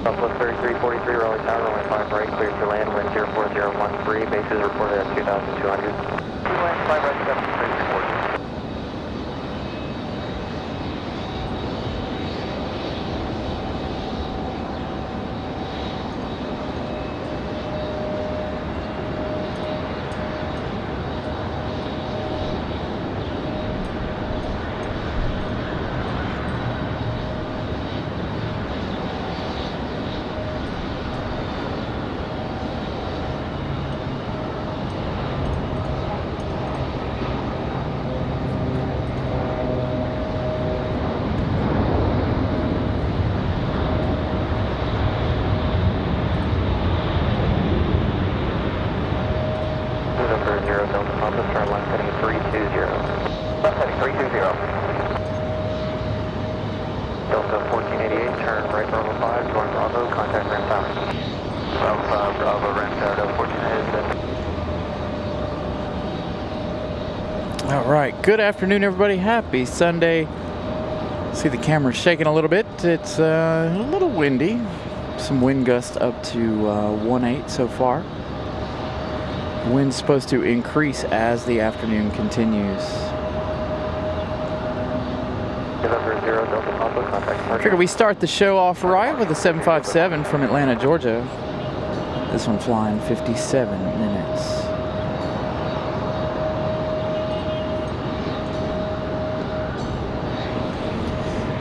Southwest 3343, Raleigh Tower, runway 5 right, cleared to land, wind 04013, bases reported at 2,200. Land 5 right, 7340. Good afternoon, everybody. Happy Sunday. See the camera shaking a little bit. It's a little windy. Some wind gusts up to 1.8 so far. Wind's supposed to increase as the afternoon continues. I figure we start the show off right with a 757 from Atlanta, Georgia. This one flying 57 minutes.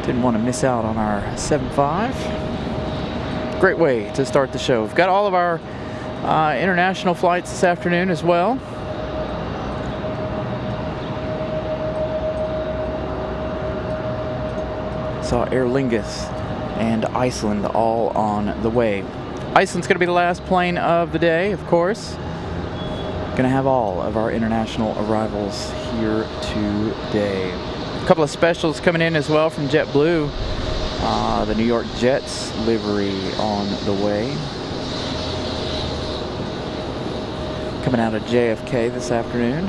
Didn't want to miss out on our 7.5. Great way to start the show. We've got all of our international flights this afternoon as well. Saw Aer Lingus and Iceland all on the way. Iceland's going to be the last plane of the day, of course. Going to have all of our international arrivals here today. A couple of specials coming in as well from JetBlue. The New York Jets livery on the way. Coming out of JFK this afternoon.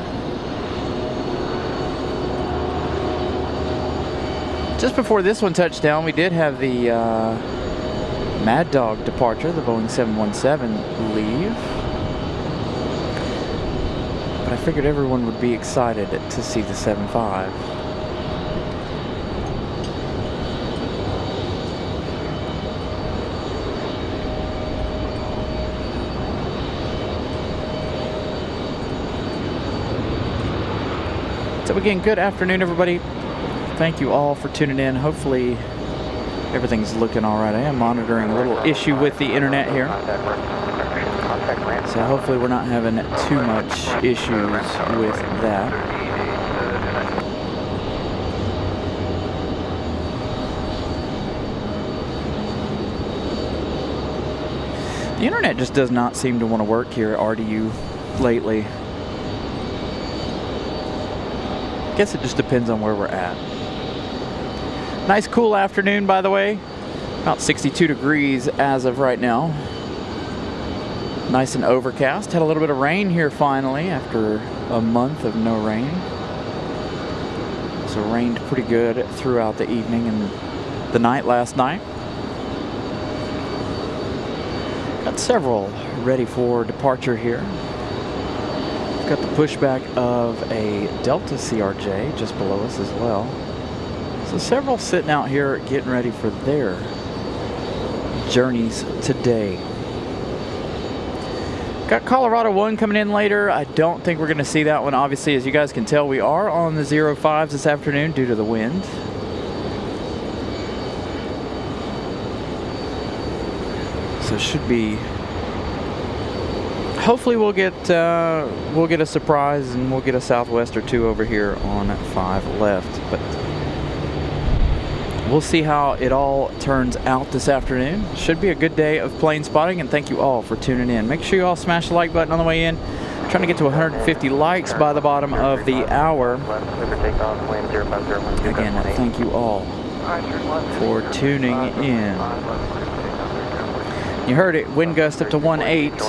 Just before this one touched down, we did have the Mad Dog departure, the Boeing 717 leave. But I figured everyone would be excited to see the 7.5. So again, good afternoon, everybody. Thank you all for tuning in. Hopefully everything's looking all right. I am monitoring a little issue with the internet here. So hopefully we're not having too much issues with that. The internet just does not seem to want to work here at RDU lately. I guess it just depends on where we're at. Nice cool afternoon, by the way. About 62 degrees as of right now. Nice and overcast. Had a little bit of rain here finally after a month of no rain. So it rained pretty good throughout the evening and the night last night. Got several ready for departure here. Got the pushback of a Delta CRJ just below us as well. So several sitting out here getting ready for their journeys today. Got Colorado 1 coming in later. I don't think we're going to see that one. Obviously, as you guys can tell, we are on the 05s this afternoon due to the wind. So it should be... Hopefully we'll get a surprise and we'll get a Southwest or two over here on 5 left. But we'll see how it all turns out this afternoon. Should be a good day of plane spotting, and thank you all for tuning in. Make sure you all smash the like button on the way in. Trying to get to 150 likes by the bottom of the hour. Again, thank you all for tuning in. You heard it, wind gust up to 1.8.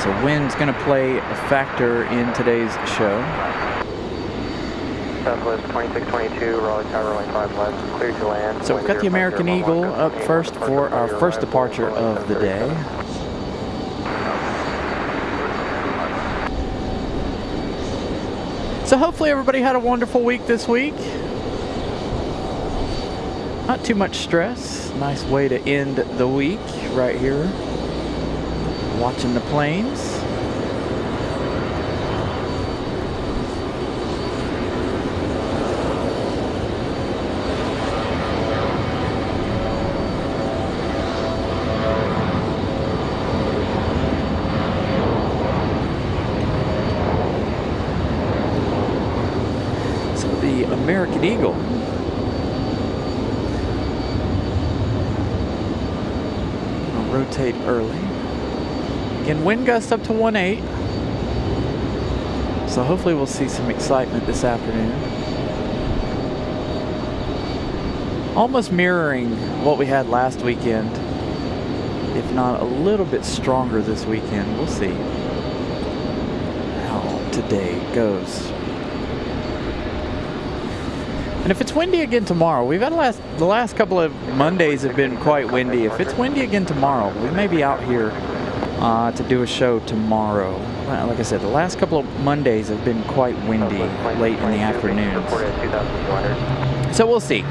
So wind's going to play a factor in today's show. Southwest 2622, Raleigh Tower, runway 5 left, clear to land. So we've got the American Eagle up first for our first departure of the day. So hopefully everybody had a wonderful week this week. Not too much stress. Nice way to end the week right here. Watching the planes. So the American Eagle rotate early. Again, wind gust up to 1.8. So hopefully we'll see some excitement this afternoon. Almost mirroring what we had last weekend, if not a little bit stronger this weekend. We'll see how today goes. And if it's windy again tomorrow, we've had the last couple of Mondays have been quite windy. If it's windy again tomorrow, we may be out here to do a show tomorrow. Like I said, the last couple of Mondays have been quite windy late in the afternoons. So we'll see.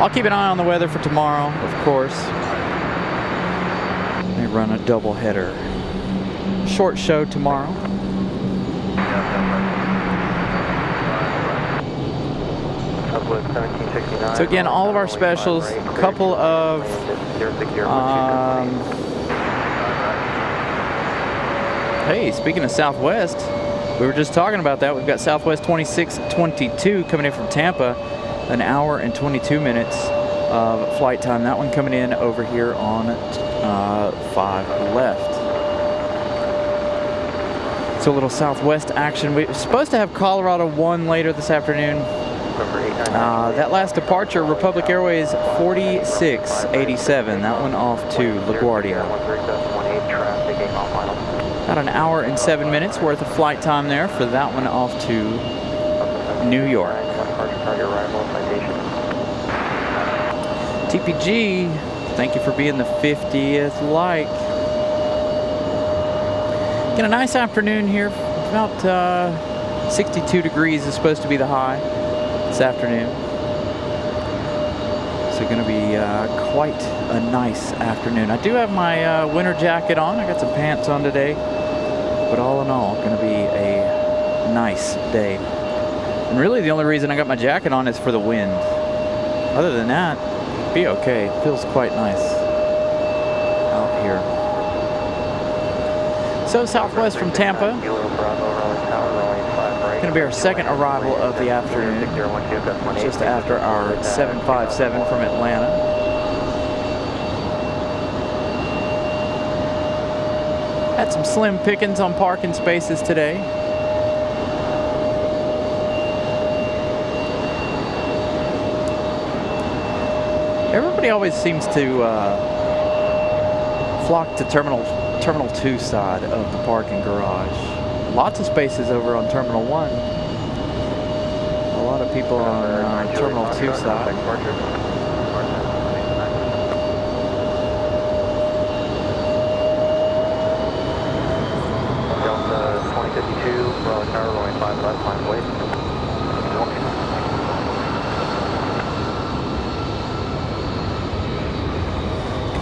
I'll keep an eye on the weather for tomorrow, of course. May run a double header. Short show tomorrow. So again, all of our specials, a couple of hey, speaking of Southwest, we were just talking about that. We've got Southwest 2622 coming in from Tampa, an hour and 22 minutes of flight time. That one coming in over here on 5 left. So a little Southwest action. We're supposed to have Colorado 1 later this afternoon. That last departure, Republic Airways 4687. That one off to LaGuardia. About an hour and 7 minutes worth of flight time there for that one off to New York. TPG, thank you for being the 50th like. Get a nice afternoon here. About 62 degrees is supposed to be the high this afternoon. So going to be quite a nice afternoon. I do have my winter jacket on. I got some pants on today. But all in all, going to be a nice day. And really the only reason I got my jacket on is for the wind. Other than that, it'll be okay. It feels quite nice out here. So Southwest from Tampa. Going to be our second arrival of the afternoon, just after our 757 from Atlanta. Had some slim pickings on parking spaces today. Everybody always seems to flock to Terminal 2 side of the parking garage. Lots of spaces over on Terminal 1. A lot of people on Terminal 2 side. Delta 2052, Raleigh Tower, runway 5 left, line wait.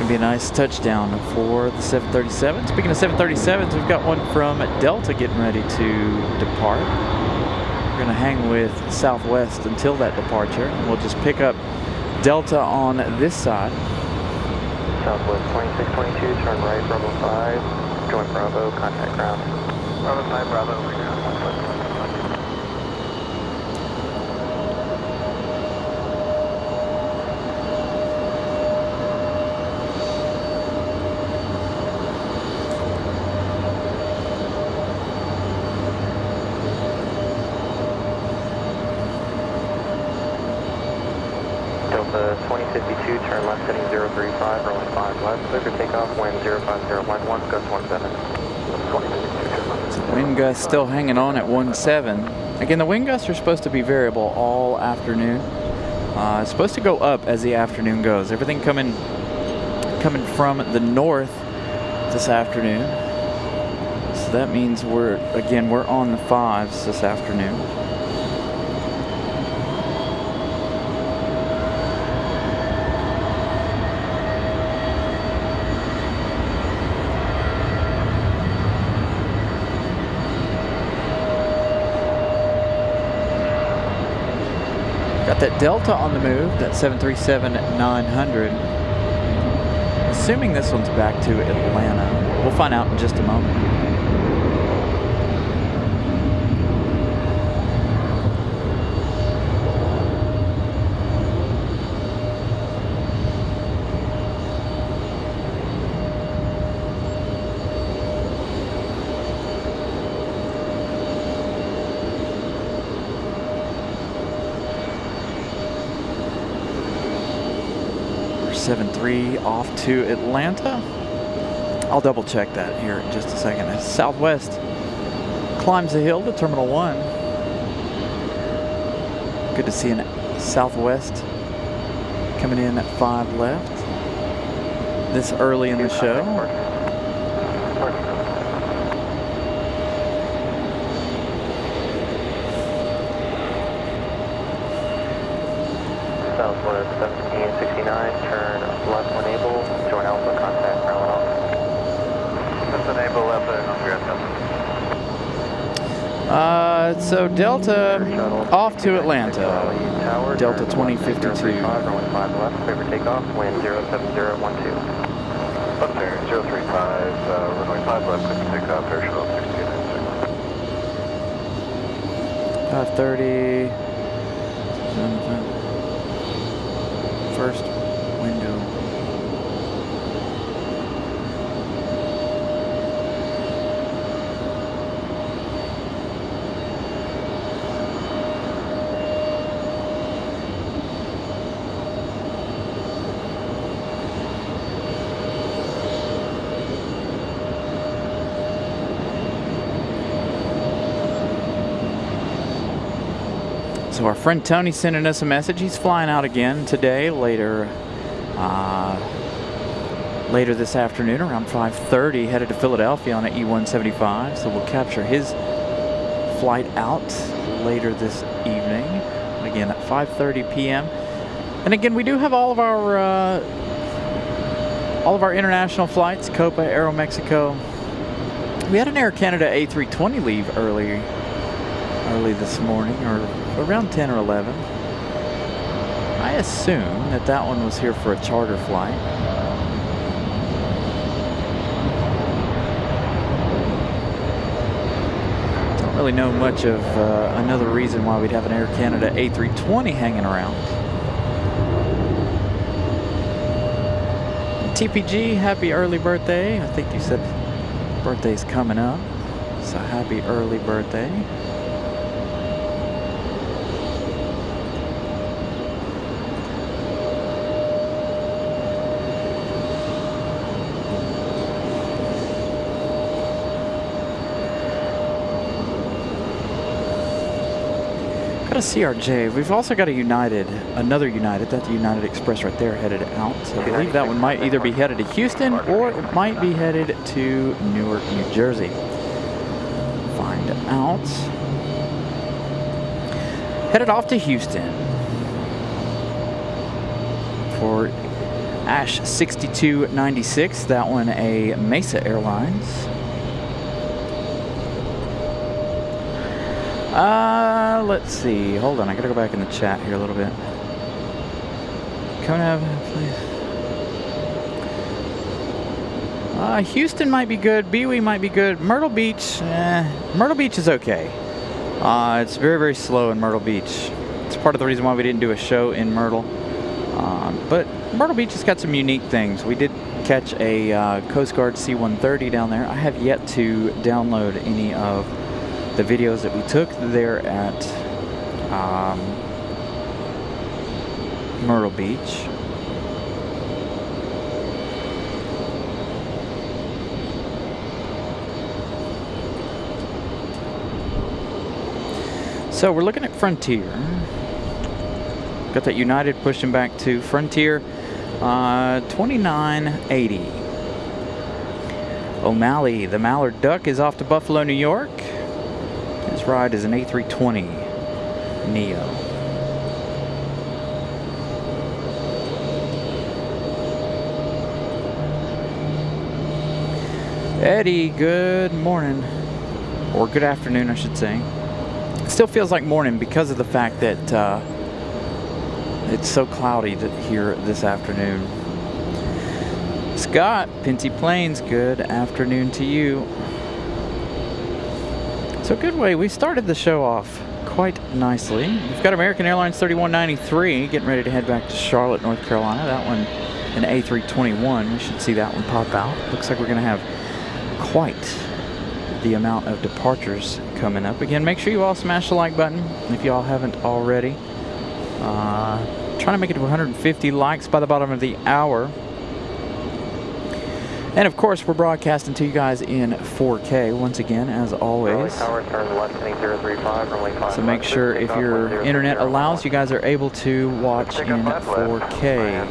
Be a nice touchdown for the 737. Speaking of 737s, we've got one from Delta getting ready to depart. We're going to hang with Southwest until that departure, and we'll just pick up Delta on this side. Southwest 2622, turn right, Bravo 5, join Bravo, contact ground. Bravo 5, Bravo, over here. Delta 2052, turn left heading 035, runway 5 left, clear for takeoff, wind 05011, gust 17. Wind gust still hanging on at 17. Again, the wind gusts are supposed to be variable all afternoon. It's supposed to go up as the afternoon goes. Everything coming from the north this afternoon. So that means we're on the 5s this afternoon. Got that Delta on the move, that 737-900. Assuming this one's back to Atlanta. We'll find out in just a moment. We're 7-3 off to Atlanta. I'll double check that here in just a second. As Southwest climbs the hill to Terminal 1. Good to see an Southwest coming in at 5 left this early in the show. Southwest 1769, turn left when able, join Alpha, contact ground off. Left when able, left and on ground off. So Delta off to Atlanta. Tower, Delta 2052. Runway 5 left, clear for takeoff, wind 07012. Up there, 035, runway 5 left, clear for takeoff, air shuttle 1696. 530. First window. So our friend Tony sending us a message. He's flying out again today, later this afternoon around 5:30, headed to Philadelphia on an E-175. So we'll capture his flight out later this evening. Again at 5:30 p.m. And again, we do have all of our international flights. Copa, Aeromexico. We had an Air Canada A320 leave early this morning, or around 10 or 11. I assume that one was here for a charter flight. Don't really know much of another reason why we'd have an Air Canada A320 hanging around. TPG, happy early birthday. I think you said birthday's coming up, so happy early birthday. Got a CRJ. We've also got another United, that's the United Express right there, headed out. So I believe that one might either be headed to Houston or it might be headed to Newark, New Jersey. Find out. Headed off to Houston for Ash 6296. That one a Mesa Airlines. Let's see. Hold on, I gotta go back in the chat here a little bit. Come have, please. Houston might be good. Bewee might be good. Myrtle Beach, Myrtle Beach is okay. It's very, very slow in Myrtle Beach. It's part of the reason why we didn't do a show in Myrtle. But Myrtle Beach has got some unique things. We did catch a Coast Guard C-130 down there. I have yet to download any of the videos that we took there at Myrtle Beach. So we're looking at Frontier. Got that United pushing back to Frontier, 2980. O'Malley, the Mallard Duck, is off to Buffalo, New York. His ride is an A320 Neo. Eddie, good morning. Or good afternoon, I should say. It still feels like morning because of the fact that it's so cloudy here this afternoon. Scott, Pinty Plains, good afternoon to you. So good way, we started the show off quite nicely. We've got American Airlines 3193 getting ready to head back to Charlotte, North Carolina. That one, an A321. We should see that one pop out. Looks like we're going to have quite the amount of departures coming up. Again, make sure you all smash the like button if you all haven't already. Trying to make it to 150 likes by the bottom of the hour. And of course, we're broadcasting to you guys in 4K once again, as always. So make sure if your internet allows, you guys are able to watch in 4K.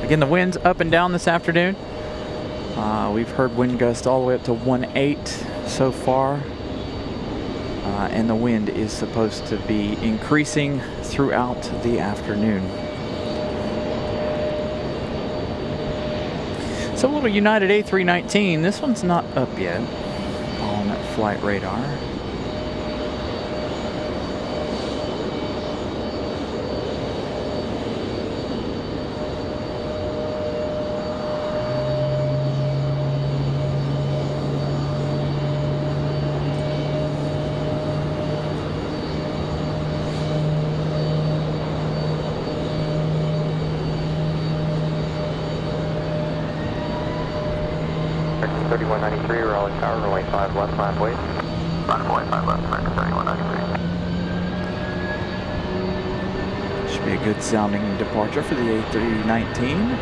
Again, the wind's up and down this afternoon. We've heard wind gusts all the way up to 1.8 so far. And the wind is supposed to be increasing throughout the afternoon. So a little United A319. This one's not up yet on flight radar. Raleigh Tower, runway 5 left, climb wait. Runway 5 left, American 3193. Should be a good sounding departure for the A319.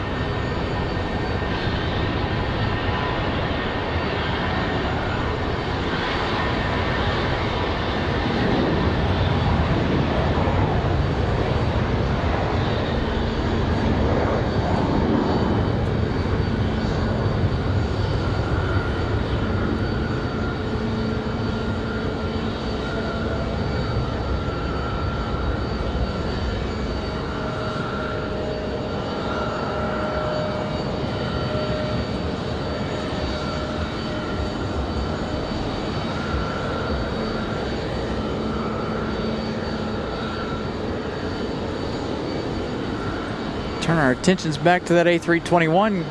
Turn our attentions back to that A321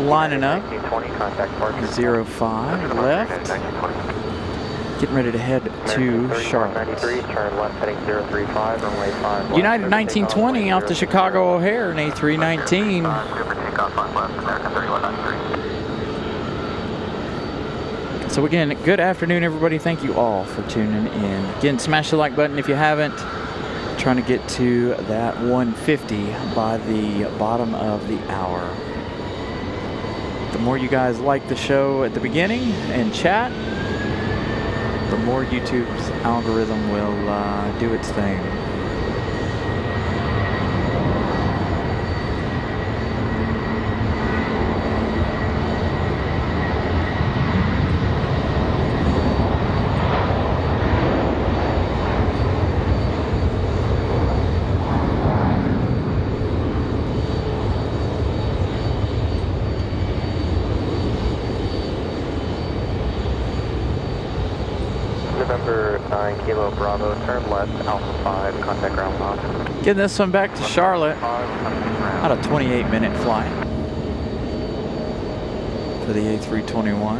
lining up. 05 left. Getting ready to head to Charlotte. United 1920 off to Chicago O'Hare, an A319. So again, good afternoon, everybody. Thank you all for tuning in. Again, smash the like button if you haven't. Trying to get to that 150 by the bottom of the hour. The more you guys like the show at the beginning and chat, the more YouTube's algorithm will do its thing. November 9 Kilo Bravo, turn left, Alpha 5, contact ground launch. Getting this one back to Charlotte. About a 28-minute flight for the A321.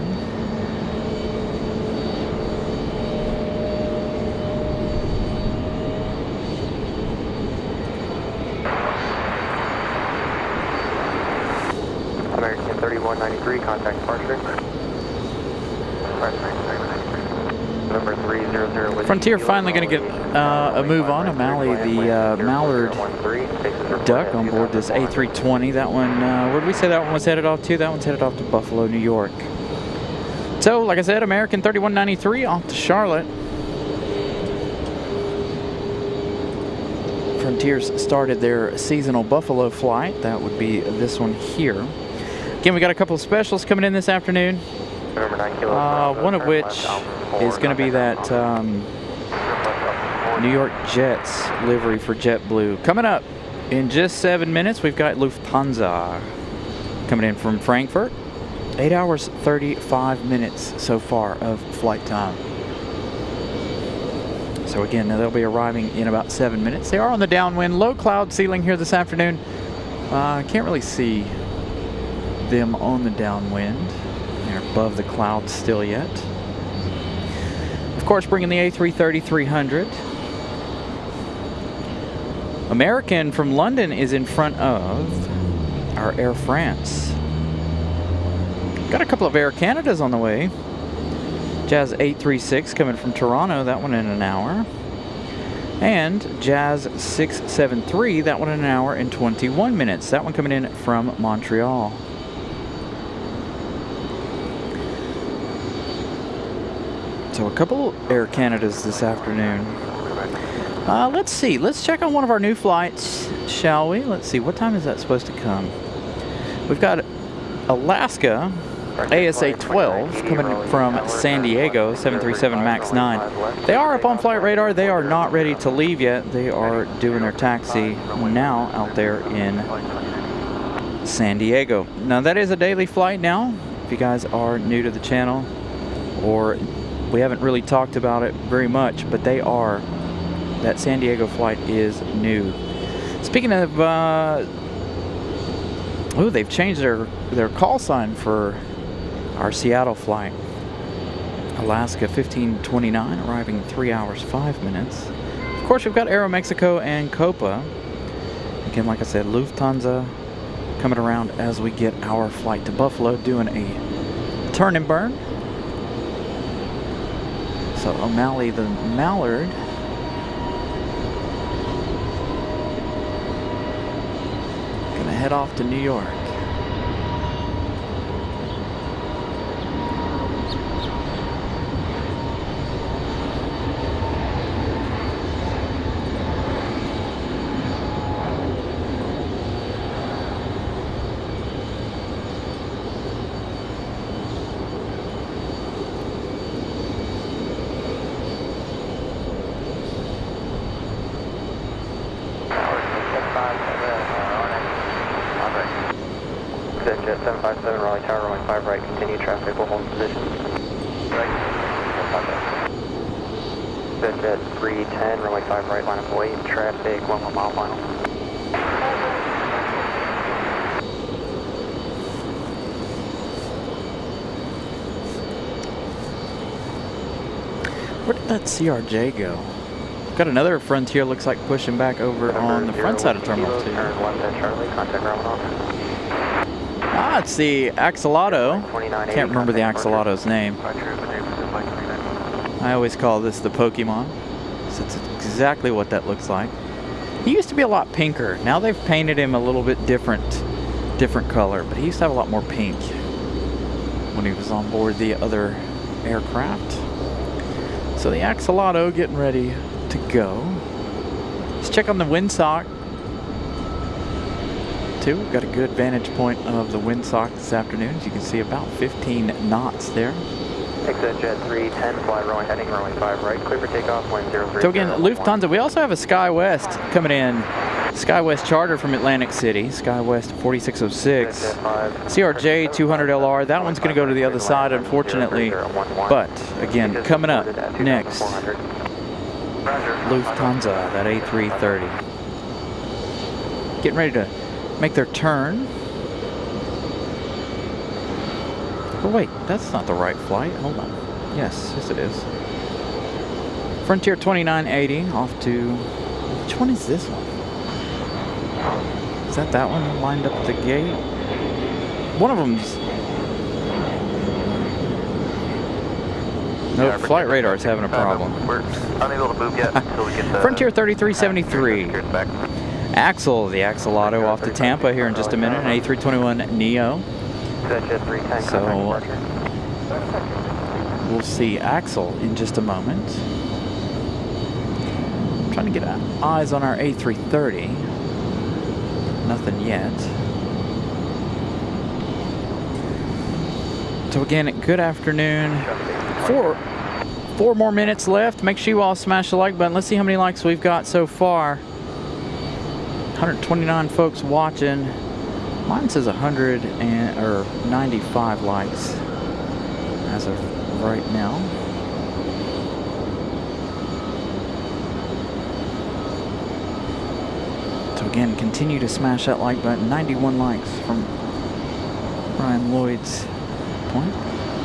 American 3193, contact departure. Number 300 with Frontier finally going to get a move on. O'Malley, the Mallard Duck, on board this A320. That one, where did we say that one was headed off to? That one's headed off to Buffalo, New York. So, like I said, American 3193 off to Charlotte. Frontiers started their seasonal Buffalo flight. That would be this one here. Again, we got a couple of specials coming in this afternoon. One of which is going to be that New York Jets livery for JetBlue. Coming up in just 7 minutes, we've got Lufthansa coming in from Frankfurt. 8 hours, 35 minutes so far of flight time. So again, they'll be arriving in about 7 minutes. They are on the downwind, low cloud ceiling here this afternoon. Can't really see them on the downwind. They're above the clouds still yet. Of course, bringing the A330-300. American from London is in front of our Air France. Got a couple of Air Canadas on the way. Jazz 836 coming from Toronto, that one in an hour. And Jazz 673, that one in an hour and 21 minutes. That one coming in from Montreal. So a couple Air Canadas this afternoon. Let's see. Let's check on one of our new flights, shall we? Let's see. What time is that supposed to come? We've got Alaska ASA 12 coming from San Diego, 737 MAX 9. They are up on flight radar. They are not ready to leave yet. They are doing their taxi now out there in San Diego. Now that is a daily flight now. If you guys are new to the channel, or we haven't really talked about it very much, but they are, that San Diego flight is new. Speaking of, they've changed their call sign for our Seattle flight. Alaska 1529, arriving in 3 hours, 5 minutes. Of course, we've got Aeromexico and Copa. Again, like I said, Lufthansa coming around as we get our flight to Buffalo, doing a turn and burn. So O'Malley the Mallard gonna head off to New York. Jet 757, Raleigh Tower, runway 5 right, continue traffic, will hold position. Right. Jet 310, runway 5 right, line up away, traffic, 1 mile final. Where did that CRJ go? Got another Frontier, looks like pushing back over on the front side of Terminal 2. Turn left at Charlie, contact Romanov. Ah, it's the Axolotl. Can't remember the Axolotl's name. I always call this the Pokemon. So it's exactly what that looks like. He used to be a lot pinker. Now they've painted him a little bit different color, but he used to have a lot more pink when he was on board the other aircraft. So the Axolotl getting ready to go. Let's check on the windsock. We've got a good vantage point of the windsock this afternoon. As you can see, about 15 knots there. Exit Jet 310, fly runway heading, runway 5 right, clear for takeoff, wind 030. So again, Lufthansa, we also have a SkyWest coming in. SkyWest charter from Atlantic City, SkyWest 4606. CRJ 200LR, that one's going to go to the other side, unfortunately. But again, coming up next, Lufthansa, that A330. Getting ready to make their turn. Oh wait, that's not the right flight. Hold on. Yes it is. Frontier 2980 off to, which one is this one? Is that one lined up at the gate? One of them's, no, flight radar is having a problem. We're unable to move yet until we get the Frontier 3373. Axel, the Axolotl, off to Tampa here in just a minute, an A321 Neo. Jet 310, So we'll see Axel in just a moment. I'm trying to get eyes on our A330. Nothing yet. So again, good afternoon. Four more minutes left. Make sure you all smash the like button. Let's see how many likes we've got so far. 129 folks watching. Mine says 95 likes as of right now. So again, continue to smash that like button. 91 likes from Brian Lloyd's point.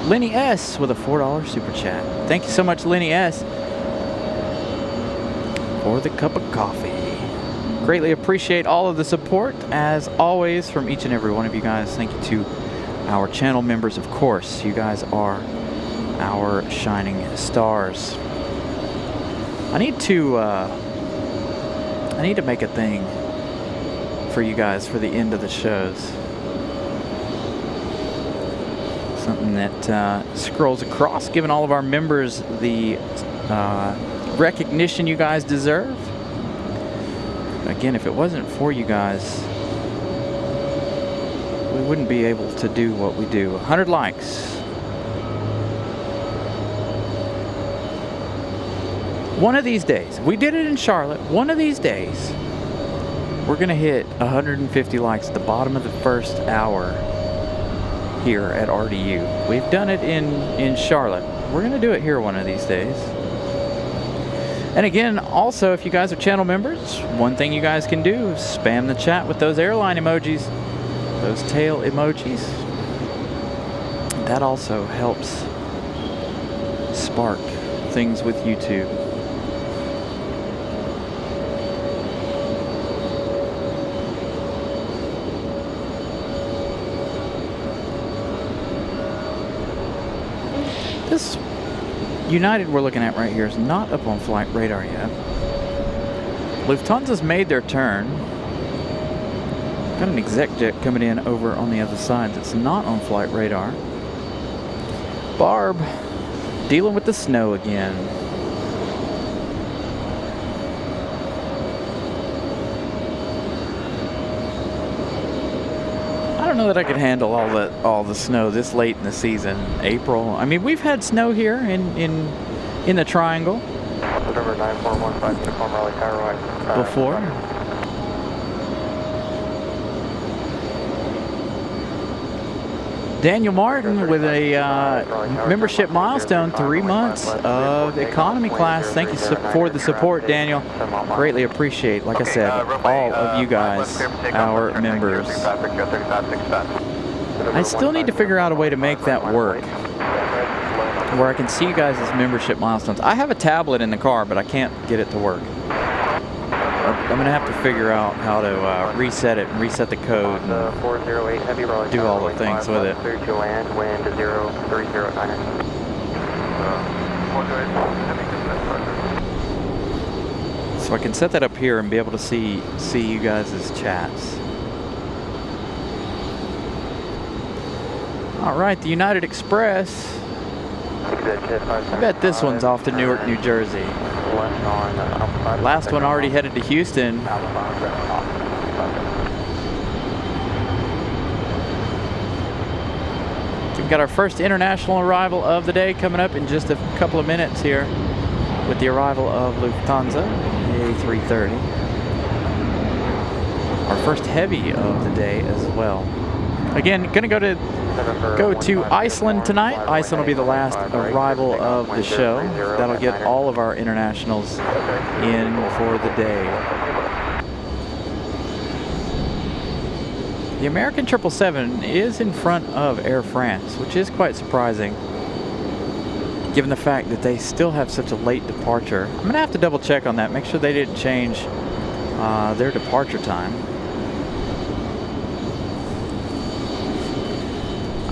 Lenny S with a $4 super chat. Thank you so much, Lenny S, for the cup of coffee. Greatly appreciate all of the support, as always, from each and every one of you guys. Thank you to our channel members, of course. You guys are our shining stars. I need to make a thing for you guys for the end of the shows. Something that scrolls across, giving all of our members the recognition you guys deserve. Again, if it wasn't for you guys, we wouldn't be able to do what we do. 100 likes. One of these days, we did it in Charlotte. One of these days, we're gonna hit 150 likes at the bottom of the first hour here at RDU. We've done it in Charlotte. We're gonna do it here one of these days. And again, also, if you guys are channel members, one thing you guys can do is spam the chat with those airline emojis, those tail emojis. That also helps spark things with YouTube. This United we're looking at right here is not up on flight radar yet. Lufthansa's made their turn. Got an exec jet coming in over on the other side that's not on flight radar. Barb dealing with the snow again. I don't know that I could handle all the snow this late in the season. April. I mean, we've had snow here in the Triangle November 9415 uniform Raleigh Tower before. Daniel Martin with a membership milestone, 3 months of economy class. Thank you for the support, Daniel. Greatly appreciate, like I said, all of you guys, our members. I still need to figure out a way to make that work, where I can see you guys' membership milestones. I have a tablet in the car, but I can't get it to work. I'm gonna have to figure out how to reset it and reset the code and 408 heavy Raleigh do all the things with it. Clear to land, wind 0309. So I can set that up here and be able to see you guys' chats. All right, the United Express. I bet this one's off to Newark, New Jersey. Last one already headed to Houston. We've got our first international arrival of the day coming up in just a couple of minutes here with the arrival of Lufthansa, the A330. Our first heavy of the day as well. Again, gonna go to Iceland tonight. Iceland will be the last arrival of the show. That'll get all of our internationals in for the day. The American 777 is in front of Air France, which is quite surprising, given the fact that they still have such a late departure. I'm gonna have to double check on that, make sure they didn't change their departure time.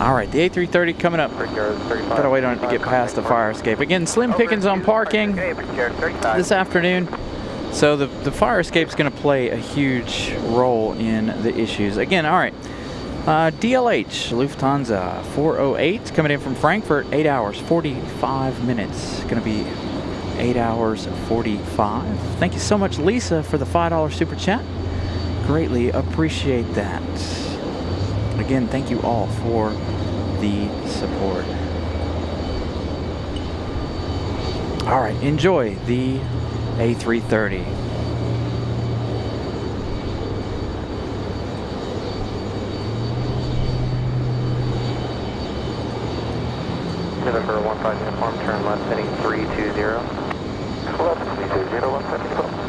All right, the A330 coming up. Gotta wait on it to get past the fire escape. Again, slim pickings on parking this afternoon. So the fire escape's gonna play a huge role in the issues. Again, all right, DLH, Lufthansa 408, coming in from Frankfurt, 8 hours, 45 minutes. Going to be 8 hours, 45. Thank you so much, Lisa, for the $5 super chat. Greatly appreciate that. Again, thank you all for the support. All right, enjoy the A330. November 15 uniform, turn left heading 320. Left 320, 170.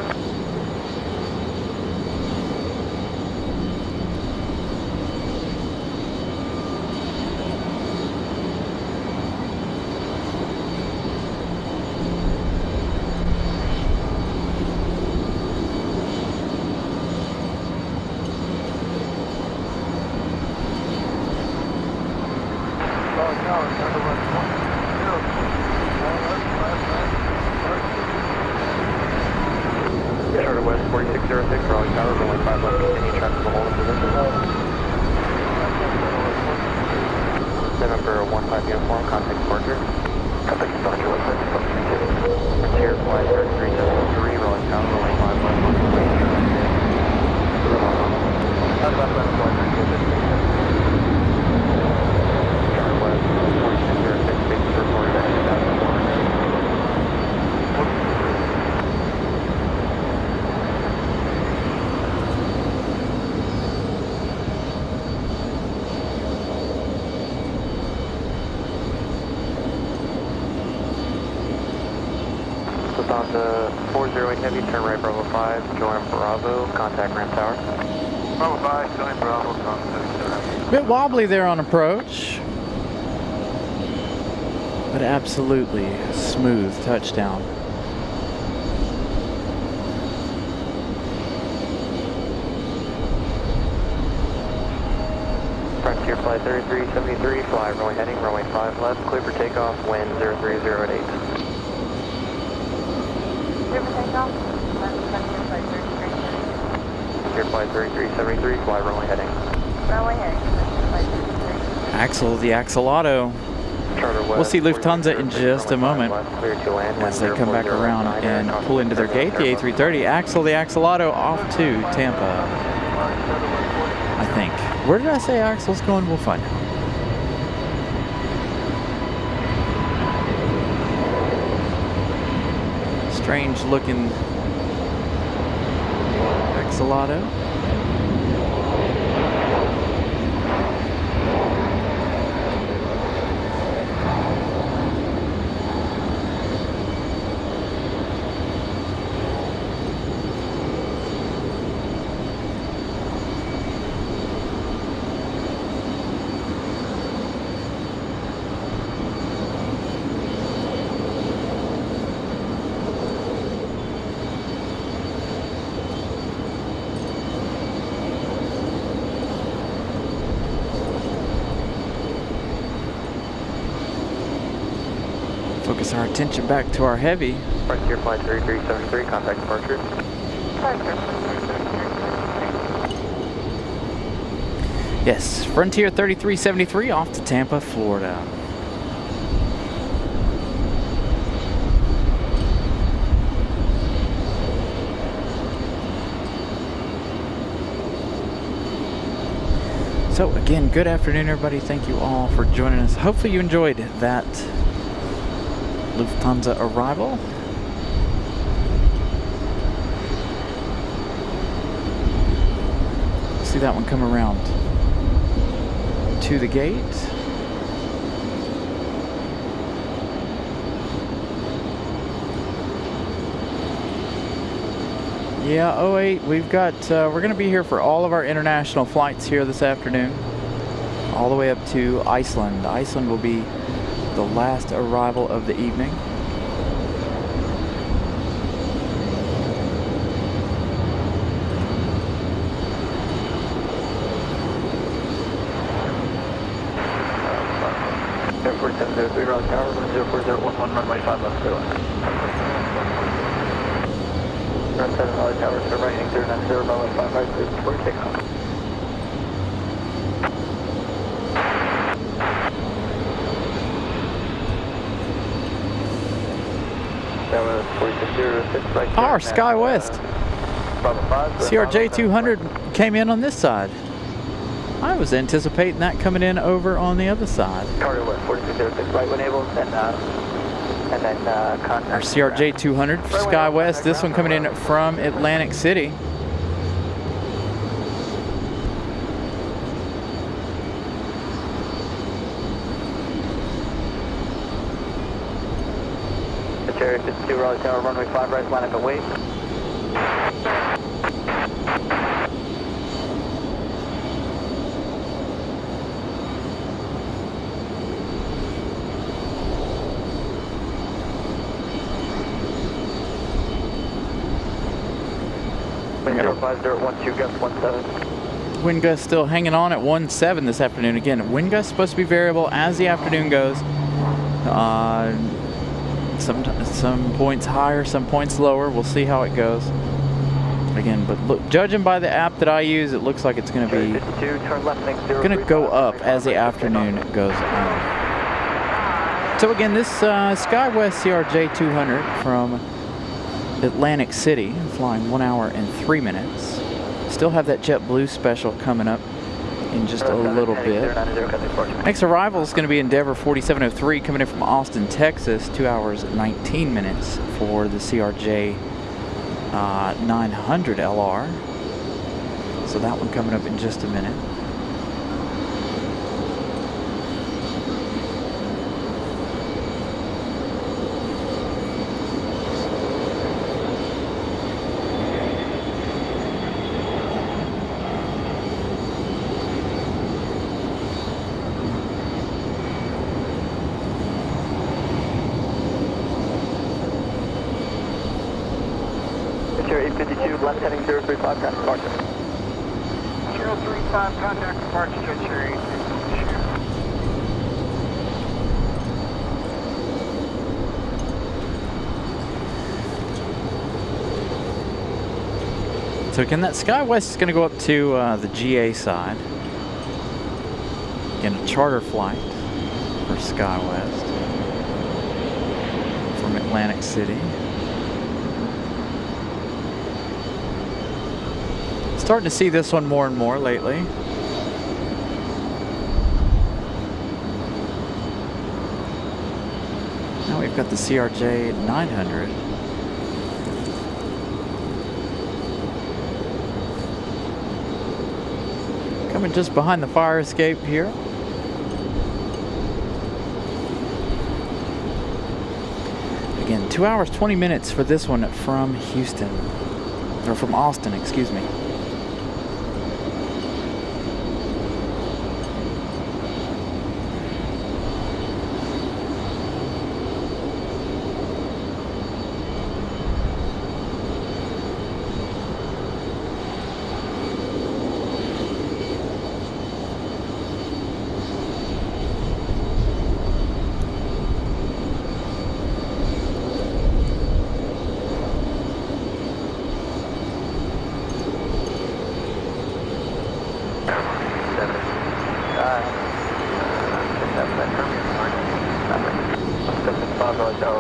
Lufthansa 408 Heavy, turn right Bravo 5, join Bravo, contact ramp tower. Bravo 5, join Bravo, contact. Bit wobbly there on approach, but absolutely smooth touchdown. Frontier Flight 3373, fly runway heading, runway 5 left, clear for takeoff, wind 030 at 8. Frontier Flight 3373, fly runway heading. Runway heading. Axel, the Axolotl. We'll see Lufthansa in just a moment as they come back around and pull into their gate. The A330, Axel, the Axolotl, off to Tampa, I think. Where did I say Axel's going? We'll find out. Strange looking Axolotl. Focus our attention back to our heavy. Frontier Flight 3373, contact departure. Yes, Frontier 3373 off to Tampa, Florida. So again, good afternoon everybody. Thank you all for joining us. Hopefully you enjoyed that Lufthansa arrival. See that one come around to the gate. Yeah, 08, we've got, we're going to be here for all of our international flights here this afternoon, all the way up to Iceland. Iceland will be the last arrival of the evening. Airport 703 Raleigh Tower, 10411, runway 5 left, clear line. Run 7 Raleigh Tower, turn right, heading 090, runway 5 right, clear before takeoff. Our SkyWest CRJ 200 came in on this side. I was anticipating that coming in over on the other side. Cargo West 4206 right when able, and then contact. Our CRJ 200 SkyWest, this one coming in from Atlantic City. Cherry 52 Raleigh Tower, runway 5 right, line up and wait. Wind 05012 gust 17. Wind gust still hanging on at 17 this afternoon. Again, wind gust supposed to be variable as the afternoon goes. Some points higher, some points lower. We'll see how it goes. Again, but look, judging by the app that I use, it looks like it's going to be go up as the afternoon goes on. So again, this SkyWest CRJ 200 from Atlantic City, flying 1 hour and 3 minutes. Still have that JetBlue special coming up in just a little bit. Next arrival is going to be Endeavor 4703 coming in from Austin, Texas, 2 hours 19 minutes for the CRJ 900 LR. So that one coming up in just a minute. Cherry 852, left heading 035, contact departure. 035, contact departure, Jet Cherry 852. So again, that SkyWest is going to go up to the GA side. Again, a charter flight for SkyWest from Atlantic City. Starting to see this one more and more lately. Now we've got the CRJ 900. Coming just behind the fire escape here. Again, 2 hours, 20 minutes for this one from Houston. Or from Austin, excuse me.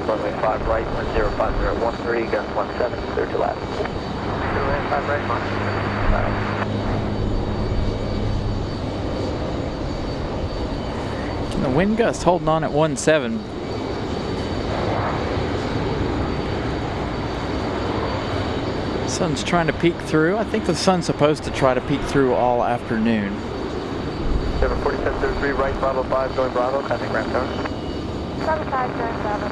Runway 5 right, 15013, gust 17, clear to left. 5 right, mark. The wind gust holding on at 17. Sun's trying to peek through. I think the sun's supposed to try to peek through all afternoon. 4703 right, Bravo 5, going Bravo, contact ramp tower. Bravo 5, going Bravo.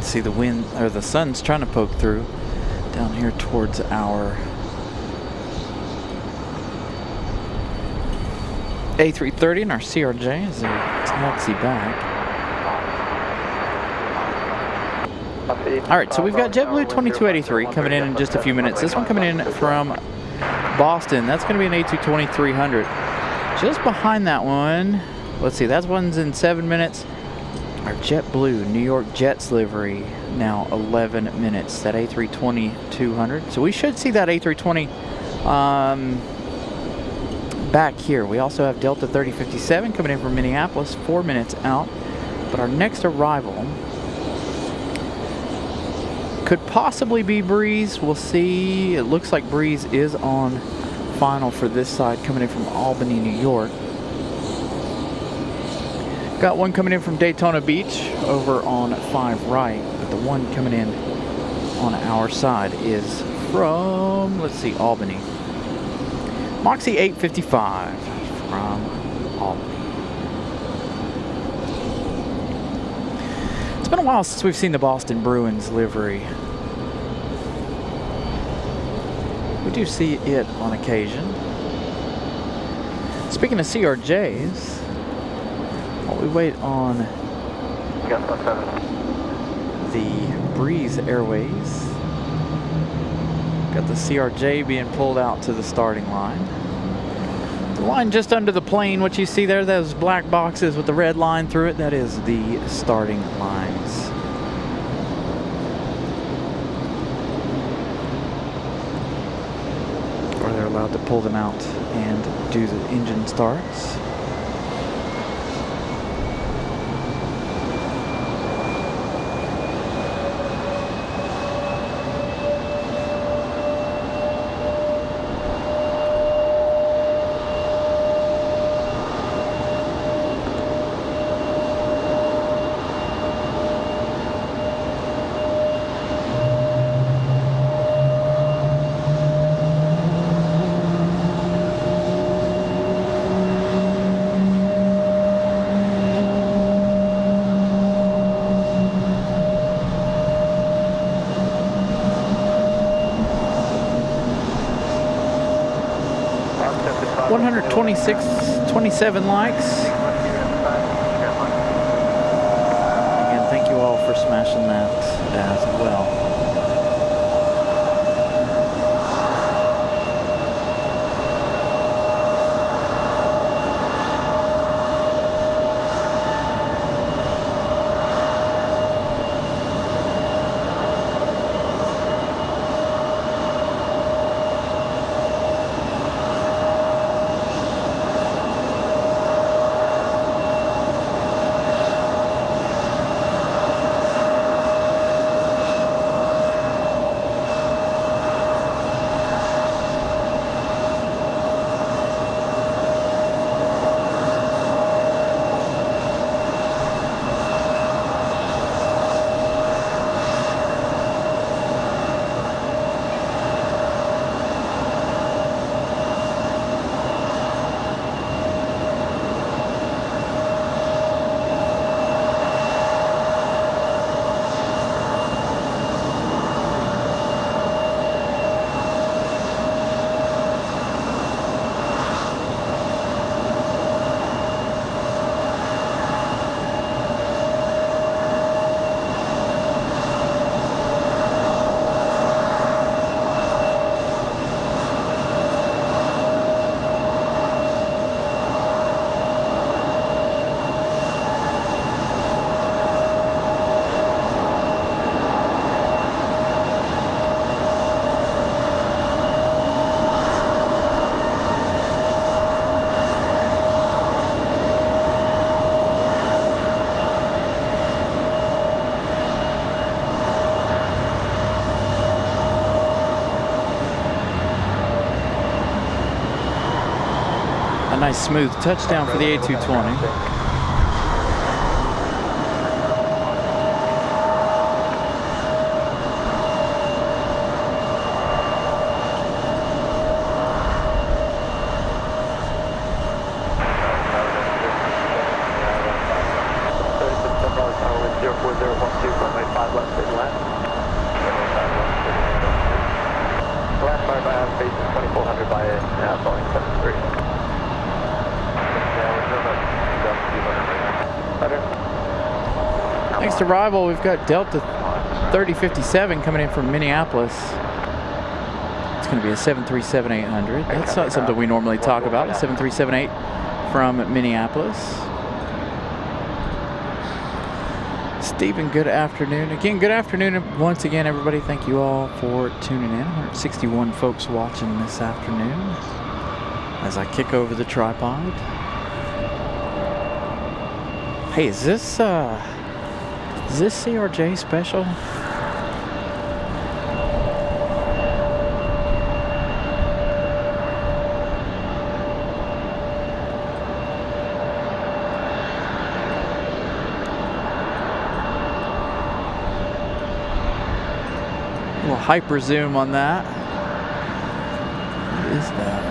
See the wind, or the sun's trying to poke through down here towards our A330 and our CRJ as they taxi back. Off the All right, so we've got JetBlue 2283 coming in just a few minutes. This one coming in from Boston. That's going to be an A220-300. Just behind that one, let's see, that one's in 7 minutes. Our JetBlue New York Jets livery, now 11 minutes. That A320-200. So we should see that A320 back here. We also have Delta 3057 coming in from Minneapolis, 4 minutes out. But our next arrival could possibly be Breeze. We'll see. It looks like Breeze is on final for this side, coming in from Albany, New York. Got one coming in from Daytona Beach over on 5 right. But the one coming in on our side is from, let's see, Albany. Moxie 855 from Albany. It's been a while since we've seen the Boston Bruins livery. We do see it on occasion. Speaking of CRJs, while we wait on the Breeze Airways, got the CRJ being pulled out to the starting line. The line just under the plane, what you see there, those black boxes with the red line through it, that is the starting lines. Or they're allowed to pull them out and do the engine starts. .26, 27 likes. Again, thank you all for smashing that as well. Nice smooth touchdown for the A220. Last fire by basis 2400 by Boeing 73. Next arrival, we've got Delta 3057 coming in from Minneapolis. It's going to be a 737-800. That's not something we normally talk about, a 7378 from Minneapolis. Stephen, good afternoon. Again, good afternoon once again, everybody. Thank you all for tuning in. 161 folks watching this afternoon as I kick over the tripod. Hey, is this CRJ special? Hyper zoom on that. What is that?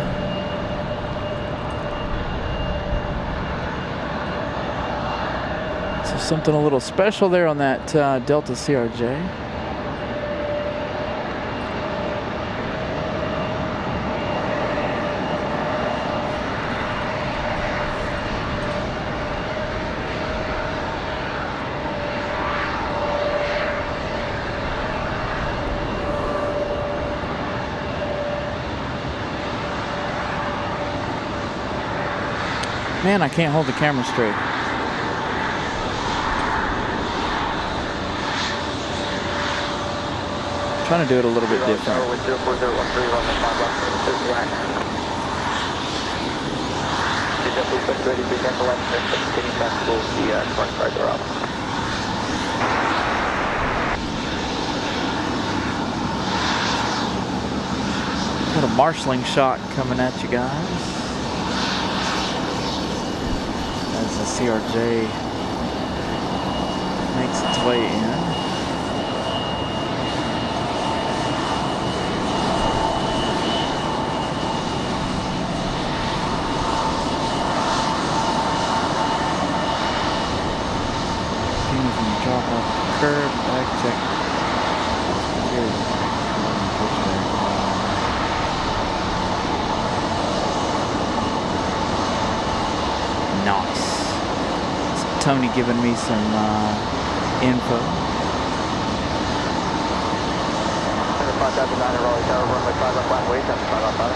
So something a little special there on that Delta CRJ. Man, I can't hold the camera straight. I'm trying to do it a little bit different. Got a marshalling shot coming at you guys. As the CRJ makes its way in. Continuing from the drop off the curb, back check. Nice. Tony giving me some info. 5009 at Raleigh Tower, runway 5 up flat, wait, 75 up 5.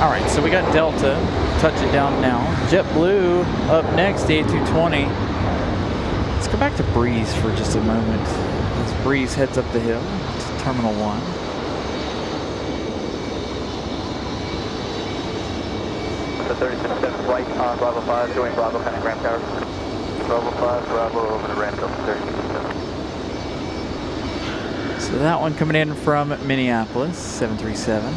All right, so we got Delta. Touch it down now. JetBlue up next, the A220. Let's go back to Breeze for just a moment. As Breeze heads up the hill to Terminal 1. The 36-7 flight on Bravo 5, doing Bravo Pentagram Tower. Bravo 5, Bravo over the ramp up 36-7. So that one coming in from Minneapolis, 737.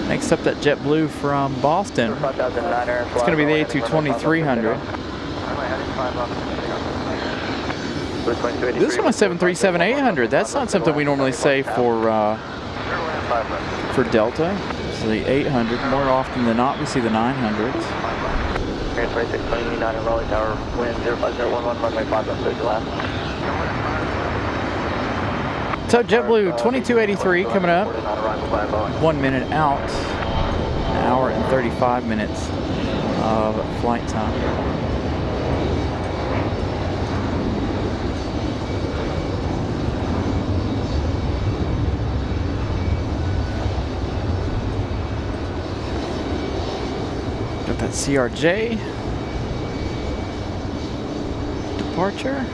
Next up, that JetBlue from Boston. It's going to be the A220-300. This one is 737-800. That's not something we normally say for Delta. So the 800, more often than not, we see the 900s. 2629 at Raleigh Tower, wind 05011, runway 5 up, clear to last. So JetBlue 2283 coming up. 1 minute out. An hour and 35 minutes of flight time. Got that CRJ departure.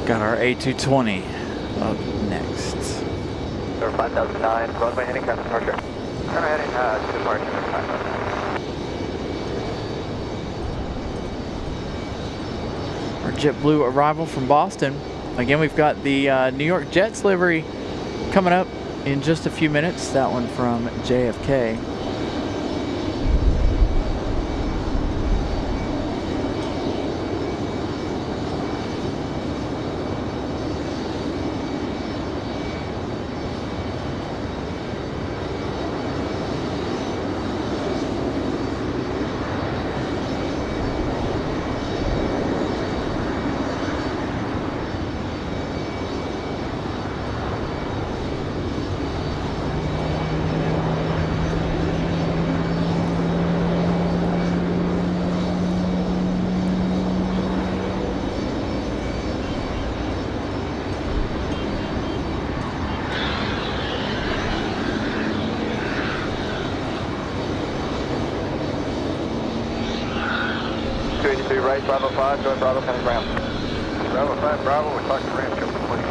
Got our A220 up next. 5009, runway heading current departure. Runway heading departure. Our JetBlue arrival from Boston. Again, we've got the New York Jets livery coming up in just a few minutes. That one from JFK. right, Bravo 5, going Bravo, coming ground. Bravo 5, Bravo, we're talking ramp, triple 20.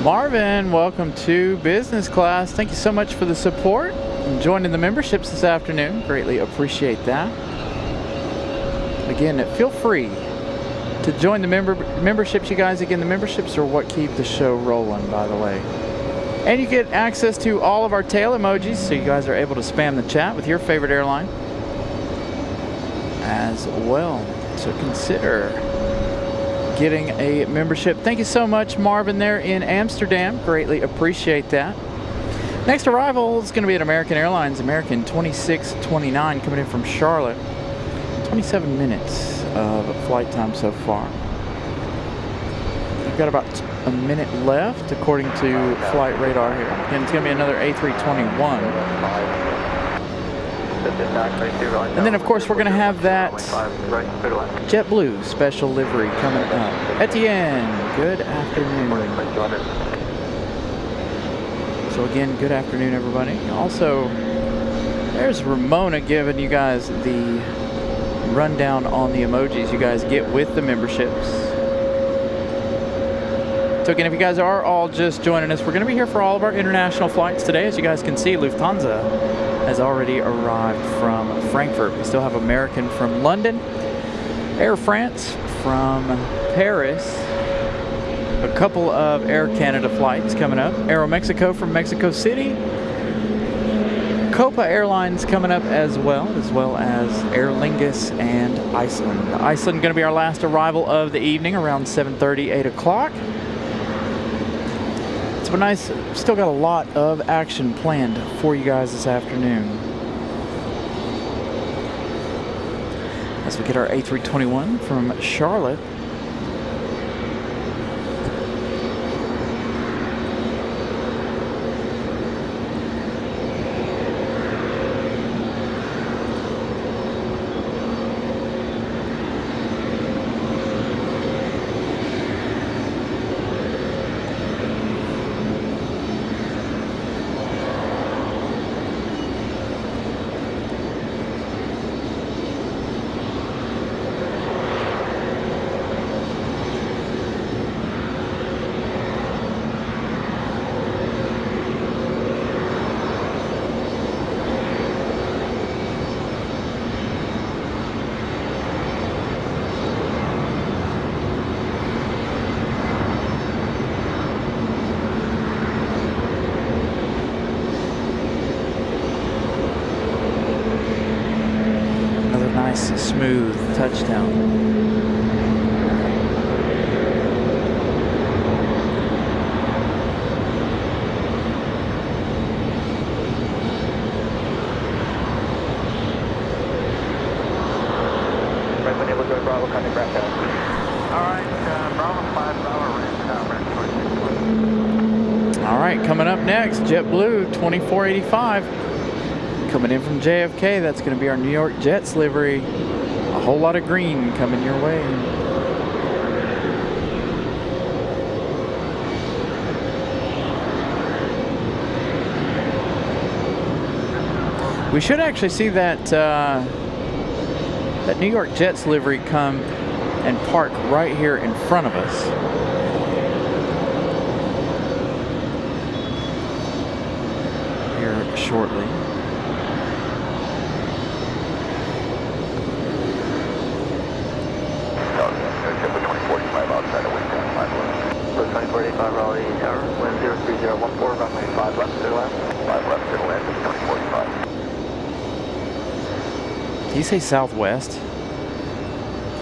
Marvin, welcome to business class. Thank you so much for the support and joining the memberships this afternoon. Greatly appreciate that. Again, feel free to join the memberships, you guys. Again, the memberships are what keep the show rolling, by the way. And you get access to all of our tail emojis, so you guys are able to spam the chat with your favorite airline as well. So consider getting a membership. Thank you so much, Marvin, there in Amsterdam. Greatly appreciate that. Next arrival is going to be at American Airlines, American 2629, coming in from Charlotte. 27 minutes of flight time so far. We've got about a minute left, according to flight radar here. Again, it's going to be another A321. And then, of course, we're going to have that JetBlue special livery coming up. Etienne, good afternoon. So again, good afternoon, everybody. Also, there's Ramona giving you guys the rundown on the emojis you guys get with the memberships. So again, if you guys are all just joining us, we're going to be here for all of our international flights today. As you guys can see, Lufthansa has already arrived from Frankfurt. We still have American from London, Air France from Paris, a couple of Air Canada flights coming up, Aeromexico from Mexico City, Copa Airlines coming up as well as Aer Lingus and Iceland. Iceland going to be our last arrival of the evening around 7:30, 8 o'clock. It's been nice. Still got a lot of action planned for you guys this afternoon. As we get our A321 from Charlotte. Smooth touchdown. Right when able to go to Bravo, coming back out. Alright, Bravo 5, Bravo ramp 2620. All right, coming up next, JetBlue 2485. Coming in from JFK, that's going to be our New York Jets livery. A whole lot of green coming your way. We should actually see that that New York Jets livery come and park right here in front of us. Here shortly. Outside of wind 5 left. 2485 Raleigh Tower, wind 03014, runway 5 left, clear land. 5 left, clear land, 2045. Did you say southwest?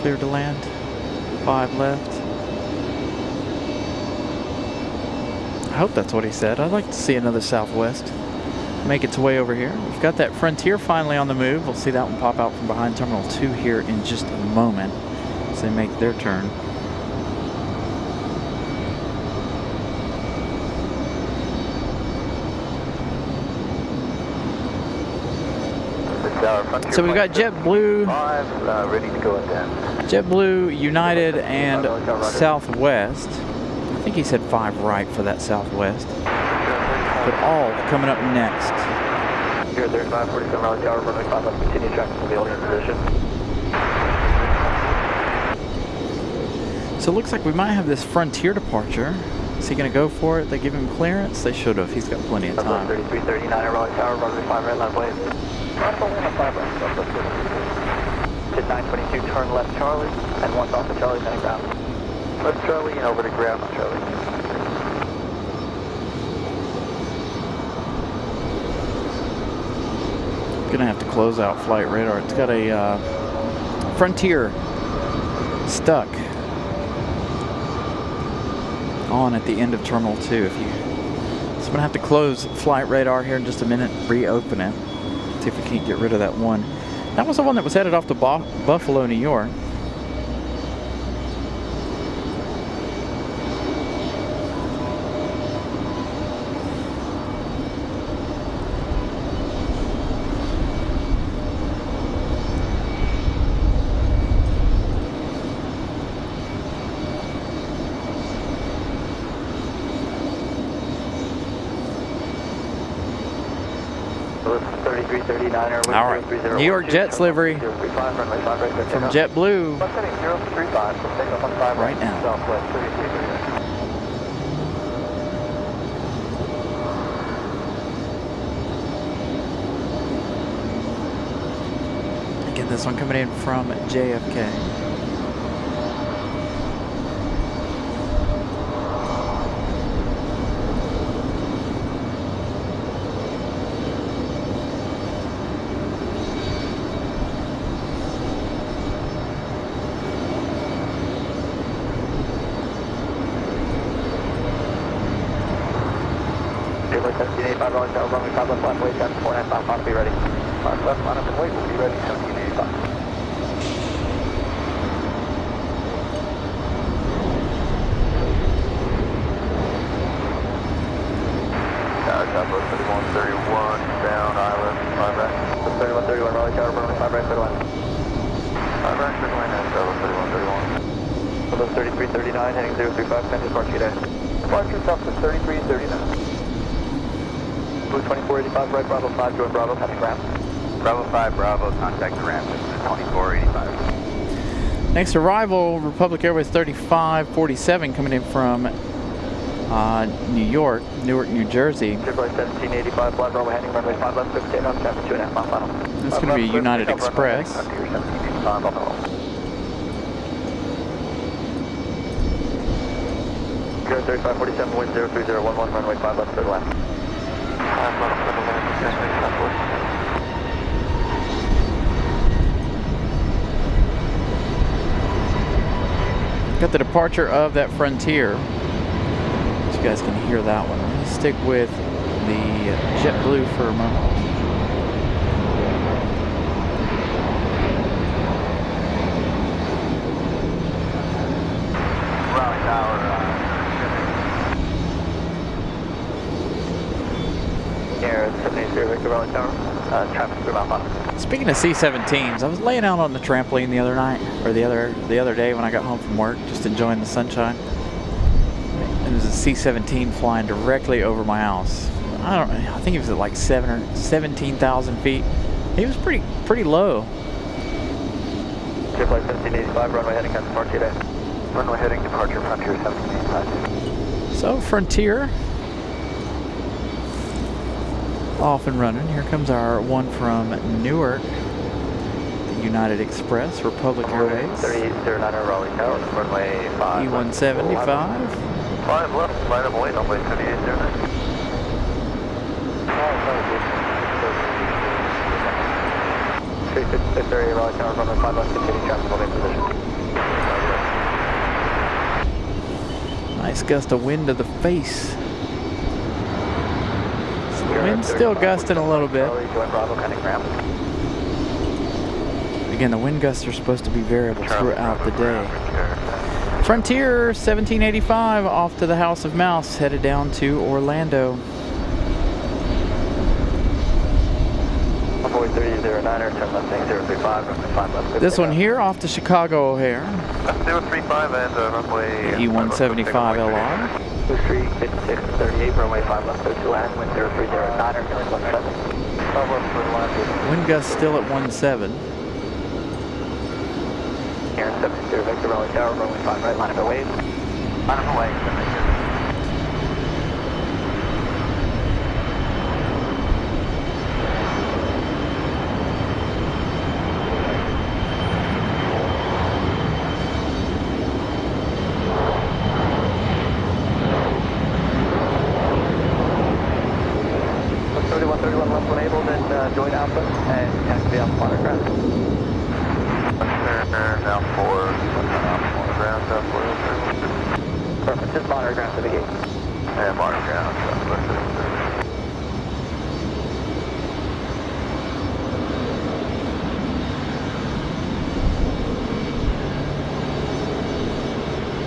Clear to land. 5 left. I hope that's what he said. I'd like to see another southwest make its way over here. We've got that Frontier finally on the move. We'll see that one pop out from behind Terminal 2 here in just a moment as they make their turn. So we've got JetBlue, ready to go at that. JetBlue, United, and Southwest. I think he said 5 right for that Southwest. but all coming up next. Here, 3547 Raleigh Tower, runway 5 left, continue tracking to the holding position. So it looks like we might have this Frontier departure. Is he going to go for it? They give him clearance? They should have. He's got plenty of time. 3339 at Raleigh Tower, runway 5 right left wave. Runway 5 right left, to 922, turn left Charlie, and once off of Charlie, heading ground. Left Charlie and over to ground on Charlie. Gonna have to close out flight radar. It's got a Frontier stuck on at the end of Terminal 2. So I'm gonna have to close flight radar here in just a minute, reopen it, see if we can't get rid of that one. That was the one that was headed off to Buffalo, New York. All right, New York Jets livery from JetBlue right now. Again, this one coming in from JFK. Runway 5 left, runway 10, 495, be ready. 5 left, line up and wait, we'll be ready, 1785. Tower, top, 3131, down, island, 5 right. 3131, Raleigh Tower, runway 5 right, clear line. 5 right, clear line, and 3131. Below 3339, heading 035, send departure today. Departure south to 3339. Blue 2485, right, Bravo 5, join Bravo, heading ground. Bravo 5, Bravo, contact ground, 2485. Next arrival, Republic Airways 3547 coming in from New York, Newark, New Jersey. JetBlue 1785, fly Bravo, heading runway 5 left, 15 on traffic, 2.5 mile final. That's going to be United Express. Here 3547, wind 03011, runway 5 left, third left. Got the departure of that Frontier. So you guys can hear that one. Let's stick with the JetBlue for a moment. Raleigh Tower. Air 780 Victor Raleigh Tower. Traffic through Mount Bottom. Speaking of C-17s, I was laying out on the trampoline the other night, or the other day when I got home from work, just enjoying the sunshine. And there's a C-17 flying directly over my house. I think he was at like 17,000 feet. He was pretty low. JetBlue 1785, runway heading on departure today. Runway heading departure Frontier 1785. So Frontier off and running. Here comes our one from Newark, the United Express, Republic Airways. 3809 Raleigh Tower, runway 5. E175. 5 left, line up wait, runway 3809. Raleigh Tower, runway 5 left, continue traffic holding position. Nice gust of wind to the face. Wind's still gusting a little bit. Again, the wind gusts are supposed to be variable throughout the day. Frontier 1785 off to the House of Mouse, headed down to Orlando. This one here off to Chicago O'Hare. That's 035 and runway E175 LR. Street, 5638, runway 5 left, 02 land, wind 0309, or 17. 5 left for the line. Wind gust still at 17. Here, 70 Victor, runway tower, runway 5 right, line of away. Line of away, 70. Join Alpha and taxi off monitor ground. Now 4, on ground, south 4. Perfect, just monitor ground to the gate. And monitor ground, south 4.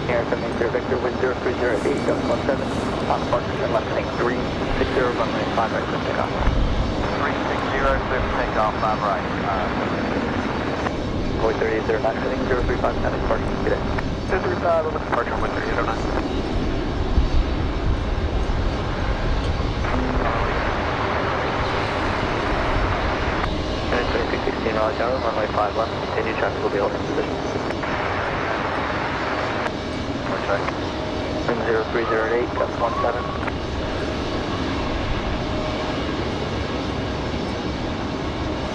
Air 70 Victor, wind 0308, gust 17, on departure, left heading 360, runway 5 right, lift takeoff. 360, takeoff, 5 right. Boy 3809, heading 0357, departure, good day. 235, on the departure, wind 3809. Heading 2616, Raleigh Tower, runway 5 left, continue traffic will be holding position. Wind 0308, gust 17.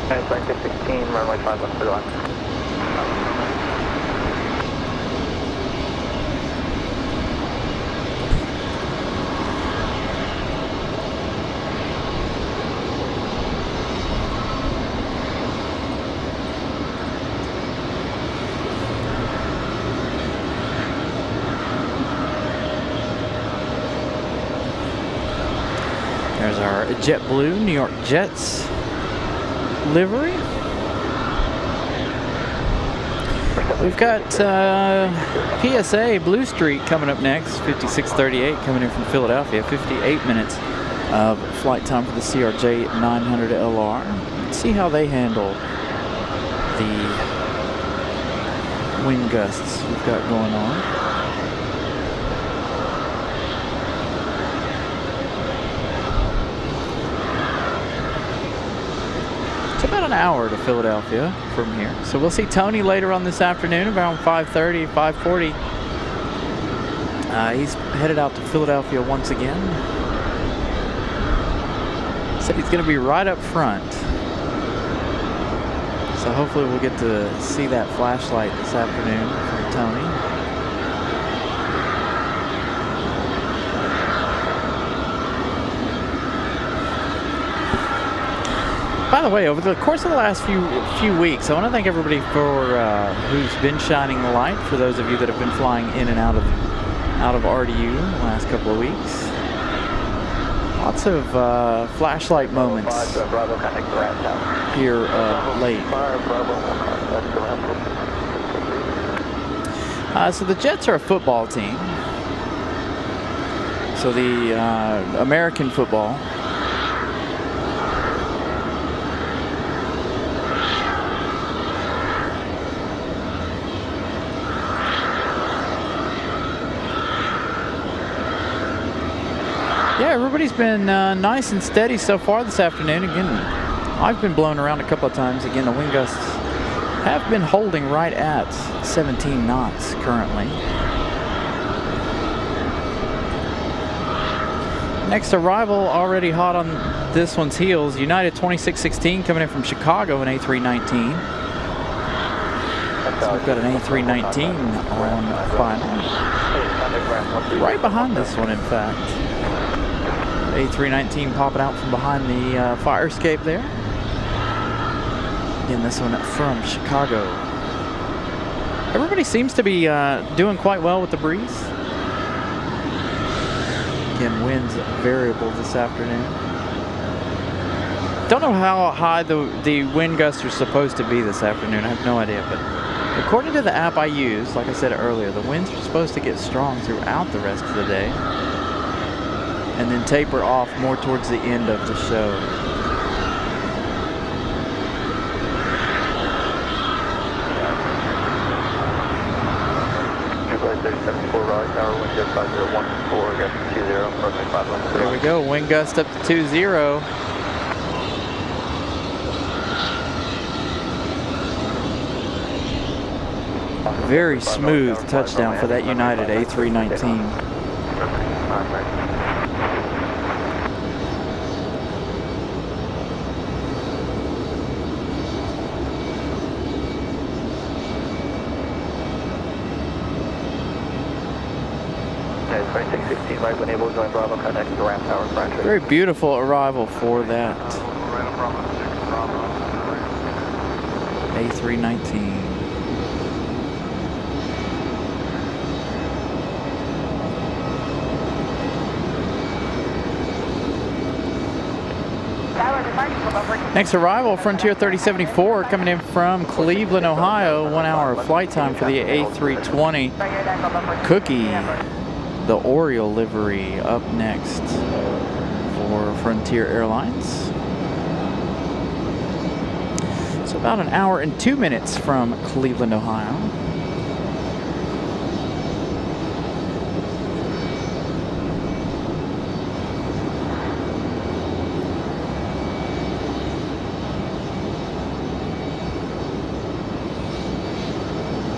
Heading 2616, runway 5 left for the line. There's our JetBlue New York Jets livery. We've got PSA Blue Street coming up next, 5638, coming in from Philadelphia. 58 minutes of flight time for the CRJ 900 LR. Let's see how they handle the wind gusts we've got going on. It's about an hour to Philadelphia from here. So we'll see Tony later on this afternoon around 5:30, 5:40. He's headed out to Philadelphia once again. Said he's going to be right up front. So hopefully we'll get to see that flashlight this afternoon from Tony. By the way, over the course of the last few weeks, I want to thank everybody for who's been shining the light. For those of you that have been flying in and out of RDU the last couple of weeks, lots of flashlight moments here late. So the Jets are a football team. So the American football. Yeah, everybody's been nice and steady so far this afternoon. Again, I've been blown around a couple of times. Again, the wind gusts have been holding right at 17 knots currently. Next arrival, already hot on this one's heels, United 2616 coming in from Chicago in A319. So we've got an A319 on final. Right behind this one, in fact. A319 popping out from behind the fire escape there. Again, this one from Chicago. Everybody seems to be doing quite well with the breeze. Again, winds variable this afternoon. Don't know how high the wind gusts are supposed to be this afternoon. I have no idea, but according to the app I use, like I said earlier, the winds are supposed to get strong throughout the rest of the day and then taper off more towards the end of the show. JetBlue 374 Raleigh Tower, tower, wind gust 5014, gust 20, runway 51. There we go, wind gust up to 20. Very smooth touchdown for that United A319. Okay, 2616, right when able to join Bravo, contact the ramp tower, French. Very beautiful arrival for that A319. Next arrival, Frontier 3074, coming in from Cleveland, Ohio. 1 hour flight time for the A320. Cookie, the Oriole livery, up next for Frontier Airlines. So about an hour and 2 minutes from Cleveland, Ohio.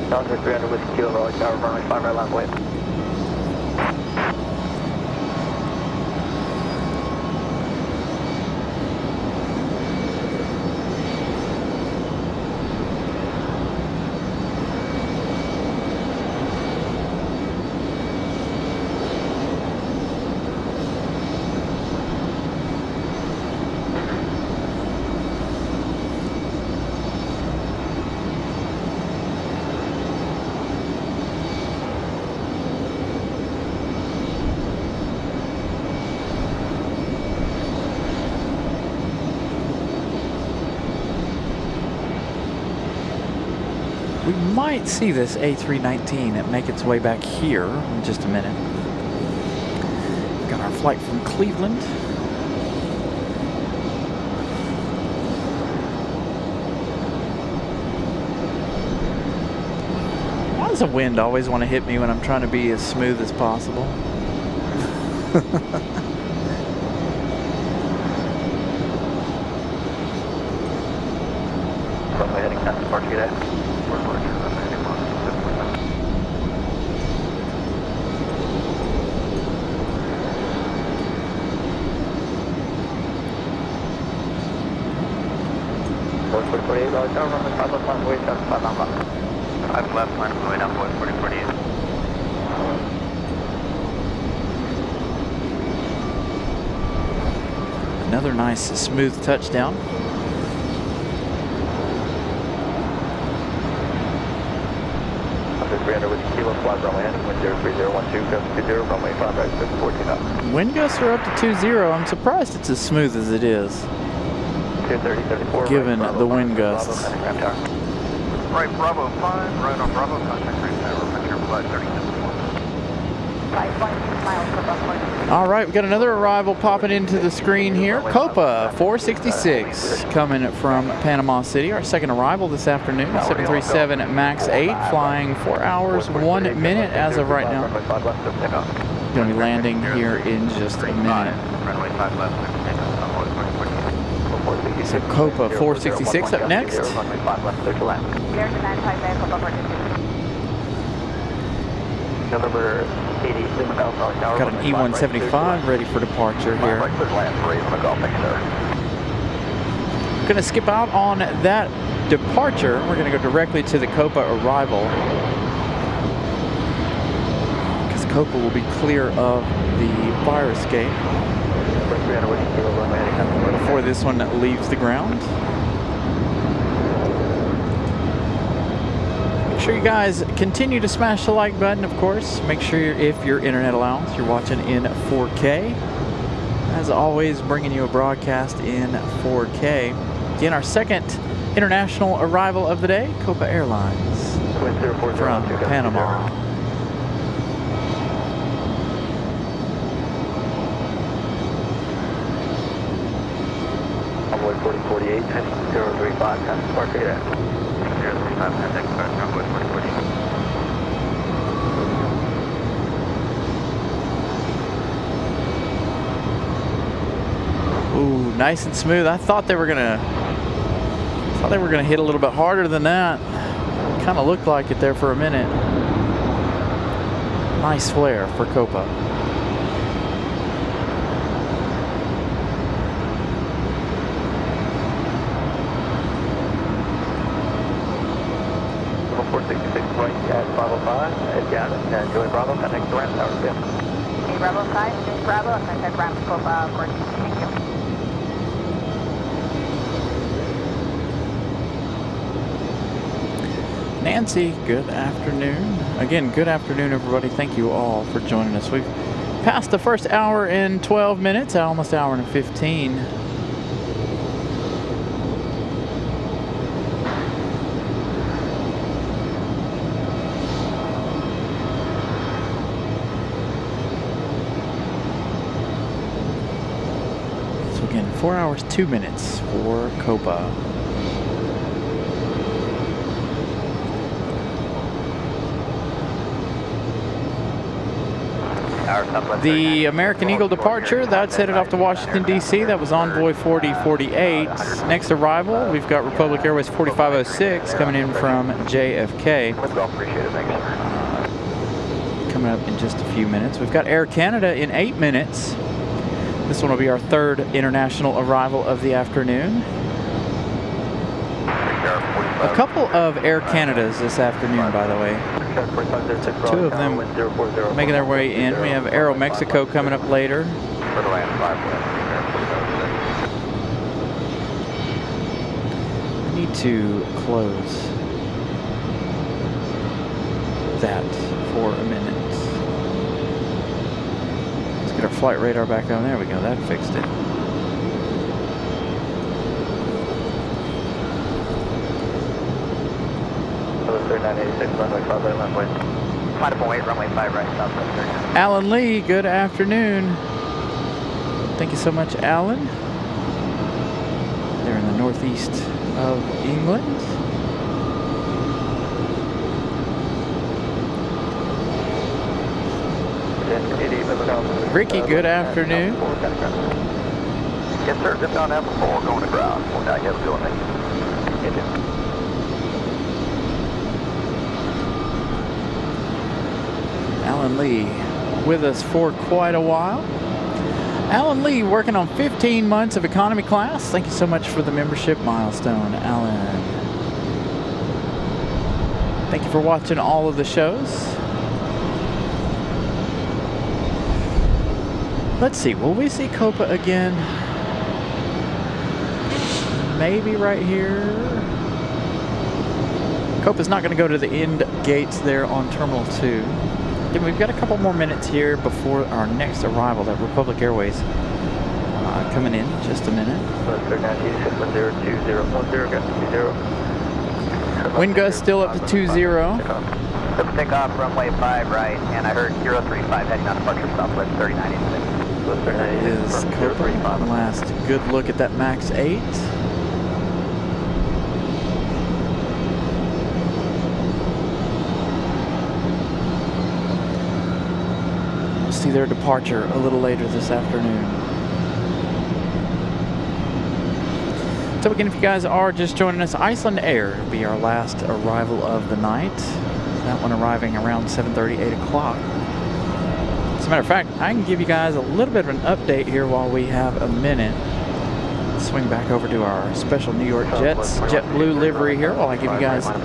Delta 300 with Kilo, Raleigh tower, runway 5 right line, wait. We might see this A319 make its way back here in just a minute. Got our flight from Cleveland. Why does the wind always want to hit me when I'm trying to be as smooth as possible? Runway heading past departure today. I've left line of way down boy 4048. Another nice smooth touchdown. Under 300 with Kilo, fly runway heading, wind 03012, gust 20, runway 5 right, 14 knots. Wind gusts are up to 20. I'm surprised it's as smooth as it is, 230-34, given right, the wind Bravo, gusts. contact ramp tower. Right, Bravo 5, right on Bravo, contact ramp tower, Frontier flight 3074. 5.2 miles above point. All right, we got another arrival popping into the screen here. Copa 466 coming from Panama City. Our second arrival this afternoon. 737 MAX 8, flying 4 hours 1 minute as of right now. Going to be landing here in just a minute. Runway 5 left, So Copa 466 up next. There's an anti-vehicle above Number 80, Got an E175 ready for departure here. Going to skip out on that departure. We're going to go directly to the Copa arrival, because Copa will be clear of the fire escape before this one leaves the ground. Make sure you guys continue to smash the like button, of course. Make sure if your internet allows, you're watching in 4K. As always, bringing you a broadcast in 4K. Again, our second international arrival of the day, Copa Airlines from Panama. Runway 4048, heading 035, contact departure today. 035, contact departure, runway 4048. nice and smooth. I thought they were gonna hit a little bit harder than that. Kind of looked like it there for a minute. Nice flare for Copa. At 505, got it. Joey Bravo, connect to Ram Tower. Okay, Bravo 5, Joey Bravo, contact Ram Copa, course. Thank you. Nancy, good afternoon. Again, good afternoon, everybody. Thank you all for joining us. We've passed the first hour in 12 minutes, almost hour and 15. So again, 4 hours, 2 minutes for Copa. The American Eagle departure, that's headed off to Washington, D.C. That was Envoy 4048. Next arrival, we've got Republic Airways 4506 coming in from JFK. Coming up in just a few minutes. We've got Air Canada in 8 minutes. This one will be our third international arrival of the afternoon. A couple of Air Canadas this afternoon, by the way. Two of them making their way in. We have Aero Mexico coming up later. I need to close that for a minute. Let's get our flight radar back on. There we go. That fixed it. Runway 5 right, runway. Flight up and wait, runway 5 right, southwest 39. Alan Lee, good afternoon. Thank you so much, Alan. They're in the northeast of England. Ricky, good afternoon. Yes, sir. Just on F4 going to ground. We'll now get to me. Alan Lee with us for quite a while. Alan Lee working on 15 months of economy class. Thank you so much for the membership milestone, Alan. Thank you for watching all of the shows. Let's see, will we see Copa again? Maybe right here. Copa's not going to go to the end gates there on Terminal 2. Then we've got a couple more minutes here before our next arrival at Republic Airways. Coming in just a minute. Wind gust still up to 20. Let's take off runway 5 right, and I heard 035 heading on departure southwest 3986. Is Copa. Last good look at that Max 8. See their departure a little later this afternoon. So again, if you guys are just joining us, Iceland Air will be our last arrival of the night. That one arriving around 7:30, 8 o'clock. As a matter of fact, I can give you guys a little bit of an update here while we have a minute. Swing back over to our special New York Jets JetBlue livery here while I give you guys a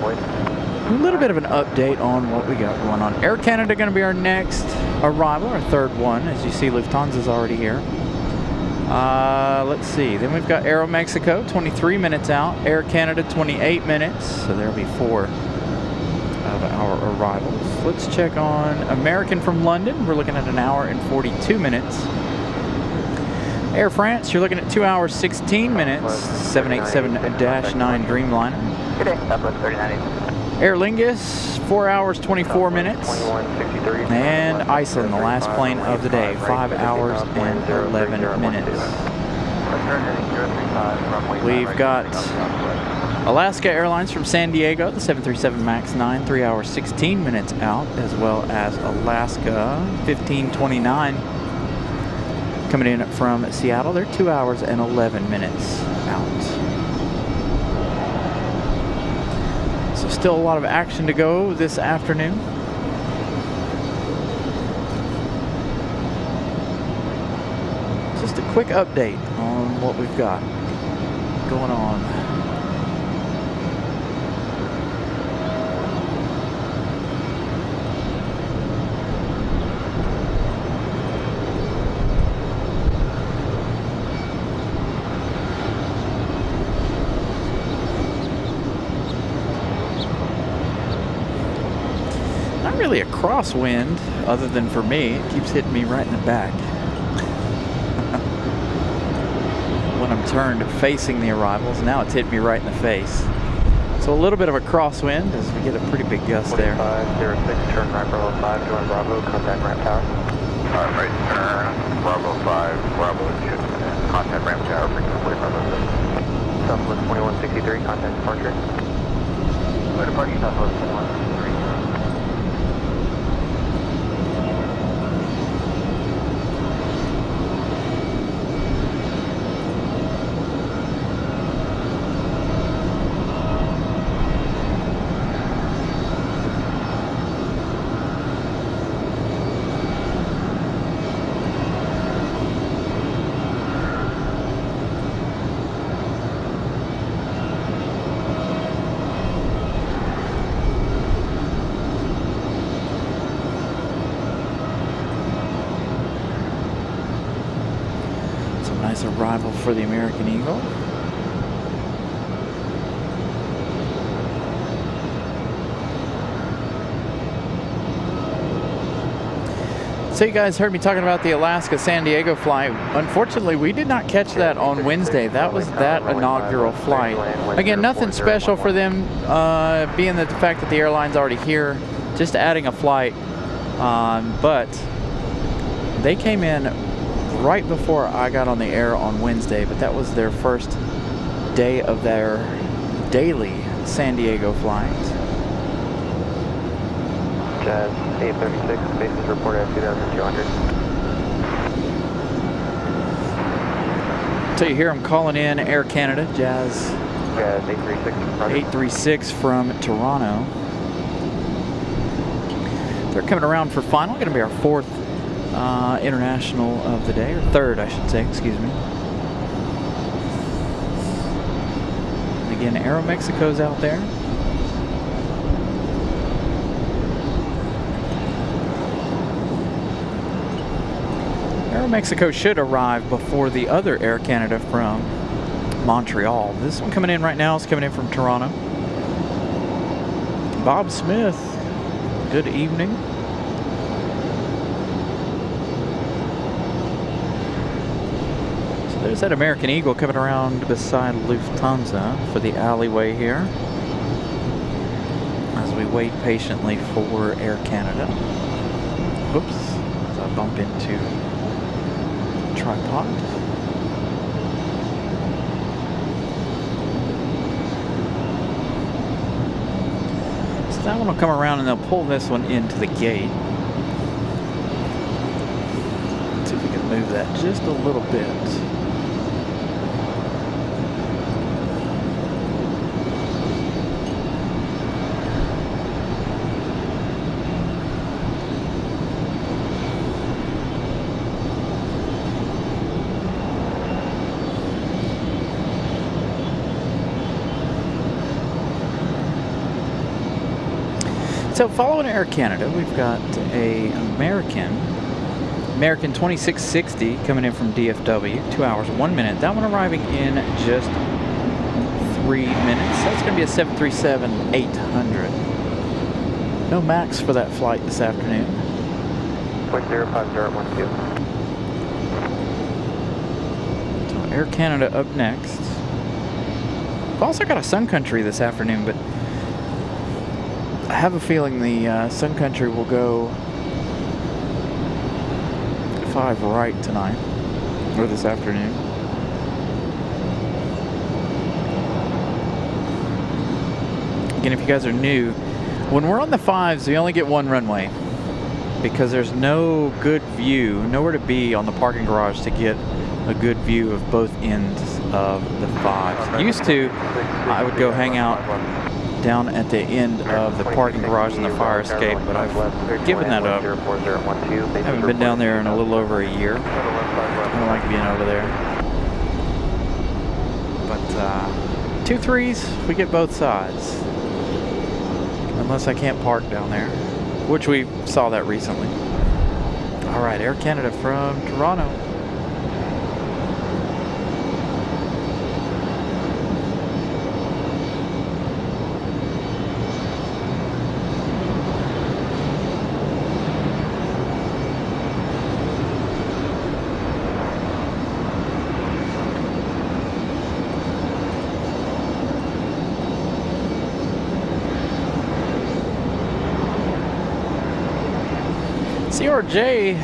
little bit of an update on what we got going on. Air Canada going to be our next arrival, our third one. As you see, Lufthansa's already here. Let's see. Then we've got Aero Mexico, 23 minutes out. Air Canada, 28 minutes. So there'll be 4 of our arrivals. Let's check on American from London. We're looking at 1 hour and 42 minutes. Air France, you're looking at 2 hours, 16 minutes. 787-9 Dreamliner. Good day, southwest 3986. Aer Lingus, 4 hours, 24 minutes. And Iceland, the last plane of the day, 5 hours and 11 minutes. We've got Alaska Airlines from San Diego, the 737 MAX 9, 3 hours, 16 minutes out, as well as Alaska 1529 coming in from Seattle. They're 2 hours and 11 minutes out. So still a lot of action to go this afternoon. Just a quick update on what we've got going on. Not really a crosswind, other than for me. It keeps hitting me right in the back when I'm turned facing the arrivals. Now it's hitting me right in the face. So a little bit of a crosswind as we get a pretty big gust there. 4506, turn right Bravo 5, join Bravo, contact ramp tower. Right turn, Bravo 5, Bravo should contact ramp tower, frequency 4506. Southwest 2163, contact departure. Clear departure, Southwest 2163. Nice arrival for the American Eagle. So you guys heard me talking about the Alaska-San Diego flight. Unfortunately, we did not catch that on Wednesday. That was that inaugural flight. Again, nothing special for them, being that the fact that the airline's already here, just adding a flight. But they came in right before I got on the air on Wednesday, but that was their first day of their daily San Diego flight. Jazz 836, basis report at 2,200. So you hear them calling in Air Canada, Jazz 836 from Toronto. They're coming around for final. Going to be our fourth international of the day, or third, I should say, excuse me. And again, Aeromexico's out there. Aeromexico should arrive before the other Air Canada from Montreal. This one coming in right now is coming in from Toronto. Bob Smith, good evening. There's that American Eagle coming around beside Lufthansa for the alleyway here as we wait patiently for Air Canada. Oops, as I bump into tripod. So that one will come around and they'll pull this one into the gate. Let's see if we can move that just a little bit. So following Air Canada, we've got a American 2660 coming in from DFW, 2 hours, 1 minute. That one arriving in just 3 minutes. That's going to be a 737-800. No max for that flight this afternoon. 0.050 12. So Air Canada up next. We've also got a Sun Country this afternoon, but I have a feeling the Sun Country will go 5 right tonight, or this afternoon. Again, if you guys are new, when we're on the 5s, we only get one runway. because there's no good view, nowhere to be on the parking garage to get a good view of both ends of the fives. Used to, I would go hang out down at the end of the parking garage in the fire escape, but I've given that up. I haven't been down there in a little over a year. I don't like being over there. But 2 3s, we get both sides. Unless I can't park down there, which we saw that recently. All right, Air Canada from Toronto. CRJ,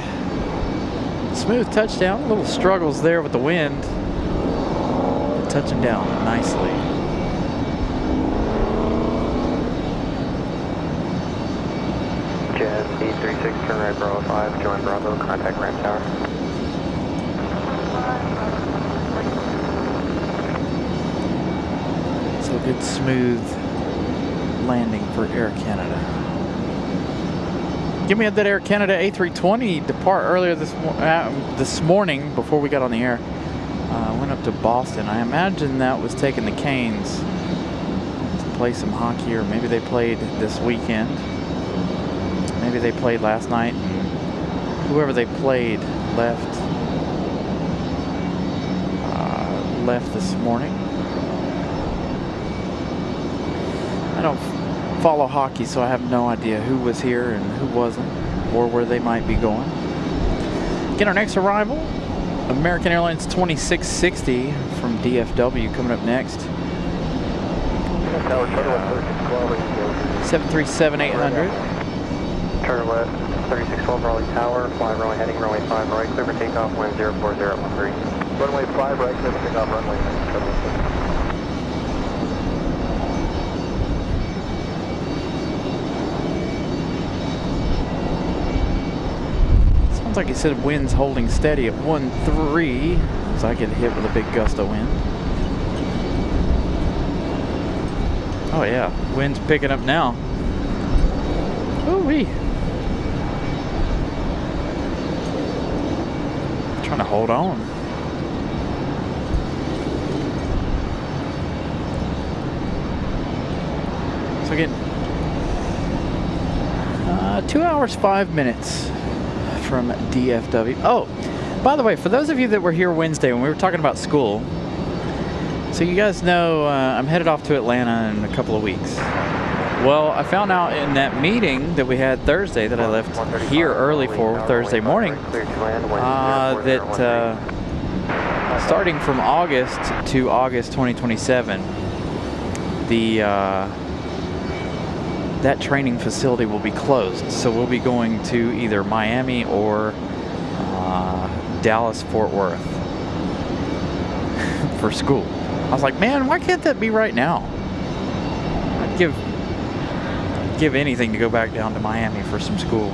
smooth touchdown. Little struggles there with the wind, but touching down nicely. Jazz 836, turn right, Bravo 5, join Bravo, contact ramp tower. So good smooth landing for Air Canada. Give me that Air Canada A320 depart earlier this morning before we got on the air. Went up to Boston. I imagine that was taking the Canes to play some hockey, or maybe they played this weekend. Maybe they played last night, and whoever they played left this morning. I don't follow hockey, so I have no idea who was here and who wasn't, or where they might be going. Get our next arrival, American Airlines 2660 from DFW coming up next. 737-800. Turn left, 3612 Raleigh Tower, fly runway heading, runway 5 right, clear for takeoff, wind 04013. Runway 5 right, clear for takeoff, runway 9. Sounds like he said wind's holding steady at 13, so I get hit with a big gust of wind. Oh yeah, wind's picking up now. Ooh-wee. Trying to hold on. So again, 2 hours, 5 minutes from DFW. Oh, by the way, for those of you that were here Wednesday when we were talking about school, so you guys know I'm headed off to Atlanta in a couple of weeks. Well, I found out in that meeting that we had Thursday that I left here early for Thursday morning that starting from August to August 2027, that training facility will be closed. So we'll be going to either Miami or Dallas, Fort Worth for school. I was like, man, why can't that be right now? I'd give anything to go back down to Miami for some school.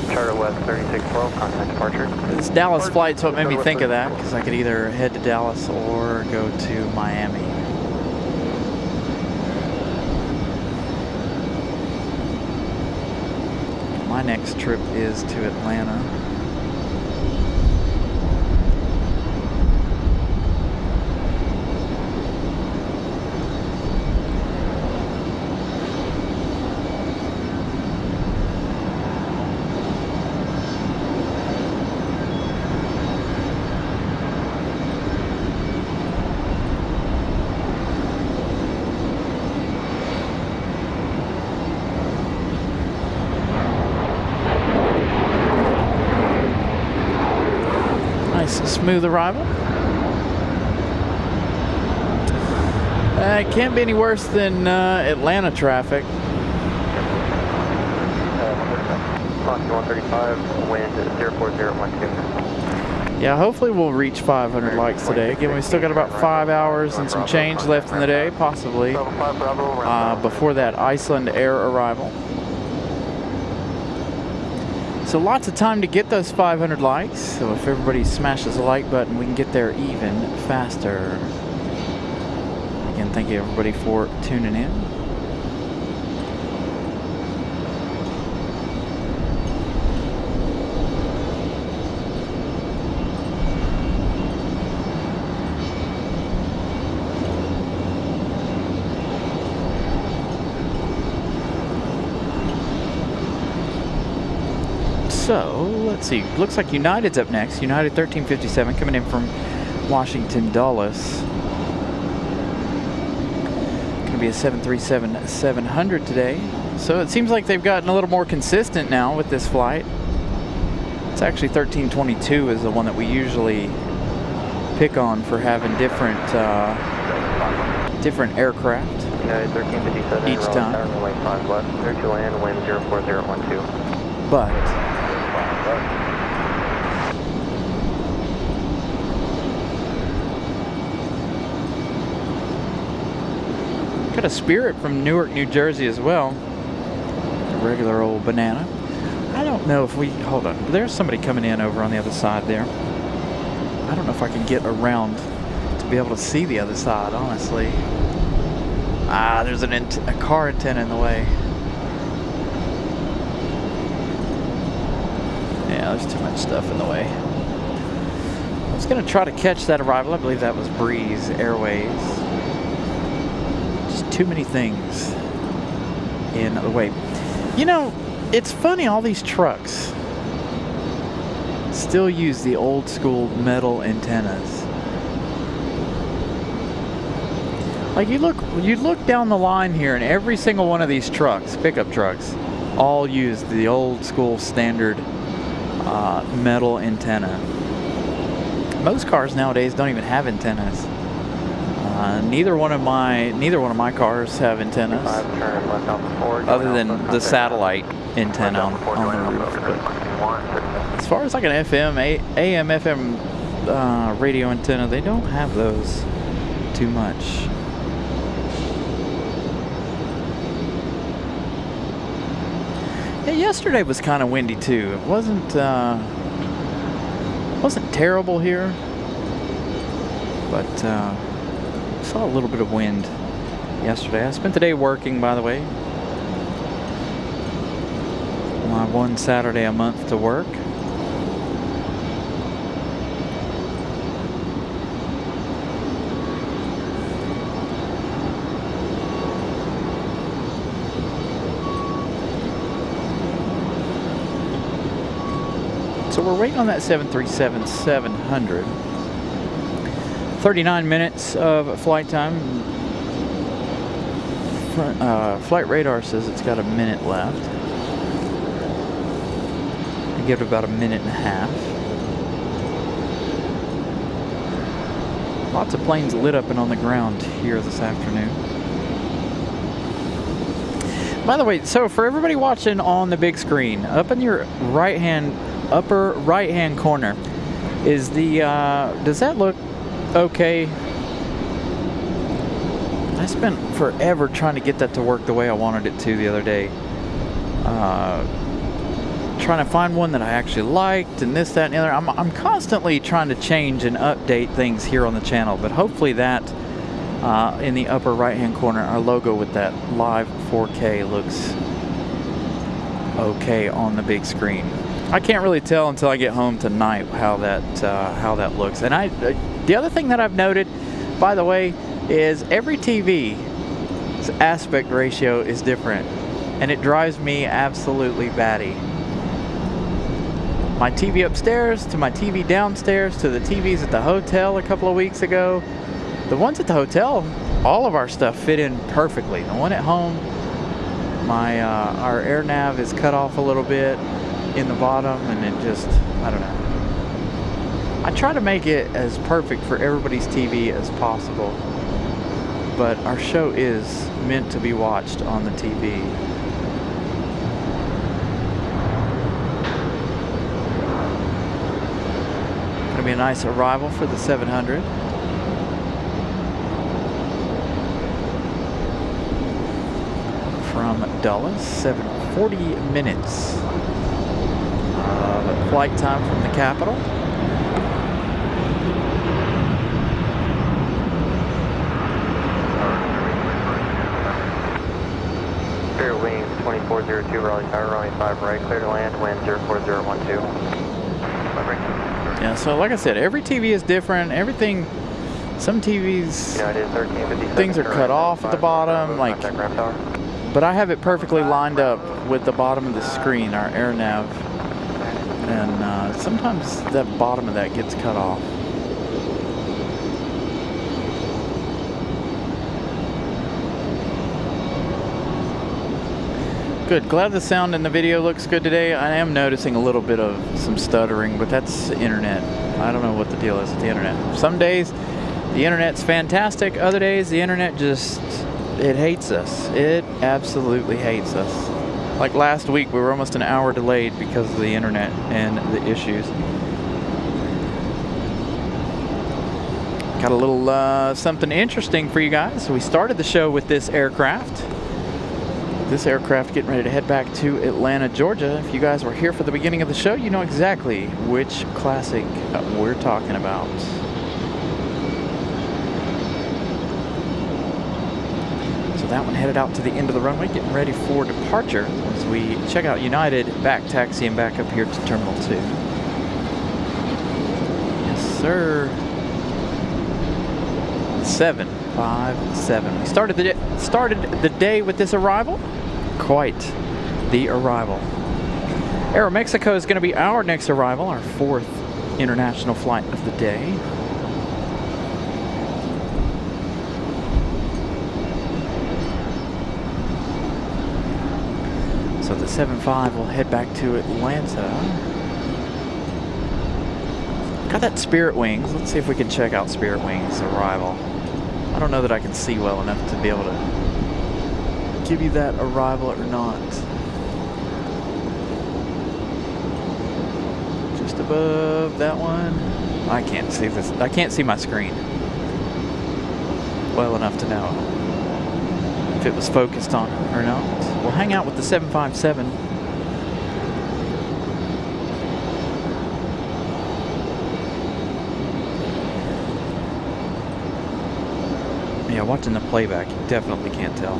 Charter West 3612, contact departure. This Dallas flight's what made me think of that, because I could either head to Dallas or go to Miami. My next trip is to Atlanta. Smooth arrival. It can't be any worse than Atlanta traffic. 135, wind 04012. Yeah, hopefully we'll reach 500 likes today. Again, we still got about 5 hours and some change left in the day, possibly, before that Iceland Air arrival. So lots of time to get those 500 likes. So if everybody smashes the like button, we can get there even faster. Again, thank you everybody for tuning in. So, let's see. Looks like United's up next. United 1357 coming in from Washington Dulles. Going to be a 737-700 today. So it seems like they've gotten a little more consistent now with this flight. It's actually 1322 is the one that we usually pick on for having different aircraft United 1357 each time. Runway 5 left, clear to land, wind 04012. But got a Spirit from Newark, New Jersey as well. A regular old banana. I don't know if we... Hold on. There's somebody coming in over on the other side there. I don't know if I can get around to be able to see the other side, honestly. Ah, there's a car antenna in the way. Yeah, there's too much stuff in the way. I was going to try to catch that arrival. I believe that was Breeze Airways. Just too many things in the way. You know, it's funny, all these trucks still use the old school metal antennas. Like you look down the line here, and every single one of these trucks, pickup trucks, all use the old school standard metal antenna. Most cars nowadays don't even have antennas. Neither one of my cars have antennas, other than the satellite antenna on the roof. But as far as like an AM, FM radio antenna, they don't have those too much. Yeah, yesterday was kind of windy too. It wasn't terrible here, but saw a little bit of wind yesterday. I spent the day working, by the way. My one Saturday a month to work. So we're waiting on that 737-700. 39 minutes of flight time. Flight radar says it's got a minute left. I give it about a minute and a half. Lots of planes lit up and on the ground here this afternoon. By the way, so for everybody watching on the big screen, up in your upper right hand corner is the does that look okay? I spent forever trying to get that to work the way I wanted it to the other day, trying to find one that I actually liked and this, that, and the other. I'm constantly trying to change and update things here on the channel, but hopefully that in the upper right hand corner, our logo with that live 4K looks okay on the big screen. I can't really tell until I get home tonight how that looks. And the other thing that I've noted, by the way, is every TV's aspect ratio is different, and it drives me absolutely batty. My TV upstairs to my TV downstairs to the TVs at the hotel a couple of weeks ago. The ones at the hotel, all of our stuff fit in perfectly. The one at home, our air nav is cut off a little bit in the bottom, and it just, I don't know. I try to make it as perfect for everybody's TV as possible, but our show is meant to be watched on the TV. Gonna be a nice arrival for the 700. From Dulles, 40 minutes. flight time from the capital. Clear wings 2402 Raleigh Tower, runway 5 right, clear to land, wind 04012. Yeah, so like I said, every TV is different. Everything, some TVs, things are cut off at the bottom, like, but I have it perfectly lined up with the bottom of the screen, our air nav, and sometimes the bottom of that gets cut off. Good. Glad the sound in the video looks good today. I am noticing a little bit of some stuttering, but that's the internet. I don't know what the deal is with the internet. Some days the internet's fantastic. Other days the internet just, it hates us. It absolutely hates us. Like last week we were almost an hour delayed because of the internet and the issues. Got a little something interesting for you guys. We started the show with this aircraft. This aircraft getting ready to head back to Atlanta, Georgia. If you guys were here for the beginning of the show, you know exactly which classic we're talking about. So that one headed out to the end of the runway, getting ready for departure as we check out United, back taxiing back up here to Terminal 2. Yes, sir. 757. We started the day with this arrival. Quite the arrival. Aeromexico is going to be our next arrival, our 4th international flight of the day. So the 75 will head back to Atlanta. Got that Spirit Wings. Let's see if we can check out Spirit Wings arrival. I don't know that I can see well enough to be able to give you that arrival or not. Just above that one. I can't see this. I can't see my screen well enough to know if it was focused on or not. We'll hang out with the 757. Yeah, watching the playback, you definitely can't tell.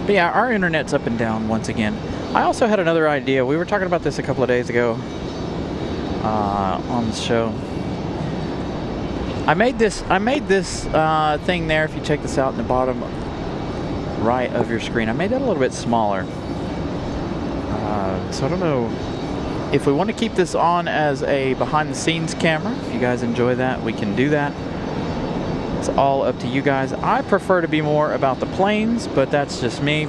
But yeah, our internet's up and down once again. I also had another idea. We were talking about this a couple of days ago on the show. I made this thing there. If you check this out in the bottom right of your screen, I made that a little bit smaller. So I don't know if we want to keep this on as a behind-the-scenes camera. If you guys enjoy that, we can do that. It's all up to you guys. I prefer to be more about the planes, but that's just me.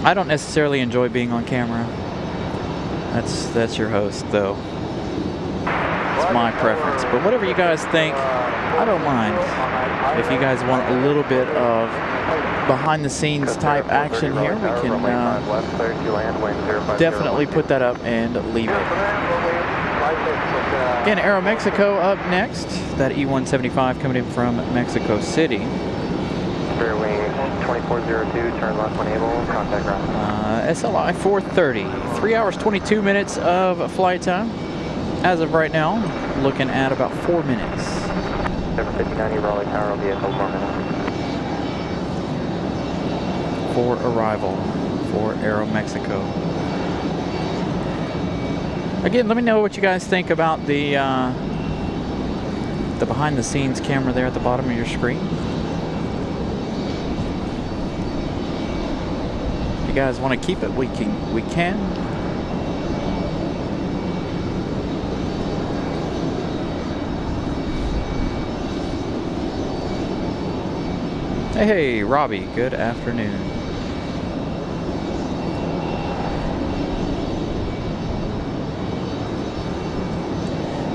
I don't necessarily enjoy being on camera. That's your host, though. It's my preference. But whatever you guys think, I don't mind. If you guys want a little bit of behind-the-scenes type action here, we can definitely put that up and leave it. Again, Aeromexico up next. That E-175 coming in from Mexico City. Clear wing 2402, turn left when able, contact ground. SLI 430, 3 hours 22 minutes of flight time. As of right now, looking at about 4 minutes. 750 Raleigh Tower will be at 4 minutes. For arrival for Aeromexico. Again, let me know what you guys think about the behind-the-scenes camera there at the bottom of your screen. If you guys want to keep it, we can. Hey, Robbie, good afternoon.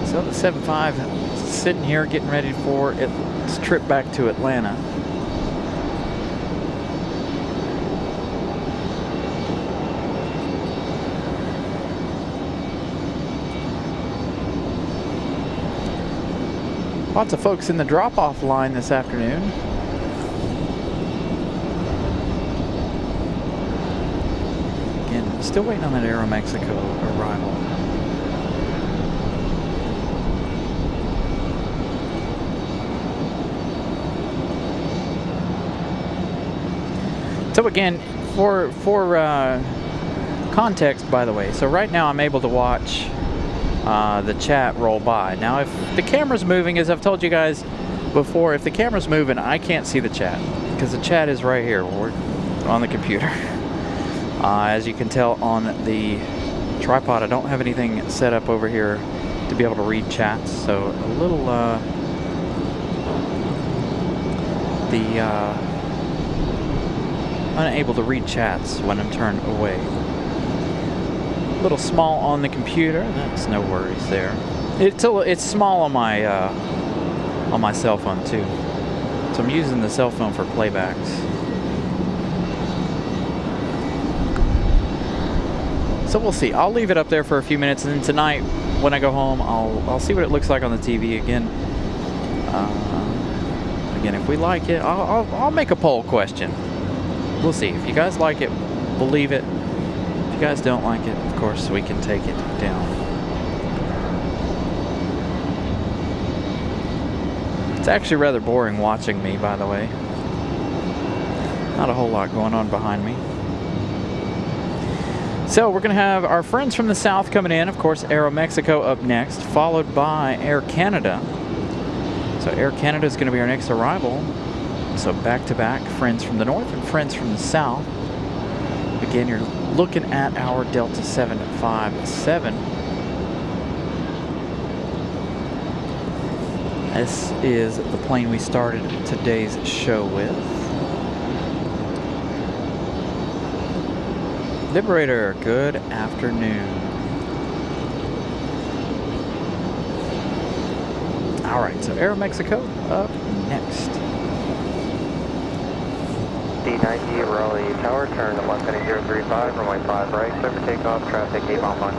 So the 75 sitting here getting ready for its trip back to Atlanta. Lots of folks in the drop-off line this afternoon. Again, Still waiting on that Aeromexico arrival. So again, for context, by the way, so right now I'm able to watch the chat roll by. Now, if the camera's moving, as I've told you guys before, if the camera's moving, I can't see the chat because the chat is right here. We're on the computer. As you can tell on the tripod, I don't have anything set up over here to be able to read chats, so a little unable to read chats when I'm turned away. A little small on the computer. That's no worries there. It's small on my cell phone too. So I'm using the cell phone for playbacks. So we'll see. I'll leave it up there for a few minutes, and then tonight when I go home, I'll see what it looks like on the TV again. Again, if we like it, I'll make a poll question. We'll see. If you guys like it, we'll leave it. If you guys don't like it, of course, we can take it down. It's actually rather boring watching me, by the way. Not a whole lot going on behind me. So we're going to have our friends from the south coming in. Of course, Aeromexico up next, followed by Air Canada. So Air Canada is going to be our next arrival. So back-to-back, friends from the north and friends from the south. Again, you're looking at our Delta 757. This is the plane we started today's show with. Liberator, good afternoon. All right, so Aeromexico up next. D90 Raleigh Tower, turn to left heading 035, runway 5 right, clear for takeoff, traffic 8-1.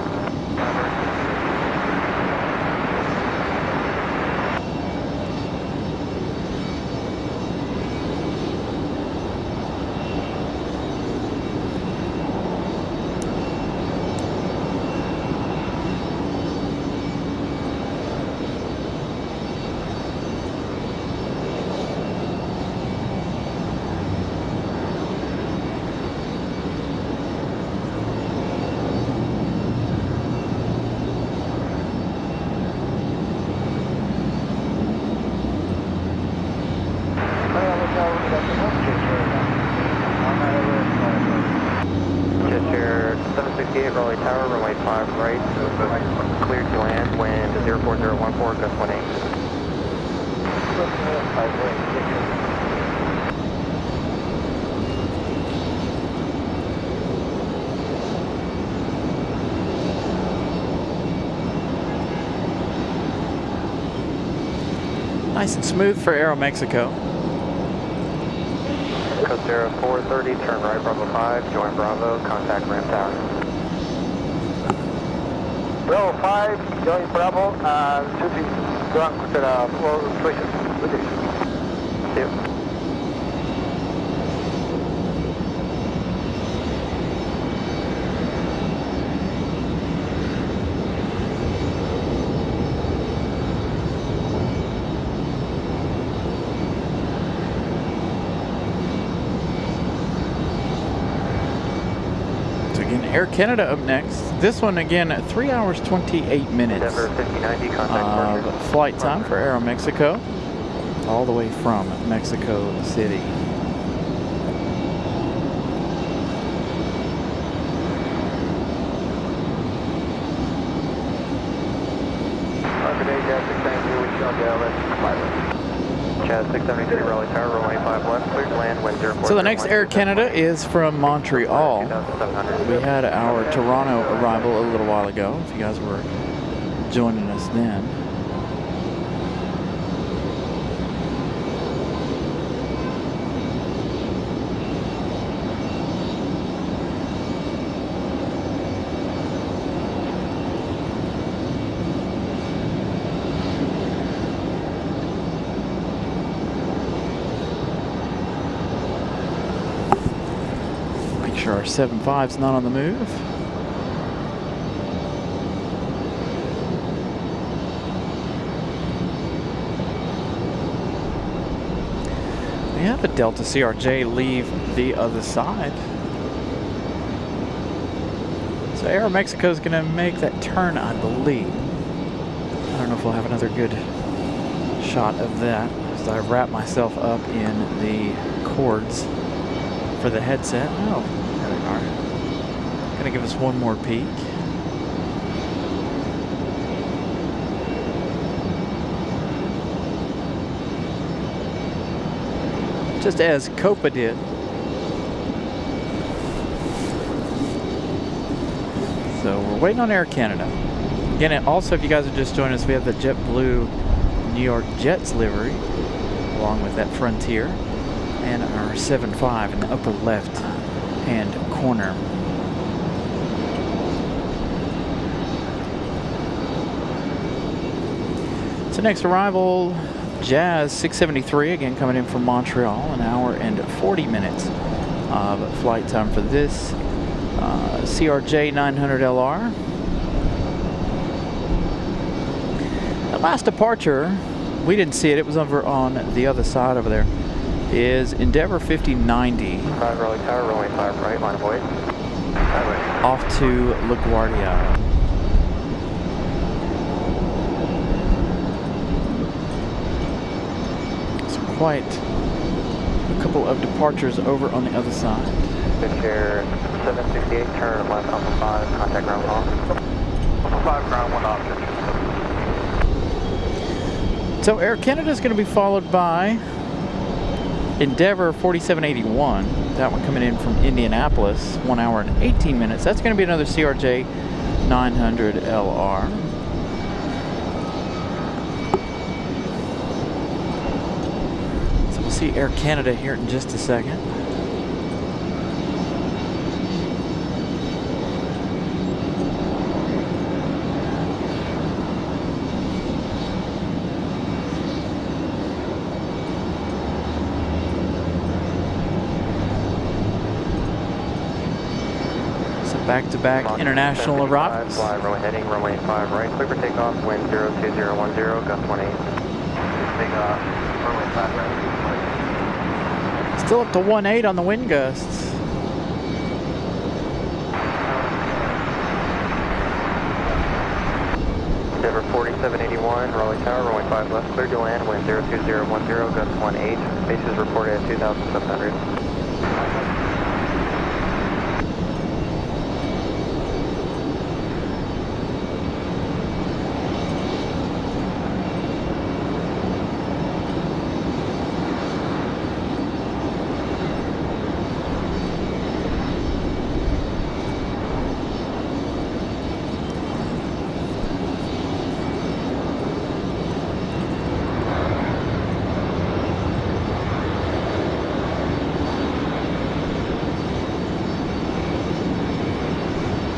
Raleigh Tower, runway 5 right, clear to land, wind 04014, gust 18. Nice and smooth for Aeromexico. Code 0430, turn right, Bravo 5, join Bravo, contact ramp tower. Bravo 5, join Bravo, should be going to the floor switches. Yep. Air Canada up next. This one again, 3 hours 28 minutes of flight time for Aeromexico, all the way from Mexico City. Chad 673 Raleigh Tower, runway 5 left, clear to land, wind 040. So the next Air Canada is from Montreal. We had our Toronto arrival a little while ago, if you guys were joining us then. Our 75's not on the move. We have a Delta CRJ leave the other side. So Aeromexico is going to make that turn, I believe. I don't know if we'll have another good shot of that as I wrap myself up in the cords for the headset. Oh, there we are. Going to give us one more peek. Just as Copa did. So we're waiting on Air Canada. Again, also, if you guys are just joining us, we have the JetBlue New York Jets livery, along with that Frontier, and our 7.5 in the upper left-hand corner. So next arrival, Jazz 673, again coming in from Montreal, an hour and 40 minutes of flight time for this CRJ 900LR. The last departure, we didn't see it, it was over on the other side over there, is Endeavor 5090. 5 Raleigh Tower, runway 5 right, line of weight. Off to LaGuardia. Quite a couple of departures over on the other side. Good chair 768, turn left Alpha 5, contact ground 1 off. Alpha 5, ground 1 off. So Air Canada is going to be followed by Endeavor 4781. That one coming in from Indianapolis, 1 hour and 18 minutes. That's going to be another CRJ 900LR. See Air Canada here in just a second. So back-to-back international arrivals. Fly, runway heading, runway 5 right, clear for takeoff, wind 02010, gust 18. Takeoff, runway 5 right. Still up to 1.8 on the wind gusts. Endeavor 4781, Raleigh Tower, runway 5 left, clear to land, wind 02010, gust 18. Bases reported at 2,700.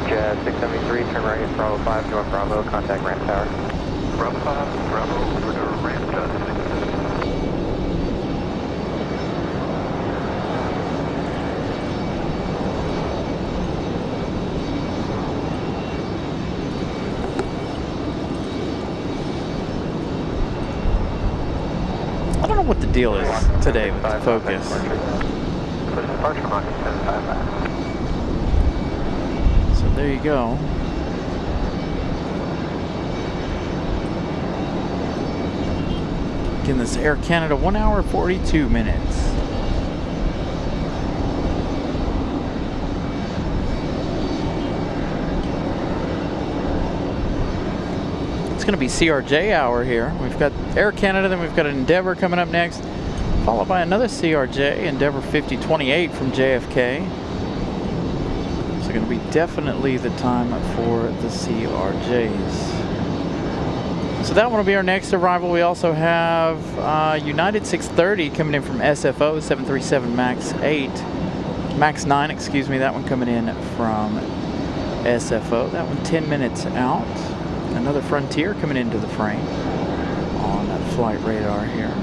Jazz 673, turn right at Bravo 5, North Bravo, contact ramp tower. Bravo 5, Bravo, over to ramp Jazz 673. I don't know what the deal is today with the focus. Push departure mark at 75 back. So there you go. Again, this Air Canada 1 hour 42 minutes. It's going to be CRJ hour here. We've got Air Canada, then we've got Endeavor coming up next, followed by another CRJ, Endeavor 5028 from JFK. So going to be definitely the time for the CRJs. So that one will be our next arrival. We also have United 630 coming in from SFO, 737 MAX 9, excuse me. That one coming in from SFO. That one 10 minutes out. Another Frontier coming into the frame on flight radar here.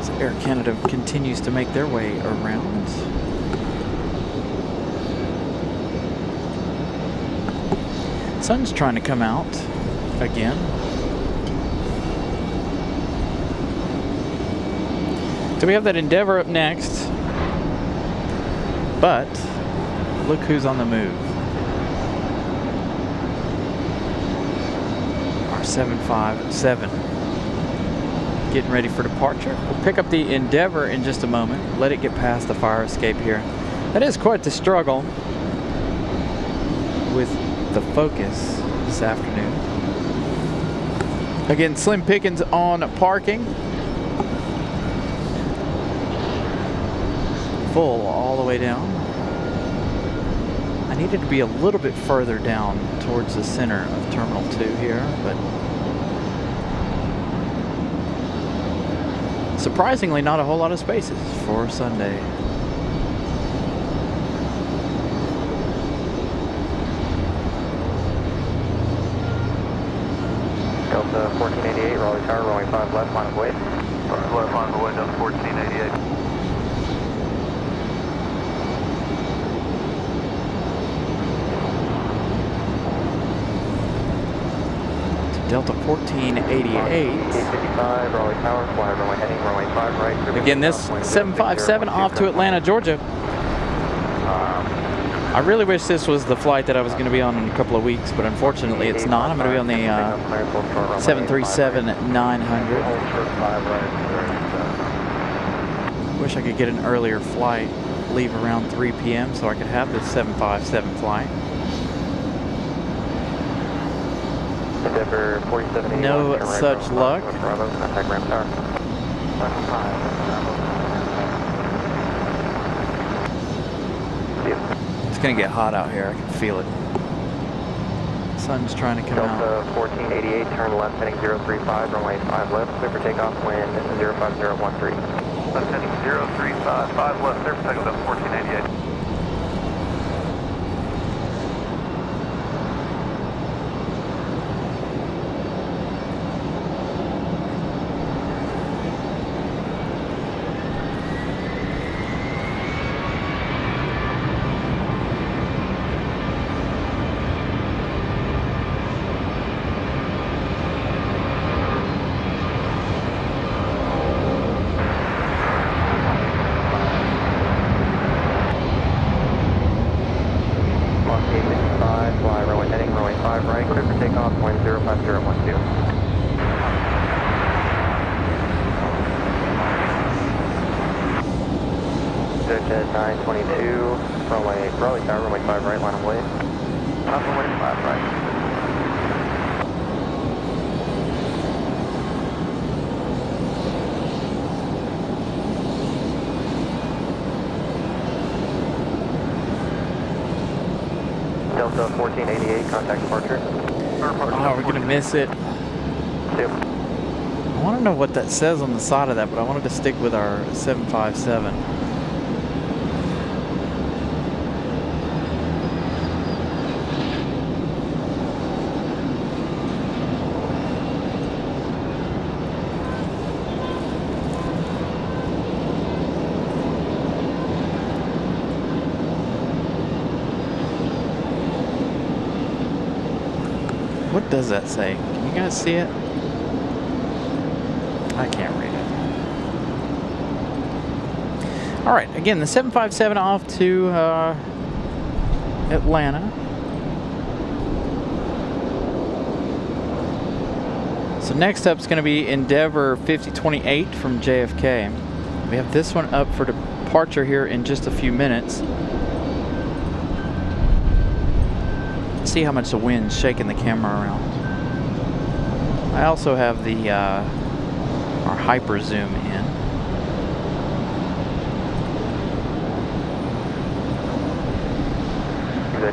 So Air Canada continues to make their way around. Sun's trying to come out again. So we have that Endeavor up next, but look who's on the move. Our 757 getting ready for departure. We'll pick up the Endeavor in just a moment, let it get past the fire escape here. That is quite the struggle with the Focus this afternoon. Again, slim pickings on parking. Full all the way down. I needed to be a little bit further down towards the center of Terminal 2 here, but surprisingly not a whole lot of spaces for Sunday. Delta 1488, Raleigh Tower, runway 5 left, line of way. 5 left, line of way, Delta 1488. Delta 1488. 855, Raleigh Tower, fly runway heading, runway 5 right. Again, this 757 off to Atlanta, Georgia. I really wish this was the flight that I was going to be on in a couple of weeks, but unfortunately it's not. I'm going to be on the 737-900. Wish I could get an earlier flight, leave around 3 p.m. so I could have this 757 flight. No such luck. It's gonna get hot out here. I can feel it. Sun's trying to come out. Delta 1488, turn left heading 035, runway 5 left, clear for takeoff, wind 05013. Left heading 035, 5 left, clear for takeoff, Delta 1488. Jet 922, Raleigh Tower, runway 5 right, line of way. Runway 5 right. Delta 1488, contact departure. Oh, we're going to miss it. 2. I want to know what that says on the side of that, but I wanted to stick with our 757. What does that say? Can you guys see it? I can't read it. All right, again, the 757 off to Atlanta. So next up is going to be Endeavor 5028 from JFK. We have this one up for departure here in just a few minutes. See how much the wind's shaking the camera around. I also have the our hyper zoom in.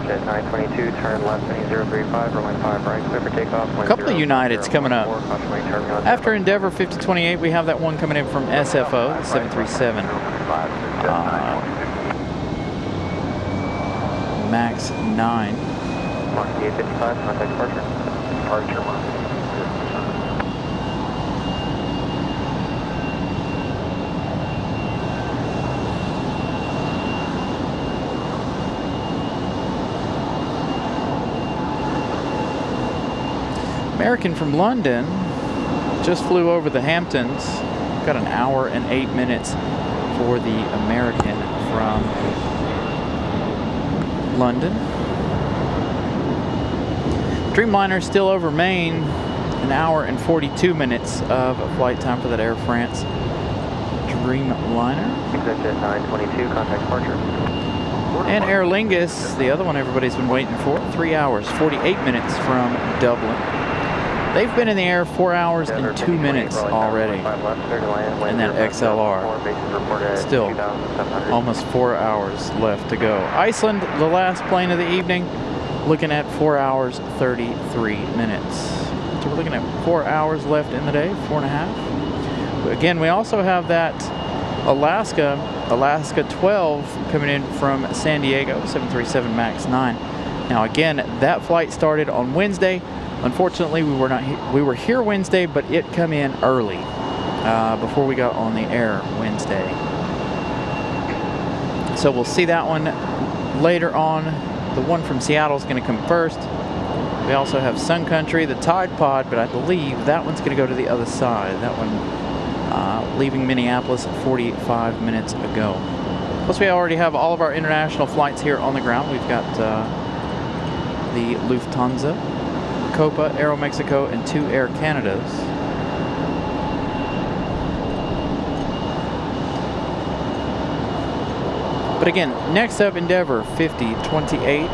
Jet 922, turn left heading 035, runway 5 right, clear for takeoff. A couple of Uniteds coming up. After Endeavor 5028, we have that one coming in from SFO, the 737. Max 9. Mark 855, contact departure. Departure mark. American from London just flew over the Hamptons. Got an hour and 8 minutes for the American from London. Dreamliner still over Maine, an hour and 42 minutes of flight time for that Air France Dreamliner. Exit 922, contact departure. And Aer Lingus, the other one everybody's been waiting for, 3 hours, 48 minutes from Dublin. They've been in the air 4 hours and 2 minutes already. And that XLR, still almost 4 hours left to go. Iceland, the last plane of the evening, looking at 4 hours, 33 minutes. So we're looking at 4 hours left in the day, 4.5. Again, we also have that Alaska 12 coming in from San Diego, 737 MAX 9. Now again, that flight started on Wednesday. Unfortunately, we were here Wednesday, but it come in early before we got on the air Wednesday. So we'll see that one later on. The one from Seattle is going to come first. We also have Sun Country, the Tide Pod, but I believe that one's going to go to the other side. That one leaving Minneapolis 45 minutes ago. Plus, we already have all of our international flights here on the ground. We've got the Lufthansa, Copa, Aeromexico, and 2 Air Canadas. But again, next up, Endeavor 5028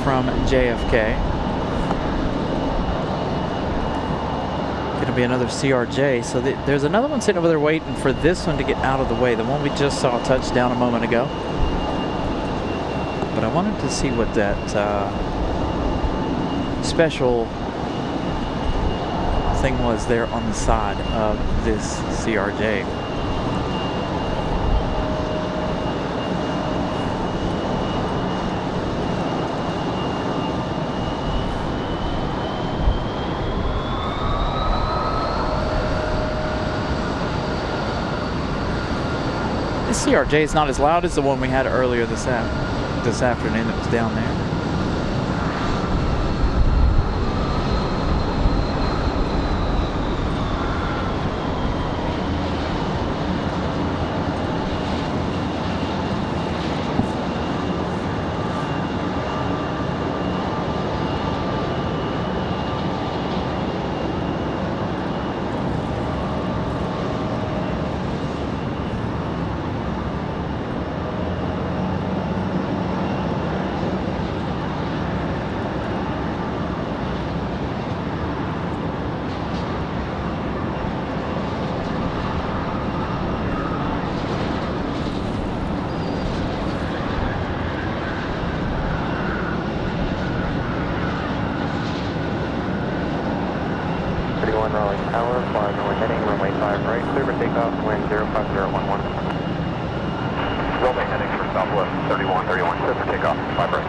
from JFK. Gonna be another CRJ. So there's another one sitting over there waiting for this one to get out of the way. The one we just saw touch down a moment ago. But I wanted to see what that special thing was there on the side of this CRJ. This CRJ is not as loud as the one we had earlier this afternoon that was down there. Raleigh Tower, flying runway heading, runway 5 right, clear for takeoff, wind 05011. Runway heading for Southwest 3131, clear for takeoff, 5 right.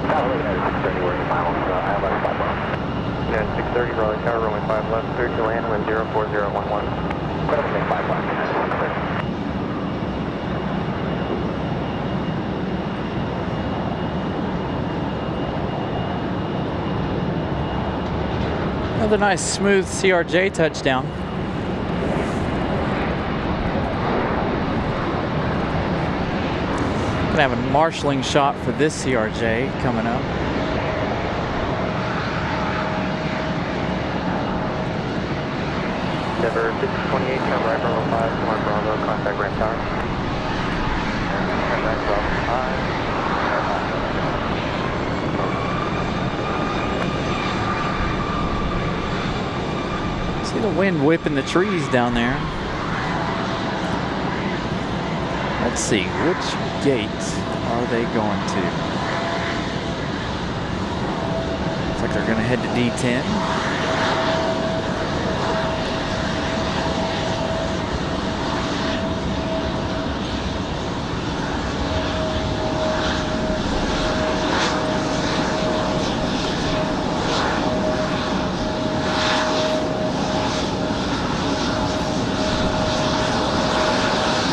Raleigh heading 630, we're in miles, ILS 5 right. Yeah, 630, Raleigh Tower, runway 5 left, clear to land, wind 04011. Runway 5 left, clear. Another nice smooth CRJ touchdown. Gonna have a marshalling shot for this CRJ coming up. Endeavor 5028, turn right, Bravo 5, come on Bravo, contact Grand Tower. And that's Bravo 5. See the wind whipping the trees down there. Let's see, which gate are they going to? Looks like they're going to head to D10.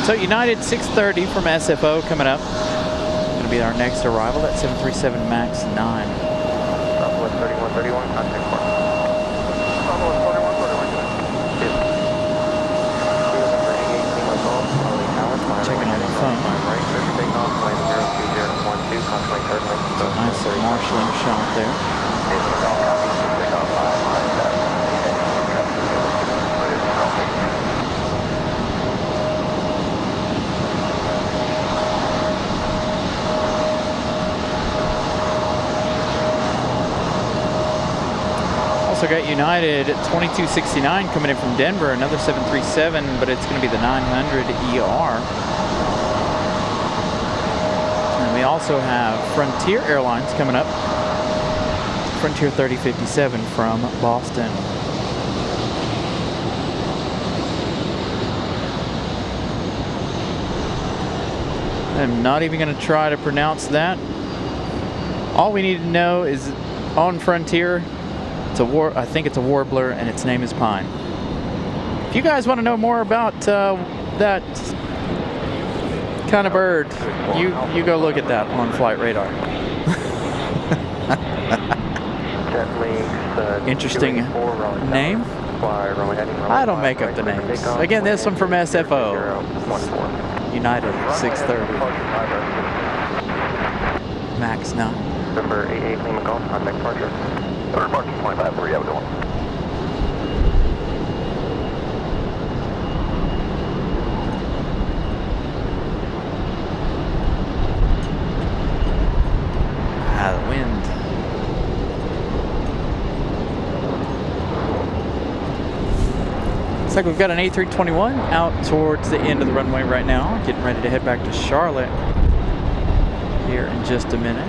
So United 630 from SFO coming up. Going to be our next arrival. That's 737 MAX 9. with 3131, contact Park. Bravo with 3131. Checking on the phone. Right, clear for takeoff, land 02012, contemplate third lane. Nice marshalling shot there. Also got United 2269 coming in from Denver, another 737, but it's going to be the 900 ER. And we also have Frontier Airlines coming up. Frontier 3057 from Boston. I'm not even going to try to pronounce that. All we need to know is on Frontier, I think it's a warbler, and its name is Pine. If you guys want to know more about that kind of bird, you go look at that on Flight Radar. Interesting name. I don't make up the names. Again, this one from SFO. United 630. Max 9. Number 88 Lima Golf, contact departure. Third Mark 25, where are you going? The wind. Looks like we've got an A321 out towards the end of the runway right now, getting ready to head back to Charlotte here in just a minute.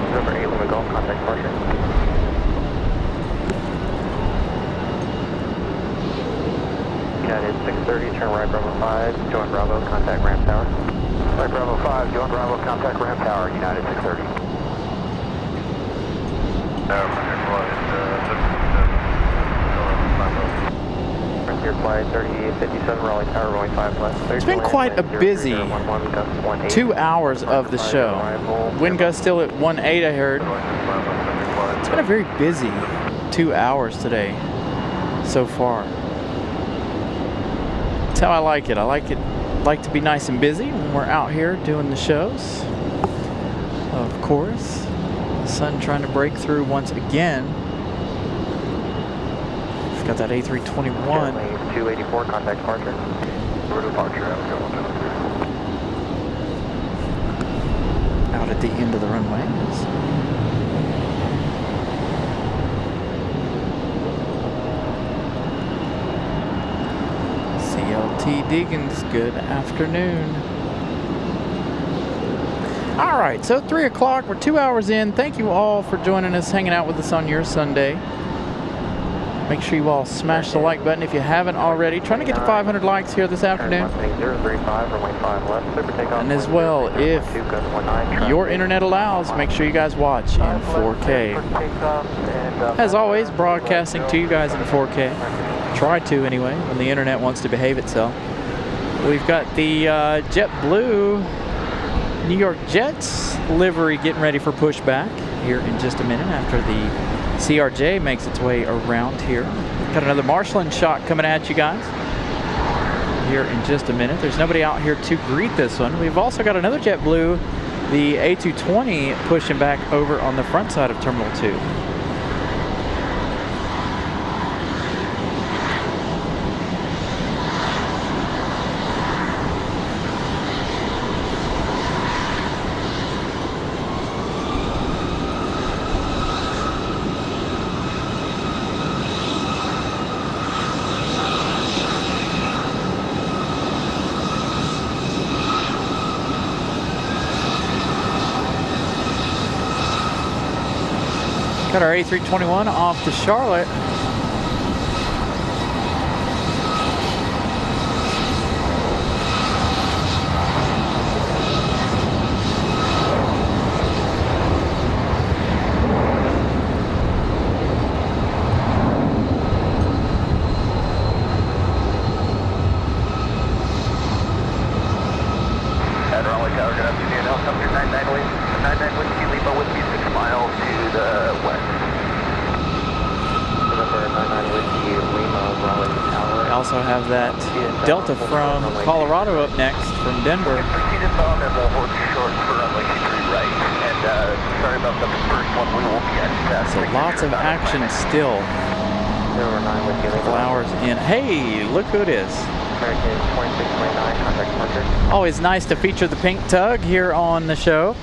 Number 8 Lima Golf, contact departure. United 630, turn right Bravo 5, join Bravo, contact ramp tower. Right, Bravo 5, join Bravo, contact ramp tower, United 630. Frontier flight 3857, Raleigh Tower, runway 5 left. It's been quite a busy 2 hours of the show. Wind gust still at 1.8, I heard. It's been a very busy 2 hours today so far. That's how I like it. I like to be nice and busy when we're out here doing the shows. Of course, the sun trying to break through once again. We've got that A321. 284, contact departure. Departure, Out at the end of the runway. CLT Deegans, good afternoon. All right, so 3 o'clock, we're 2 hours in. Thank you all for joining us, hanging out with us on your Sunday. Make sure you all smash the like button if you haven't already. Trying to get to 500 likes here this afternoon. And as well, if your internet allows, make sure you guys watch in 4K. As always, broadcasting to you guys in 4K. Try to anyway, when the internet wants to behave itself. We've got the JetBlue New York Jets livery getting ready for pushback here in just a minute after the CRJ makes its way around here. Got another marshalling shot coming at you guys here in just a minute. There's nobody out here to greet this one. We've also got another JetBlue, the A220, pushing back over on the front side of Terminal 2. Got our A321 off to Charlotte. ahead, Raleigh Tower, good afternoon, helicopter 99 Whiskey Lima with me 6 miles to the west. November 99 Whiskey Lima, Raleigh Tower. We also have that Delta from Colorado up next from Denver. Proceed inbound and hold short for runway 23 right. And sorry about the first one, we will be at So lots of action still. 09 Whiskey A couple Lima. hours in. Hey, look who it is. American 2629, contact departure. Always nice to feature the pink tug here on the show.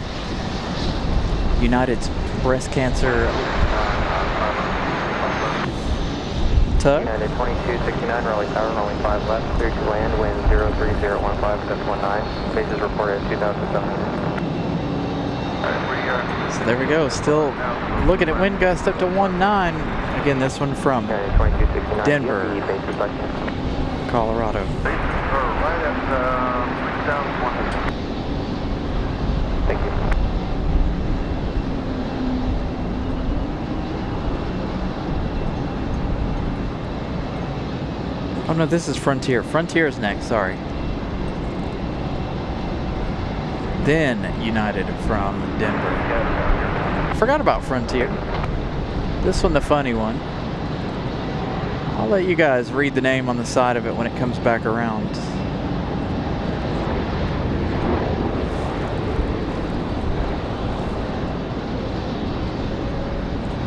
United's breast cancer tug. United 2269, Raleigh Tower, runway 5 left, clear to land, wind 03015, gust 19. Bases reported at 2,700. So there we go. Still looking at wind gust up to 19. Again, this one from United 2269, Denver, base reflection. Colorado. Right at 3,100. Thank you. Oh no, this is Frontier. Frontier is next, sorry. Then United from Denver. I forgot about Frontier. This one, the funny one. I'll let you guys read the name on the side of it when it comes back around.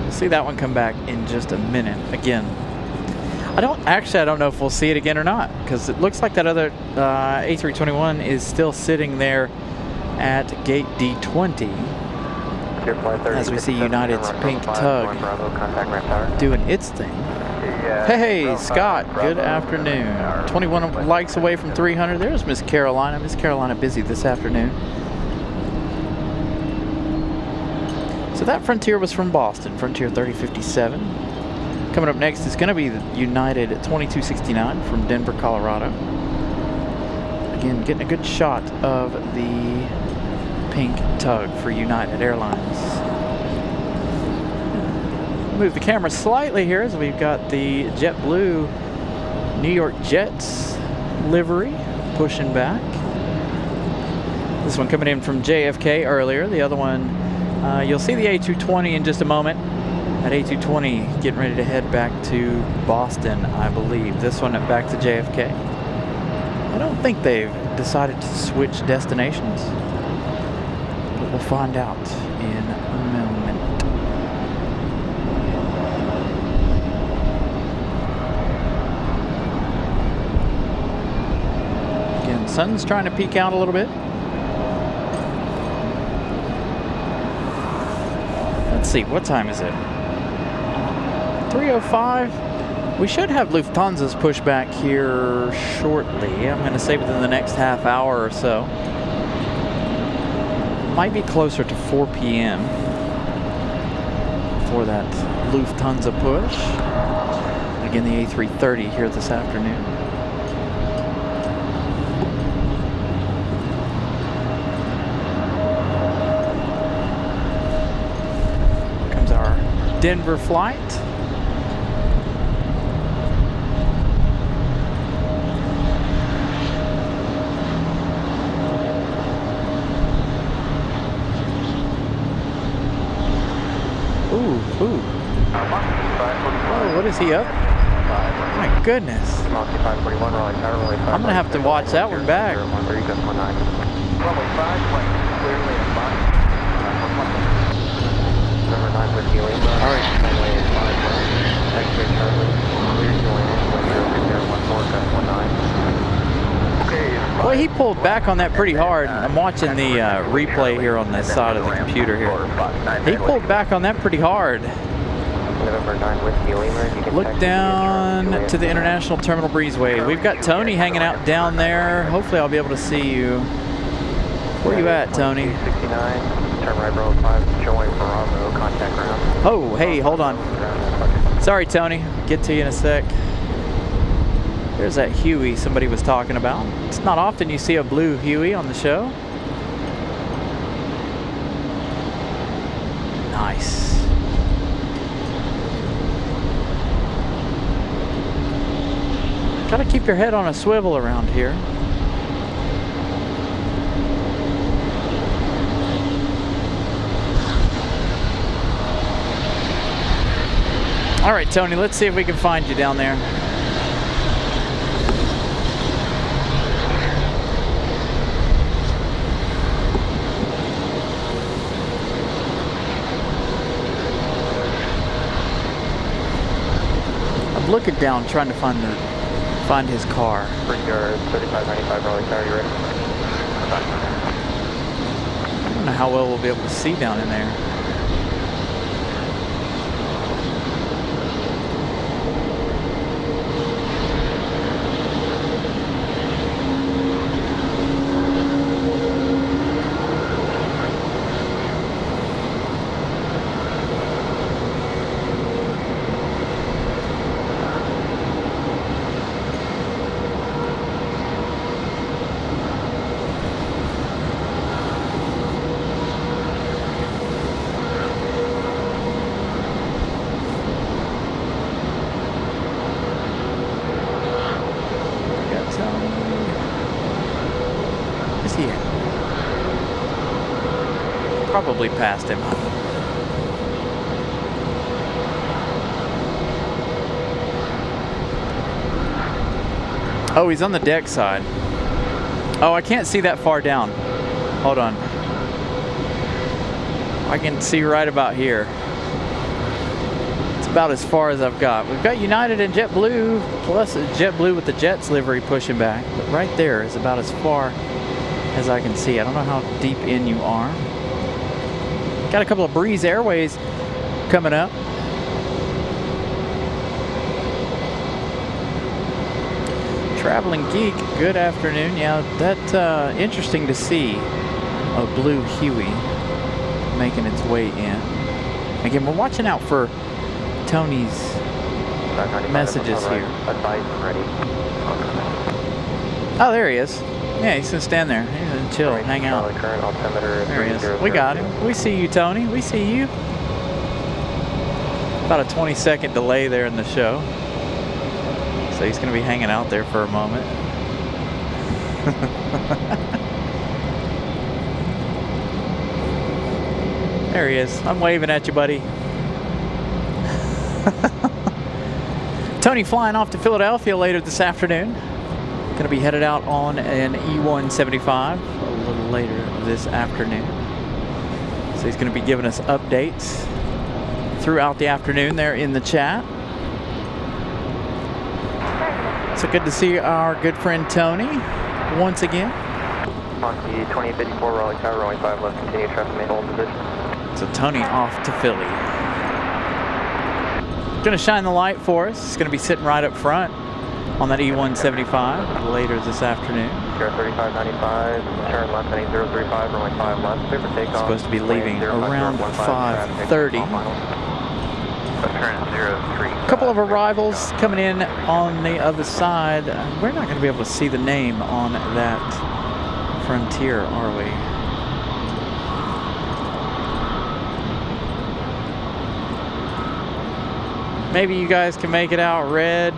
We'll see that one come back in just a minute. Again, I don't know if we'll see it again or not, because it looks like that other A321 is still sitting there at gate D20. As we see United's pink tug doing its thing. Hey, Scott, good afternoon. 21 likes away from 300. There's Miss Carolina. Miss Carolina busy this afternoon. So that Frontier was from Boston, Frontier 3057. Coming up next is going to be the United 2269 from Denver, Colorado. Again, getting a good shot of the pink tug for United Airlines. Move the camera slightly here as we've got the JetBlue New York Jets livery pushing back. This one coming in from JFK earlier. The other one, you'll see the A220 in just a moment. That A220 getting ready to head back to Boston, I believe. This one back to JFK. I don't think they've decided to switch destinations, but we'll find out in a moment. Again, sun's trying to peek out a little bit. Let's see, what time is it? 3:05. We should have Lufthansa's pushback here shortly. I'm going to say within the next half hour or so. Might be closer to 4 p.m. for that Lufthansa push. Again, the A330 here this afternoon. Comes our Denver flight. Ooh. Oh, what is he up? My goodness. I'm gonna have to watch that one back. All right. Well, he pulled back on that pretty hard. I'm watching the replay here on the side of the computer here. He pulled back on that pretty hard. Look down to the International Terminal Breezeway. We've got Tony hanging out down there. Hopefully I'll be able to see you. Where are you at, Tony? Oh, hey, hold on. Sorry, Tony. Get to you in a sec. There's that Huey somebody was talking about. It's not often you see a blue Huey on the show. Nice. Gotta keep your head on a swivel around here. All right, Tony, let's see if we can find you down there. I'm looking down, trying to find his car. Bring your 3595 Raleigh car, you ready? I don't know how well we'll be able to see down in there. Probably past him. Oh, he's on the deck side. Oh, I can't see that far down. Hold on. I can see right about here. It's about as far as I've got. We've got United and JetBlue, plus JetBlue with the Jets livery pushing back. But right there is about as far as I can see. I don't know how deep in you are. Got a couple of Breeze Airways coming up. Traveling Geek, good afternoon. Yeah, that's interesting to see a blue Huey making its way in. Again, we're watching out for Tony's messages here. Oh, there he is. Yeah, he's gonna stand there. He's gonna chill, hang out. There he is. We got him. We see you, Tony. We see you. About a 20-second delay there in the show. So he's gonna be hanging out there for a moment. There he is. I'm waving at you, buddy. Tony flying off to Philadelphia later this afternoon. Going to be headed out on an E175 a little later this afternoon. So he's going to be giving us updates throughout the afternoon there in the chat. So good to see our good friend Tony once again. On the 2854 Raleigh Tower, runway 5 left, continue traffic main hold position. So Tony off to Philly. Going to shine the light for us. It's going to be sitting right up front on that E175 later this afternoon. Sierra 3595, turn left heading 035, runway 5 left, clear for takeoff. Supposed to be leaving around 5:30. A couple of arrivals coming in on the other side. We're not going to be able to see the name on that Frontier, are we? Maybe you guys can make it out. Red.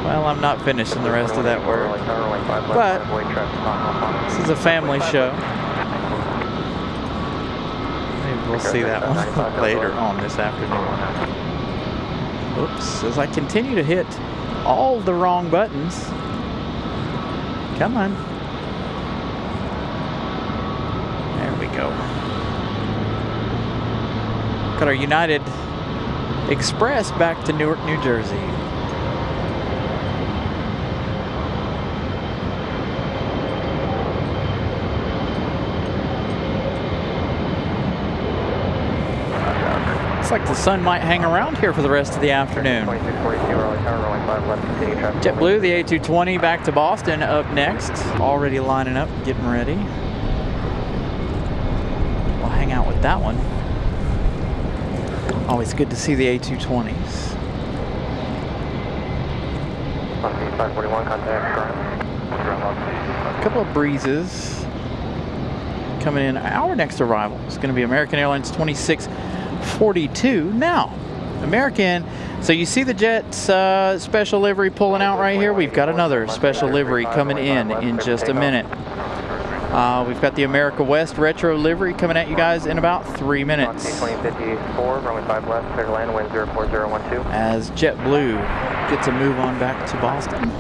Well, I'm not finishing the rest of that word. But this is a family show. Maybe we'll see that one later on this afternoon. Oops, as I continue to hit all the wrong buttons. Come on. There we go. Got our United Express back to Newark, New Jersey. Looks like the sun might hang around here for the rest of the afternoon. JetBlue, the A220 back to Boston up next. Already lining up, getting ready. We'll hang out with that one. Always good to see the A220s. 541 contact. A couple of breezes coming in. Our next arrival is going to be American Airlines 2642. Now, American, so you see the Jets special livery pulling out right here. We've got another special livery coming in just a minute. We've got the America West retro livery coming at you guys in about 3 minutes. 2054, runway 5 left, clear to land, wind 04012. As JetBlue gets a move on back to Boston.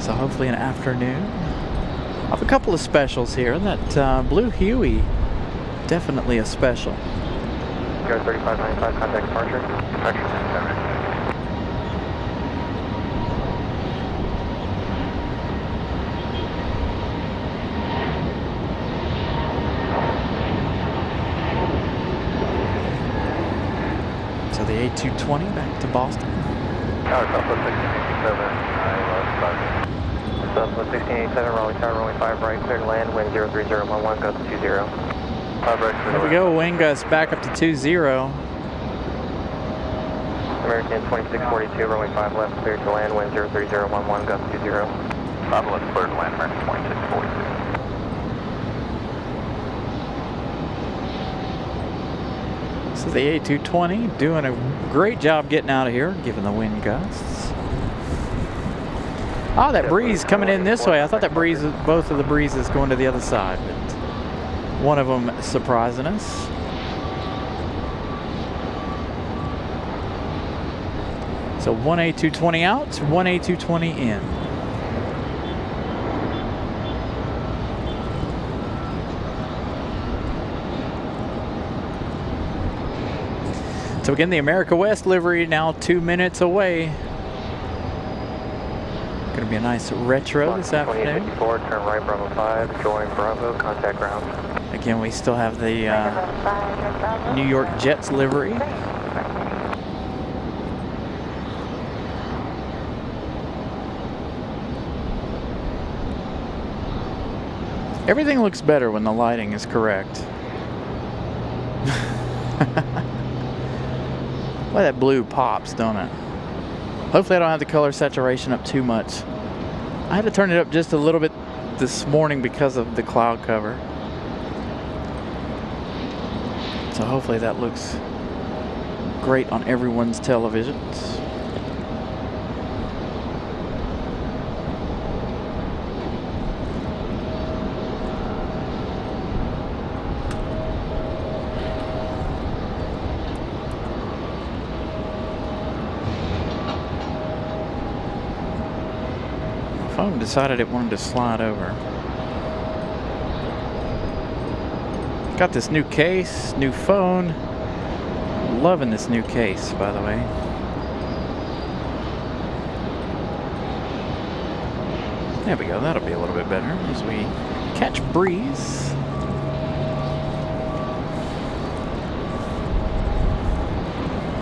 So hopefully an afternoon. I have a couple of specials here. That Blue Huey, definitely a special. 3595, contact departure. Departure 10-7. So the A220 back to Boston. Southwest 1687, Southwest 1687, Raleigh Tower, runway 5 right, clear to land, wind 03011, gust 20. 5 right, clear There we go, wind gust back up to 20. American 2642, runway 5 left, clear to land, wind 03011, gust 20. 5 left, clear to land, American 2642. So the A220 doing a great job getting out of here, given the wind gusts. Oh, that breeze coming in this way. I thought that breeze, both of the breezes going to the other side, but one of them surprising us. So one A220 out, one A220 in. So again, the America West livery now 2 minutes away. Going to be a nice retro this afternoon. 2054, turn right, Bravo 5, join Bravo, contact ground. Again, we still have the New York Jets livery. Everything looks better when the lighting is correct. Well, that blue pops, don't it? Hopefully I don't have the color saturation up too much. I had to turn it up just a little bit this morning because of the cloud cover. So hopefully that looks great on everyone's televisions. Phone decided it wanted to slide over. Got this new case, new phone. Loving this new case, by the way. There we go, that'll be a little bit better as we catch breeze.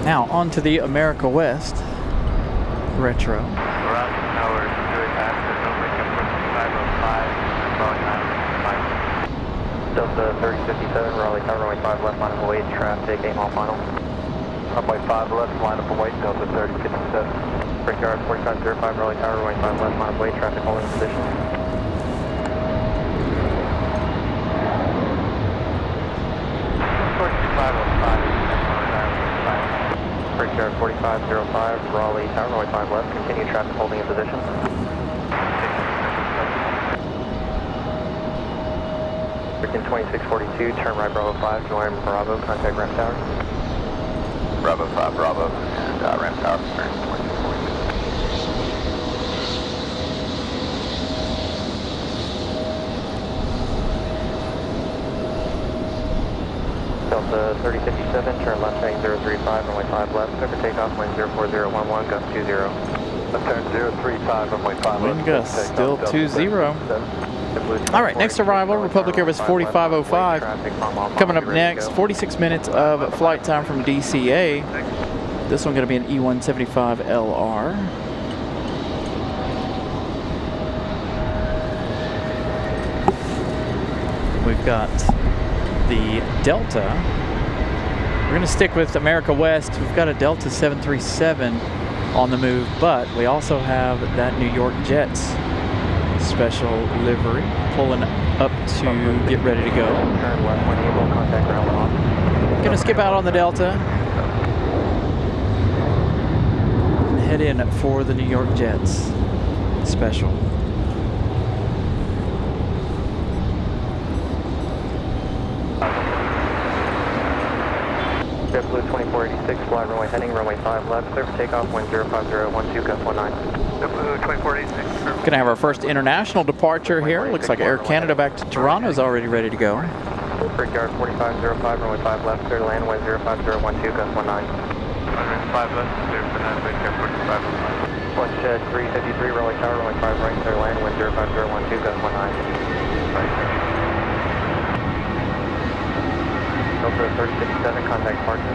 Now on to the America West retro. Delta 3057, Raleigh Tower, runway 5 left, line of await, traffic, aim all final. Runway 5 left, line up await, Delta 3057. Brickyard 4505, Raleigh Tower, runway 5 left, line of await, traffic holding position. Brickyard 4505, Raleigh Tower, runway 5 left, continue traffic holding in position. American 2642, turn right Bravo 5, join Bravo, contact Ramp Tower. Bravo 5, Bravo, and Ramp Tower, American 2642. Delta 3057, turn left heading 035, runway 5 left, clear for takeoff, wind 04011, gust 20. Turn 035, runway 5 left. Wind gust still 20. All right, next arrival, Republic Airways 4505. Coming up next, 46 minutes of flight time from DCA. This one going to be an E175LR. We've got the Delta. We're going to stick with America West. We've got a Delta 737 on the move, but we also have that New York Jets special livery pulling up to get ready to go. Turn left when able, contact ground off. Gonna skip out on the Delta. Head in for the New York Jets special. 6 fly runway heading, runway 5 left, clear for takeoff, wind 050, 12, gust 19. JetBlue 2486. Gonna have our first international departure here. Looks like Air Canada back to Toronto is already ready to go. Brickyard 4505, runway 5 left, clear to land, wind 050, 12, gust 19. Runway 5 left, clear for land, Brickyard 4505. One shed 353, runway tower, runway 5 right, clear to land, wind 050, 12, gust 19. Delta 367, contact partner.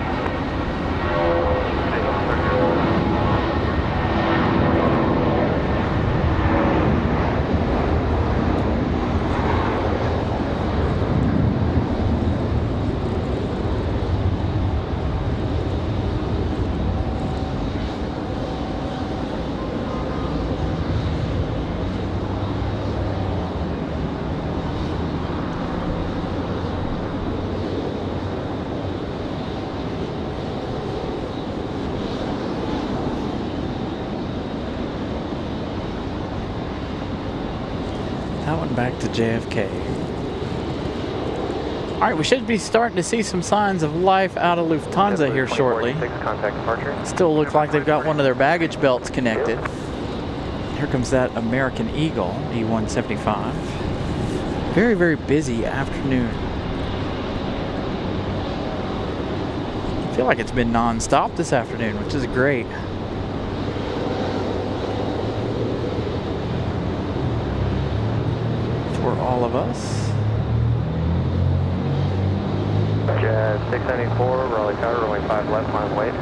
That one back to JFK. All right, we should be starting to see some signs of life out of Lufthansa here shortly. Contact departure. Still look like they've got one of their baggage belts connected. Here comes that American Eagle, E175. Very, very busy afternoon. I feel like it's been non-stop this afternoon, which is great. For all of us. Jet 674, Raleigh Tower, runway 5 left, final wave.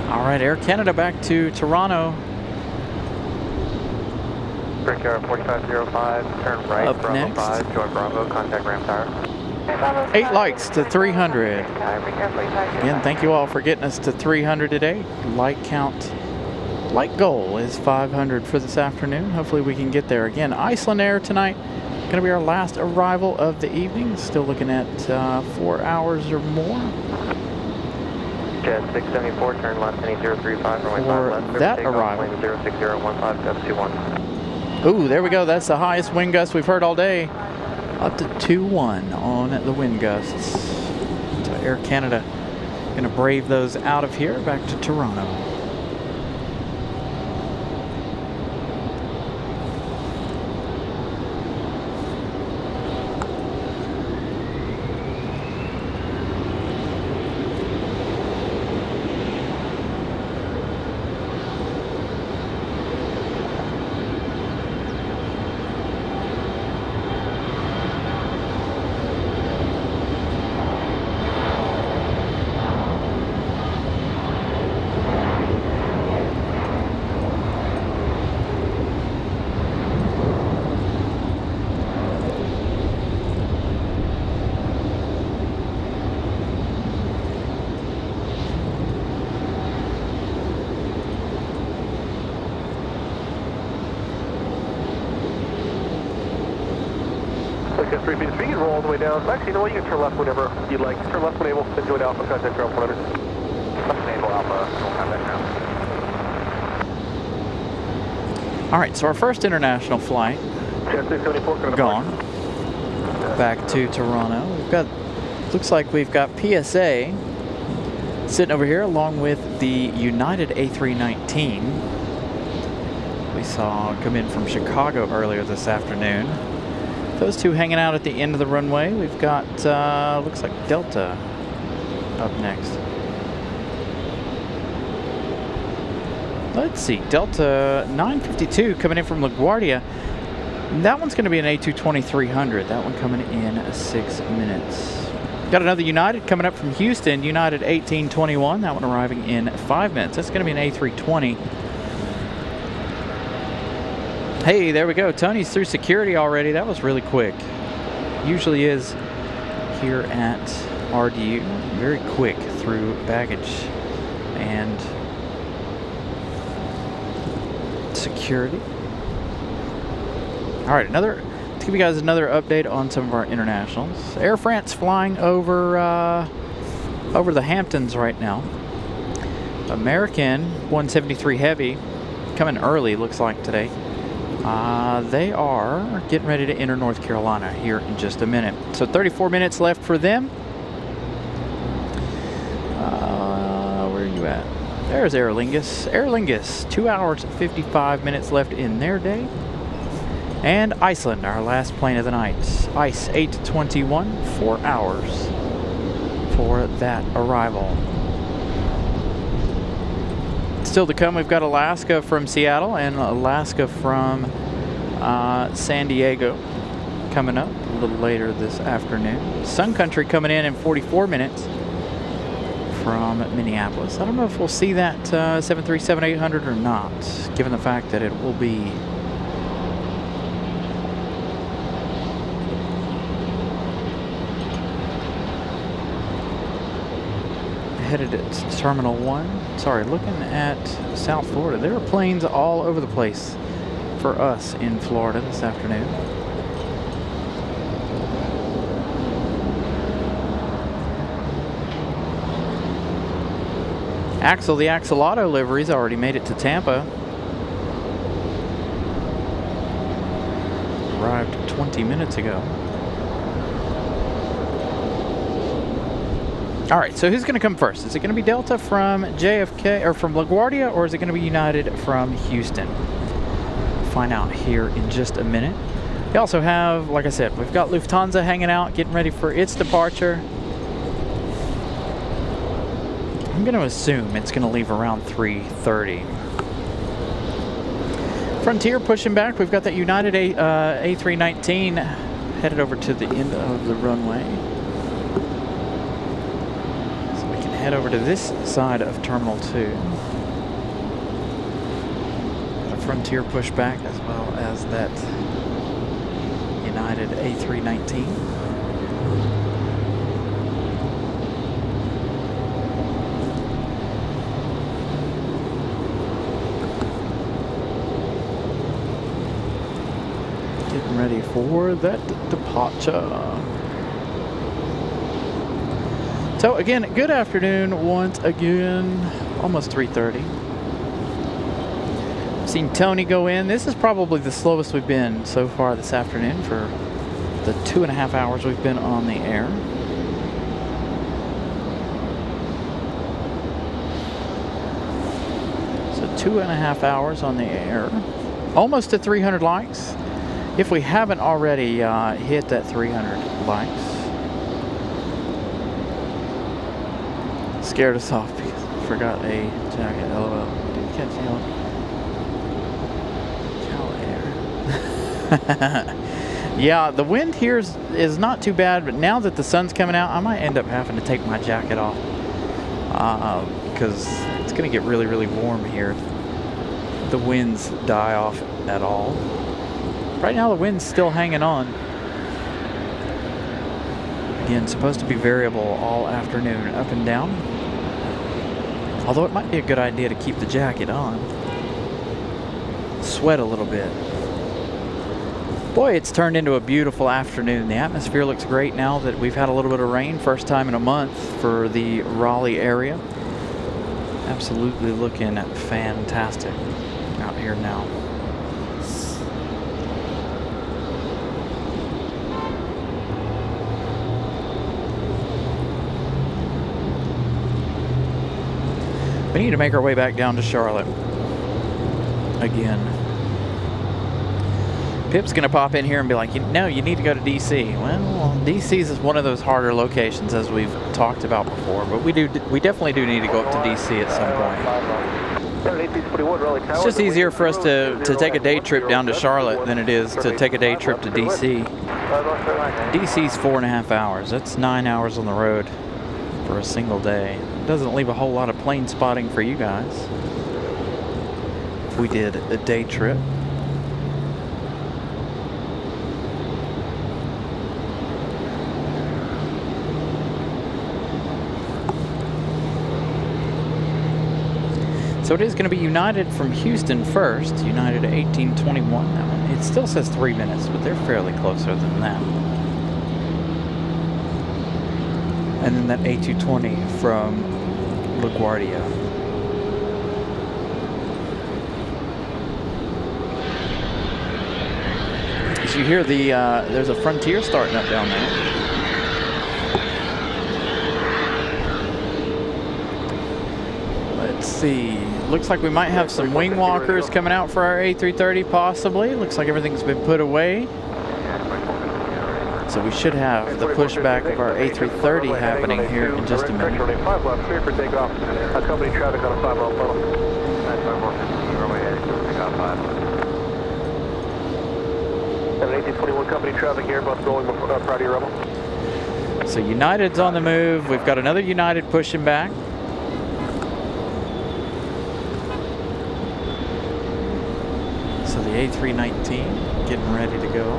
All right, Air Canada back to Toronto. Brickyard 4505, turn right, Up Bravo next. 5, join Bravo, contact ramp tower. 8 likes to 300. Again, thank you all for getting us to 300 today. Like count, like goal is 500 for this afternoon. Hopefully we can get there. Again, Iceland Air tonight. Going to be our last arrival of the evening. Still looking at 4 hours or more. Jet 674, turn left, heading 035, runway 5 For left. that takeoff, arrival. wind 060, 15, gust 21. Ooh, there we go. That's the highest wind gust we've heard all day. Up to 2-1 on the wind gusts. So Air Canada going to brave those out of here back to Toronto. Just 3 feet of speed, roll all the way down. Actually, you know what? You can turn left whenever you'd like. Turn left when able, then join Alpha, contact ground 100. Left enable Alpha, don't have that now. All right, so our first international flight Jet 674, gone. Back to Toronto. We've got, looks like we've got PSA sitting over here along with the United A319 we saw come in from Chicago earlier this afternoon. Those two hanging out at the end of the runway. We've got, looks like Delta up next. Let's see, Delta 952 coming in from LaGuardia. That one's going to be an A220-300. That one coming in 6 minutes. Got another United coming up from Houston, United 1821. That one arriving in 5 minutes. That's going to be an A320. Hey, there we go. Tony's through security already. That was really quick. Usually is here at RDU. Very quick through baggage and security. All right, another To give you guys another update on some of our internationals. Air France flying over over the Hamptons right now. American 173 Heavy coming early, looks like today. They are getting ready to enter North Carolina here in just a minute. So 34 minutes left for them. Where are you at? There's Aer Lingus. Aer Lingus, 2 hours 55 minutes left in their day. And Iceland, our last plane of the night. ICE 821, 4 hours for that arrival. Still to come, we've got Alaska from Seattle and Alaska from San Diego coming up a little later this afternoon. Sun Country coming in 44 minutes from Minneapolis. I don't know if we'll see that 737-800 or not, given the fact that it will be headed at Terminal 1. Sorry, looking at South Florida. There are planes all over the place for us in Florida this afternoon. Axel, the Axolotl liveries already made it to Tampa. Arrived 20 minutes ago. All right, so who's going to come first? Is it going to be Delta from JFK or from LaGuardia, or is it going to be United from Houston? Find out here in just a minute. We also have, like I said, we've got Lufthansa hanging out, getting ready for its departure. I'm going to assume it's going to leave around 3:30. Frontier pushing back. We've got that United A319 headed over to the end of the runway. So we can head over to this side of Terminal 2. Got a Frontier pushback as well as that United A319. Ready for that departure. So again, good afternoon once again. Almost 3:30. Seen Tony go in. This is probably the slowest we've been so far this afternoon for the 2.5 hours we've been on the air. So 2.5 hours on the air. Almost to 300 likes. If we haven't already hit that 300 likes. Scared us off because I forgot a jacket. LOL. Did you catch the air? Yeah, the wind here is not too bad, but now that the sun's coming out, I might end up having to take my jacket off because it's going to get really, really warm here if the winds die off at all. Right now the wind's still hanging on. Again, supposed to be variable all afternoon, up and down. Although it might be a good idea to keep the jacket on. Sweat a little bit. Boy, it's turned into a beautiful afternoon. The atmosphere looks great now that we've had a little bit of rain. First time in a month for the Raleigh area. Absolutely looking fantastic out here now. We need to make our way back down to Charlotte again. Pip's going to pop in here and be like, no, you need to go to DC. Well, DC is one of those harder locations, as we've talked about before, but we definitely do need to go up to DC at some point. It's just easier for us to take a day trip down to Charlotte than it is to take a day trip to DC. DC's 4.5 hours. That's 9 hours on the road for a single day. Doesn't leave a whole lot of plane spotting for you guys if we did a day trip. So it is going to be United from Houston first. United 1821. That one, It still says 3 minutes, but they're fairly closer than that. And then that A220 from LaGuardia. As you hear there's a Frontier starting up down there. Let's see. Looks like we might have some wing walkers coming out for our A330 possibly. Looks like everything's been put away. So we should have the pushback of our A330 happening here in just a minute. 5 left, clear for takeoff. Accompany traffic on a 5 mile funnel. 954, runway heading to takeoff 5. And an 1821 company traffic here, both going prior to your rebel. So United's on the move. We've got another United pushing back. So the A319 getting ready to go.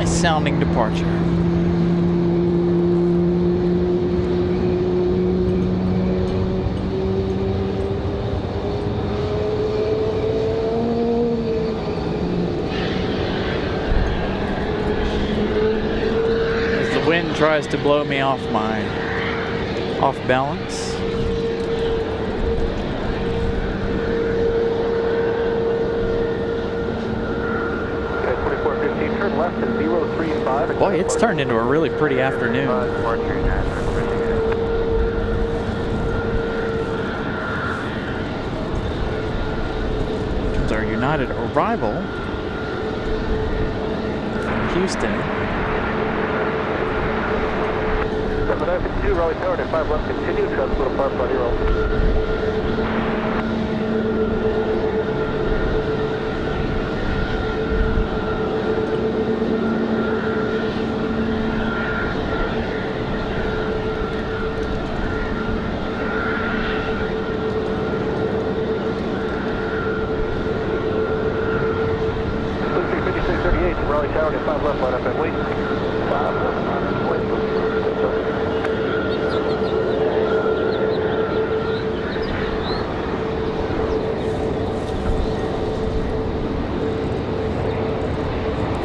Sounding departure. As the wind tries to blow me off balance. Boy, it's turned into a really pretty afternoon. Comes our United arrival from Houston. 792, Raleigh Tower, 5 left, continue, transport apart, body roll.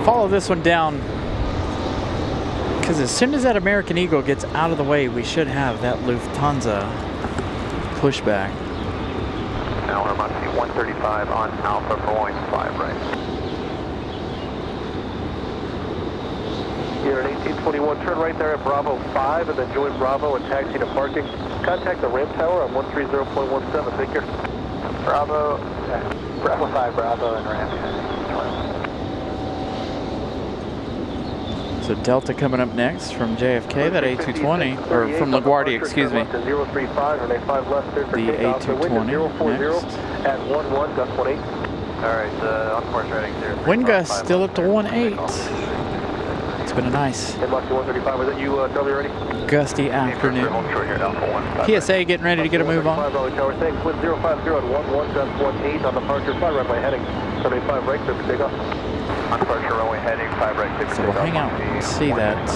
Follow this one down, because as soon as that American Eagle gets out of the way, we should have that Lufthansa pushback. Now we're about to be 135 on Alpha Boeing 5 right. You're an 1821, turn right there at Bravo 5 and then join Bravo and taxi to parking. Contact the ramp tower on 130.17, take care. Bravo 5, Bravo and ramp. So Delta coming up next from JFK, that A220, or from LaGuardia, excuse me. The A220 next. At 11, gust 18. Alright, on course reading 0. Wind gust still up to 18. It's been a nice gusty afternoon. PSA getting ready to get a move on. Thanks, wind 050 at 11, gust 18 on departure, 5 runway heading. 75 right, clear for takeoff. On departure, runway heading 5 right, 6 So we'll hang out and see that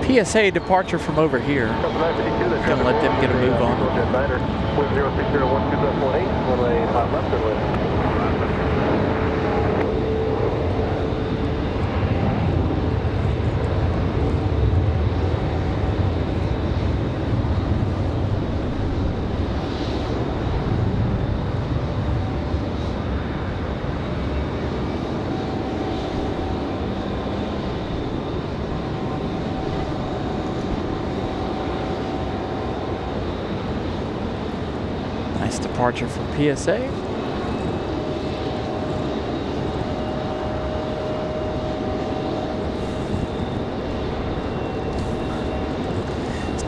PSA departure from over here. Gonna let them get a move on. Wind 060 at 12, gust 18, runway hot left and left. Departure from PSA.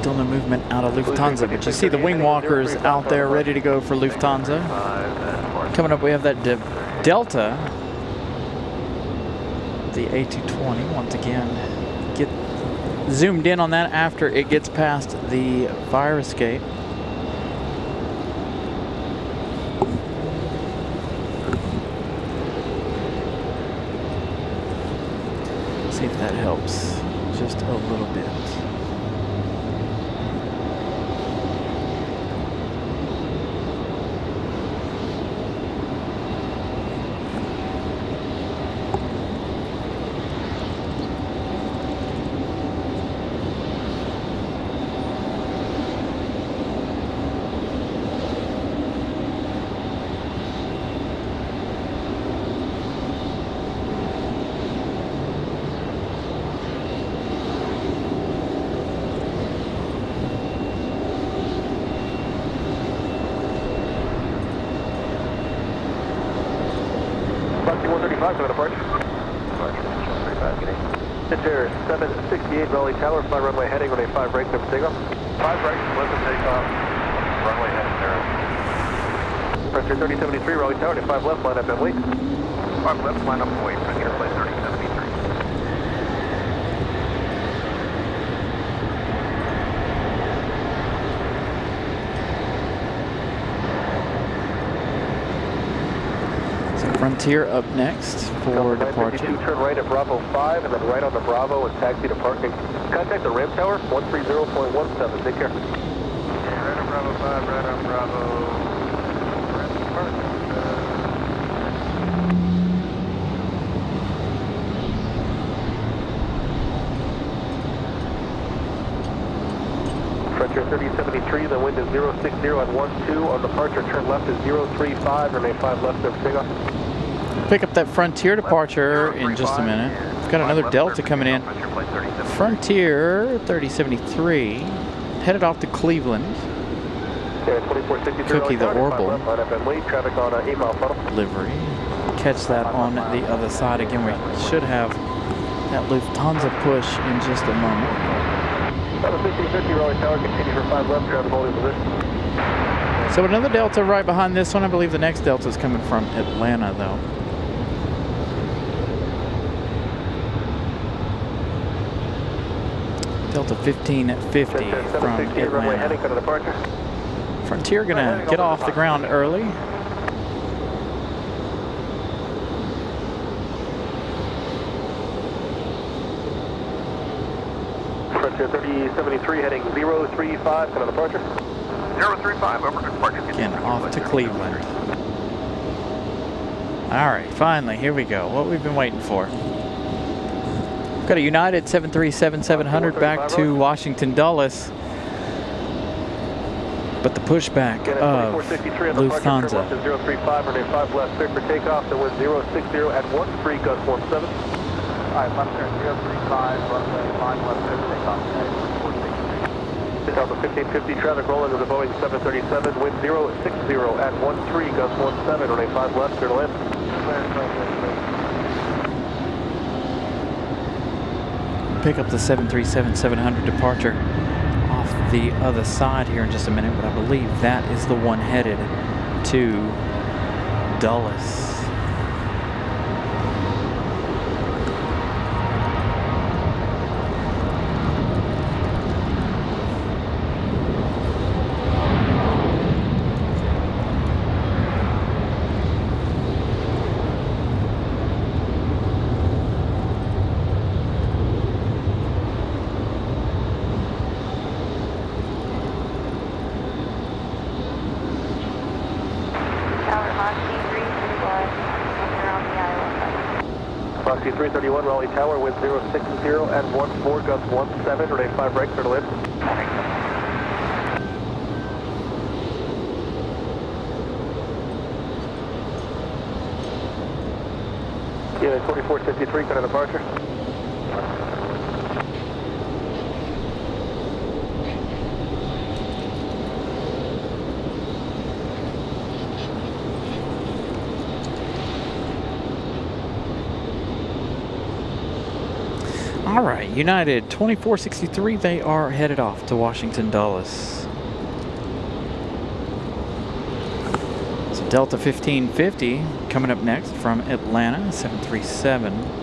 Still no movement out of Lufthansa, but you see the wing walkers out there ready to go for Lufthansa. Coming up, we have that Delta, the A220. Once again, get zoomed in on that after it gets past the fire escape. See if that helps just a little bit. Enter 768 Raleigh Tower, fly runway heading on a 5 right, clear for takeoff. 5 right, clear for takeoff. Runway heading Durham. Pressure 3073 Raleigh Tower, to 5 left, line up and wait. 5 left, line up and wait. Frontier flight 3073. Frontier up next for departure. Turn right at Bravo 5 and then right on the Bravo and taxi to parking. Contact the ramp tower, 130.17. Take care. Right on Bravo 5, right on Bravo. Frontier 3073, the wind is 060 at 12 on departure. Turn left is 035, remain 5 left there for takeoff. Pick up that Frontier departure in just a minute. We've got another Delta coming in. Frontier 3073, headed off to Cleveland. Cookie the Orbital livery. Catch that on the other side. Again, we should have that Lufthansa push in just a moment. 1550 Raleigh Tower, continue for 5 left, traffic holding position. So another Delta right behind this one. I believe the next Delta is coming from Atlanta, though. Delta 1550 from Atlanta. Frontier gonna get off the ground early. Frontier 3073 heading 035, kind of departure. 035, over departure. Again, off to Cleveland. All right, finally, here we go. What we've been waiting for. Got a United 737-700 back to Washington Dulles, but the pushback of Lufthansa. 035, runway 5 left, clear for takeoff. The wind 060 at 13, gust 17. Alright, left turn 035, runway 5 left, clear for takeoff. 1550 traffic rolling with the Boeing 737, wind 060 at 13, gust 17, runway 5 left, clear to land. Pick up the 737-700 departure off the other side here in just a minute, but I believe that is the one headed to Dulles. Foxy 331, Raleigh Tower, wind 060 at 14, gust 17, runway 5 right, clear to land. Yeah, 2453, kind of departure. All right, United 2463, they are headed off to Washington Dulles. So Delta 1550 coming up next from Atlanta, 737.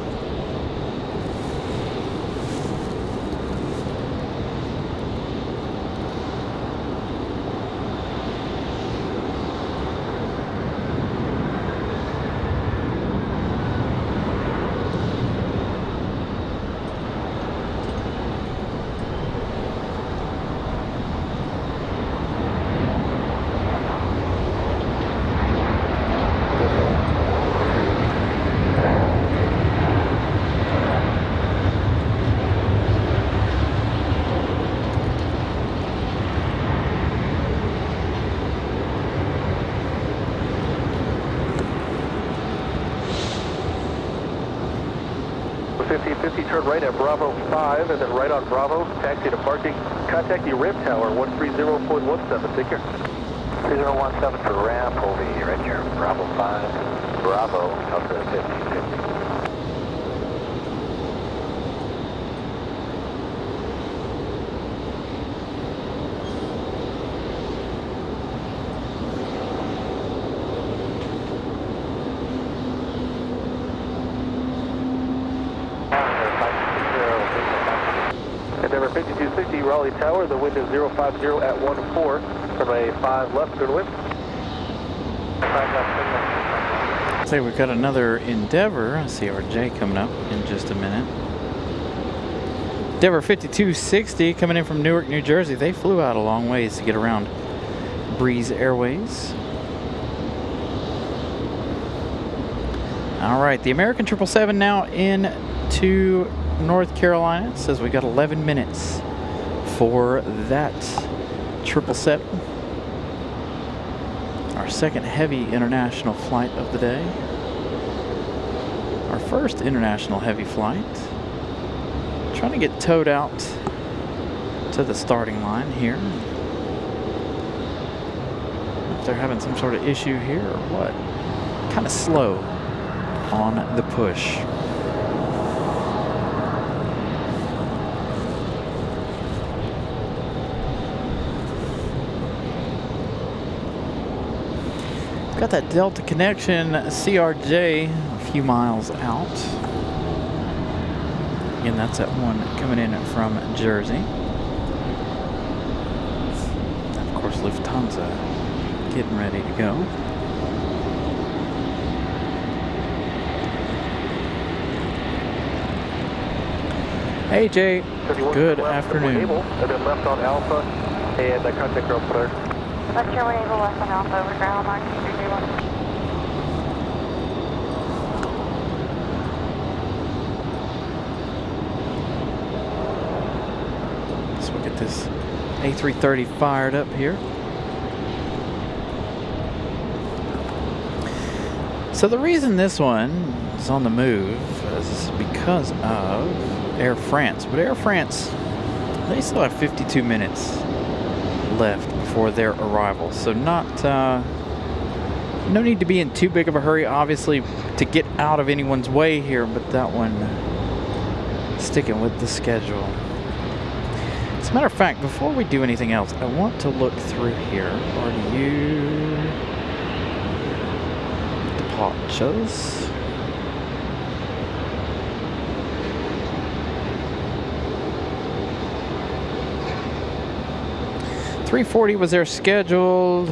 Turn right at Bravo 5 and then right on Bravo, taxi to parking. Contact the ramp tower, 130.17, take care. 3017 for ramp, will be right here, Bravo 5, Bravo, Delta 1550. Endeavor 5260, Raleigh Tower, the wind is 050 at 14, from a 5 left, good wind. 5 left, Say we've got another Endeavor CRJ coming up in just a minute. Endeavor 5260 coming in from Newark, New Jersey. They flew out a long ways to get around Breeze Airways. All right, the American 777 now into North Carolina. It says we got 11 minutes for that 777. Our second heavy international flight of the day. Our first international heavy flight. Trying to get towed out to the starting line here. If they're having some sort of issue here or what. Kind of slow on the push. Got that Delta connection CRJ a few miles out. Again, that's that one coming in from Jersey. And of course, Lufthansa getting ready to go. Hey Jay, good afternoon. And then left on Alpha, and contact ground clear. Left airway able, left on Alpha, over ground line 331. So we'll get this A330 fired up here. So the reason this one is on the move is because of Air France. But Air France, they still have 52 minutes left before their arrival. So no need to be in too big of a hurry, obviously, to get out of anyone's way here, but that one sticking with the schedule. As a matter of fact, before we do anything else, I want to look through here. RDU departures. .340 was there scheduled.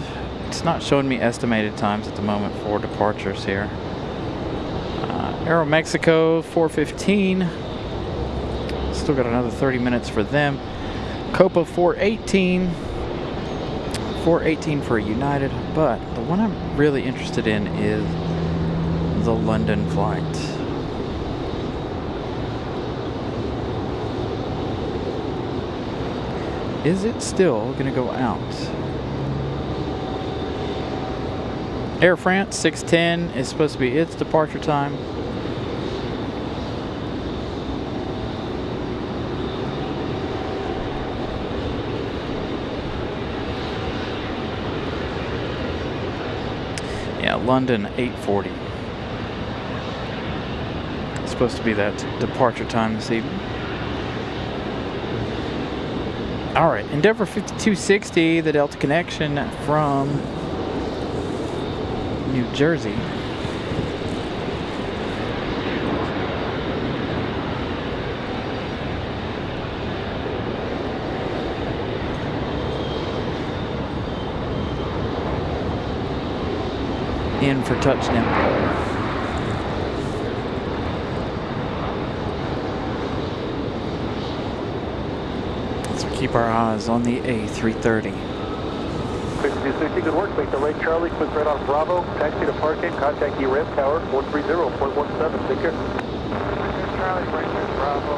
It's not showing me estimated times at the moment for departures here. Aeromexico 4:15. Still got another 30 minutes for them. Copa 4:18. 4:18 for United, but the one I'm really interested in is the London flight. Is it still going to go out? Air France 6:10 is supposed to be its departure time. Yeah, London 8:40. It's supposed to be that departure time this evening. All right, Endeavor 5260, the Delta connection from New Jersey. In for touchdown. Keep our eyes on the A330. 5260, good work. Make the right Charlie, quick right off Bravo. Taxi to parking. Contact you ramp tower 130.17. Take care. Charlie, right there, Bravo.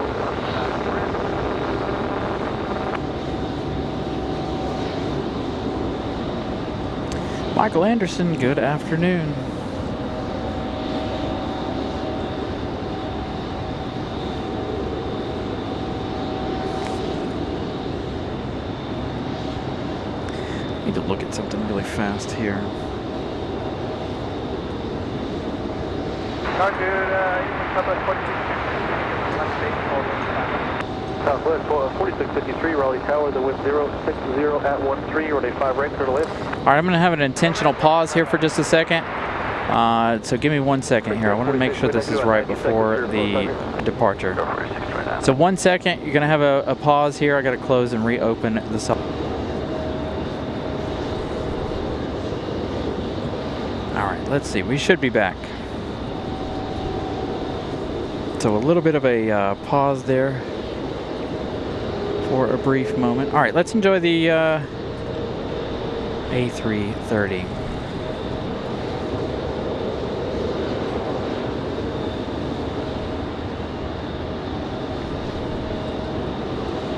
Michael Anderson, good afternoon. Need to look at something really fast here. Southwest 4653, Raleigh Tower, the wind 060 at 13, runway 5 right, clear to land. All right, I'm going to have an intentional pause here for just a second. So give me 1 second here. I want to make sure this is right before the departure. So 1 second, you're going to have a pause here. I got to close and reopen the sub. All right, let's see. We should be back. So a little bit of a pause there for a brief moment. All right, let's enjoy the A330.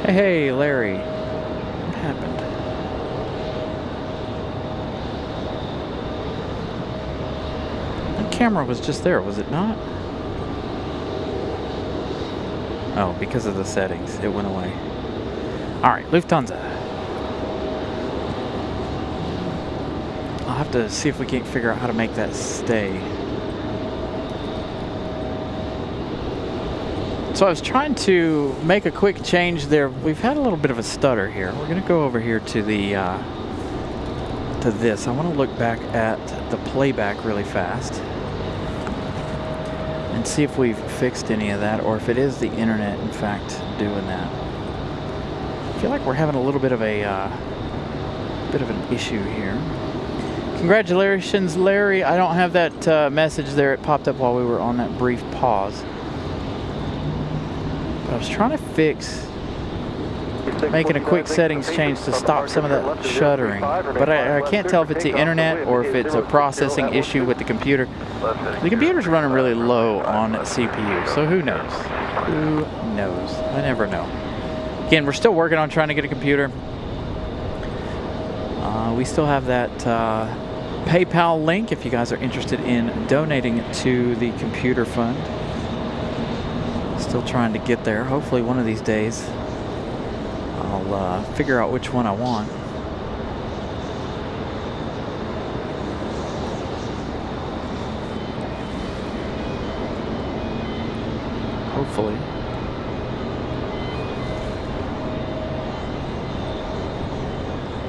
Hey, Larry. What happened? The camera was just there, was it not? Oh, because of the settings, it went away. All right, Lufthansa. I'll have to see if we can't figure out how to make that stay. So I was trying to make a quick change there. We've had a little bit of a stutter here. We're going to go over here to the to this. I want to look back at the playback really fast and see if we've fixed any of that, or if it is the internet, in fact, doing that. I feel like we're having a little bit of an issue here. Congratulations, Larry. I don't have that message there. It popped up while we were on that brief pause. But I was trying to fix making a quick settings change to stop some of that shuddering. But I can't tell if it's the internet or if it's a processing issue with the computer. The computer's running really low on CPU, so who knows? Who knows? I never know. Again, we're still working on trying to get a computer. We still have that PayPal link if you guys are interested in donating to the computer fund. Still trying to get there. Hopefully one of these days I'll figure out which one I want. Hopefully.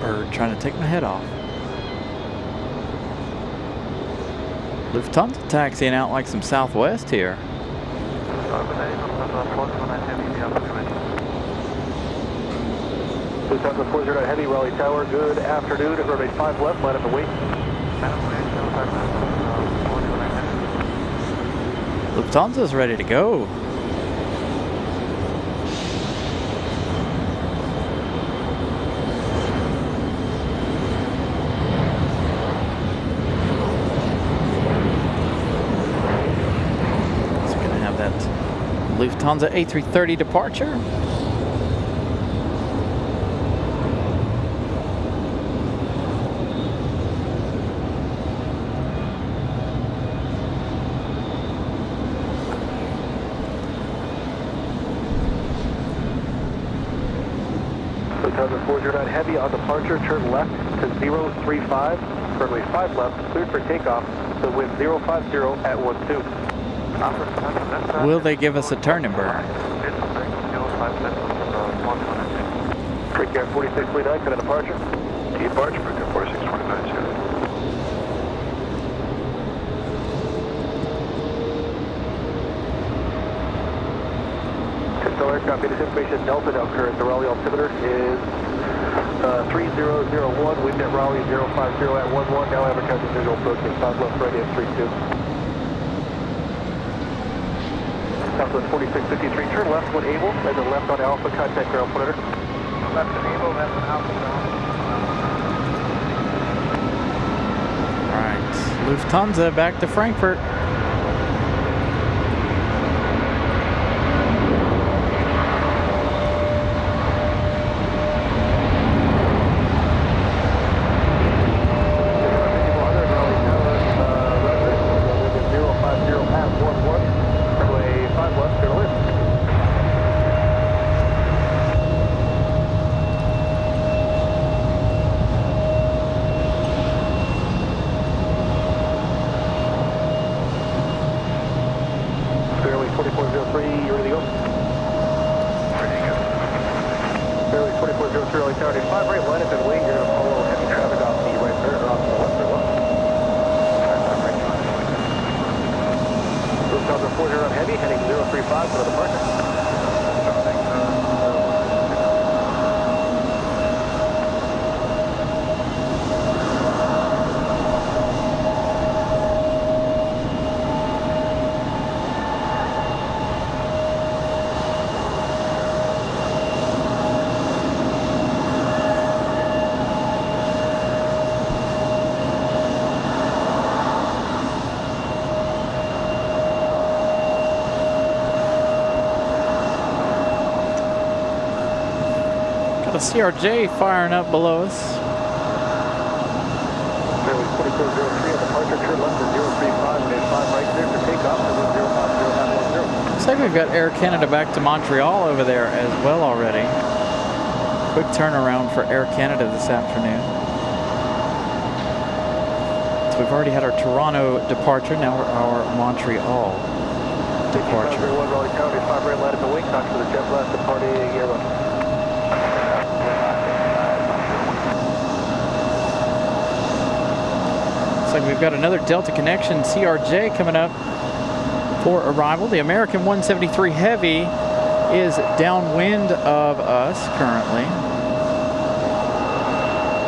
Bird trying to take my head off. Lufthansa taxiing out like some Southwest here. Lufthansa 40 Heavy, Raleigh Tower, good afternoon. At runway 5 left, line up and wait. Lufthansa's ready to go. So we're gonna have that Lufthansa A330 departure. Lufthansa 409 Heavy on departure, turn left to 035, runway 5 left, cleared for takeoff, to wind 050 at 12. Will they give us a turn and burn? Quick Air 4629, kind of departure. Departure, Quick Air 4629, sir. Pistol aircraft, this information Delta now current. The Raleigh altimeter is 3001, wind at Raleigh 050 at 11, now advertising visual approaching south left ready at 32. Southwest 4653, turn left when able, and then left on Alpha, contact ground point under. Left when able, left on Alpha, All right, Lufthansa back to Frankfurt. The CRJ firing up below us. Fairway 4403 on departure, turn left to 035, and 5 right there for takeoff, and 050 Looks like we've got Air Canada back to Montreal over there as well already. Quick turnaround for Air Canada this afternoon. So we've already had our Toronto departure, now our Montreal departure. 501 Raleigh County, 5 right line at the wing, talk to the JetBlue departing airline. Like we've got another Delta connection CRJ coming up for arrival. The American 173 Heavy is downwind of us currently.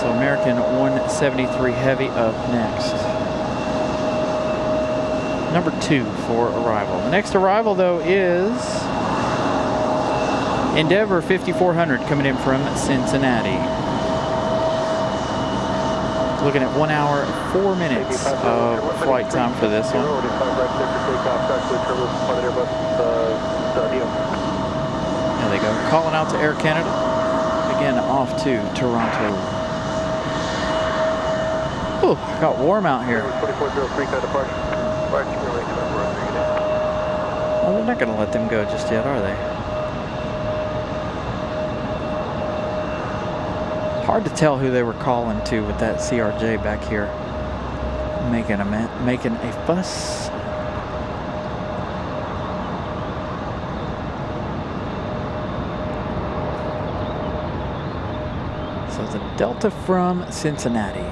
So American 173 Heavy up next. Number 2 for arrival. The next arrival though is Endeavour 5400 coming in from Cincinnati. Looking at 1 hour, 4 minutes of flight time for this one. There they go, calling out to Air Canada. Again, off to Toronto. Ooh, got warm out here. Well, they're not going to let them go just yet, are they? Hard to tell who they were calling to with that CRJ back here, making a fuss. So it's a Delta from Cincinnati.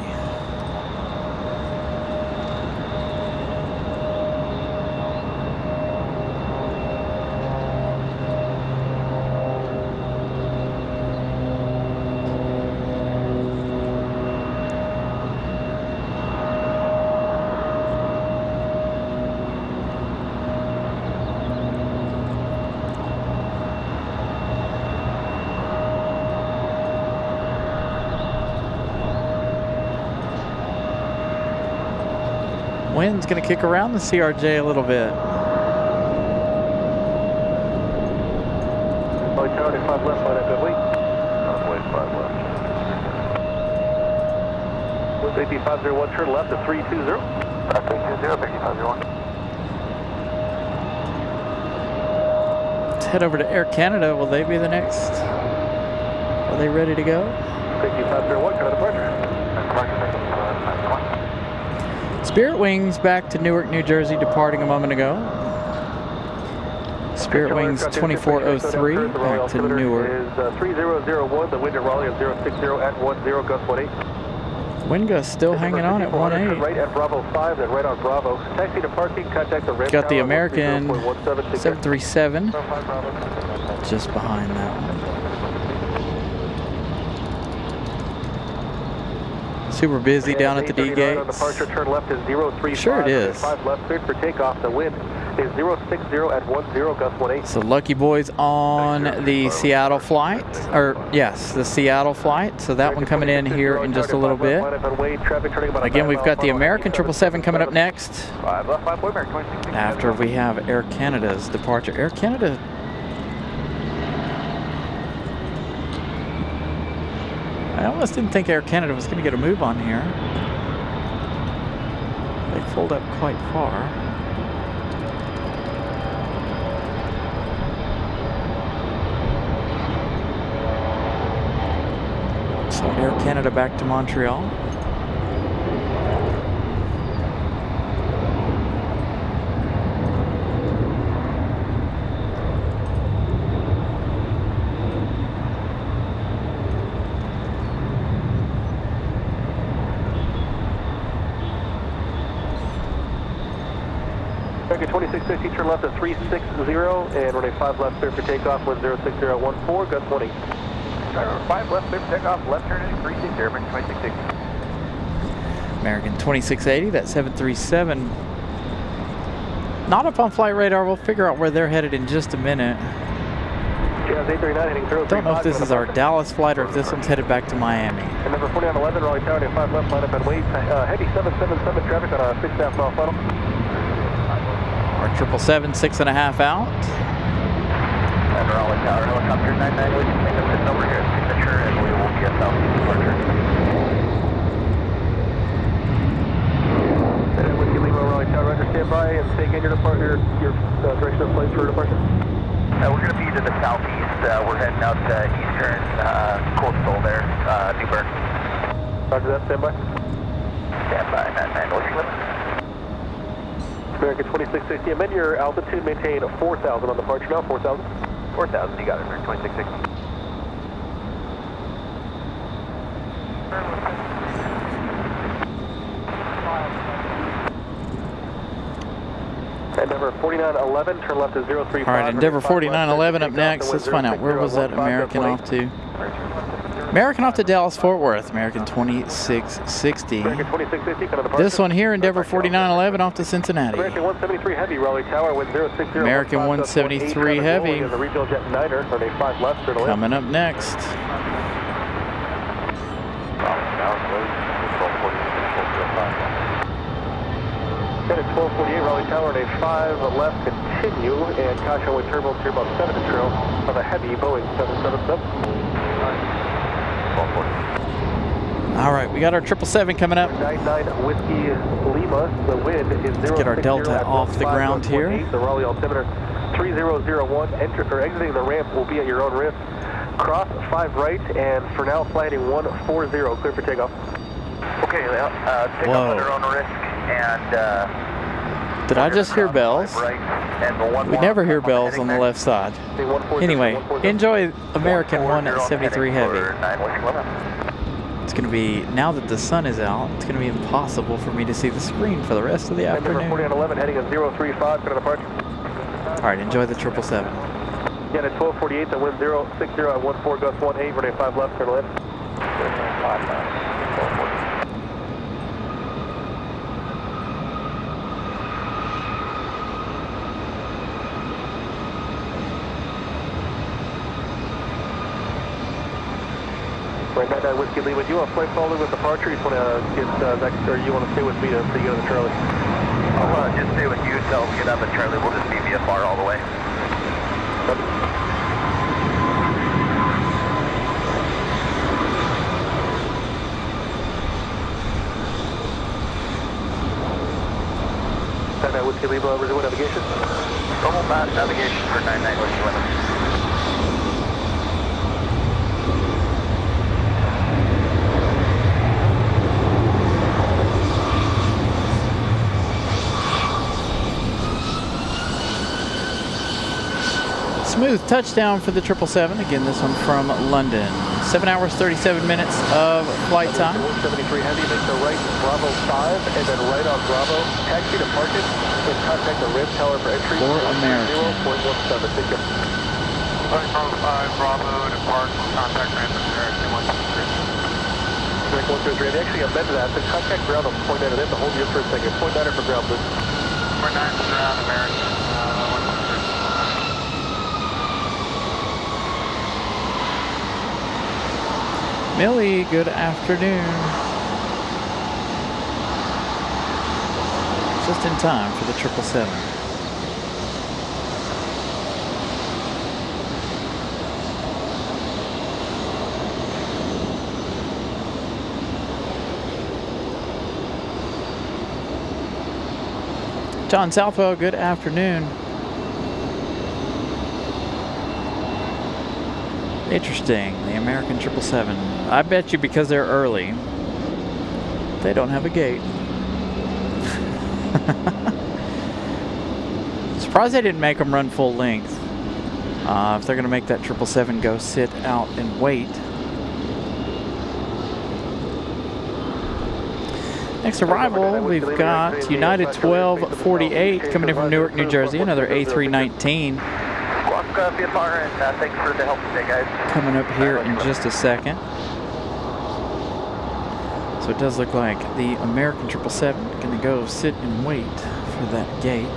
Wind's going to kick around the CRJ a little bit. County 5 left, line up good wing. Runway 5 left. Safety 501, turn left to 320. 320, safety 501. Let's head over to Air Canada. Will they be the next? Are they ready to go? Safety 501, kind of departure. Spirit Wings back to Newark, New Jersey, departing a moment ago. Spirit Wings 2403 back to Newark. Is 3001, the wind at Raleigh is 060 at 10, gust 18. Wind gust still hanging on at 18. Right at Bravo 5, then right on Bravo. Taxi to parking, contact the ramp. Got the tower, American 130.17. 737 just behind that one. Super busy down at the D gates. Departure turn left is 035. Sure it is. 5 left, cleared for takeoff. The wind is 060 at 10, gust 18. So Lucky Boys on the Seattle flight, or yes, the Seattle flight. So that one coming in here in just a little bit. Again, we've got the American 777 coming up next. After we have Air Canada's departure. Air Canada. I almost didn't think Air Canada was going to get a move on here. They fold up quite far. So Air Canada back to Montreal. American 2660, turn left at 360, and runway 5 left, clear for takeoff, wind 060 at 14, gust 20. 5 left, clear for takeoff, left turn in 360, American 2660. American 2680, that 737. Not up on flight radar. We'll figure out where they're headed in just a minute. Don't know if this is our Dallas flight or if this one's headed back to Miami. And number 4911, Raleigh Tower, 5 left, line up and wait. Heavy 777 traffic on a 6.5 mile funnel. Our 777, 6.5 out. And Raleigh Tower, helicopter 99, we can make a sit over here, signature, and we will get southeast departure. And Whiskey Lima, Raleigh Tower, Roger, stand by and take in your departure, your direction of flight for departure. We're going to be to the southeast. We're heading out to eastern coastal there, Newburgh. Roger that, stand by. Stand by, 99, Whiskey Lima. American 2660, amend your altitude, maintain 4,000 on departure now, 4,000. 4,000, you got it, American 2660. Endeavor 4911, turn left to 035. All right, Endeavor 4911 up next. Let's find out where was that American off to. American off to Dallas Fort Worth, American 2660. This one here, Endeavor 4911 off to Cincinnati. American 173 Heavy, Raleigh Tower, wind 060. American 173 Heavy. The regional jet niner, runway 5 left, turn left. Coming up next. At 1248, Raleigh Tower, runway 5 left, continue, and caution with turbulence here about 7 to trail of a heavy Boeing 777. All right, we got our 777 coming up. 99 Whiskey Lima. The wind is 060. Let's get our Delta off the ground here. The Raleigh altimeter 3001. Exiting the ramp will be at your own risk. Cross 5 right, and for now, flighting 140. Clear for takeoff. Okay, take off under own risk, and did I just hear bells? Right, and the one we never hear bells on the left side. Anyway, enjoy American 173 Heavy. It's going to be, now that the sun is out, it's going to be impossible for me to see the screen for the rest of the afternoon. 4911 heading at 035, for departure. All right, enjoy the 777. Yeah, at 1248, the wind 060 at 14, gust 18, runway 5 left, turn left. 1248. Right, 99 Whiskey Lima, do you want to flight follow with departure? You just want to get Zach, or you want to stay with me to get on the Charlie? I'll just stay with you until we get on the Charlie. We'll just be VFR all the way. Whiskey Lima, resume navigation. Normal path navigation for 99 Whiskey Lima. Smooth touchdown for the 777. Again, this one from London. 7 hours, 37 minutes of flight time. 173 Heavy, make the right, Bravo 5, and then right on Bravo. Taxi to park it, and contact the RIM tower for entry. For American. 0.17, thank you. Right, Bravo 5, Bravo, depart, contact RIM, American 123. Direct 123, they actually amended that. The contact ground on point 9, and then to hold you for a second. Point 9 for ground, please. Point 9 for ground, American 123. Millie, good afternoon. Just in time for the 777. John Southwell, good afternoon. Interesting, the American 777. I bet you because they're early, they don't have a gate. Surprised they didn't make them run full length. If they're going to make that 777 go sit out and wait. Next arrival, we've got United 1248 coming in from Newark, New Jersey, another A319. Thanks for the help today, guys. Coming up here in just a second. So it does look like the American 777 going to go sit and wait for that gate.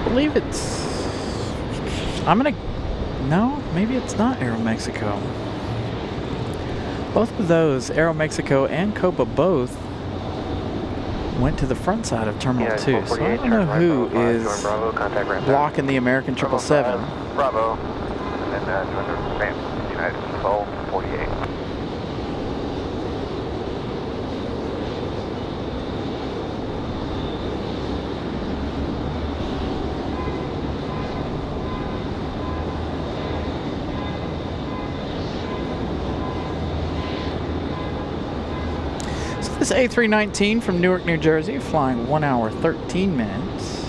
I believe it's, no, maybe it's not Aeromexico. Both of those, Aeromexico and Copa, both went to the front side of Terminal 2. So I don't know who is blocking the American 777. Bravo, and then United 1248. This A319 from Newark, New Jersey, flying 1 hour, 13 minutes.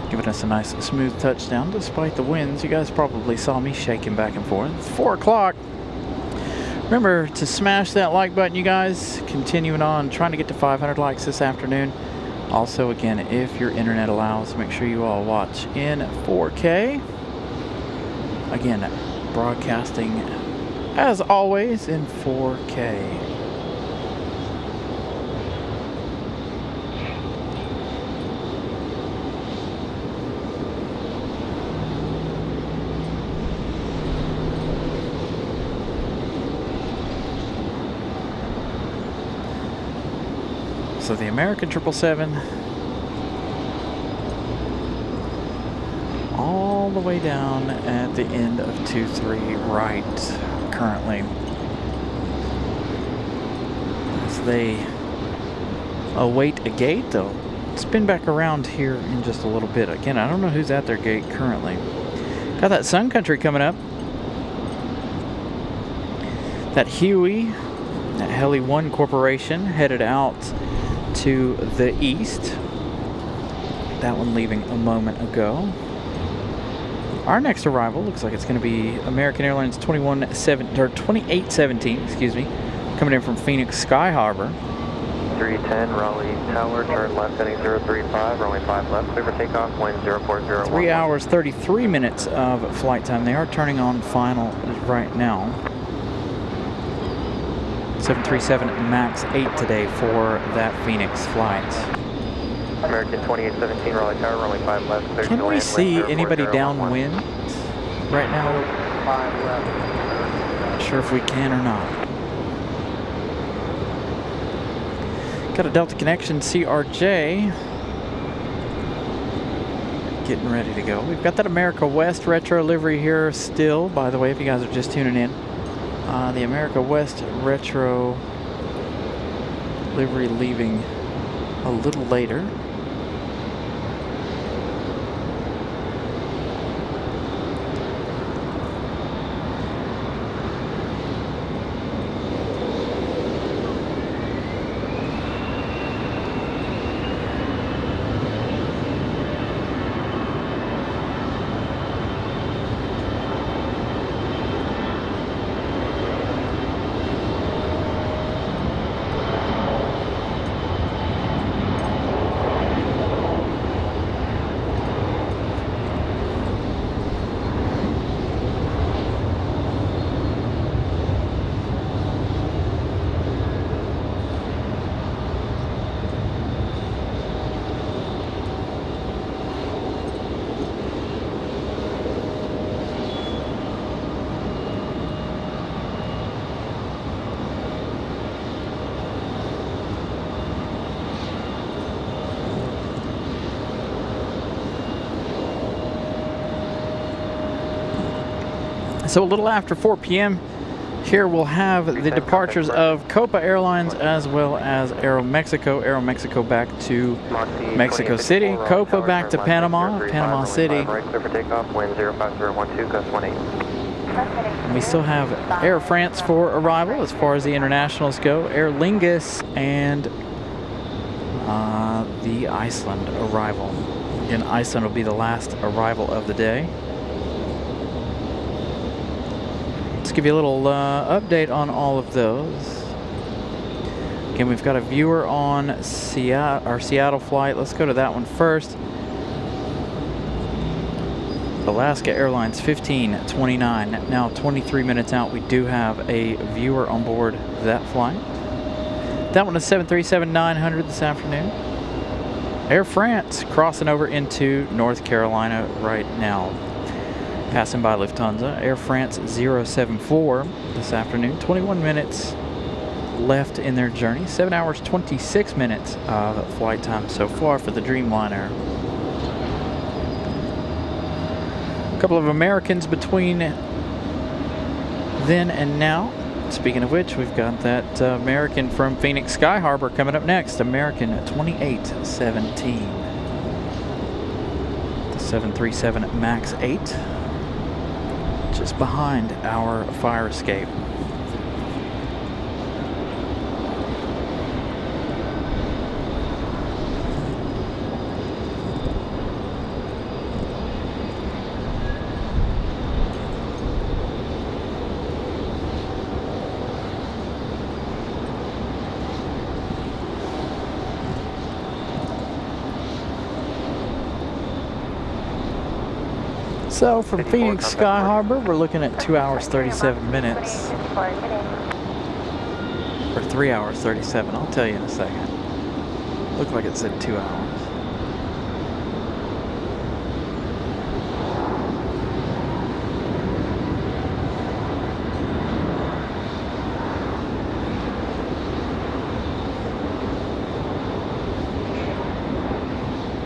Giving us a nice smooth touchdown despite the winds. You guys probably saw me shaking back and forth. It's 4 o'clock. Remember to smash that like button, you guys. Continuing on, trying to get to 500 likes this afternoon. Also, again, if your internet allows, make sure you all watch in 4K. Again, broadcasting, as always, in 4K. So the American 777 all the way down at the end of 23 right currently. As they await a gate, they'll spin back around here in just a little bit. Again, I don't know who's at their gate currently. Got that Sun Country coming up. That Huey, that Heli 1 Corporation headed out to the east. That one leaving a moment ago. Our next arrival looks like it's going to be American Airlines 2817, excuse me, coming in from Phoenix Sky Harbor. 2310 Raleigh Tower, turn left heading 035, runway 5 left, clear for takeoff, wind 040. 3 hours, 33 minutes of flight time. They are turning on final right now. 737 MAX 8 today for that Phoenix flight. American 2817 Raleigh Tower, runway 5 left, clear to Can we land, see wind anybody 04011. downwind right now? 5 left. Not sure if we can or not. Got a Delta connection, CRJ. Getting ready to go. We've got that America West retro livery here still, by the way, if you guys are just tuning in. The America West retro livery leaving a little later. So a little after 4 p.m. here we'll have the departures of Copa Airlines as well as Aeromexico. Aeromexico back to Mexico City, Copa back to Panama, Panama City. And we still have Air France for arrival as far as the internationals go. Aer Lingus and the Iceland arrival. Again, Iceland will be the last arrival of the day. Let's give you a little update on all of those. Again, we've got a viewer on our Seattle flight. Let's go to that one first. Alaska Airlines 1529, now 23 minutes out. We do have a viewer on board that flight. That one is 737-900 this afternoon. Air France crossing over into North Carolina right now. Passing by Lufthansa. Air France 074 this afternoon. 21 minutes left in their journey. 7 hours, 26 minutes of flight time so far for the Dreamliner. A couple of Americans between then and now. Speaking of which, we've got that American from Phoenix Sky Harbor coming up next. American 2817. The 737 MAX 8. Just behind our fire escape. So from Phoenix Sky Harbor, we're looking at 2 hours, 37 minutes. Or 3 hours, 37. I'll tell you in a second. Looked like it said 2 hours.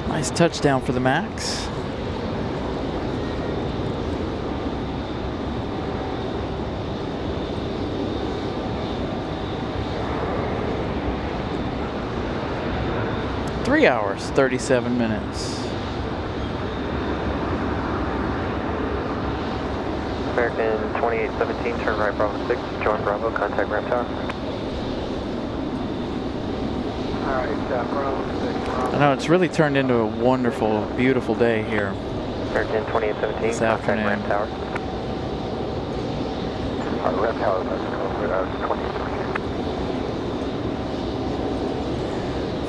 Nice touchdown for the MAX. Three hours, 37 minutes. American 2817, turn right Bravo 6, join Bravo, contact ramp tower. Alright, Bravo 6, Bravo. I know it's really turned into a wonderful, beautiful day here. American 2817, this afternoon. ramp tower. Ramp tower, let's go for 2817.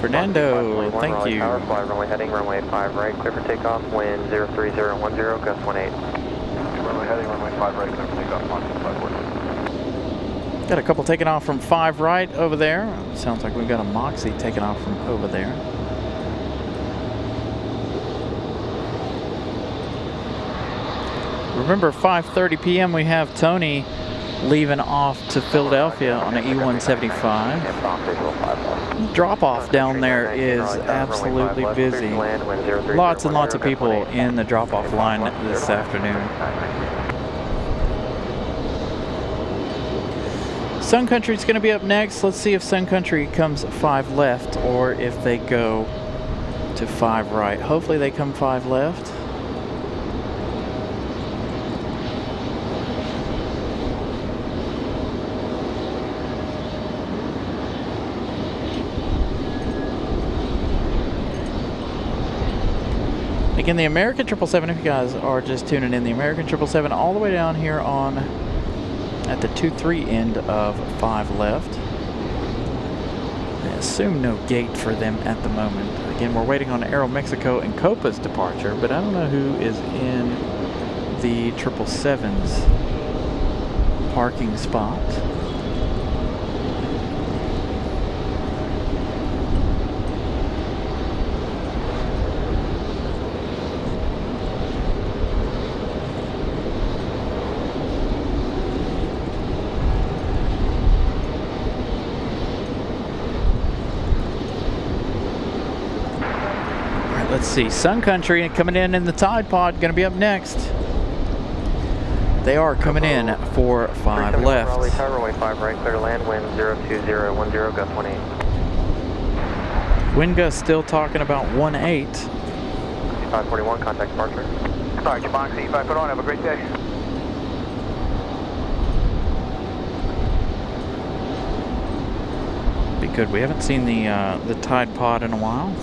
Fernando, thank Raleigh you. Tower, fly runway heading, runway 5 right, clear for takeoff, wind 03010, gust 18. Runway heading, runway 5 right, clear for takeoff, 514. Got a couple taking off from 5 right over there. Sounds like we've got a Moxie taking off from over there. Remember, 5:30 p.m. we have Tony leaving off to Philadelphia on an E175. Drop-off down there is absolutely busy. Lots and lots of people in the drop-off line this afternoon. Sun Country's going to be up next. Let's see if Sun Country comes 5 left or if they go to 5 right. Hopefully they come 5 left. Again, the American 777, if you guys are just tuning in, the American 777 all the way down here on at the 2-3 end of 5 left. I assume no gate for them at the moment. Again, we're waiting on Aeromexico and Copa's departure, but I don't know who is in the 777's parking spot. Let's see, Sun Country coming in the Tide Pod, going to be up next. They are coming in for 5 left. Raleigh Tower, runway 5 right, clear to land, wind 02010, gust 18. Wind gust still talking about 18. 541, contact departure. Sorry, Japan, C5, put on, have a great day. Be good. We haven't seen the Tide Pod in a while.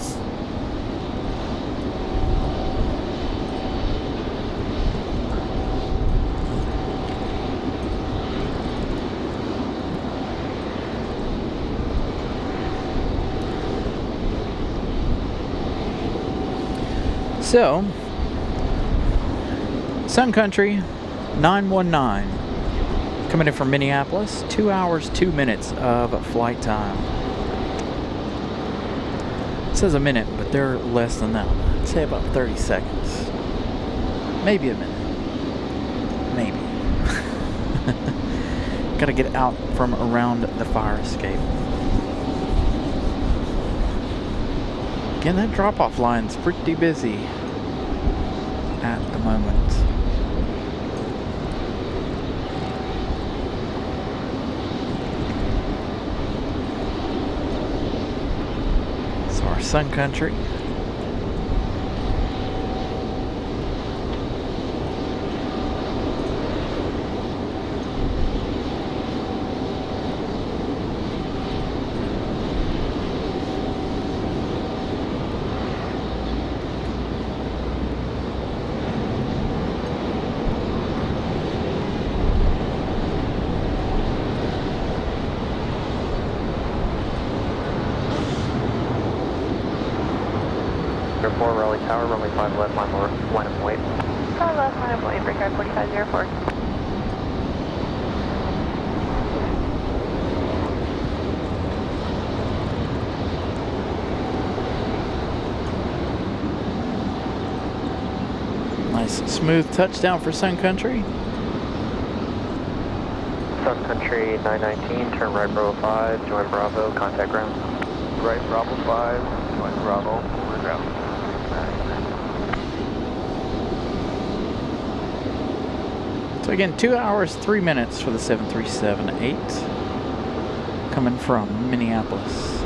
So, Sun Country 919 coming in from Minneapolis, 2 hours 2 minutes of flight time. It says a minute, but they're less than that. I'd say about 30 seconds. Maybe a minute. Maybe. Gotta get out from around the fire escape. Again, that drop-off line's pretty busy at the moment. So our Sun Country. Raleigh Tower, runway 5 left, line up wait. 5 left, line up wait, break 4504. Nice smooth touchdown for Sun Country. Sun Country 919, turn right Bravo 5, join Bravo, contact ground. Right, Bravo 5, join Bravo, we're ground. So again, 2 hours 3 minutes for the 737-8 coming from Minneapolis.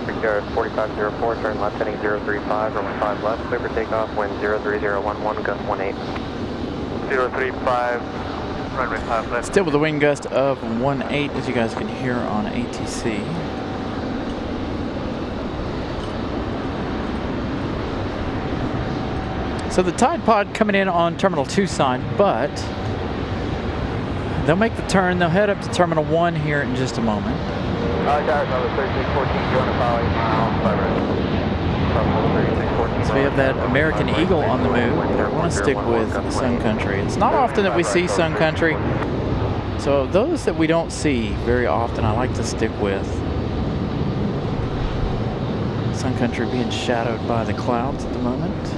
Victor 4504, turn left heading 035, runway 5 left, clear for takeoff, wind 03011, gust 18. 035, runway 5 left. Still with a wind gust of 18, as you guys can hear on ATC. So the Tide Pod coming in on Terminal 2 side, but they'll make the turn. They'll head up to Terminal 1 here in just a moment. Tower number 3614, going to follow So we have that American Eagle on the move, but I want to stick with Sun Country. It's not often that we see Sun Country, so those that we don't see very often I like to stick with. Sun Country being shadowed by the clouds at the moment.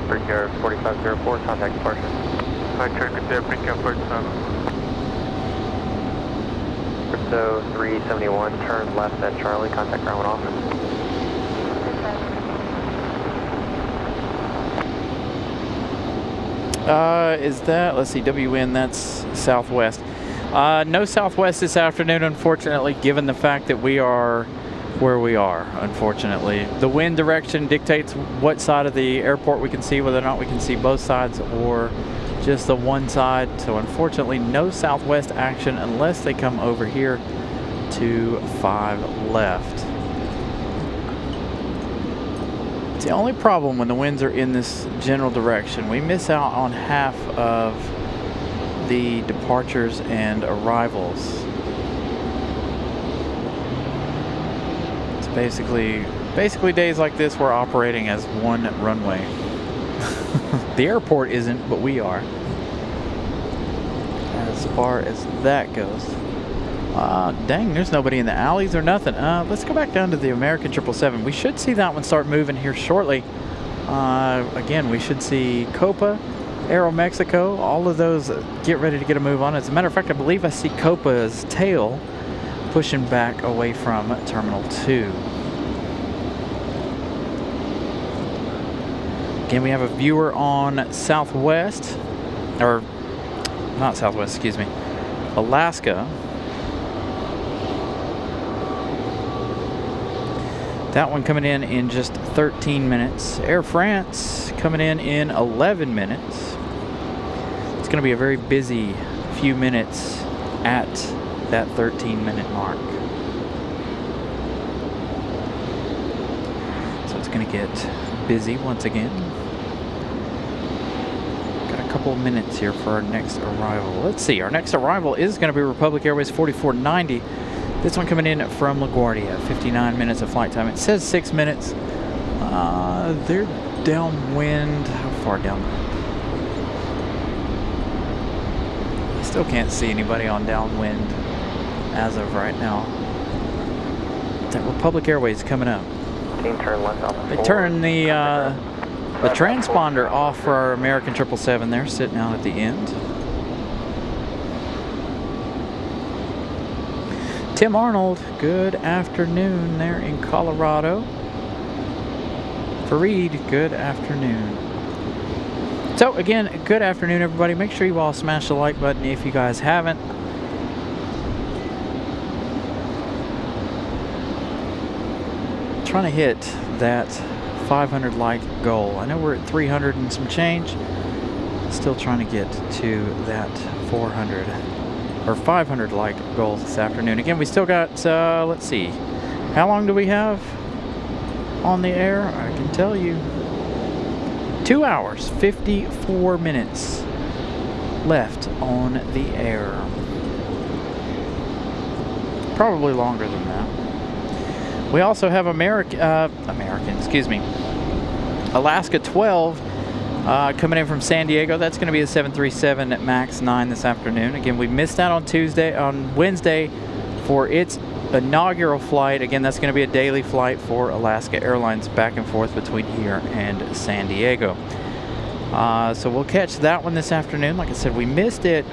Brickyard 4504, contact departure. Hi, check with the Brickyard 47. Crypto 371, turn left at Charlie, contact ground office. Is that, let's see, WN, that's Southwest. No Southwest this afternoon, unfortunately, given the fact that we are where we are, unfortunately. The wind direction dictates what side of the airport we can see, whether or not we can see both sides or just the one side. So unfortunately, no Southwest action unless they come over here to 5 left. It's the only problem when the winds are in this general direction. We miss out on half of the departures and arrivals. Basically days like this we're operating as one runway. The airport isn't, but we are, as far as that goes. Dang, there's nobody in the alleys or nothing. Let's go back down to the American 777. We should see that one start moving here shortly. Again, we should see Copa, Aero Mexico, all of those get ready to get a move on. As a matter of fact, I believe I see Copa's tail pushing back away from Terminal 2. Again, we have a viewer on Southwest, or not Southwest, excuse me, Alaska. That one coming in just 13 minutes. Air France coming in 11 minutes. It's going to be a very busy few minutes at that 13-minute mark. So it's going to get busy once again. Got a couple of minutes here for our next arrival. Let's see, our next arrival is going to be Republic Airways 4490. This one coming in from LaGuardia, 59 minutes of flight time. It says 6 minutes. They're downwind. How far downwind? I still can't see anybody on downwind as of right now. That Republic Airways coming up. Turn left off. They turn the transponder off for our American 777 there, sitting out at the end. Tim Arnold, good afternoon there in Colorado. Fareed, good afternoon. So again, good afternoon everybody. Make sure you all smash the like button if you guys haven't. Trying to hit that 500 like goal. I know we're at 300 and some change. Still trying to get to that 400 or 500 like goal this afternoon. Again, we still got, let's see, how long do we have on the air? I can tell you, 2 hours, 54 minutes left on the air. Probably longer than that. We also have Alaska 12 coming in from San Diego. That's going to be a 737 MAX 9 this afternoon. Again, we missed out on Wednesday for its inaugural flight. Again, that's going to be a daily flight for Alaska Airlines back and forth between here and San Diego. So we'll catch that one this afternoon. Like I said, we missed it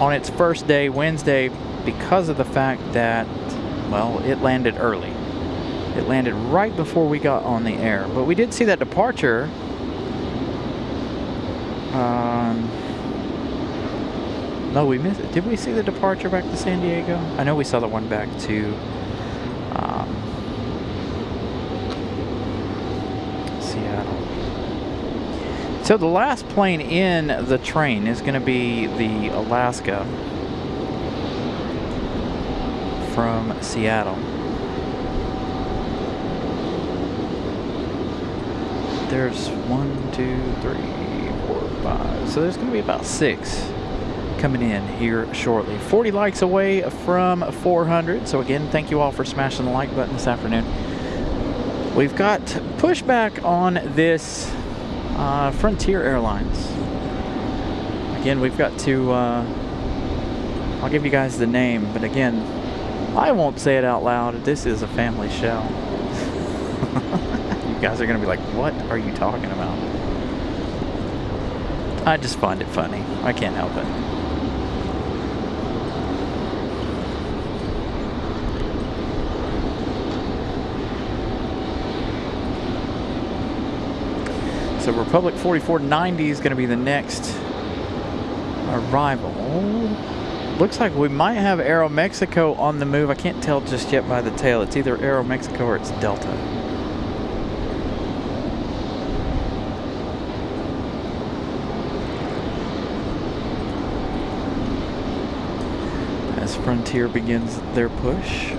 on its first day, Wednesday, because of the fact that, well, it landed early. It landed right before we got on the air. But we did see that departure. No, we missed it. Did we see the departure back to San Diego? I know we saw the one back to Seattle. So the last plane in the train is going to be the Alaska from Seattle. There's 1, 2, 3, 4, 5. So there's going to be about 6 coming in here shortly. 40 likes away from 400. So again, thank you all for smashing the like button this afternoon. We've got pushback on this Frontier Airlines. Again, we've got to, I'll give you guys the name, but again, I won't say it out loud. This is a family show. You guys are going to be like, what are you talking about? I just find it funny. I can't help it. So Republic 4490 is going to be the next arrival. Looks like we might have Aero Mexico on the move. I can't tell just yet by the tail. It's either Aero Mexico or it's Delta. As Frontier begins their push.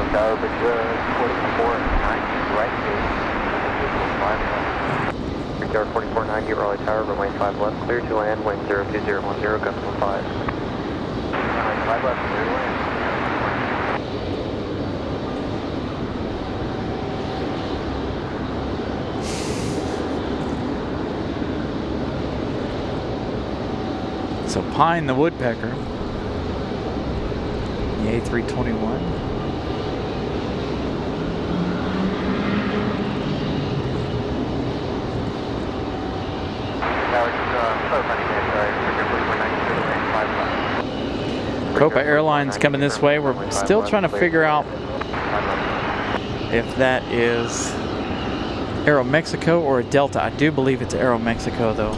Tower, but 4490 right here. Tower 4490, Raleigh Tower, runway 5 left, clear to land, wind 02010, gust 15. Runway 5 left, clear to land. So Pine the Woodpecker, the A321. Copa Airlines coming this way. We're still trying to figure out if that is Aero Mexico or a Delta. I do believe it's Aero Mexico though.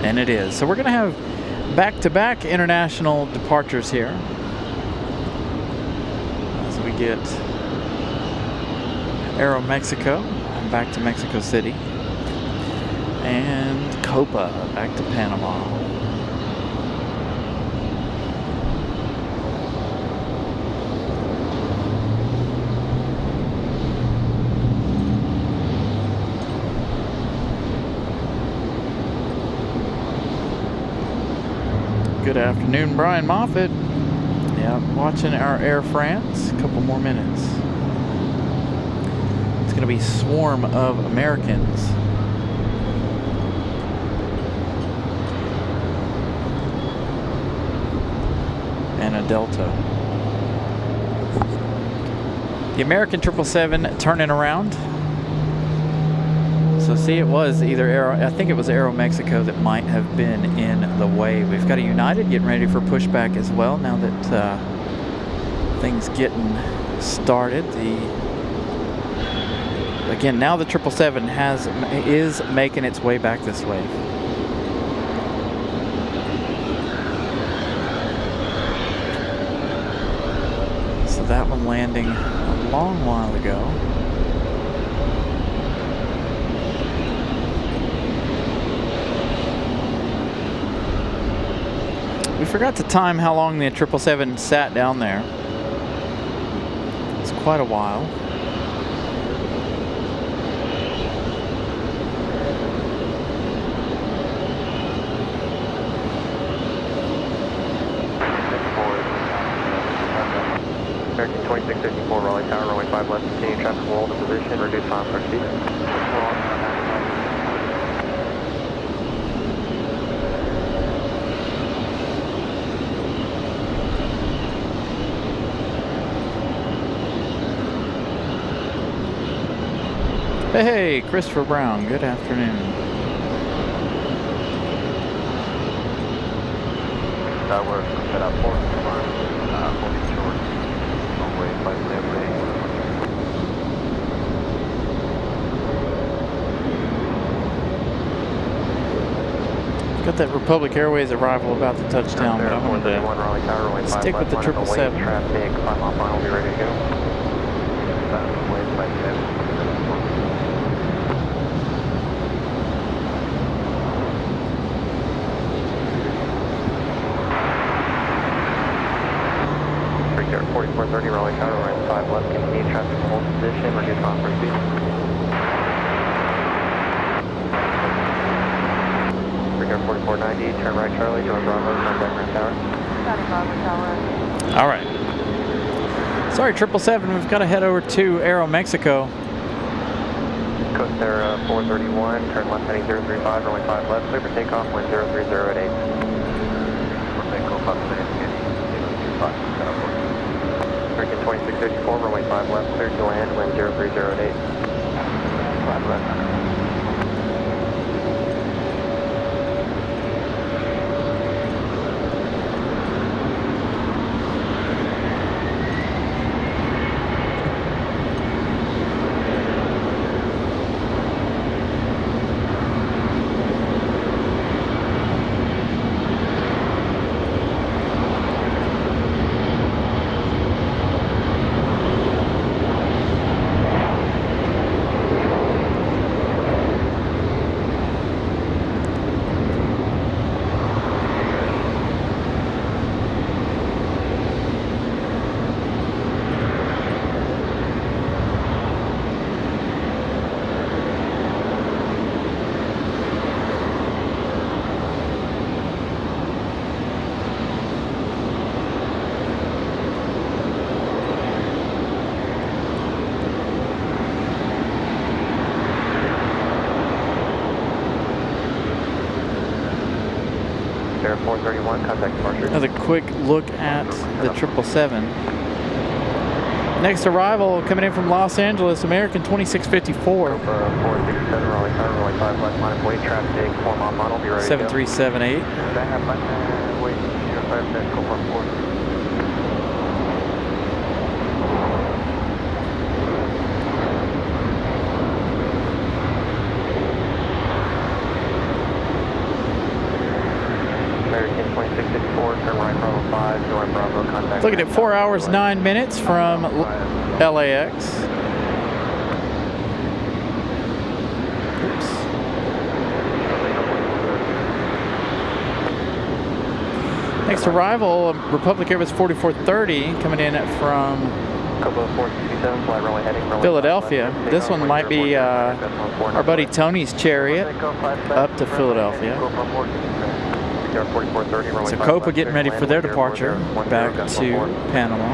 And it is. So we're going to have back-to-back international departures here as we get Aero Mexico back to Mexico City and Copa back to Panama. Good afternoon, Brian Moffitt. Yeah, watching our Air France. A couple more minutes. It's going to be a swarm of Americans. And a Delta. The American 777 turning around. So see, it was either Aero, I think it was Aero Mexico that might have been in the way. We've got a United getting ready for pushback as well now that things getting started. Again, now the 777 is making its way back this way. So that one landing a long while ago. We forgot to time how long the 777 sat down there. It's quite a while. American 2654, Raleigh Tower, runway 5 left, continue traffic will hold in position, reduce time for speed. Hey, Christopher Brown, good afternoon. That works, set up for holding short, runway 5 left. Got that Republic Airways arrival about to touch down, but I'm going to stick with the 777. Traffic, 5 mile final, will be ready to go. Brickyard 4430, Raleigh Tower, runway 5 left, continue traffic hold position, reduce onboard speed. Brickyard 4490, turn right Charlie, join Bravo, contact Ring Tower. All right. Sorry, 777, we've got to head over to Aeromexico. Coast Air 431, turn left heading 035, runway 5 left, clear for takeoff, wind 030 at 8. American 2654, runway 5 left, clear to land, wind 030 at 8. 5 left. Air 431, contact departure. Another quick look at the 777. Next arrival coming in from Los Angeles, American 2654. 467, Raleigh Tower, runway 5 left, line of weight, traffic, 4 mile final, be ready to go. 7378. Wait, 05, go 4. American 2664, turn right, Bravo 5, join Bravo, contact. Looking at 4 hours, 9 minutes from LAX. Oops. Next arrival, Republic Airways 4430 coming in from Philadelphia. This one might be our buddy Tony's Chariot up to Philadelphia. So Copa getting ready for their departure back to Panama.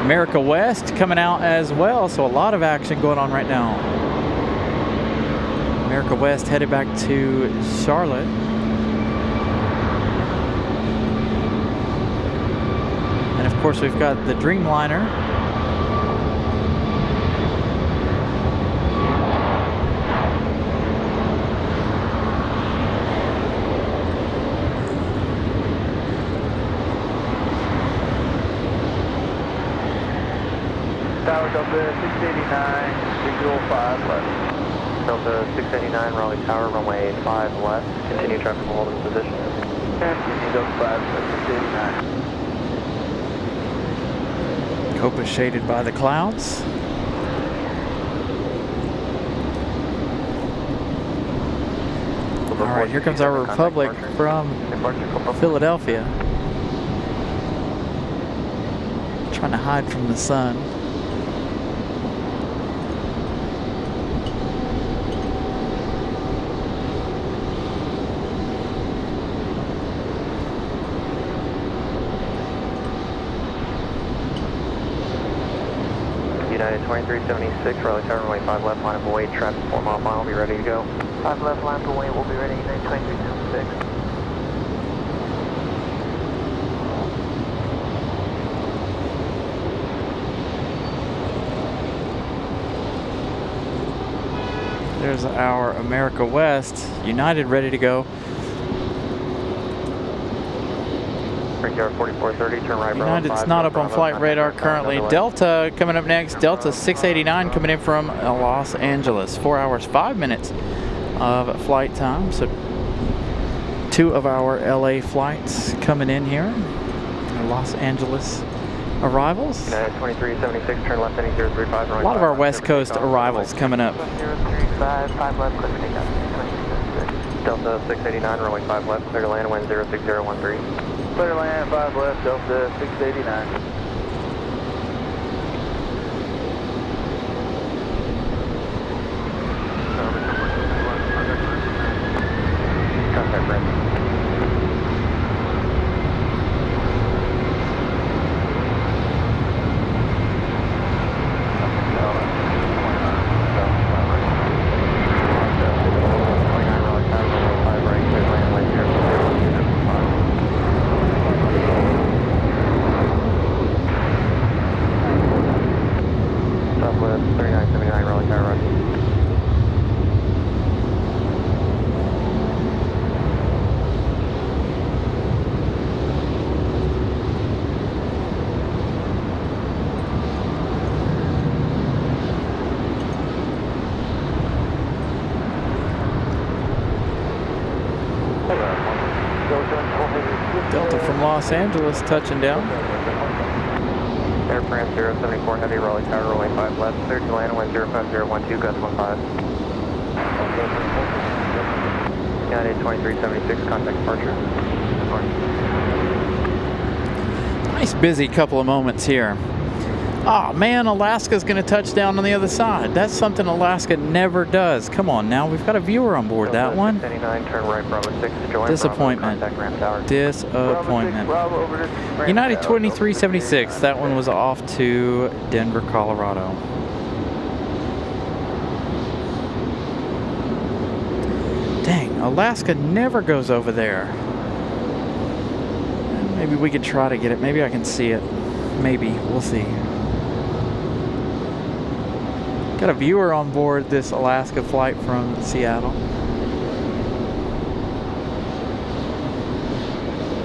America West coming out as well, so a lot of action going on right now. America West headed back to Charlotte. And of course we've got the Dreamliner. Tower Delta 689, visual 5 left. Delta 689, Raleigh Tower, runway 5 left. Continue traffic hold in position. Continue Delta 5, 689. Copa shaded by the clouds. All right, here comes our Republic from Philadelphia. Trying to hide from the sun. United 2376, Raleigh Tower, runway 5 left, line of weight, traffic 4 mile final, be ready to go. 5 left, line for weight, we'll be ready, United 2376. There's our America West, United ready to go. Brickyard 4430, turn right, United's not up on flight radar currently. Delta coming up next. Delta 689 coming in from Los Angeles. 4 hours, 5 minutes of flight time. So 2 of our LA flights coming in here. Our Los Angeles arrivals. United 2376, turn left heading 035. A lot of our West Coast arrivals coming up. 035, 5 left, clear to take off. Delta 689, runway 5 left, clear to land, wind 06013. Clear to land, 5 left, Delta 689. Contact ramp. Southwest 3979, Raleigh, Tower Run. Delta from Los Angeles touching down. Air France 074 Heavy, Raleigh Tower, runway 5 left, clear to land, wind 05012, gust 15. United 2376, contact departure. Nice busy couple of moments here. Oh man, Alaska's going to touch down on the other side. That's something Alaska never does. Come on now, we've got a viewer on board that one. 689, turn right, Bravo 6 to join. Disappointment. Bravo, contact ramp tower. Disappointment. Bravo, over to ramp United tower. 2376, that one was off to Denver, Colorado. Dang, Alaska never goes over there. Maybe we could try to get it. Maybe I can see it. Maybe. We'll see. Got a viewer on board this Alaska flight from Seattle.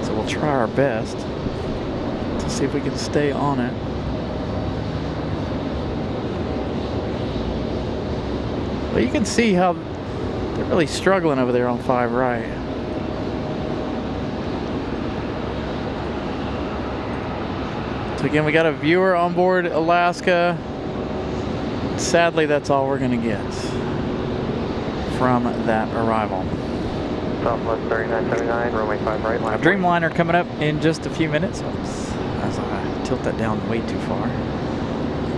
So we'll try our best to see if we can stay on it. But you can see how they're really struggling over there on 5 right. So again, we got a viewer on board Alaska. Sadly, that's all we're going to get from that arrival. Southwest 3979, runway 5 right, line. Dreamliner coming up in just a few minutes. Oops, as I tilt that down way too far.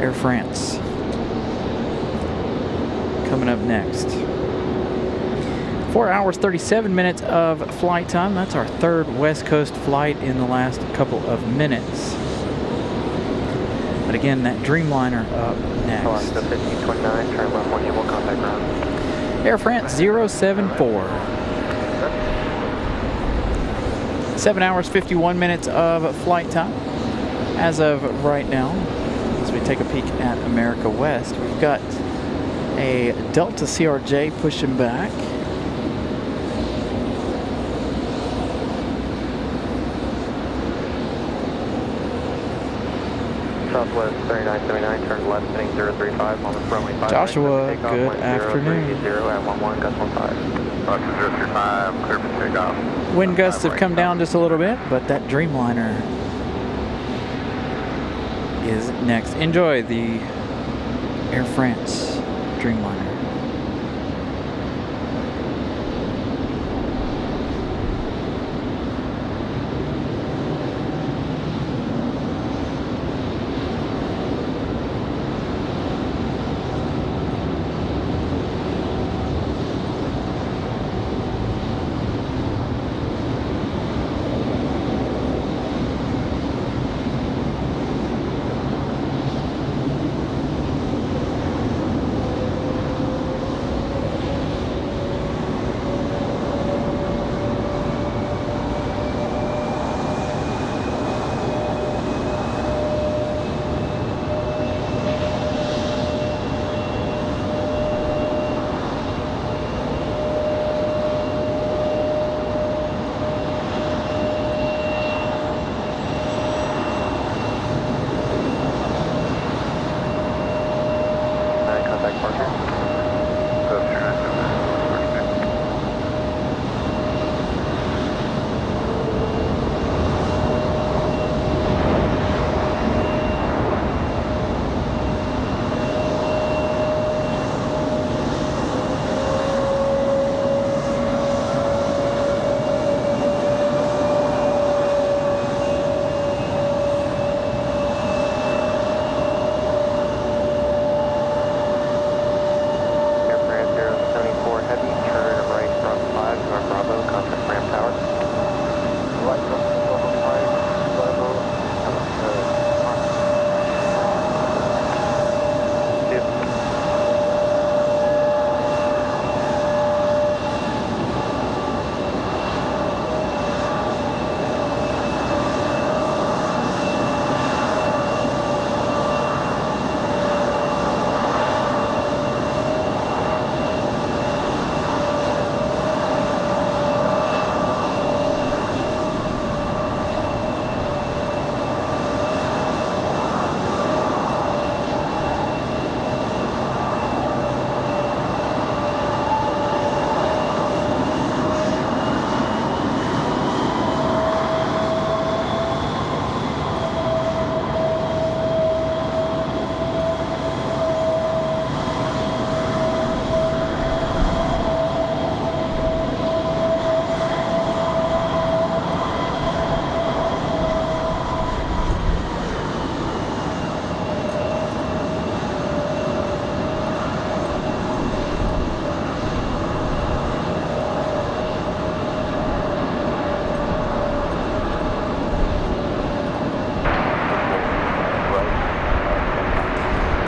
Air France coming up next. 4 hours, 37 minutes of flight time. That's our 3rd West Coast flight in the last couple of minutes. But again, that Dreamliner up next. Alaska 1529, turn left 1, will contact ground. Air France 074. 7 hours, 51 minutes of flight time. As of right now, as we take a peek at America West, we've got a Delta CRJ pushing back. Southwest 3979, turn left heading 035 on the runway 5. Joshua, Takeoff, good wind afternoon. 030 at 11, gust 15. Roger 035, clear for takeoff. Wind gusts have come down just a little bit, but that Dreamliner is next. Enjoy the Air France Dreamliner.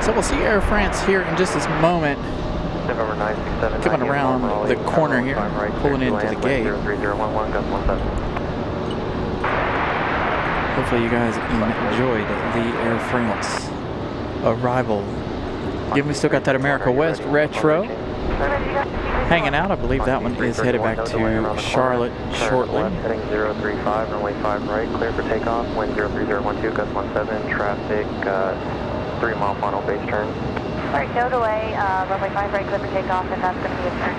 So we'll see Air France here in just this moment. November 967. Coming around the corner here, pulling into the gate. 03011, gust 17. Hopefully you guys enjoyed the Air France arrival. Again, we still got that America West retro hanging out. I believe that one is headed back to Charlotte shortly. Heading 035, runway 5 right, clear for takeoff, wind 03012, gust 17, traffic 3 mile final base turn. Alright, no delay, runway 5 right, clear for takeoff, and that's going to be a turn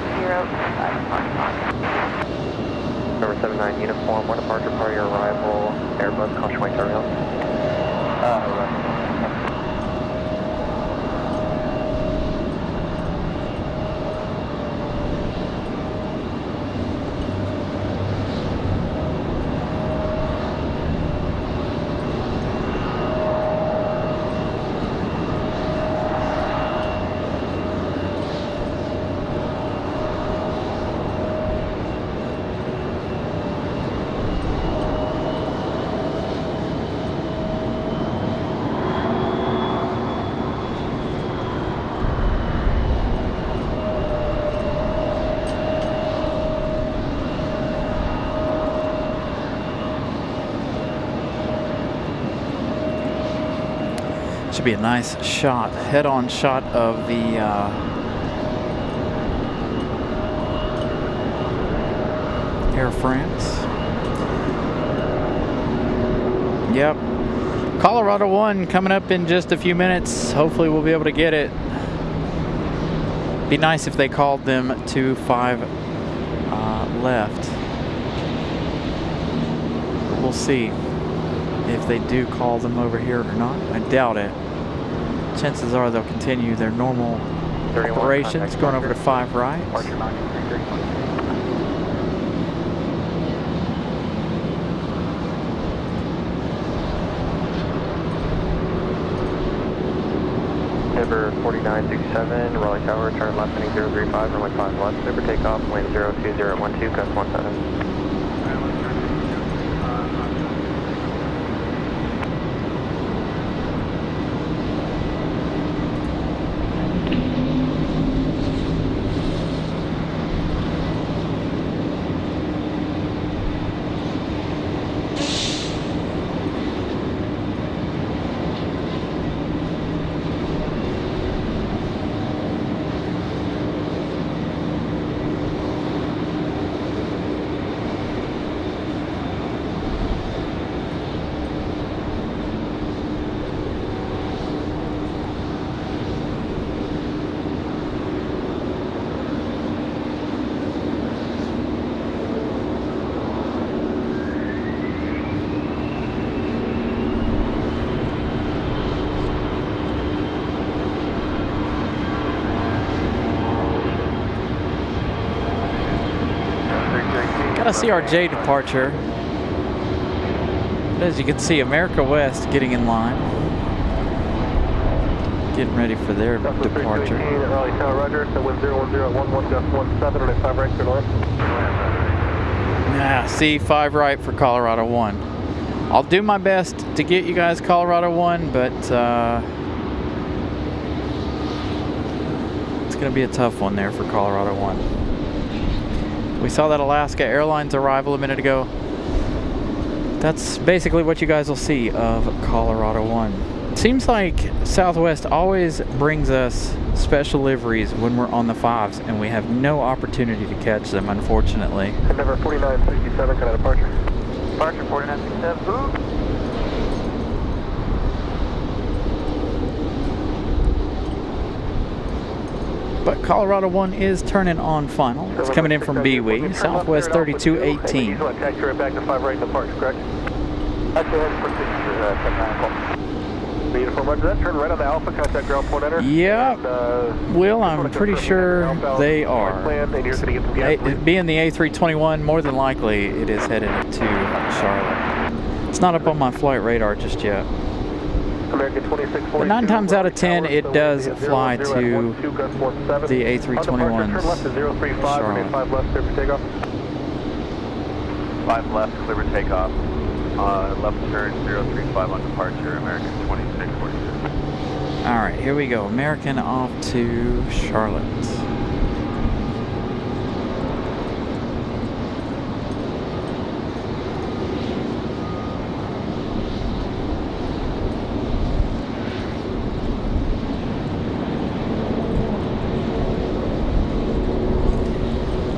035. Number 79 uniform, one departure prior to your arrival, Airbus, caution white terminal. Right. Should be a nice shot, head-on shot of the Air France. Yep. Colorado 1 coming up in just a few minutes. Hopefully we'll be able to get it. Be nice if they called them to 5 left. We'll see if they do call them over here or not. I doubt it. Chances are they'll continue their normal operations, going over to 5 right. Number 4967, Raleigh Tower, turn left heading 035, runway 5 left, clear for takeoff, wind 02012, gust 17. Got a CRJ departure. But as you can see, America West getting in line. Getting ready for their departure. Raleigh Tower, Roger. So wind 01011, gust 17, and 5 right, clear to land. Yeah, see, 5 right for Colorado 1. I'll do my best to get you guys Colorado 1, but it's going to be a tough one there for Colorado 1. We saw that Alaska Airlines arrival a minute ago. That's basically what you guys will see of Colorado 1. It seems like Southwest always brings us special liveries when we're on the 5s, and we have no opportunity to catch them, unfortunately. Number 4967, kind of departure. Departure 4967. But Colorado 1 is turning on final. It's coming in from BWE, Southwest 3218. You want to taxi right back to 5 right departure, correct? That's the uniform, roger that. Turn right on the Alpha, contact ground point enter. Yep. Will, I'm pretty sure they are. Being the A321, more than likely it is headed to Charlotte. It's not up on my flight radar just yet. But 9 times out of 10, it does fly to the A321's Charlotte. 5 left, clear for takeoff. 5 left, clear for takeoff. Left turn 035 on departure, American 2646. All right, here we go. American off to Charlotte.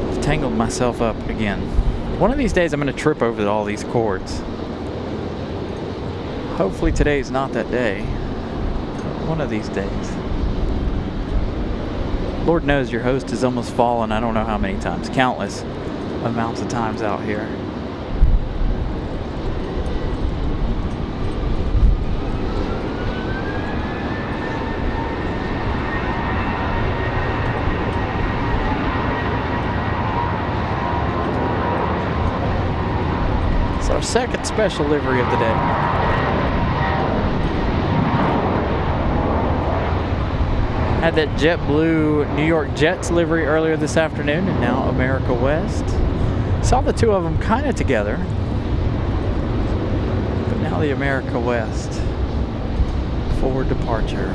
I've tangled myself up again. One of these days I'm going to trip over all these cords. Hopefully today's not that day. One of these days. Lord knows your host has almost fallen I don't know how many times. Countless amounts of times out here. It's our second special livery of the day. Had that JetBlue New York Jets livery earlier this afternoon, and now America West. Saw the two of them kind of together, but now the America West for departure.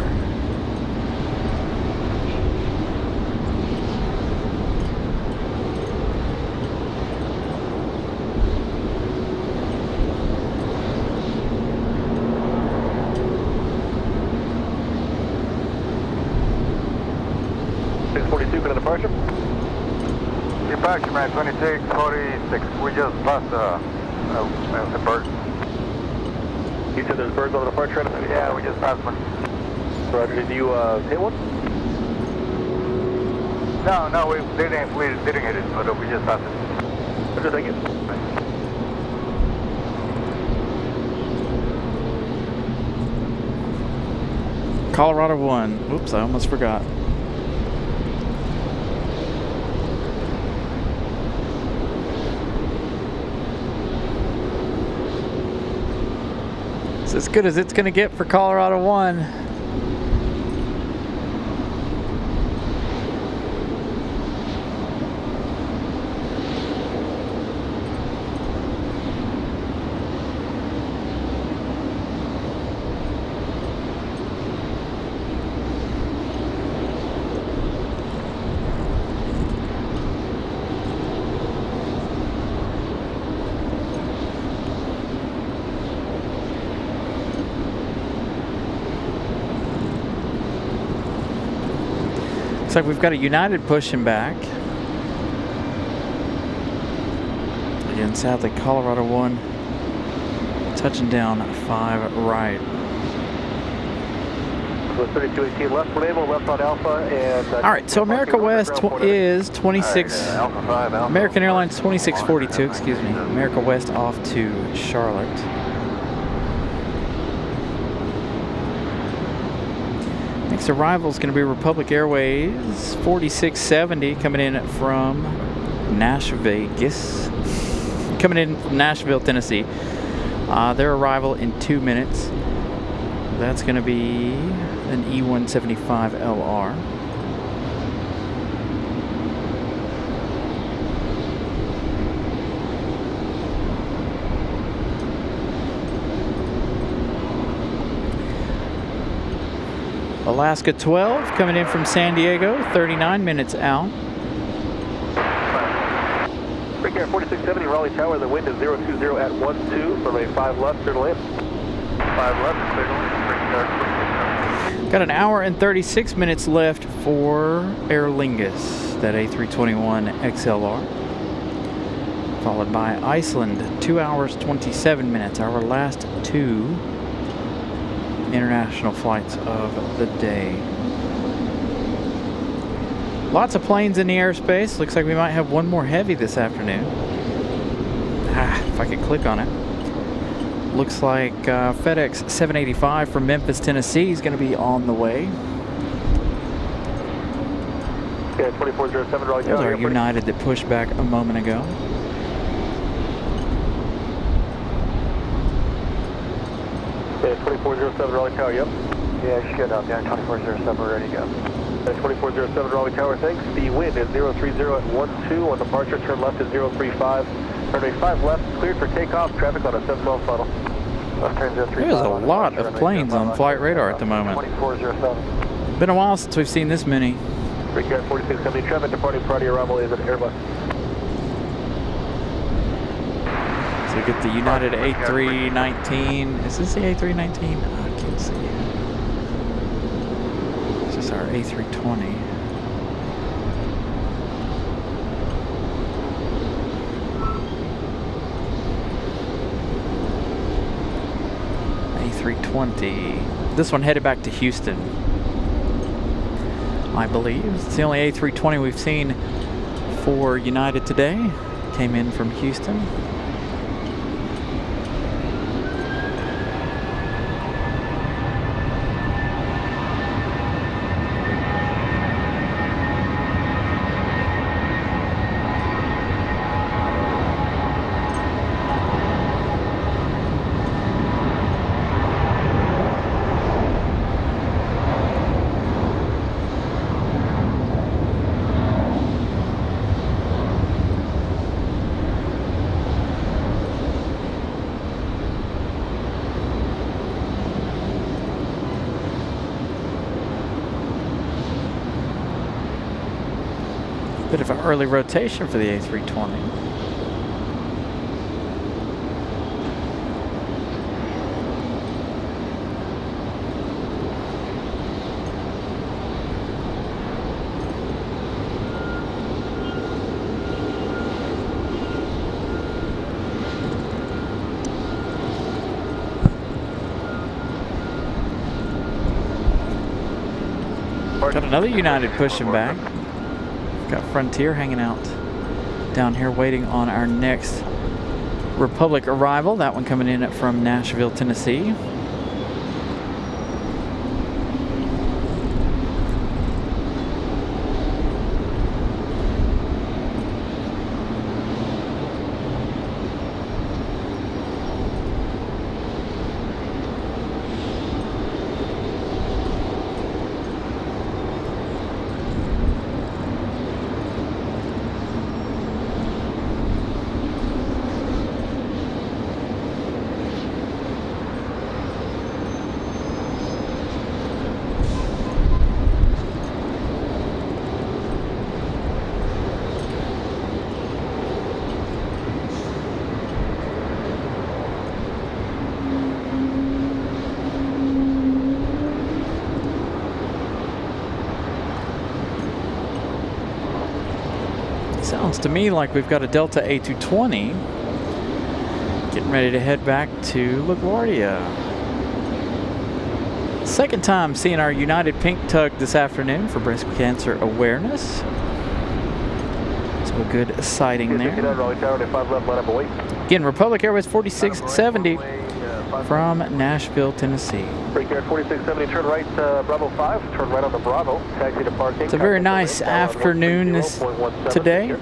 Departure, man, 2646. We just passed the bird. You said there's birds on the departure? Yeah, we just passed one. Roger, did you hit one? No, we didn't hit it, but we just passed it. Roger, thank you. Colorado 1. Oops, I almost forgot. It's as good as it's going to get for Colorado 1. Looks like we've got a United pushing back. Again, sadly, Colorado 1 touching down 5 right. So 3218 left Bravo, left on Alpha, and... All right, so America West is 26... Right, Alpha 5, Alpha American Airlines 2642, excuse me. America West off to Charlotte. Next arrival is going to be Republic Airways 4670 coming in from Nashville, Tennessee. Their arrival in 2 minutes. That's going to be an E175LR. Alaska 12 coming in from San Diego, 39 minutes out. Break Air 4670, Raleigh Tower, the wind is 020 at 12, runway 5 left, clear to land. 5 left, clear to land. Got an hour and 36 minutes left for Aer Lingus, that A321 XLR. Followed by Iceland, 2 hours 27 minutes, our last 2 international flights of the day. Lots of planes in the airspace. Looks like we might have one more heavy this afternoon. If I could click on it. Looks like FedEx 785 from Memphis, Tennessee is going to be on the way. Yeah, 2407 Raleigh Those Tower. are United that pushed back a moment ago. Yeah, 2407 Raleigh Tower, yep. Yeah, just get out there, 2407, we're ready to go. 2407 Raleigh Tower, thanks. The wind is 030 at 12 on departure, turn left is 035. Runway 5 left, cleared for takeoff, traffic on a 712 funnel. There's a lot of planes on flight radar at the moment. 2407. Been a while since we've seen this many. Brickyard 4670, traffic departing prior to your arrival is an Airbus. So we get the United A319. Is this the A319? Oh, I can't see. It's just our A320. A320. This one headed back to Houston, I believe. It's the only A320 we've seen for United today. Came in from Houston. Bit of an early rotation for the A320. Got another United pushing back. Got Frontier hanging out down here waiting on our next Republic arrival. That one coming in from Nashville, Tennessee. Sounds to me like we've got a Delta A220 getting ready to head back to LaGuardia. Second time seeing our United Pink Tug this afternoon for breast cancer awareness. So a good sighting there. Again, Republic Airways 4670 from Nashville, Tennessee. Brickyard 4670, turn right Bravo 5, turn right on the Bravo, taxi to parking. It's a very nice afternoon today.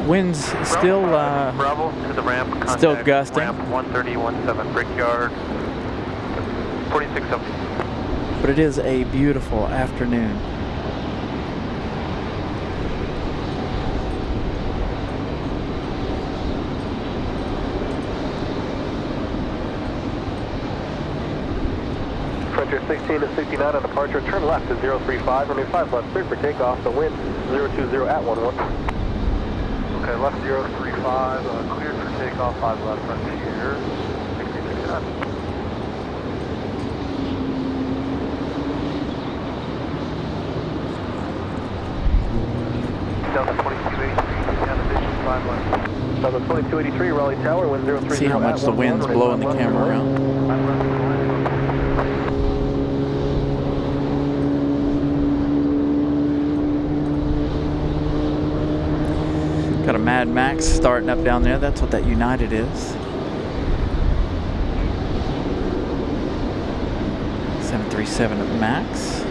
Winds still Bravo to the ramp, still gusting. Ramp 13017, Brickyard 4670. But it is a beautiful afternoon. Frontier 16 to 69 on departure, turn left to 035, runway 5 left, clear for takeoff, the wind 020 at 11. Okay, left 035, cleared for takeoff, 5 left, Frontier 1669. Delta 2283, down addition, 5 left. Delta 2283, Raleigh Tower, wind 030 See how much the wind's blowing the camera around. Got a Mad Max starting up down there. That's what that United is. 737 Max.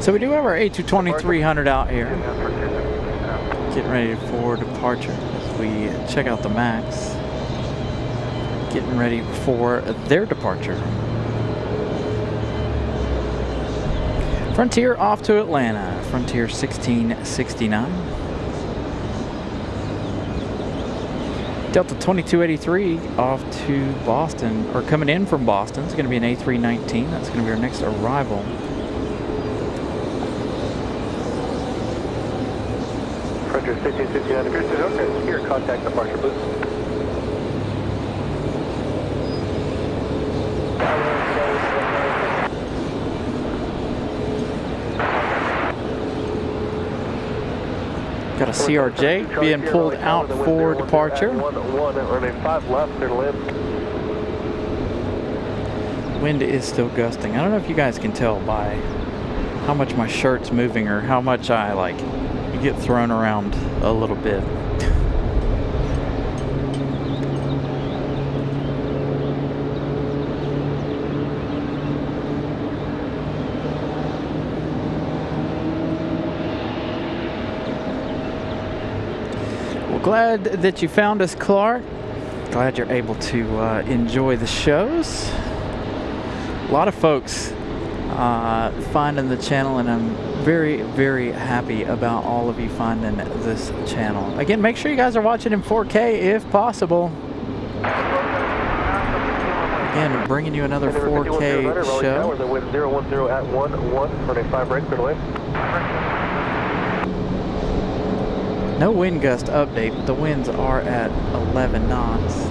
So we do have our A220-300 out here, getting ready for departure as we check out the MAX, getting ready for their departure. Frontier off to Atlanta, Frontier 1669. Delta 2283 off to Boston, or coming in from Boston. It's going to be an A319. That's going to be our next arrival. Frontier 1669, if you're okay, here, contact departure, please. Got a CRJ being pulled out for departure. 5 left, turn left. Wind is still gusting. I don't know if you guys can tell by how much my shirt's moving or how much I get thrown around a little bit. Glad that you found us, Clark. Glad you're able to enjoy the shows. A lot of folks finding the channel, and I'm very, very happy about all of you finding this channel. Again, make sure you guys are watching in 4K if possible. Again, bringing you another 4K show. The wind 010 at 11, runway 5 right, clear away. No wind gust update, but the winds are at 11 knots.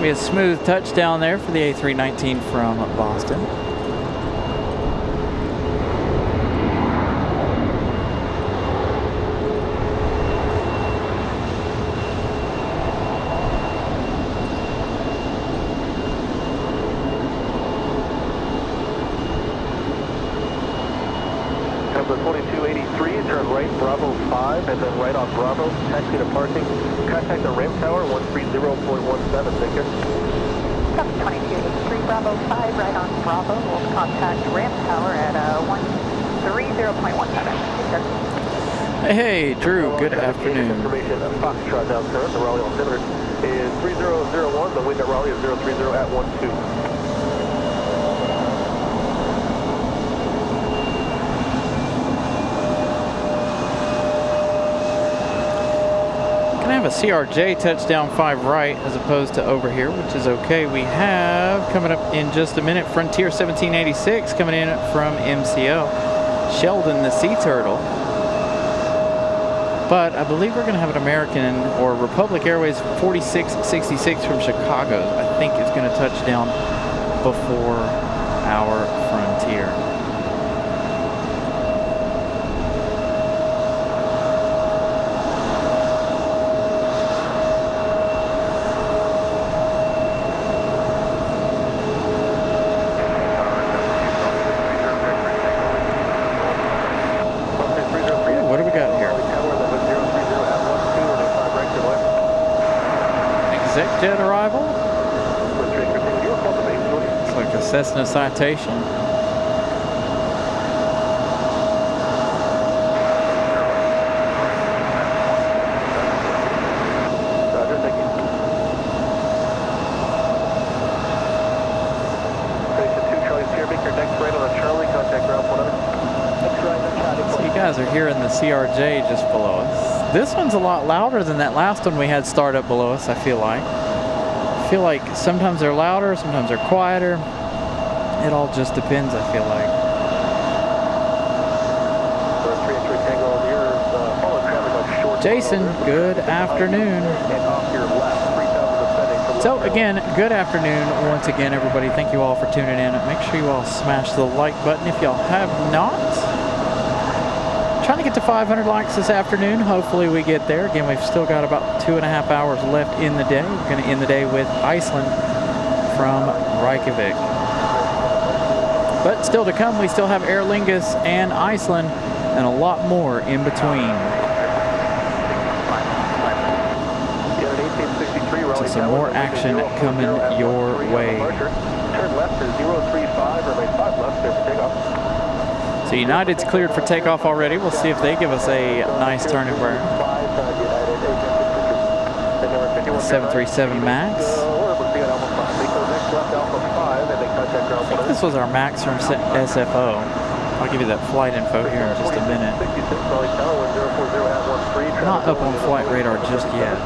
A smooth touchdown there for the A319 from Boston. Number 2283, turn right, Bravo 5, and then right on Bravo, taxi departing. Contact the ramp tower, 130.17, thank you. 2283, Bravo 5, right on Bravo. We'll contact ramp tower at 130.17. Hey, Drew, good afternoon. Information, Foxtrot now current, the Raleigh altimeter is 3001, the wind at Raleigh is 030 at 12. I have a CRJ touchdown 5 right as opposed to over here, which is okay. We have coming up in just a minute Frontier 1786 coming in from MCL, Sheldon the Sea Turtle. But I believe we're going to have an American or Republic Airways 4666 from Chicago. I think is going to touch down before our Frontier. Jet arrival. Looks like a Cessna Citation. Roger, thank you. Station 2, Charlie Sierra Baker, next right on a Charlie, contact ground 100. Next right on Charlie. So you guys are hearing the CRJ just below us. This one's a lot louder than that last one we had start up below us, I feel like. I feel like sometimes they're louder, sometimes they're quieter. It all just depends, I feel like. Jason, good afternoon. So again, good afternoon once again, everybody. Thank you all for tuning in. Make sure you all smash the like button if y'all have not. Trying to get to 500 likes this afternoon. Hopefully we get there. Again, we've still got about 2.5 hours left in the day. We're going to end the day with Iceland from Reykjavik. But still to come, we still have Aer Lingus and Iceland and a lot more in between. So some more action coming your way. Turn left to 035, remain 5 left, clear for takeoff. So United's cleared for takeoff already. We'll see if they give us a nice turn and burn. 737 MAX. I think this was our MAX from SFO. I'll give you that flight info here in just a minute. Not up on flight radar just yet.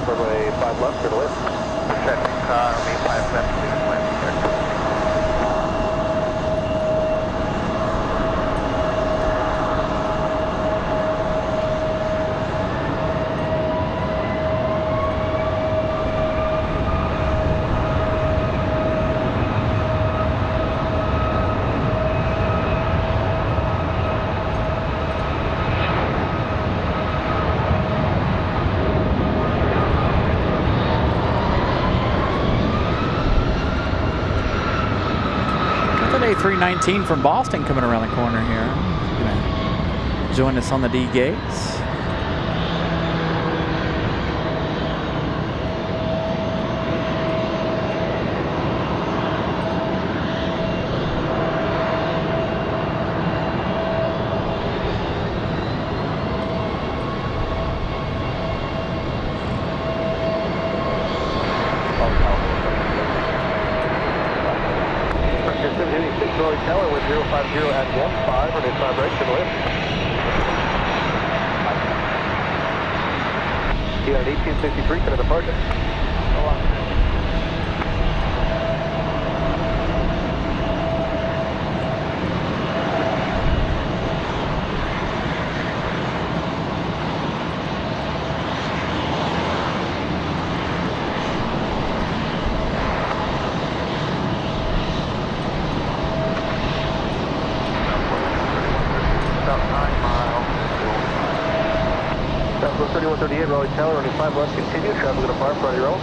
A319 from Boston coming around the corner here. Gonna join us on the D gates. Tower with 050 at 15, and it's vibration lift. You got 1863 to the departure. Southwest 3138, Raleigh Tower, running 5 left, continue. Traffic going to fire, front of your own.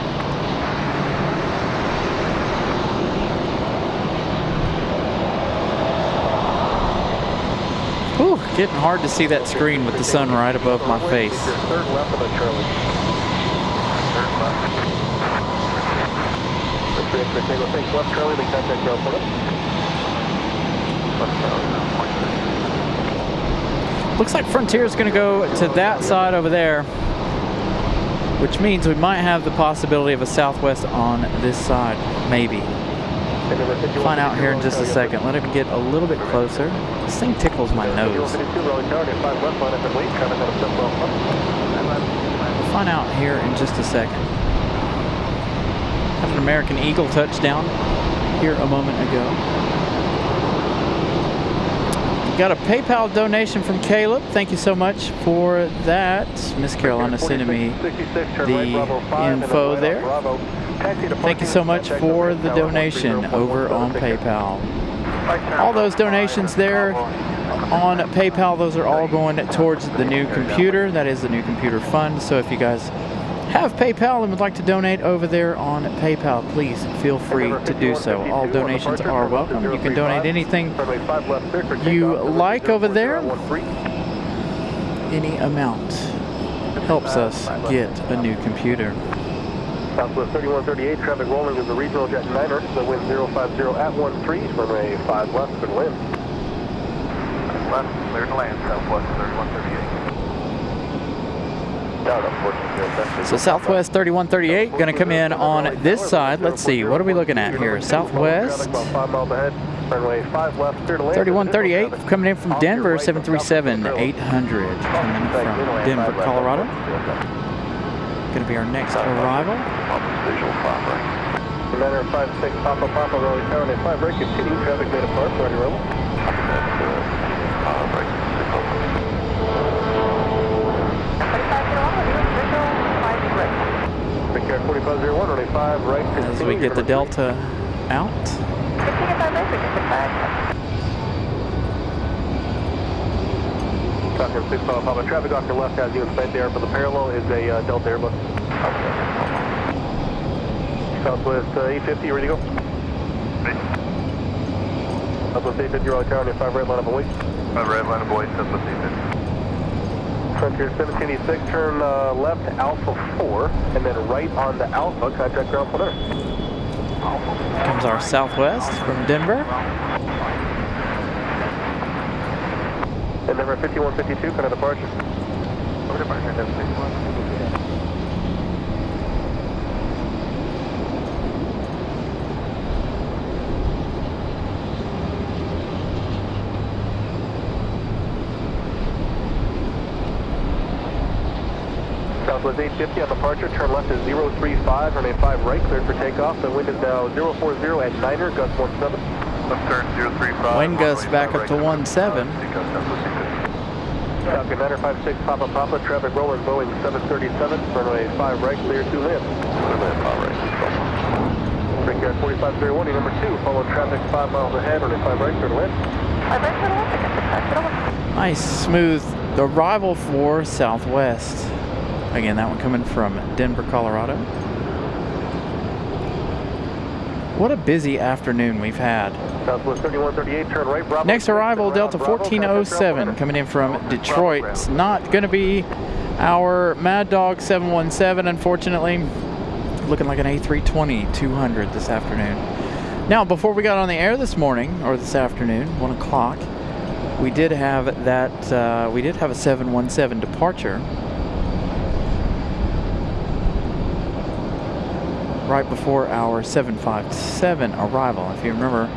Whew, getting hard to see that screen with the sun right above my face. Third left of the Charlie. Third left. Thanks left, Charlie, then contact ground for us. Left Charlie. Looks like Frontier is going to go to that side over there, which means we might have the possibility of a Southwest on this side, maybe. Find out here in just a second. Let it get a little bit closer. This thing tickles my nose. We'll find out here in just a second. Had an American Eagle touchdown here a moment ago. Got a PayPal donation from Caleb. Thank you so much for that. Miss Carolina sending me the info there. Thank you so much for the donation over on PayPal. All those donations there on PayPal, those are all going towards the new computer. That is the new computer fund. So if you guys have PayPal and would like to donate over there on PayPal, please feel free to do so. All donations are welcome. You can donate anything you like over there. Any amount helps us get a new computer. Southwest 3138, traffic rolling with the regional jet liner. The wind 050 at 13, runway 5 left and wind. Left, clear to land, Southwest 3138. So Southwest 3138 going to come in on this side. Let's see, what are we looking at here? Southwest 3138 coming in from Denver, 737-800 coming from Denver, Colorado. Going to be our next arrival. Commander 56 Papa Papa Raleigh Tower 95 break, continue traffic made apart, ready to roll. As we get the Delta out. Falcon 6 Papa, traffic off your left has you in sight there, but the parallel is a Delta Airbus. Southwest 850, ready to go? Southwest 850, Raleigh Tower, 5 right line up and wait. 5 right line of boys, Southwest 850. Frontier 1786, turn left Alpha 4, and then right on the Alpha, contact ground for there. Comes our Southwest from Denver. And number 5152, kind of departure. Over departure, 761. Southwest 850 on departure, turn left is 035, runway 5 right, cleared for takeoff. The wind is now 040 at 9er, gust 17. Left turn 035. Wind gust back up to 17. Falcon 956, Papa, traffic rolling, Boeing 737, runway 5 right, clear to land. Runway 5 right, Brickyard 4501, number 2, follow traffic 5 miles ahead, runway 5 right, clear to land. Nice, smooth arrival for Southwest. Again, that one coming from Denver, Colorado. What a busy afternoon we've had. Southwest 3138, turn right, Bravo. Next arrival, Delta 1407, coming in from Detroit. It's not going to be our Mad Dog 717, unfortunately. Looking like an A320-200 this afternoon. Now, before we got on the air this morning, or this afternoon, 1 o'clock, we did have that, we did have a 717 departure. Right before our 757 arrival. If you remember,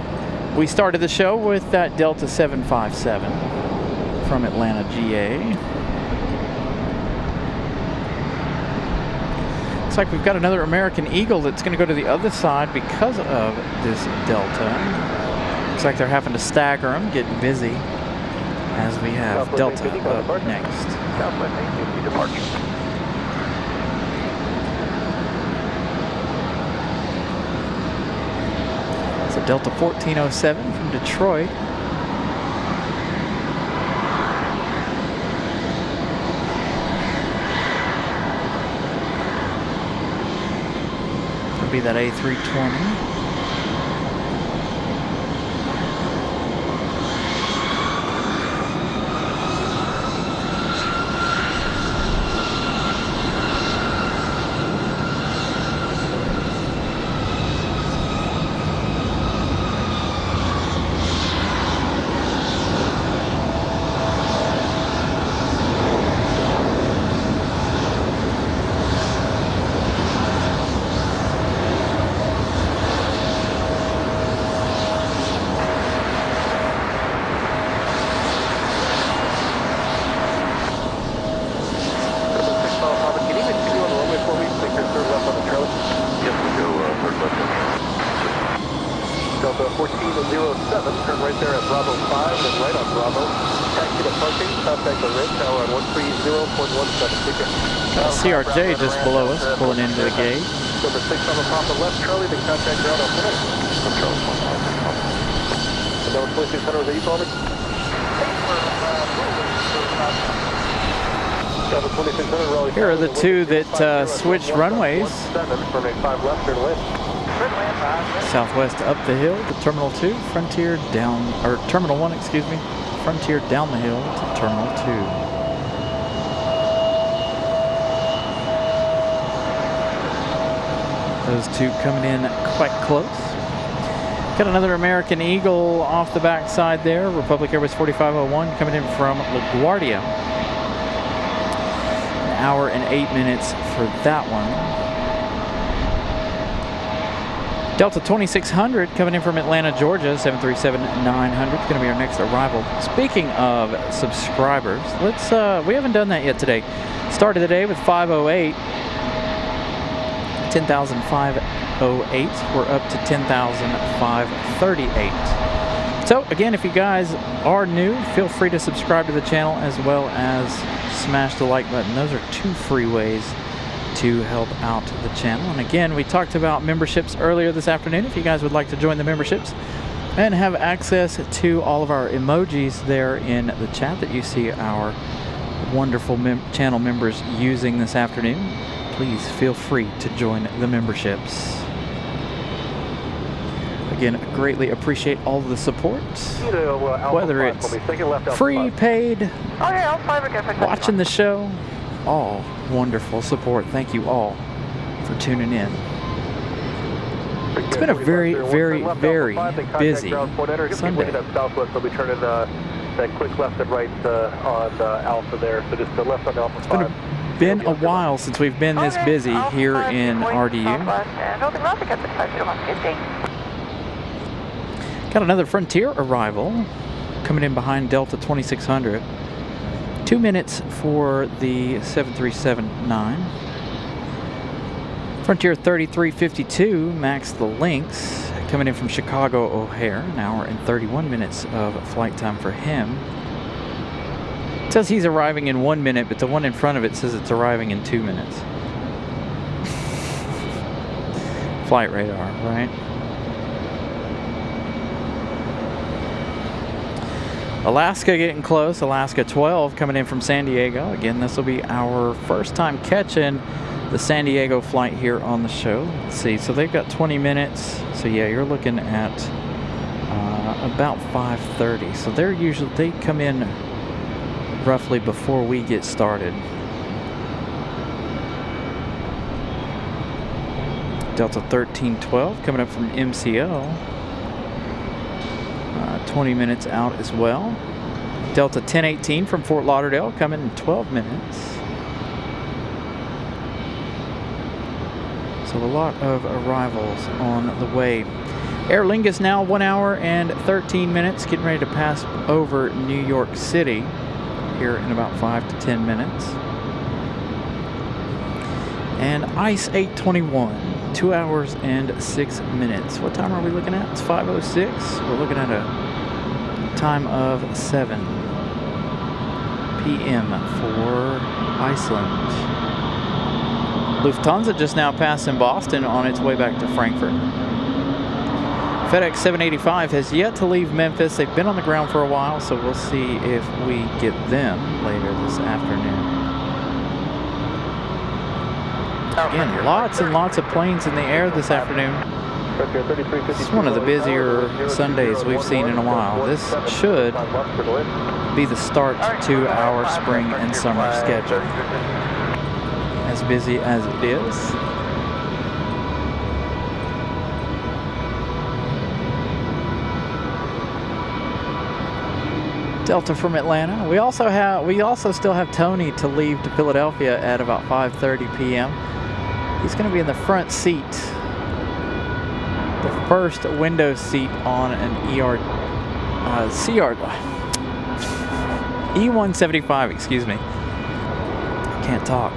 we started the show with that Delta 757 from Atlanta, GA. Looks like we've got another American Eagle that's going to go to the other side because of this Delta. Looks like they're having to stagger them, getting busy, as we have Delta up next. Southwest 850 departure. So Delta 1407 from Detroit. It'll be that A320. Delta 1407, turn right there at Bravo 5, and right on Bravo. Taxi to parking, contact the red tower on 130.17. CRJ just below us, pulling into the gate. Number 6 on the Papa left, Charlie, then contact ground on flight. And number 2600, was that you calling me? Delta 2600, Raleigh. Here are the two that switched runways. 17, runway 5 left, turn left. Southwest up the hill to Terminal 2, Frontier down, or Terminal 1, excuse me. Frontier down the hill to Terminal 2. Those two coming in quite close. Got another American Eagle off the backside there. Republic Airways 4501 coming in from LaGuardia. An hour and 8 minutes for that one. Delta 2600 coming in from Atlanta, Georgia, 737-900. Going to be our next arrival. Speaking of subscribers, let's, we haven't done that yet today. Started the day with 508. 10,508. We're up to 10,538. So again, if you guys are new, feel free to subscribe to the channel as well as smash the like button. Those are two free ways to help out the channel. And again, we talked about memberships earlier this afternoon. If you guys would like to join the memberships, and have access to all of our emojis there in the chat that you see our wonderful channel members using this afternoon. Please feel free to join the memberships. Again, greatly appreciate all of the support, whether it's free, paid, watching the show, all wonderful support. Thank you all for tuning in. It's been a very, very, very busy Sunday. That quick left and right on Alpha there, so just the left on Alpha 5. It's been a while since we've been this busy here in RDU. Got another Frontier arrival coming in behind Delta 2600. 2 minutes for the 737-9. Frontier 3352, Max the Lynx, coming in from Chicago O'Hare, an hour and 31 minutes of flight time for him. It says he's arriving in 1 minute, but the one in front of it says it's arriving in 2 minutes. Flight radar, right? Alaska getting close. Alaska 12 coming in from San Diego. Again, this will be our first time catching the San Diego flight here on the show. Let's see, so they've got 20 minutes. So yeah, you're looking at about 5:30. So they come in roughly before we get started. Delta 1312 coming up from MCO. 20 minutes out as well. Delta 1018 from Fort Lauderdale coming in 12 minutes. So a lot of arrivals on the way. Aer Lingus now 1 hour and 13 minutes, getting ready to pass over New York City here in about 5 to 10 minutes. And ICE 821, 2 hours and 6 minutes. What time are we looking at? It's 5:06. We're looking at a time of 7 p.m. for Iceland. Lufthansa just now passing Boston on its way back to Frankfurt. FedEx 785 has yet to leave Memphis. They've been on the ground for a while, so we'll see if we get them later this afternoon. Again, lots and lots of planes in the air this afternoon. It's one of the busier Sundays we've seen in a while. This should be the start to our spring and summer schedule. As busy as it is. Delta from Atlanta. We also still have Tony to leave to Philadelphia at about 5:30 p.m. He's going to be in the front seat. The first window seat on an E175, excuse me. Can't talk.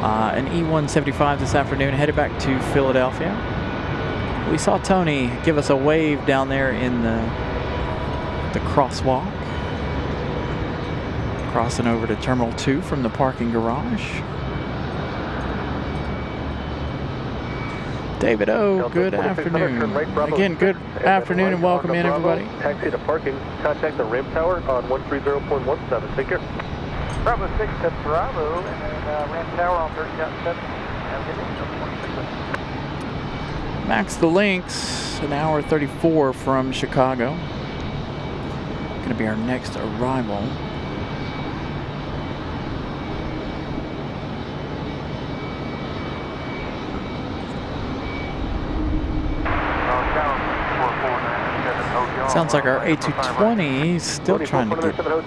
An E175 this afternoon, headed back to Philadelphia. We saw Tony give us a wave down there in the crosswalk, crossing over to Terminal 2 from the parking garage. David O, good afternoon. Again, good afternoon and welcome in, everybody. Taxi to parking. Contact the ramp tower on 130.17. Take care. Bravo 6 to Bravo, and then ramp tower on 30.7. Max the Lynx, an hour 34 from Chicago. Going to be our next arrival. Sounds like our A220 is still trying to get out of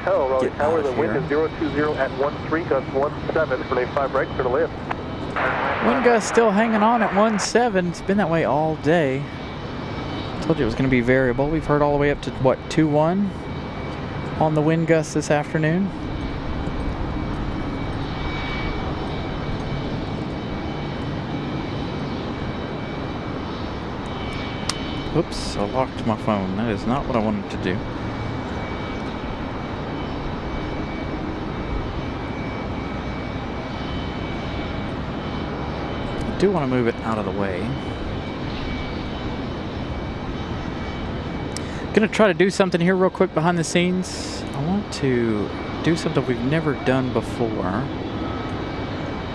here. Wind is 020 at 13, gust 17, for 5 right, turn to left. Wind gust still hanging on at 17. It's been that way all day. Told you it was going to be variable. We've heard all the way up to, what, 21 on the wind gust this afternoon. Oops, I locked my phone. That is not what I wanted to do. I do want to move it out of the way. Gonna try to do something here real quick behind the scenes. I want to do something we've never done before.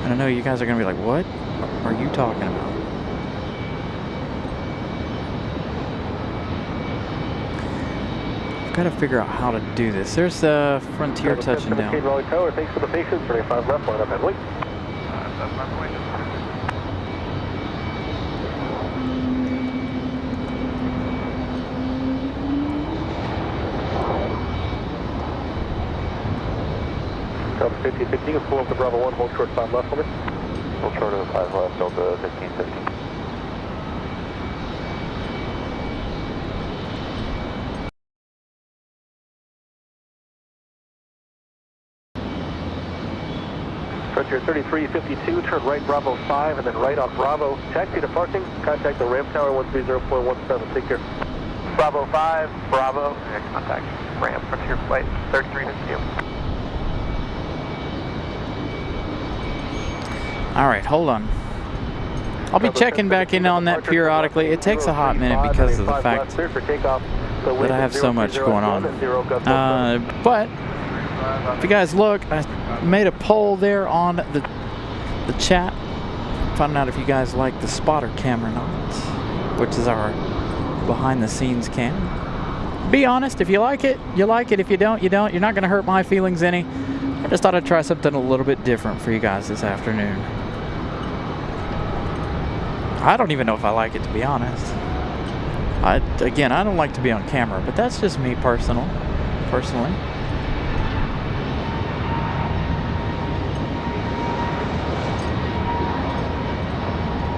And I know you guys are gonna be like, what are you talking about? I've got to figure out how to do this. There's the Frontier touching down. Raleigh Tower, thanks for the patience. 35 left, line up headway. Delta 1550, you can pull up to Bravo 1, hold short 5 left for me. Hold short of 5 left, Delta 1550. Frontier 3352, turn right Bravo 5 and then right on Bravo. Taxi departing, contact the ramp tower 130.17, take care. Bravo 5, Bravo, contact ramp Frontier flight 3352. All right, hold on. I'll be checking back in on that periodically. It takes a hot minute because of the fact that I have so much going on. But if you guys look, I made a poll there on the chat, finding out if you guys like the spotter cam or not, which is our behind the scenes cam. Be honest, if you like it, you like it. If you don't, you don't. You're not going to hurt my feelings any. I just thought I'd try something a little bit different for you guys this afternoon. I don't even know if I like it, to be honest. Again, I don't like to be on camera, but that's just me personally.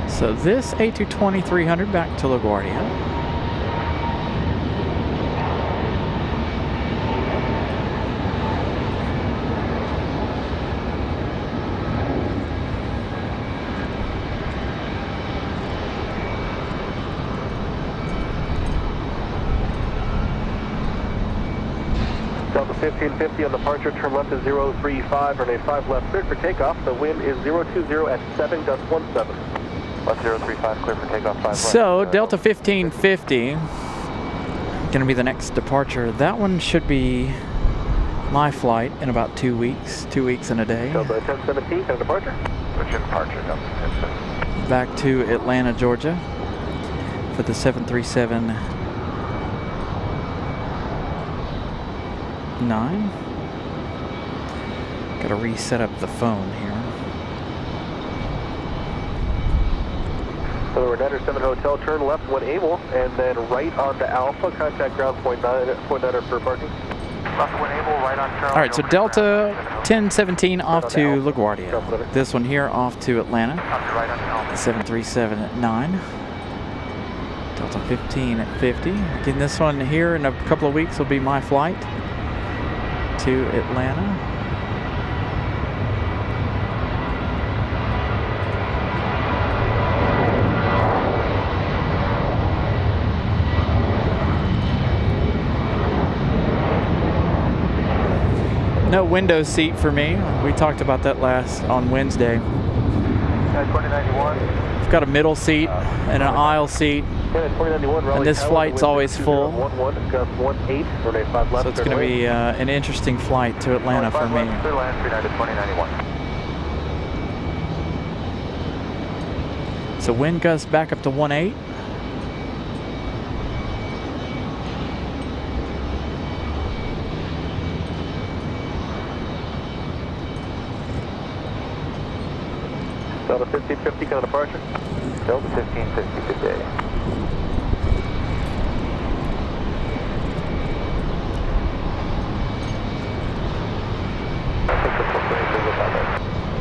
So this A220-300 back to LaGuardia. Delta 1550 on departure, turn left to 035, runway 5 left, clear for takeoff. The wind is 020 at 7, gust 17. Left 035, clear for takeoff, 5 left. So, Delta 1550, gonna be the next departure. That one should be my flight in about 2 weeks, 2 weeks and a day. Delta 1017, kind of departure? Which departure, Delta 1017? Back to Atlanta, Georgia for the 737-9. Gotta reset up the phone here. So we're at 7 Hotel, turn left when able, and then right onto Alpha, contact ground point 9 for parking. Left when able, right on Charlie. Alright, so Delta 1017 off to LaGuardia. This one here off to Atlanta. 737-9. Delta 1550. Again, this one here in a couple of weeks will be my flight to Atlanta. No window seat for me. We talked about that on Wednesday. 2091. I've got a middle seat and an aisle seat. And this flight's always full. So it's going to be an interesting flight to Atlanta for me. So wind gusts back up to 18. Delta 1550, kind of departure? Delta 1550, good day.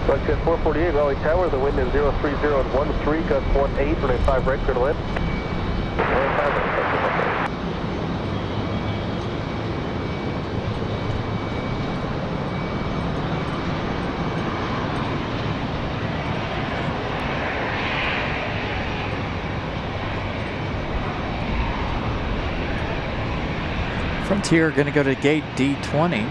Flight 448, Raleigh Tower, the wind is 030 at 13, gust 18, runway 5 right, clear to land. Frontier going to go to gate D20.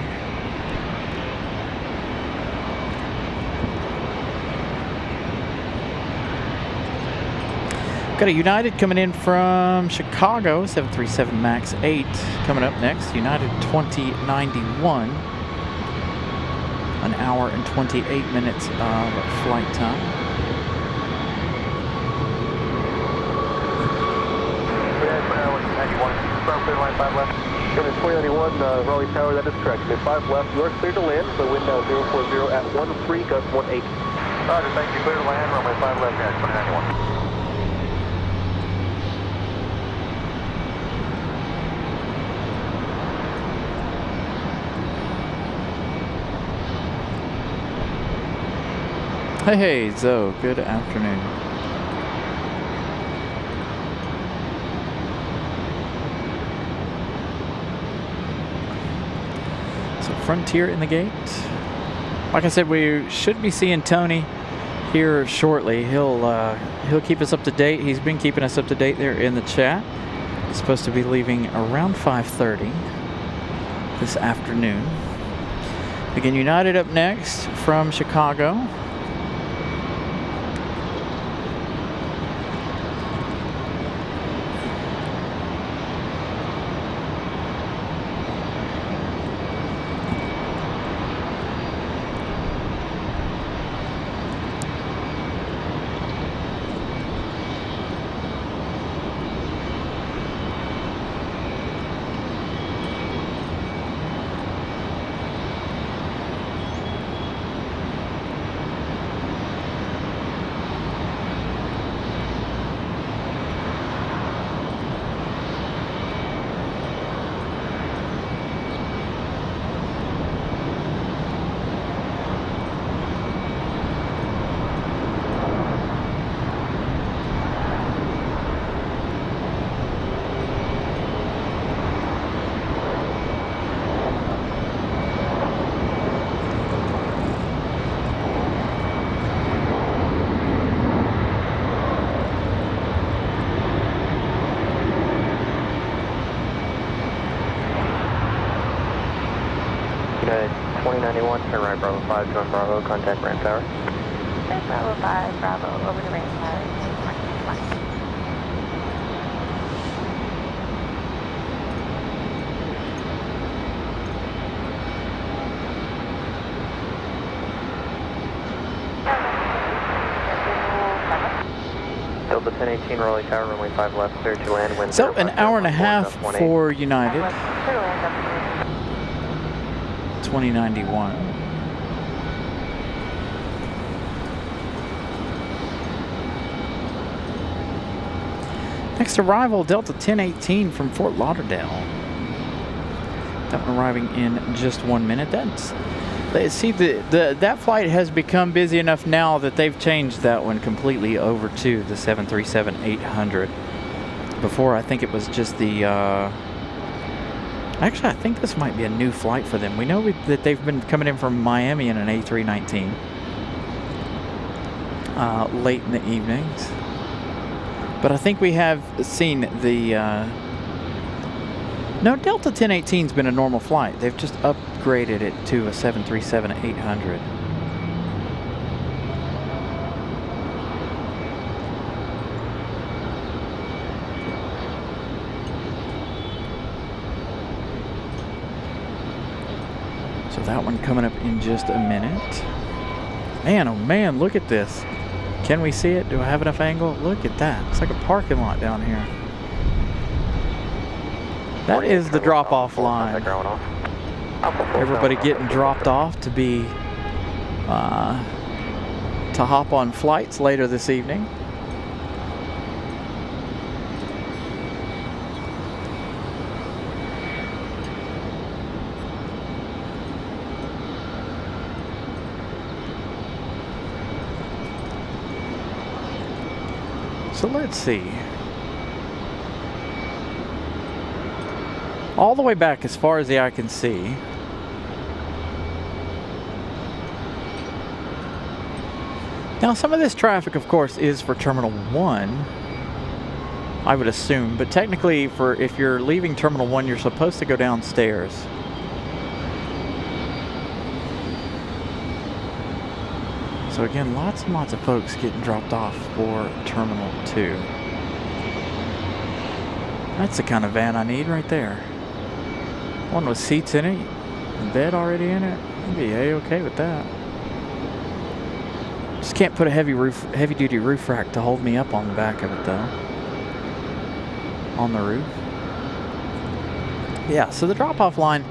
Got a United coming in from Chicago, 737 MAX 8 coming up next. United 2091. An hour and 28 minutes of flight time. Unit 2091, Raleigh Tower, that is correct. Mid 5 left, you are clear to land. The wind now 040 at 13, gust 18. Roger, thank you, clear to land, runway 5 left, guys, 2091. Hey, Zoe, good afternoon. So Frontier in the gate. Like I said, we should be seeing Tony here shortly. He'll keep us up to date. He's been keeping us up to date there in the chat. He's supposed to be leaving around 5:30 this afternoon. Again, United up next from Chicago. United 2091, turn right, Bravo 5, join Bravo, contact ramp tower. Okay, Bravo 5, Bravo, over the ramp tower. Delta 1018, Raleigh Tower, runway 5 left, clear to land. Wind So an hour and a half for United. 2091. Next arrival, Delta 1018 from Fort Lauderdale. That one arriving in just 1 minute. See, that flight has become busy enough now that they've changed that one completely over to the 737-800. Before, I think it was just the actually, I think this might be a new flight for them. We know that they've been coming in from Miami in an A319 late in the evenings. But I think we have seen the... no, Delta 1018's been a normal flight. They've just upgraded it to a 737-800. That one coming up in just a minute. Man, oh man, look at this. Can we see it? Do I have enough angle? Look at that. It's like a parking lot down here. That is the drop-off line. Everybody getting dropped off to be to hop on flights later this evening. So let's see. All the way back as far as the eye can see. Now some of this traffic, of course, is for Terminal 1, I would assume. But technically, if you're leaving Terminal 1, you're supposed to go downstairs. So again, lots and lots of folks getting dropped off for Terminal 2. That's the kind of van I need right there. One with seats in it, a bed already in it. I'd be A-okay with that. Just can't put a heavy duty roof rack to hold me up on the back of it though. On the roof. Yeah, so the drop-off line,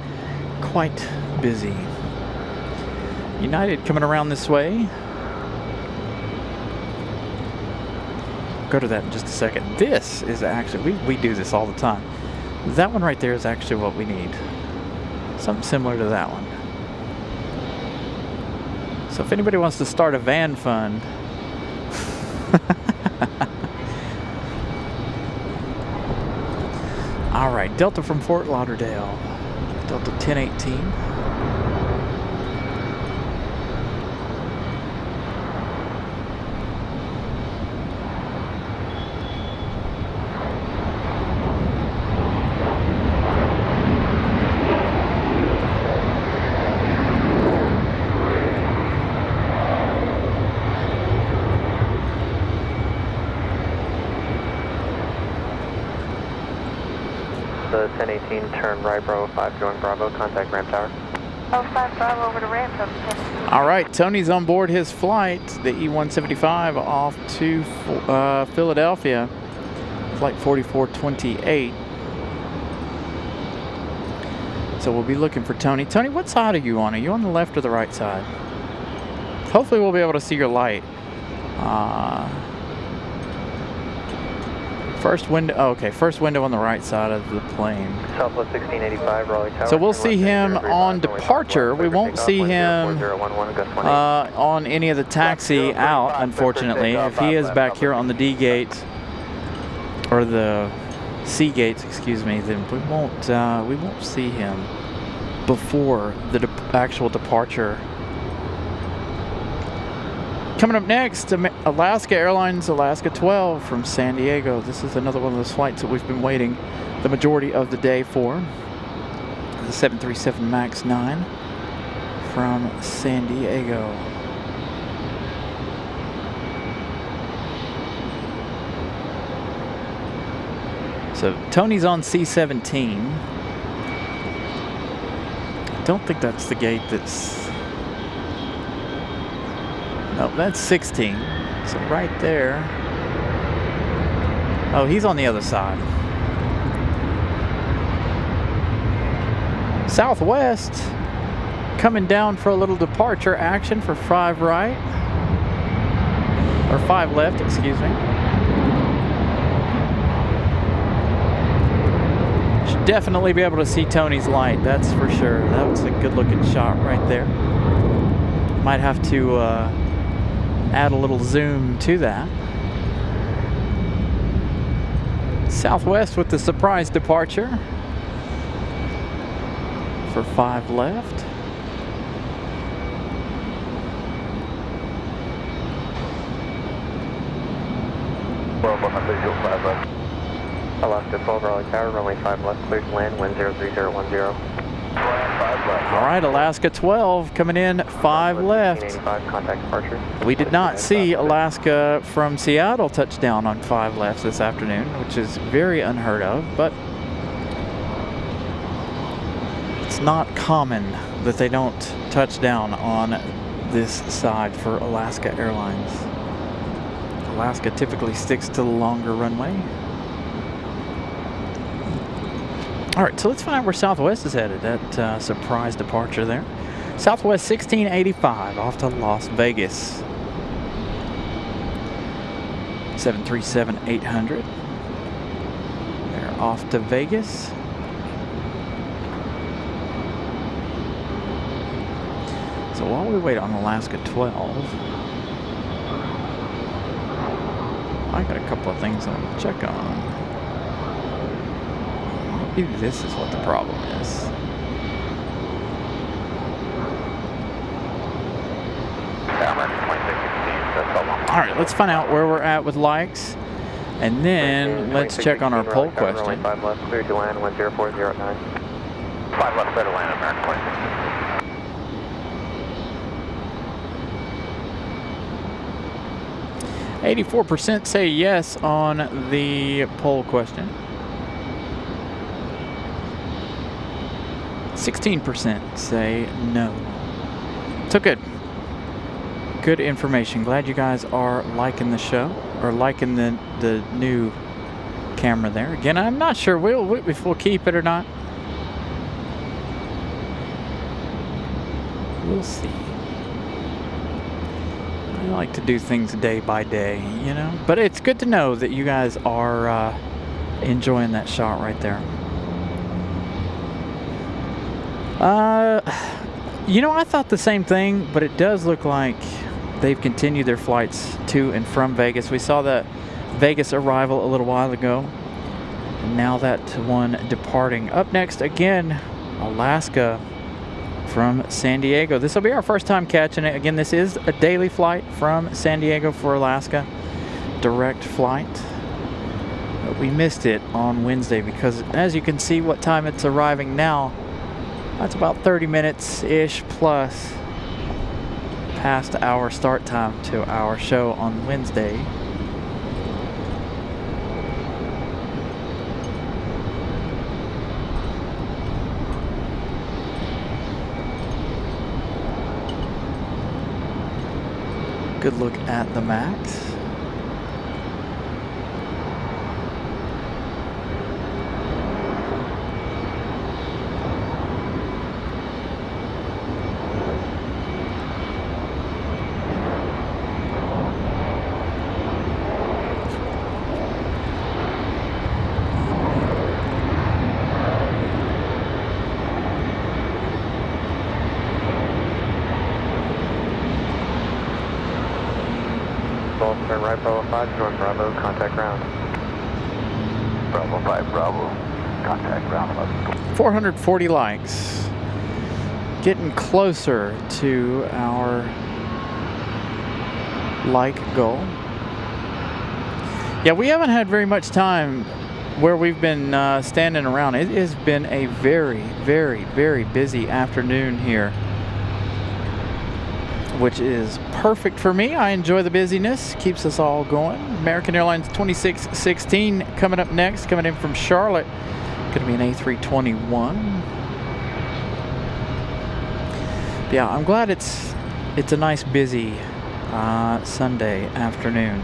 quite busy. United coming around this way. Go to that in just a second. This is actually, we do this all the time. That one right there is actually what we need. Something similar to that one. So if anybody wants to start a van fund, all right, Delta from Fort Lauderdale, Delta 1018. The 1018, turn right, Bravo 5, join Bravo, contact ramp tower. Oh, 5 Bravo over to ramp. All right, Tony's on board his flight, the E-175 off to Philadelphia, flight 4428. So we'll be looking for Tony. Tony, what side are you on? Are you on the left or the right side? Hopefully we'll be able to see your light. First window, oh, okay, first window on the right side of the plane. Southwest 1685, Raleigh Tower. So we'll see him on departure. We won't see him on any of the taxi out, unfortunately. If he is back here on the D gate, or the C gates, excuse me, then we won't see him before the actual departure. Coming up next, Alaska Airlines Alaska 12 from San Diego. This is another one of those flights that we've been waiting the majority of the day for. The 737 MAX 9 from San Diego. So Tony's on C-17. I don't think that's the gate that's... No, that's 16. So right there. Oh, he's on the other side. Southwest coming down for a little departure action for 5 right. Or 5 left, excuse me. Should definitely be able to see Tony's light, that's for sure. That was a good looking shot right there. Might have to add a little zoom to that. Southwest with the surprise departure for 5 left. Alaska 12, Raleigh Tower, runway 5 left, clear to land, wind 03010. All right, Alaska 12 coming in 5 left. Contact departure. We did not see Alaska from Seattle touch down on 5 left this afternoon, which is very unheard of, but it's not common that they don't touch down on this side for Alaska Airlines. Alaska typically sticks to the longer runway. All right, so let's find out where Southwest is headed. That surprise departure there. Southwest 1685 off to Las Vegas. 737-800. They're off to Vegas. So while we wait on Alaska 12, I got a couple of things I want to check on. Maybe this is what the problem is. All right, let's find out where we're at with likes, and then let's check on our poll question. 5 left, clear to land, 10409. 5 left, clear to land, American 26. 84% say yes on the poll question. 16% say no. So good. Good information. Glad you guys are liking the show, or liking the new camera there. Again, I'm not sure if we'll keep it or not. We'll see. I like to do things day by day, you know? But it's good to know that you guys are enjoying that shot right there. You know, I thought the same thing, but it does look like they've continued their flights to and from Vegas. We saw that Vegas arrival a little while ago. And now that one departing. Up next, again, Alaska from San Diego. This will be our first time catching it. Again, this is a daily flight from San Diego for Alaska. Direct flight. But we missed it on Wednesday because, as you can see what time it's arriving now, that's about 30 minutes-ish plus past our start time to our show on Wednesday. Good look at the max. Right, Bravo 5, North Bravo, contact ground. Bravo 5, Bravo, contact ground. 440 likes. Getting closer to our like goal. Yeah, we haven't had very much time where we've been standing around. It has been a very, very, very busy afternoon here, which is perfect for me. I enjoy the busyness, keeps us all going. American Airlines 2616 coming up next, coming in from Charlotte. Going to be an A321. Yeah, I'm glad it's a nice busy Sunday afternoon.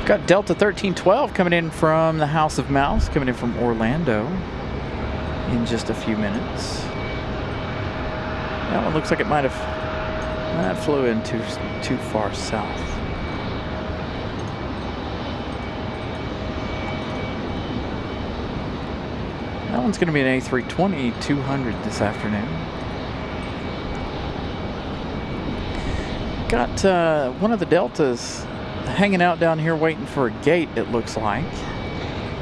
Got Delta 1312 coming in from the House of Mouse, coming in from Orlando in just a few minutes. That one looks like it might have flew in too far south. That one's going to be an A320-200 this afternoon. Got one of the Deltas hanging out down here waiting for a gate, it looks like,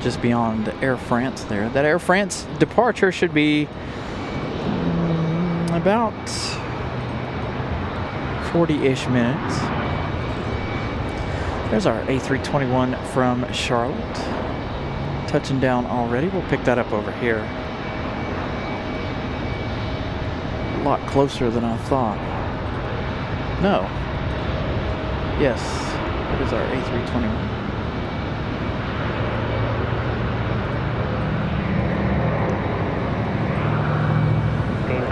just beyond Air France there. That Air France departure should be about 40-ish minutes. There's our A321 from Charlotte. Touching down already. We'll pick that up over here. A lot closer than I thought. No. Yes, it is our A321.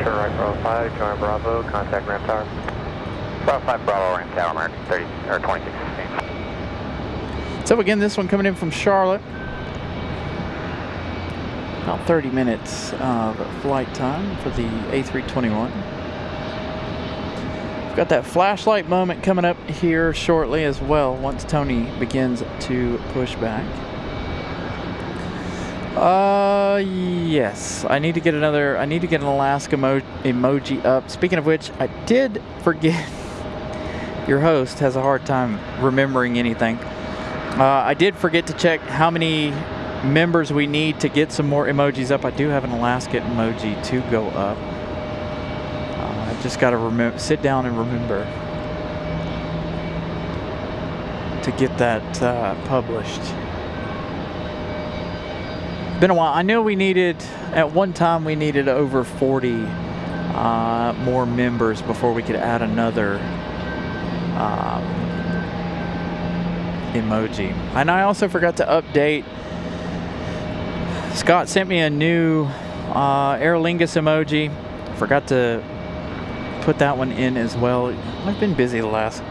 Turn right, Bravo 5, join Bravo, contact Ramp Tower. Bravo 5, Bravo, Ramp Tower, American 2616. So again, this one coming in from Charlotte. About 30 minutes of flight time for the A321. We've got that flashlight moment coming up here shortly as well, once Tony begins to push back. Yes, I need to get an Alaska emoji up. Speaking of which, I did forget. Your host has a hard time remembering anything. I did forget to check how many members we need to get some more emojis up. I do have an Alaska emoji to go up. I just got to sit down and remember to get that published. Been a while. I know we needed, at one time we needed over 40 more members before we could add another emoji. And I also forgot to update Scott sent me a new Aer Lingus emoji. Forgot to put that one in as well. I've been busy the last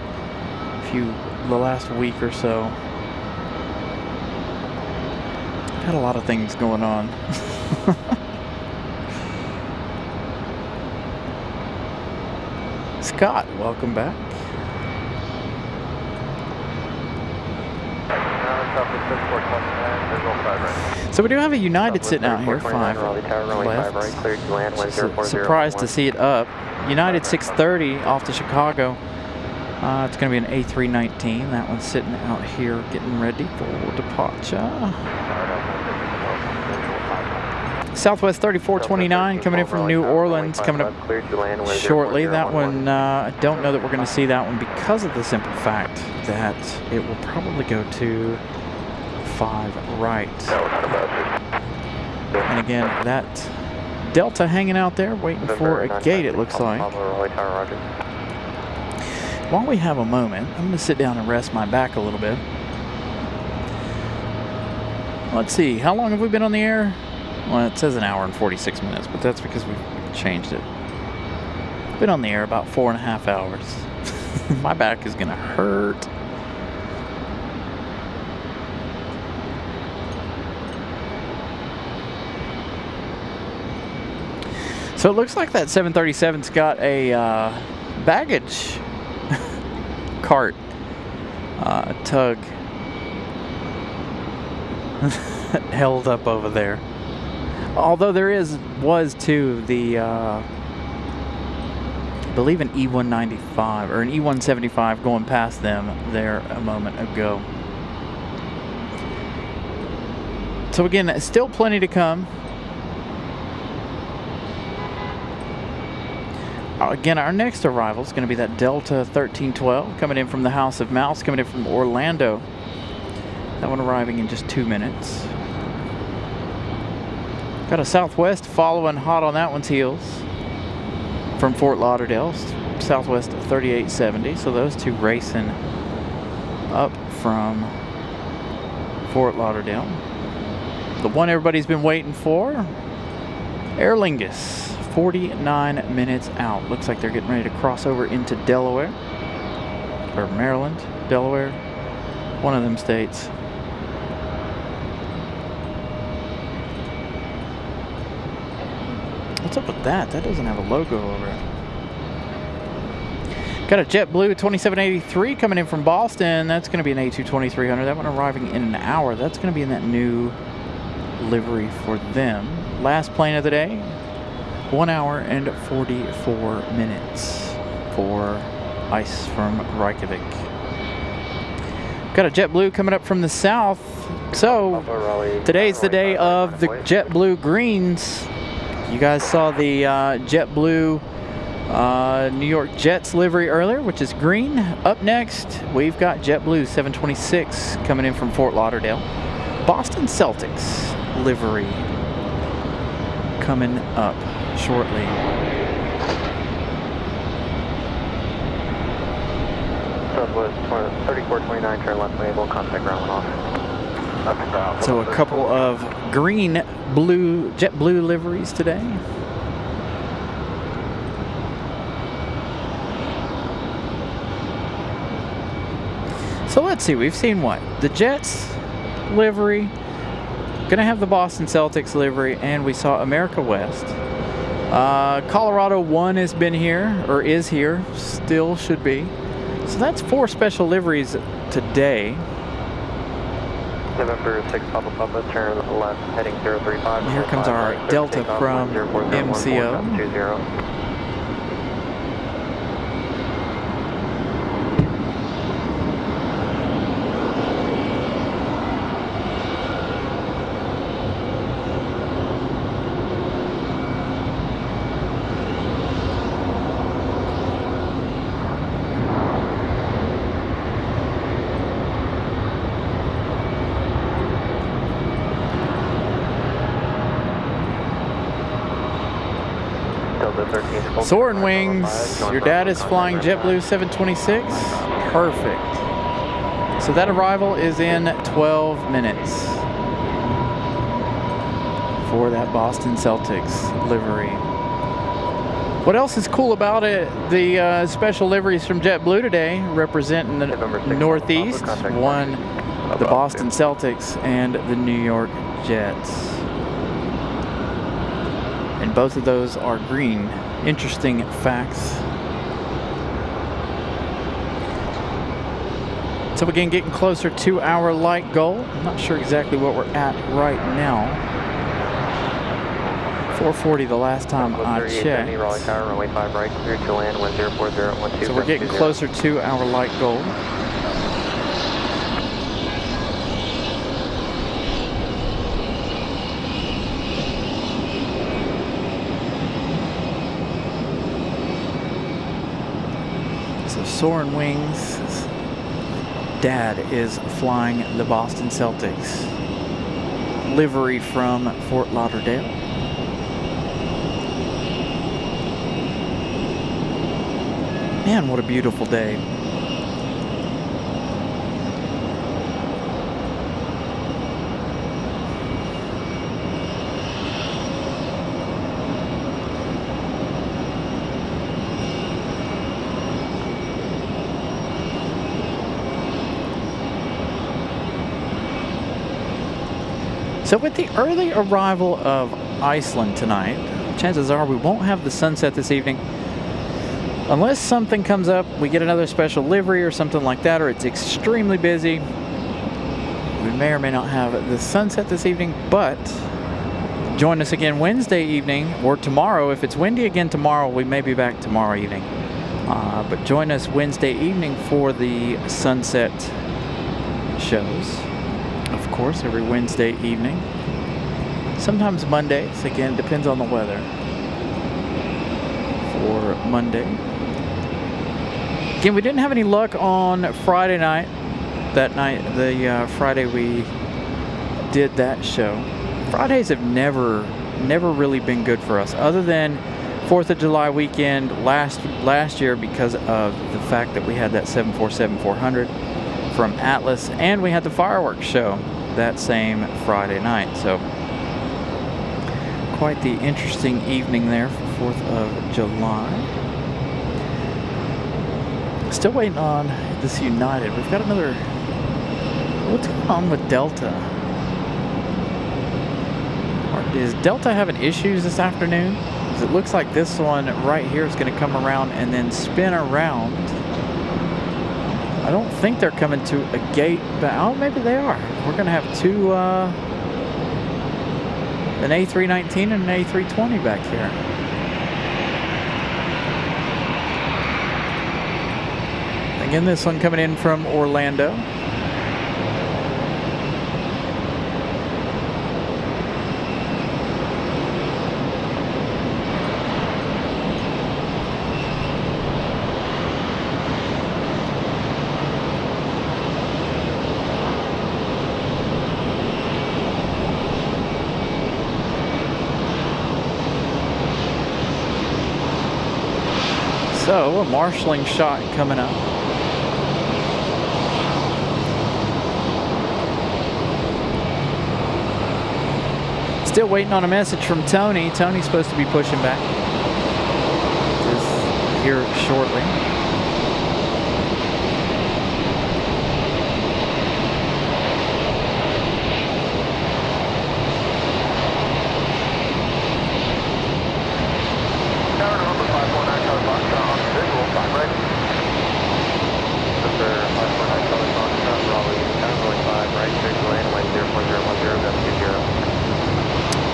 week or so. I've had a lot of things going on. Scott, welcome back. So we do have a United sitting out here, 5 left. Surprised to see it up. United 6:30 off to Chicago. It's going to be an A319. That one's sitting out here getting ready for departure. Southwest 3429 coming in from New Orleans, coming up shortly. That one, I don't know that we're going to see that one because of the simple fact that it will probably go to 5 right. And again, that Delta hanging out there waiting for a gate, it looks like. While we have a moment, I'm going to sit down and rest my back a little bit. Let's see, how long have we been on the air? Well, it says an hour and 46 minutes, but that's because we've changed it. Been on the air about 4.5 hours. My back is going to hurt. So it looks like that 737's got a baggage cart tug held up over there. Although there was too the I believe an E195 or an E175 going past them there a moment ago. So again, still plenty to come. Again, our next arrival is going to be that Delta 1312 coming in from the House of Mouse, coming in from Orlando. That one arriving in just 2 minutes. Got a Southwest following hot on that one's heels from Fort Lauderdale, Southwest 3870. So those two racing up from Fort Lauderdale. The one everybody's been waiting for, Aer Lingus. 49 minutes out. Looks like they're getting ready to cross over into Delaware. Or Maryland, Delaware. One of them states. What's up with that? That doesn't have a logo over it. Got a JetBlue 2783 coming in from Boston. That's going to be an A22300. That one arriving in an hour. That's going to be in that new livery for them. Last plane of the day. 1 hour and 44 minutes for ice from Reykjavik. Got a JetBlue coming up from the south. So today's the day of the JetBlue greens. You guys saw the JetBlue New York Jets livery earlier, which is green. Up next, we've got JetBlue 726 coming in from Fort Lauderdale. Boston Celtics livery coming up shortly. Southwest 3429, turn left label, contact ground off. So a couple of green, blue, JetBlue liveries today. So let's see, we've seen what? The Jets livery, gonna have the Boston Celtics livery, and we saw America West. Colorado 1 has been here, or is here, still should be. So that's 4 special liveries today. November 6 Papa Papa, turn left, heading 035. And here comes our Delta from MCO. 20. Soaring wings, your dad is flying JetBlue 726. Perfect. So that arrival is in 12 minutes. for that Boston Celtics livery. What else is cool about it? The special liveries from JetBlue today representing the Northeast won the Boston Celtics and the New York Jets. And both of those are green. Interesting facts. So again, getting closer to our light goal. I'm not sure exactly what we're at right now. 440 the last time I checked. Raleigh Tower, runway 5 right, clear to land 104012. So we're getting closer to our light goal. So Soaring Wings' dad is flying the Boston Celtics livery from Fort Lauderdale. Man, what a beautiful day. So with the early arrival of Iceland tonight, chances are we won't have the sunset this evening. Unless something comes up, we get another special livery or something like that, or it's extremely busy, we may or may not have the sunset this evening. But join us again Wednesday evening, or tomorrow. If it's windy again tomorrow, we may be back tomorrow evening. But join us Wednesday evening for the sunset shows. Of course, every Wednesday evening. Sometimes Mondays, again, depends on the weather. For Monday. Again, we didn't have any luck on Friday night. That night, the Friday we did that show. Fridays have never really been good for us, other than 4th of July weekend last year, because of the fact that we had that 747-400 from Atlas, and we had the fireworks show that same Friday night. So quite the interesting evening there for 4th of July. Still waiting on this United. We've got another... What's going on with Delta? Is Delta having issues this afternoon? Because it looks like this one right here is going to come around and then spin around. I don't think they're coming to a gate, but oh, maybe they are. We're going to have two, an A319 and an A320 back here. Again, this one coming in from Orlando. So, a marshalling shot coming up. Still waiting on a message from Tony. Tony's supposed to be pushing back. Just here shortly.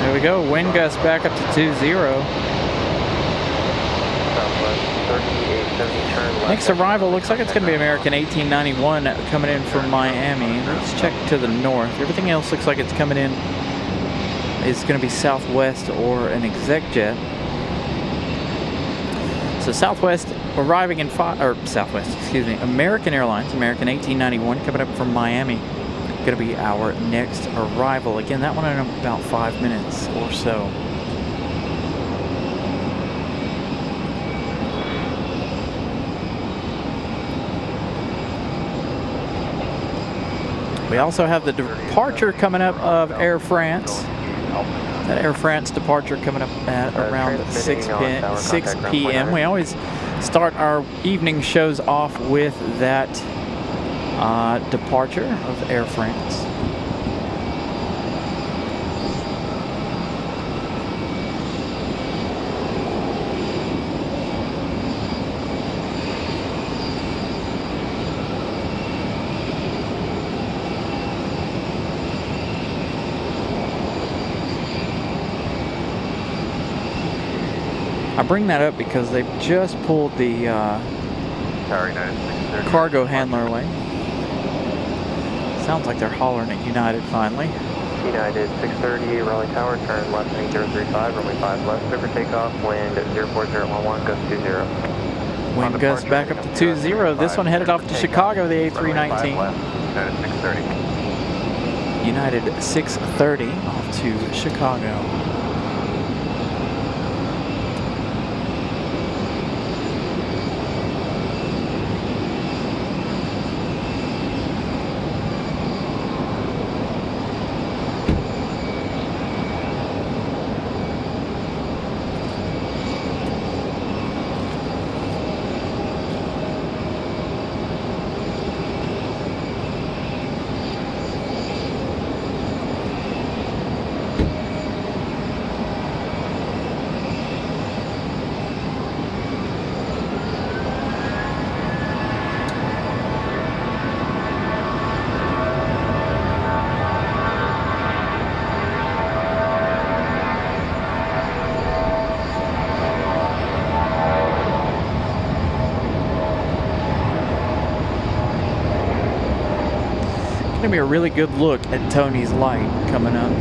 There we go, wind gust back up to 20. Next arrival looks like it's going to be American 1891 coming in from Miami. Let's check to the north. Everything else looks like it's coming in. It's going to be Southwest or an exec jet. So Southwest arriving in American Airlines, American 1891 coming up from Miami. Going to be our next arrival. Again, that one in about 5 minutes or so. We also have the departure coming up of Air France. That Air France departure coming up at around 6 p.m. We always start our evening shows off with that departure of Air France. I bring that up because they've just pulled the cargo handler away. Sounds like they're hollering at United finally. United 630, Raleigh Tower, turn left heading 035, runway 5 left, clear for takeoff, wind 04011, gust 20. Wind gust back up to 20. This one headed off to Chicago, the A319. United 630. United 630 off to Chicago. Gonna be a really good look at Tony's light coming up.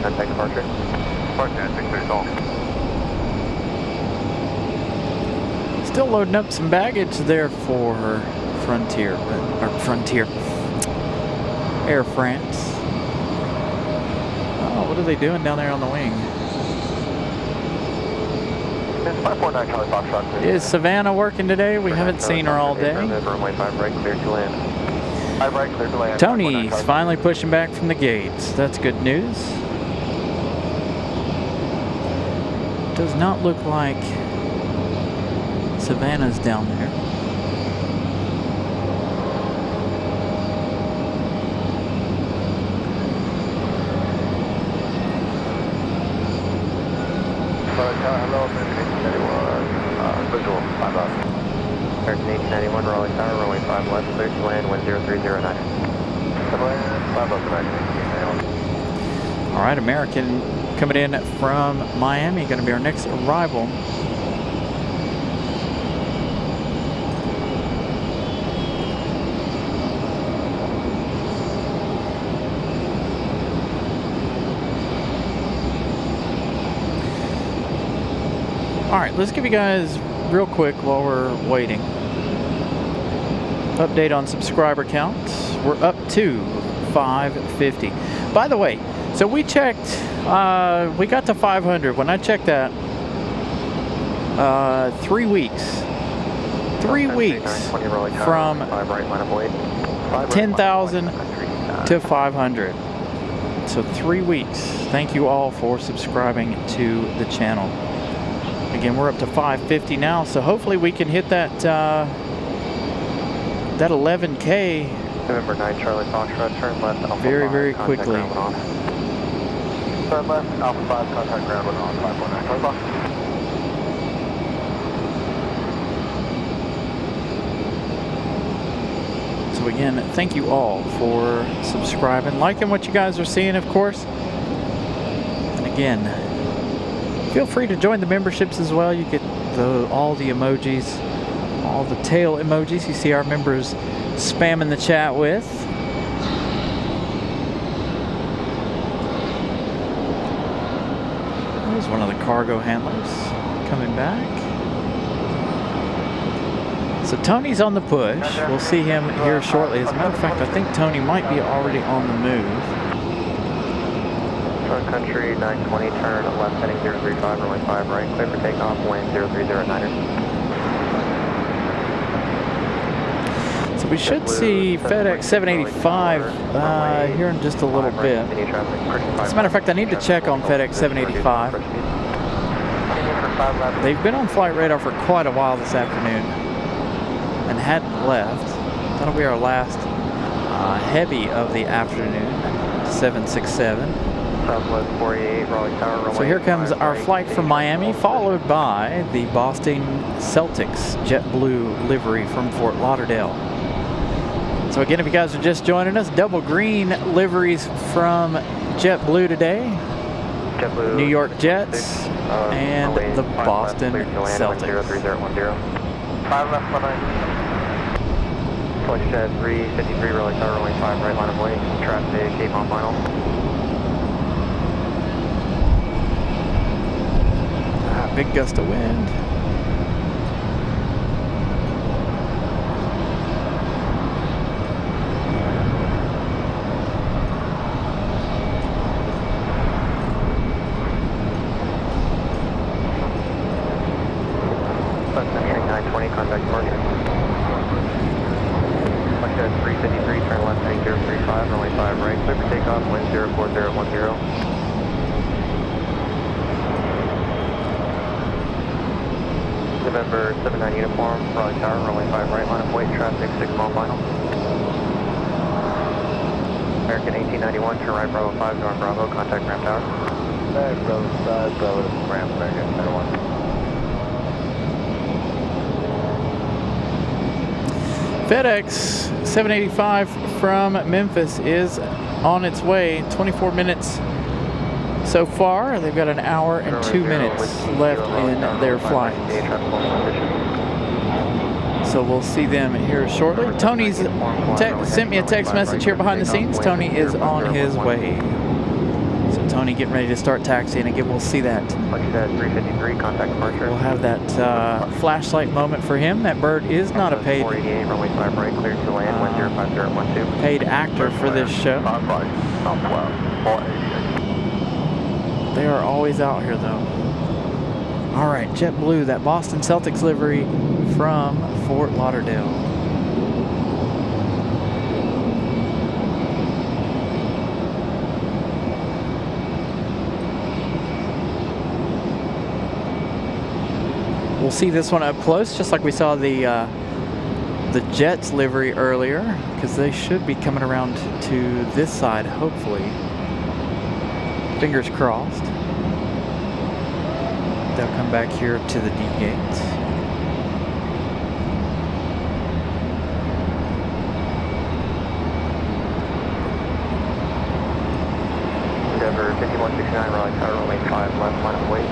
Contact departure. Departure 630 Sol. Still loading up some baggage there for Air France. Oh, what are they doing down there on the wing? It's 549 Charlie Foxtrot. Is Savannah working today? We haven't seen her all day. Runway 5 right, clear to land. 5 right, clear to land. Tony's finally pushing back from the gates. That's good news. Does not look like Savannah's down there. Hello, American 1891, visual, 5 up. American 1891, Raleigh Tower, runway 5 left, clear to land, wind 0309. Land, 5 up, American 1891. All right, American coming in from Miami, going to be our next arrival. All right, let's give you guys real quick while we're waiting. Update on subscriber counts. We're up to 550. By the way, so we checked, we got to 500. When I checked that, 3 weeks. 3 weeks from 10,000 to 500. So 3 weeks. Thank you all for subscribing to the channel. Again, we're up to 550 now, so hopefully we can hit that that 11K November 9 Charlie Foxtrot, turn left, Alpha very, 5, very contact quickly. ground when on. Turn left, Alpha 5, contact ground when on, 519 Charlie Fox. So again, thank you all for subscribing, liking what you guys are seeing, of course. And again, feel free to join the memberships as well. You get all the emojis, all the tail emojis you see our members spamming the chat with. There's one of the cargo handlers coming back. So Tony's on the push. We'll see him here shortly. As a matter of fact, I think Tony might be already on the move. Front country, 920, turn left heading 035, runway 5 right, clear for takeoff, wind 030 So we should see FedEx 785 here in just a little bit. As a matter of fact, I need to check on FedEx 785. They've been on flight radar for quite a while this afternoon and hadn't left. That'll be our last heavy of the afternoon, 767. Southwest 48, Raleigh Tower, runway So here comes 5 our right, flight from Miami, followed by the Boston Celtics JetBlue livery from Fort Lauderdale. So again, if you guys are just joining us, double green liveries from JetBlue today. JetBlue, New York Jets and the Boston Celtics. 03010. 5 left, 19. Flight Jet 353, Raleigh Tower, runway 5 right, line of way. Traffic, Cape on final. Big gust of wind. Bus entering 920, contact departure. Flight Jet 353, turn left heading 035, runway 5 right, clear for takeoff, wind 04010. November 79 uniform, Raleigh Tower, runway 5 right, line of way, traffic 6 mile final. American 1891, turn right, Bravo 5, Durham Bravo, contact ramp tower. Back, Bravo 5, Bravo to ramp, American 91. FedEx 785 from Memphis is on its way. 24 minutes so far. They've got an hour and 2 minutes left in their flight. So we'll see them here shortly. Tony's sent me a text message here behind the scenes. Tony is on his way. So Tony getting ready to start taxiing. Again, we'll see that. We'll have that flashlight moment for him. That bird is not a paid actor for this show. They are always out here, though. All right, JetBlue, that Boston Celtics livery from Fort Lauderdale. We'll see this one up close, just like we saw the Jets livery earlier, because they should be coming around to this side, hopefully. Fingers crossed. They'll come back here to the D gate. Endeavor 5169, Raleigh Tower, runway 5 left, line of way.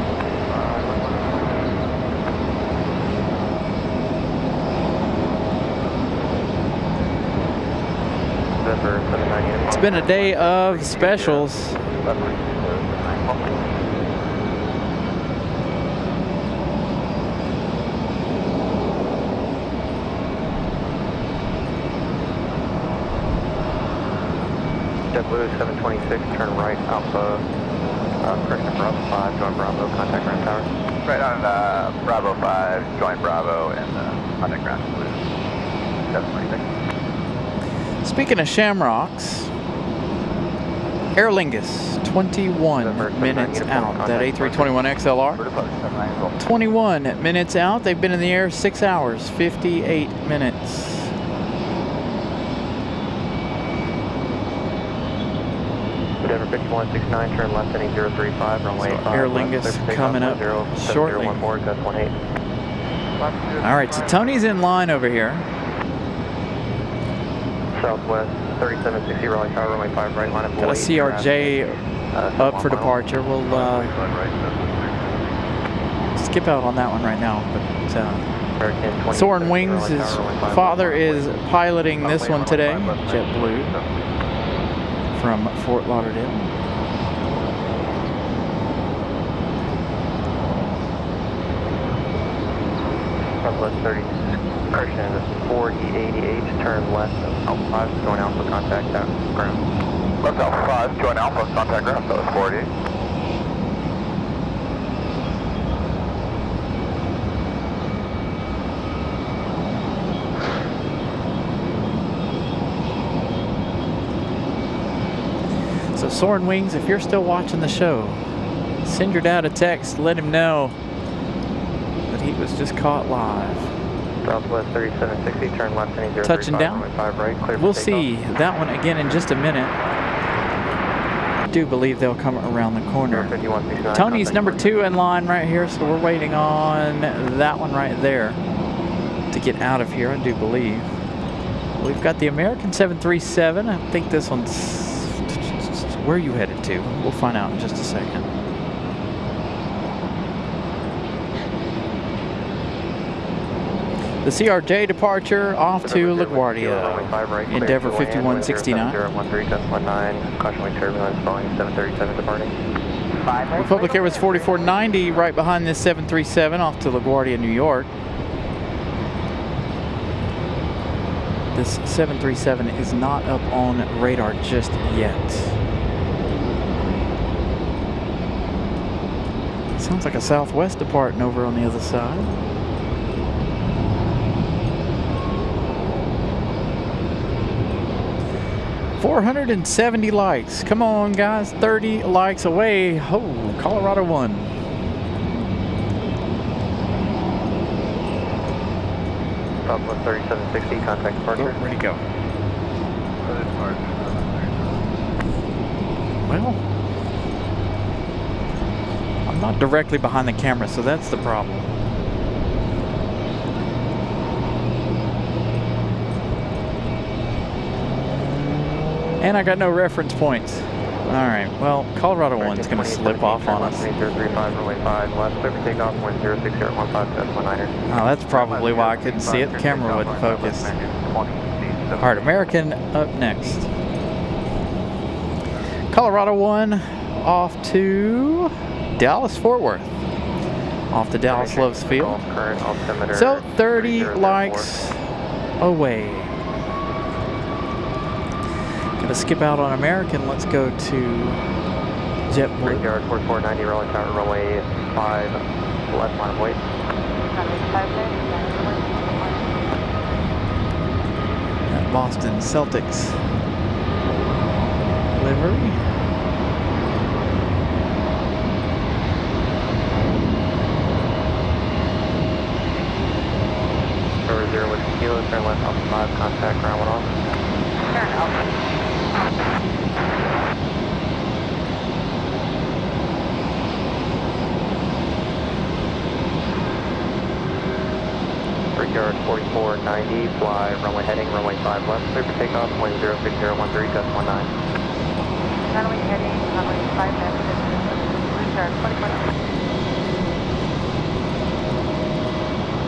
It's been a day of specials. JetBlue 726, turn right, Alpha, correction, Bravo 5, join Bravo, contact ground tower. Right on Bravo 5, join Bravo, and contact ground blue 726. Speaking of shamrocks, Aer Lingus, 21 minutes out. That A321 XLR, 21 minutes out. They've been in the air 6 hours, 58 minutes. Endeavor 5169, turn left heading 035, runway 5. Aer Lingus coming up shortly. All right, so Tony's in line over here. Southwest 3760, Raleigh Tower, runway 5 right, line of Got a CRJ up for departure. We'll skip out on that one right now. But Soaring Wings, his father is piloting this one today, JetBlue from Fort Lauderdale. Southwest 30, correction, 4088, turn left, Alpha 5, join Alpha, contact that ground. Left Alpha 5, join Alpha, contact ground, so it's 48. So Soaring Wings, if you're still watching the show, send your dad a text, let him know that he was just caught live. Southwest 3760, turn left, any 035, Touching down. runway 5 right, clear for We'll takeoff. see that one again in just a minute. I do believe they'll come around the corner. 5169, Tony's contact number point. 2 in line right here, so we're waiting on that one right there to get out of here, I do believe. We've got the American 737. I think this one's... Where are you headed to? We'll find out in just a second. The CRJ departure off to LaGuardia. Endeavor 5169. 013, caution wing turbulence, Boeing 737 departing. Republic Airways 4490 right behind this 737 off to LaGuardia, New York. This 737 is not up on radar just yet. Sounds like a Southwest departing over on the other side. $470 likes. Come on, guys. 30 likes away. Oh, Colorado won. Southwest 3760, contact departure. Oh, where'd he go? Well, I'm not directly behind the camera, so that's the problem. And I got no reference points. Alright, well, Colorado one's going to slip off on us. 035, runway 5, left, clear for takeoff, wind 06015, S19er. Oh, that's probably why I couldn't see it. The camera wasn't focused. Alright, American up next. Colorado one off to Dallas Fort Worth. Off to Dallas Loves Field. So 30 likes away. Gonna skip out on American. Let's go to JetBlue. Yard 4490, rolling tower, runway 5, left line of weight. That Boston Celtics livery. Over 0 with kilo, turn left off 5, contact ground 1 off. Turn off. Yard 4490, fly runway heading, runway 5 left, clear for takeoff, wind 06013, gust 19. Runway heading, runway 5 left, restart 24.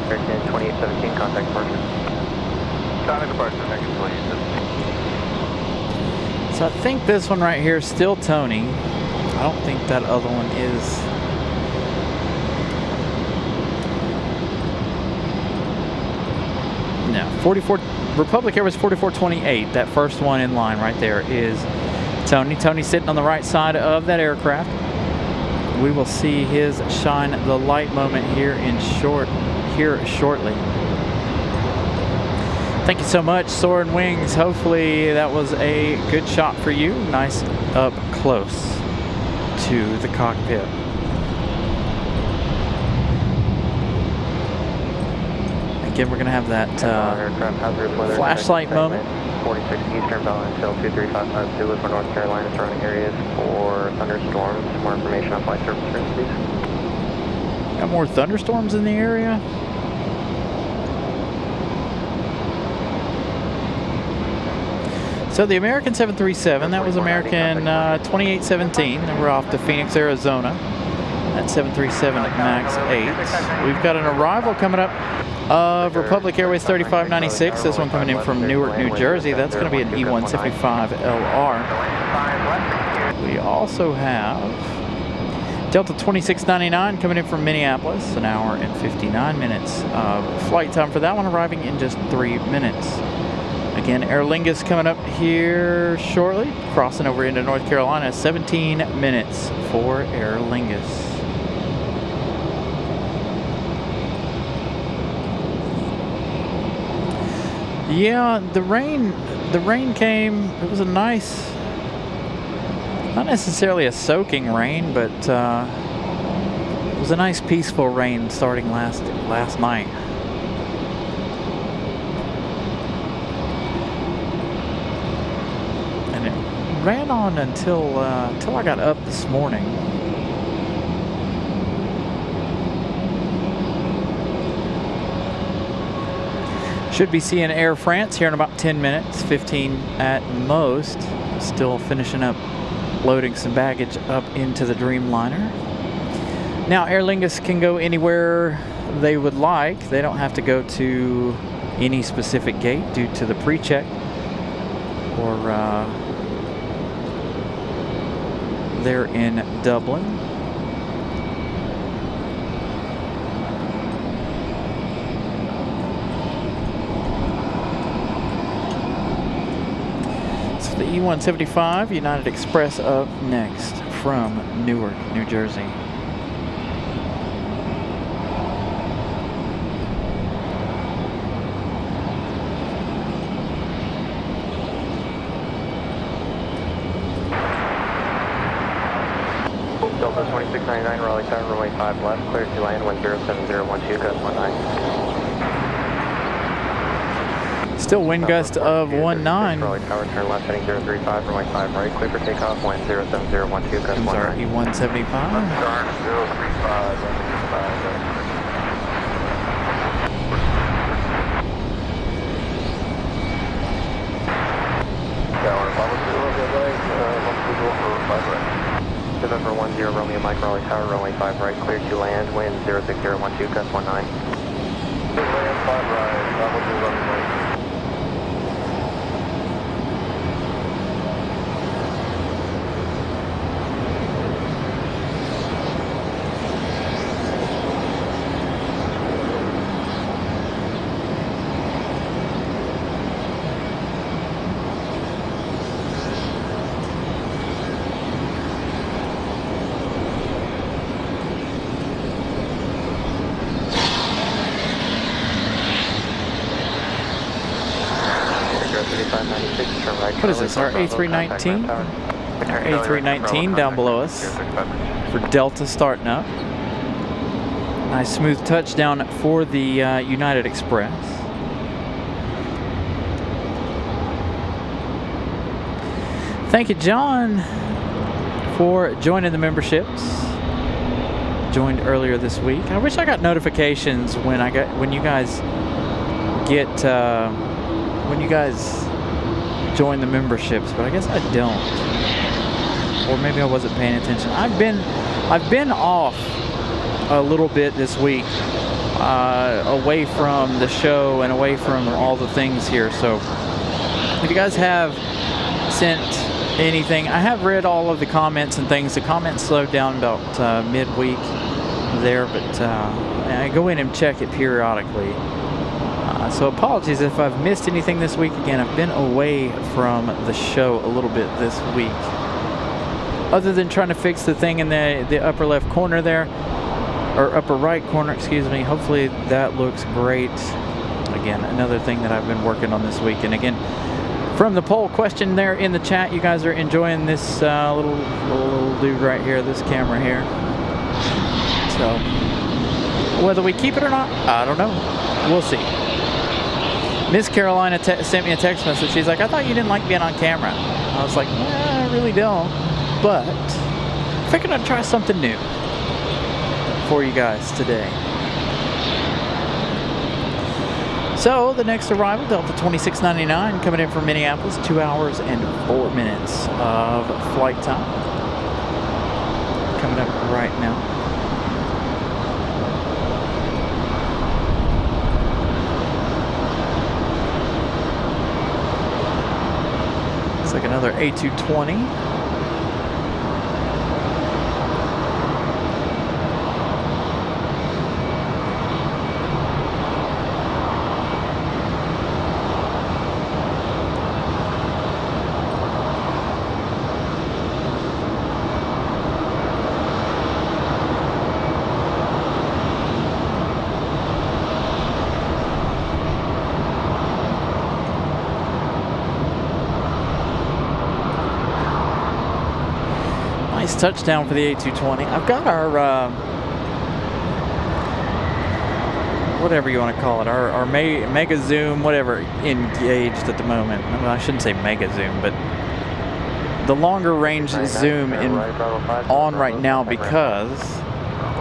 American 2817, contact departure. Contact departure, next please. So I think this one right here is still Tony. I don't think that other one is. No, 44 Republic Airways 4428. That first one in line right there is Tony. Tony's sitting on the right side of that aircraft. We will see his shine the light moment here shortly. Thank you so much, Soaring Wings. Hopefully that was a good shot for you. Nice up close to the cockpit. Again, we're going to have that flashlight moment. 46 Eastern bound until 23552 with for North Carolina surrounding areas for thunderstorms. More information on flight surface routes, please. Got more thunderstorms in the area. So the American 737, that was American 2817. We're off to Phoenix, Arizona. That 737 MAX 8. We've got an arrival coming up of Republic Airways 3596. This one coming in from Newark, New Jersey. That's going to be an E175LR. We also have Delta 2699 coming in from Minneapolis, an hour and 59 minutes of flight time for that one, arriving in just 3 minutes. Again, Aer Lingus coming up here shortly, crossing over into North Carolina, 17 minutes for Aer Lingus. Yeah, the rain came. It was a nice, not necessarily a soaking rain, but it was a nice peaceful rain starting last night. And it ran on until I got up this morning. Should be seeing Air France here in about 10 minutes, 15 at most. Still finishing up loading some baggage up into the Dreamliner. Now Aer Lingus can go anywhere they would like. They don't have to go to any specific gate due to the pre-check or they're in Dublin. The E-175 United Express up next from Newark, New Jersey. Delta 2699, Raleigh Tower, runway 5 left, clear to land, 107.012, gust 19. Still wind gust of 19. Raleigh Tower, turn left, heading 035, runway 5 right, clear for takeoff, wind 07012, gust 19. Sorry, E-175. Star 035, 135. November 10 Romeo Mike Raleigh Tower, runway 5 right, clear to land, wind 06012, gust 19. Land 5 right, level 2 runway. What is this, our A319? Our A319 down below us for Delta starting up. Nice smooth touchdown for the United Express. Thank you, John, for joining the memberships. Joined earlier this week. I wish I got notifications when you guys join the memberships, but I guess I don't, or maybe I wasn't paying attention. I've been off a little bit this week, away from the show and away from all the things here. So if you guys have sent anything, I have read all of the comments and things. The comments slowed down about midweek there, but I go in and check it periodically. So apologies if I've missed anything this week. Again, I've been away from the show a little bit this week. Other than trying to fix the thing in the upper left corner there, or upper right corner, excuse me. Hopefully that looks great. Again, another thing that I've been working on this week. And again, from the poll question there in the chat, you guys are enjoying this little dude right here, this camera here. So whether we keep it or not, I don't know. We'll see. Miss Carolina sent me a text message. She's like, I thought you didn't like being on camera. I was like, I really don't. But I figured I'd try something new for you guys today. So the next arrival, Delta 2699, coming in from Minneapolis, 2 hours and 4 minutes of flight time. Coming up right now. Looks like another A220. Nice touchdown for the A220. I've got our, whatever you want to call it, our mega zoom, whatever, engaged at the moment. I mean, I shouldn't say mega zoom, but the longer range zoom on right now because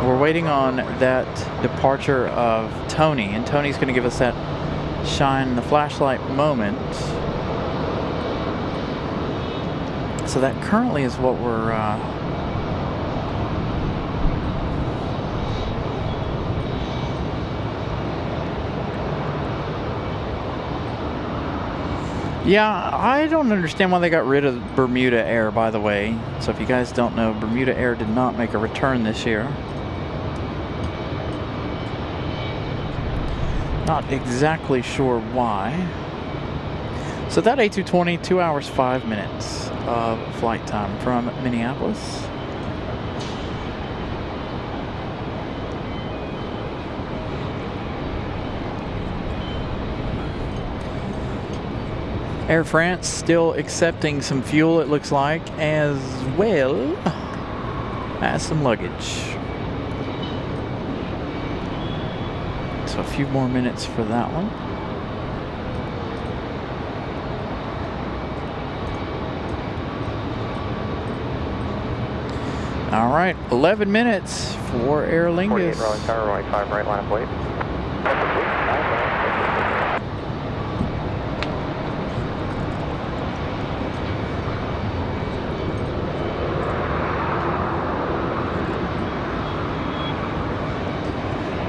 we're waiting on that departure of Tony, and Tony's going to give us that shine the flashlight moment. So that currently is what we're yeah, I don't understand why they got rid of Bermuda Air, by the way. So if you guys don't know, Bermuda Air did not make a return this year. Not exactly sure why. So that A220, 2 hours, 5 minutes of flight time from Minneapolis. Air France still accepting some fuel, it looks like, as well as some luggage. So a few more minutes for that one. All right, 11 minutes for Aer Lingus. 48 Raleigh Tower, runway 5 right, line up wait.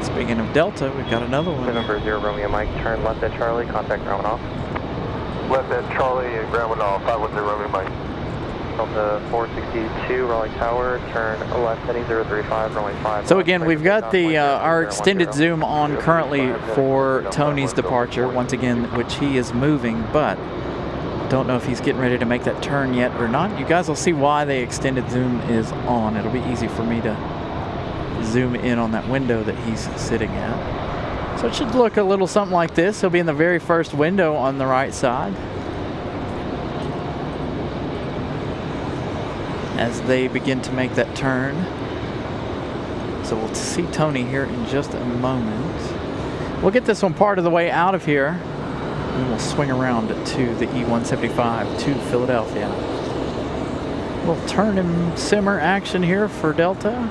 Speaking of Delta, we've got another one. November 0 Romeo Mike, turn left at Charlie, contact ground off. Left at Charlie and ground off, 510 Romeo Mike. Delta 462 Raleigh Tower, turn left heading 035, runway 5. So again, we've got the our extended zoom on currently for Tony's departure, once again, which he is moving, but don't know if he's getting ready to make that turn yet or not. You guys will see why the extended zoom is on. It'll be easy for me to zoom in on that window that he's sitting at. So it should look a little something like this. He'll be in the very first window on the right side as they begin to make that turn. So we'll see Tony here in just a moment. We'll get this one part of the way out of here, and then we'll swing around to the E-175 to Philadelphia. We'll turn and simmer action here for Delta.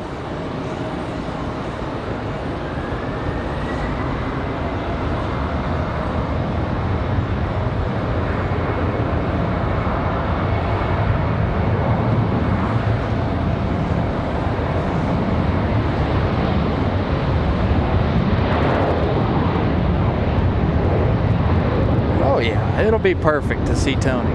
It'll be perfect to see Tony.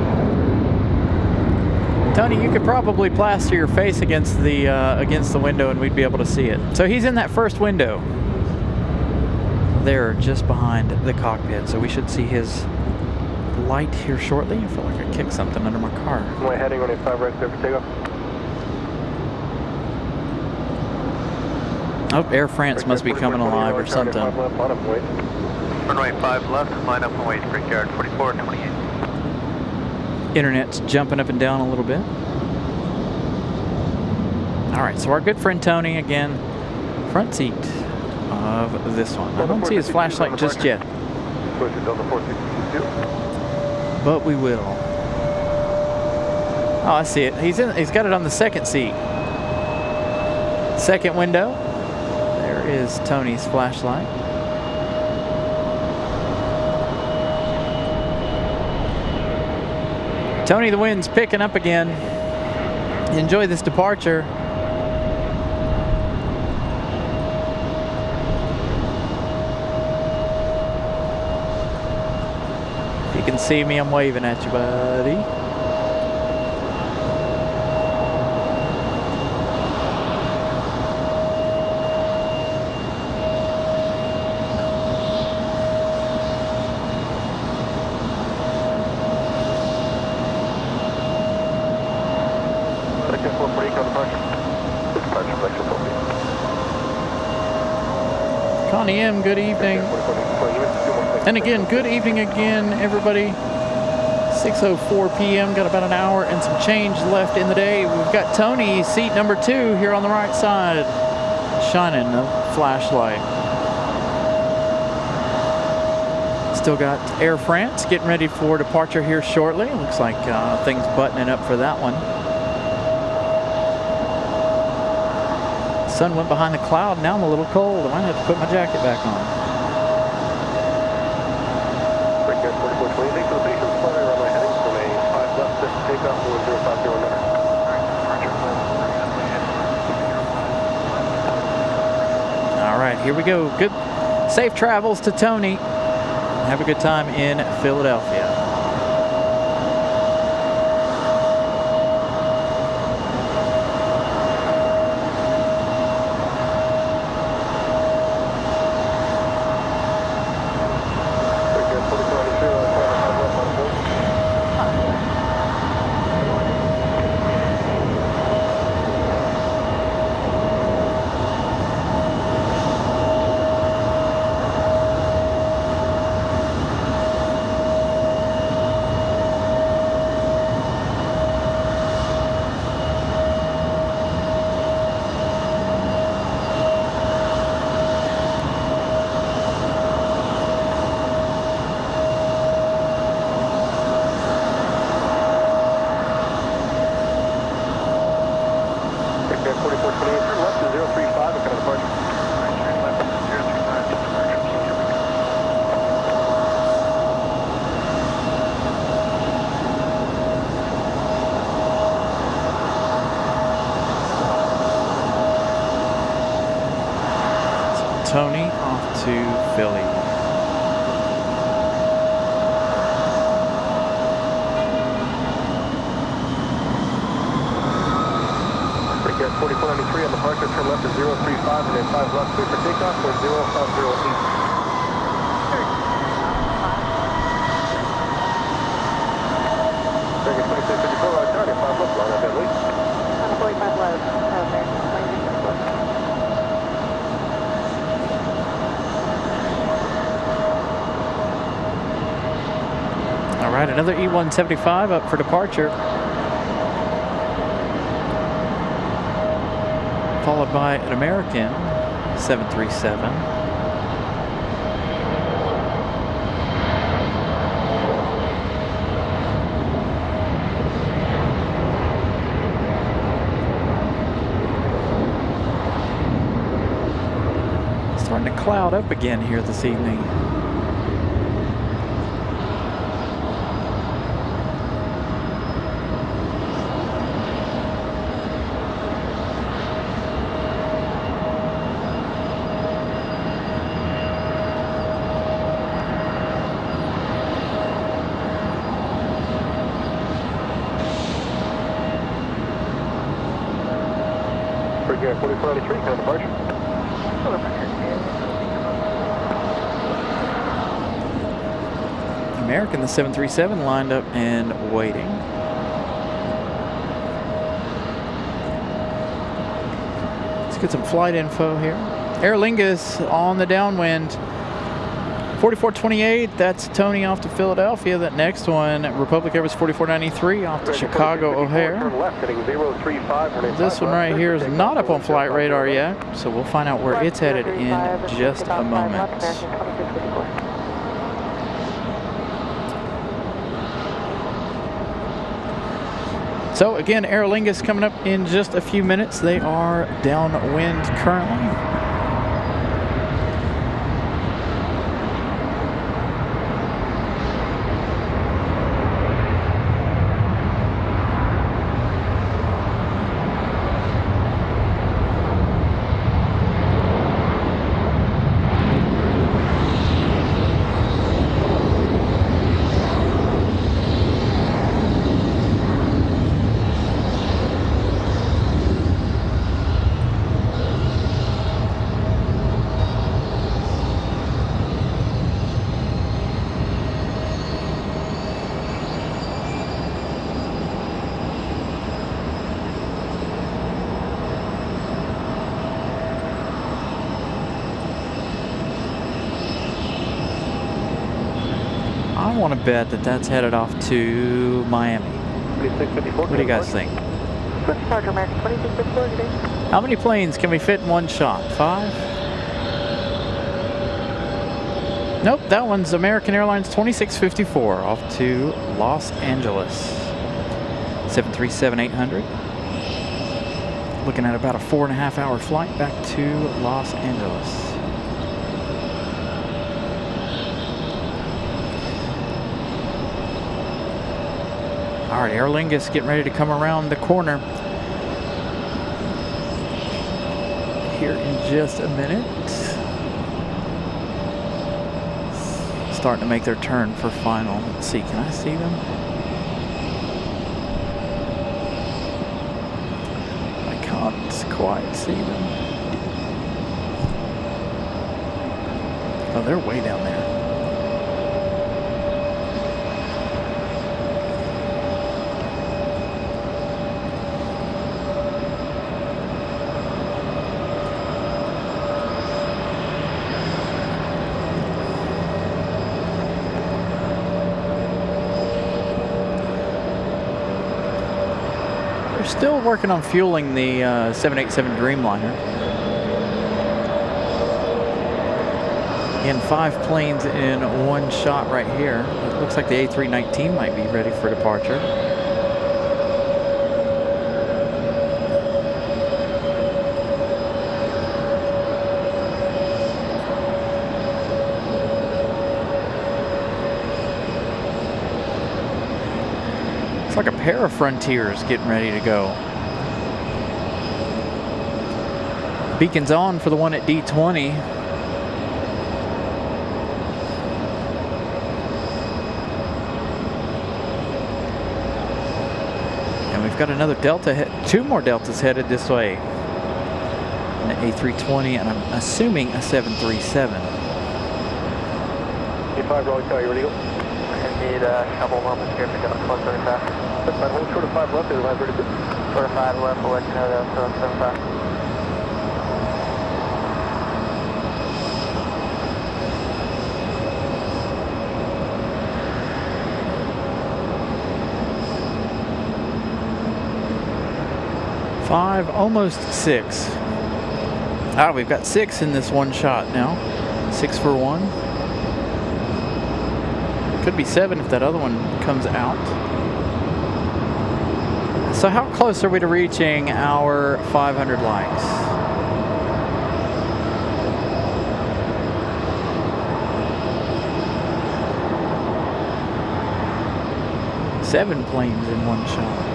Tony, you could probably plaster your face against the window and we'd be able to see it. So he's in that first window there just behind the cockpit. So we should see his light here shortly. I feel like I kicked something under my car. Runway heading, runway 5 right, clear for takeoff. Oh, Air France must be coming alive or something. Runway 5 left, line up and wait, Brickyard 4428. Internet's jumping up and down a little bit. All right, so our good friend Tony, again, front seat of this one. I don't see his flashlight just yet, but we will. Oh, I see it. He's got it on the second seat. Second window. There is Tony's flashlight. Tony, the wind's picking up again. Enjoy this departure. If you can see me, I'm waving at you, buddy. Connie M, good evening. And again, good evening again, everybody. 6:04 p.m. Got about an hour and some change left in the day. We've got Tony, seat number 2 here on the right side, shining a flashlight. Still got Air France getting ready for departure here shortly. Looks like things buttoning up for that one. Sun went behind the cloud. Now I'm a little cold. I might have to put my jacket back on. Break gas 4420. Thanks for the patience. Flight runway heading. Remain 5 left. Takeoff 1050 All right, here we go. Good, safe travels to Tony. Have a good time in Philadelphia. Tony off to Philly. Break gas 4493 on departure. Turn left to 035 and then 5 left. Clear for takeoff for 0508. Break gas 2654 on target. 5 left. Line up at least. 45 low. Okay. All right, another E175 up for departure. Followed by an American 737. Starting to cloud up again here this evening. Break gas 4493. Kind of departure. American, the 737, lined up and waiting. Let's get some flight info here. Aer Lingus on the downwind. 4428, that's Tony off to Philadelphia. That next one, Republic Airways 4493 off to Chicago O'Hare. This one right here is not up on flight radar yet, so we'll find out where it's headed in just a moment. So again, Aer Lingus coming up in just a few minutes. They are downwind currently. want to bet that that's headed off to Miami. What do you guys think? How many planes can we fit in one shot? 5? Nope, that one's American Airlines 2654 off to Los Angeles. 737-800. Looking at about a 4.5 hour flight back to Los Angeles. All right, Aer Lingus getting ready to come around the corner here in just a minute. Starting to make their turn for final. Let's see, can I see them? I can't quite see them. Oh, they're way down there. Still working on fueling the 787 Dreamliner. Again, 5 planes in one shot right here. It looks like the A319 might be ready for departure. It's like a pair of Frontiers getting ready to go. Beacon's on for the one at D20. And we've got another Delta, 2 more Deltas headed this way. An A320 and I'm assuming a 737. A5 Raleigh Tower, you ready to go? Need a couple moments here to get on close 35. That's fine, hold short of 5 left, otherwise ready to go. Short of 5 left, we'll let you know that, so 75. Five, almost 6. Ah, we've got 6 in this one shot now. 6 for 1. Could be 7 if that other one comes out. So how close are we to reaching our 500 likes? Seven planes in one shot.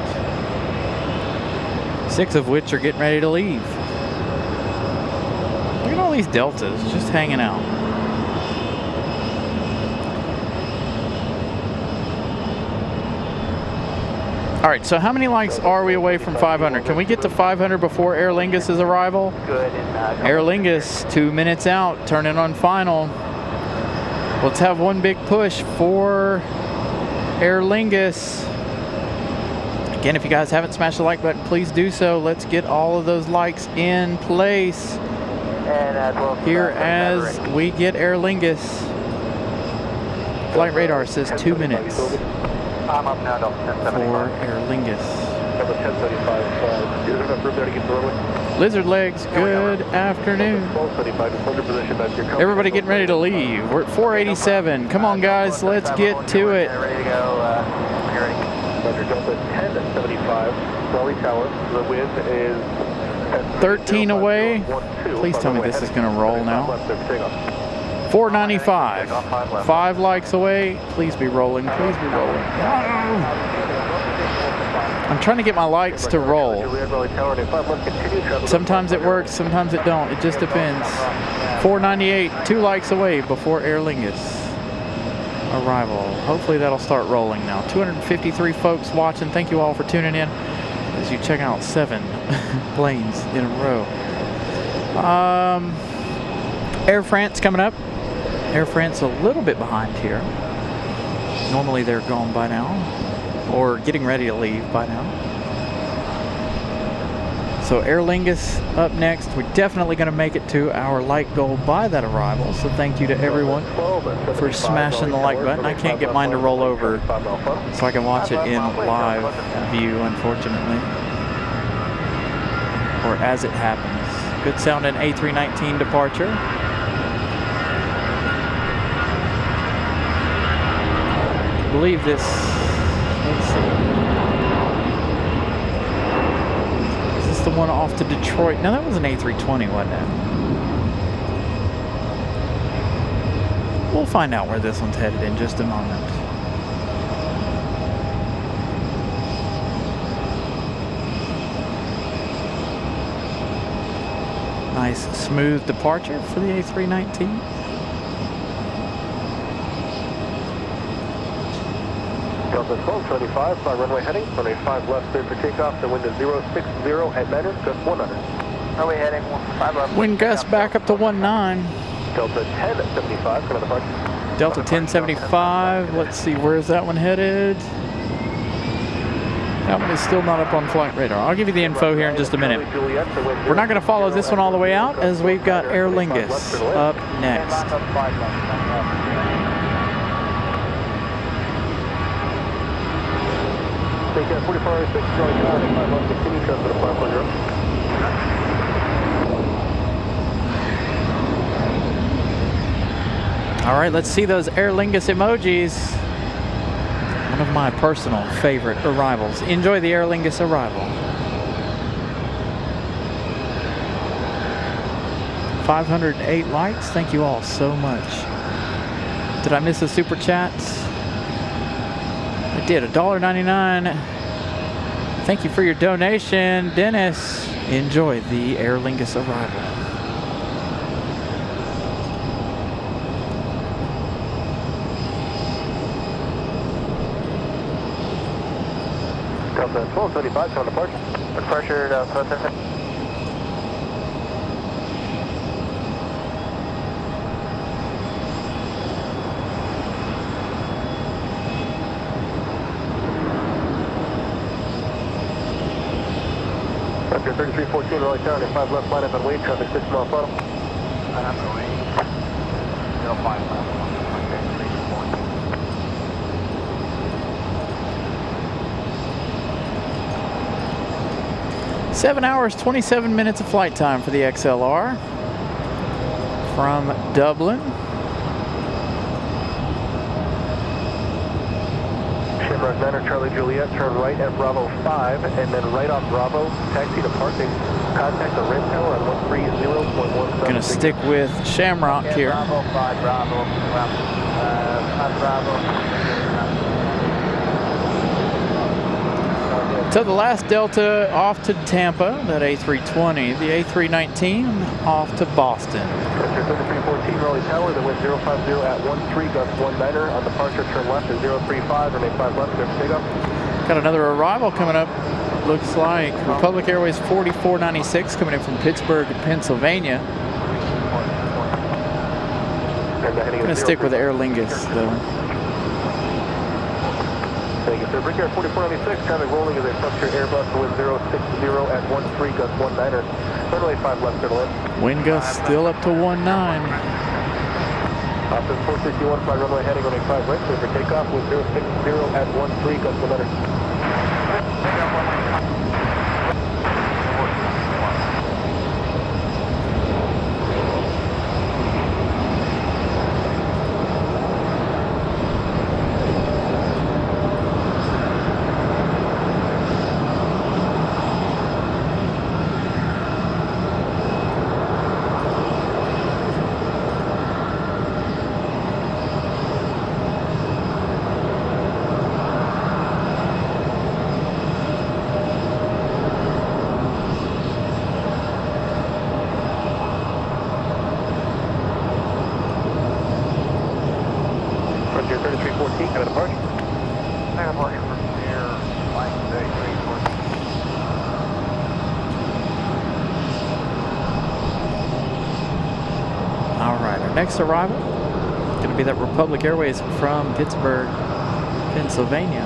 6 of which are getting ready to leave. Look at all these Deltas just hanging out. All right, so how many likes are we away from 500? Can we get to 500 before Aer Lingus' arrival? Good. Aer Lingus, 2 minutes out, turning on final. Let's have one big push for Aer Lingus. Again, if you guys haven't smashed the like button, please do so. Let's get all of those likes in place here as we get Aer Lingus. Flight radar says 2 minutes. I'm up now, for Aer Lingus. Number 1035, is there enough room there to get to the runway? Lizard Legs, good afternoon. 1235, Everybody getting ready to leave. We're at 487. Come on, guys, let's get to it. Ready to go, you're ready. Roger, Delta 1075, Raleigh Tower. The wind is 13 away. Please tell me this is going to roll now. 495. 5 likes away. Please be rolling. Please be rolling. I'm trying to get my likes to roll. Sometimes it works, sometimes it don't. It just depends. 498. 2 likes away before Aer Lingus arrival. Hopefully that'll start rolling now. 253 folks watching. Thank you all for tuning in as you check out 7 planes in a row. Air France coming up. Air France a little bit behind here. Normally they're gone by now, or getting ready to leave by now. So Aer Lingus up next. We're definitely going to make it to our light goal by that arrival. So thank you to everyone for smashing the like button. I can't get mine to roll over so I can watch it in live view, unfortunately. Or as it happens. Good sound in A319 departure. I believe this, let's see. The one off to Detroit. No, that was an A320, wasn't it? We'll find out where this one's headed in just a moment. Nice smooth departure for the A319. Delta 1225, fly runway heading, runway 5 left, clear for takeoff, the wind is 060 at 9, gust 100. Runway heading 5 left. Wind gust back up to 19. Delta 1075, come on the park. Delta 1075, let's see, where is that one headed? That one is still not up on flight radar. I'll give you the info here in just a minute. We're not going to follow this one all the way out as we've got Aer Lingus up next. Take care, 4406, Charlie Charlie, 5 continue, transfer to 540. All right, let's see those Aer Lingus emojis. One of my personal favorite arrivals. Enjoy the Aer Lingus arrival. 508 likes. Thank you all so much. Did I miss a super chat? I did. $1.99. Thank you for your donation, Dennis. Enjoy the Aer Lingus arrival. Delta 1275, on departure. Departure, Delta. Roger, 3314, Raleigh Tower, 5 left, line up on wait, traffic 6 mile throttle. Line up on wait. 05 left. 7 hours, 27 minutes of flight time for the XLR from Dublin. Shamrock 9er, Charlie Juliet, turn right at Bravo 5, and then right off Bravo, taxi to parking. Contact the red tower on 130.1. Gonna stick with Shamrock here. Bravo 5, Bravo, Bravo. So the last Delta off to Tampa, that A320. The A319 off to Boston. 3314 Raleigh Tower, the wind 050 at 13, gust 19er. On departure, turn left at 035, remain 5 left, clear for takeoff. Got another arrival coming up. Looks like Republic Airways 4496 coming in from Pittsburgh, Pennsylvania. Gonna stick with Aer Lingus though. Thank you, sir. Bridge Air 4496, traffic rolling as a structure Airbus with 060 at 13, gust 19er. Runway 5 left, clear to land. Wind gust still up to 19. Option 461, fly runway heading runway 5 right, clear for takeoff with 060 at 13, gust 19er. Next arrival, going to be that Republic Airways from Pittsburgh, Pennsylvania.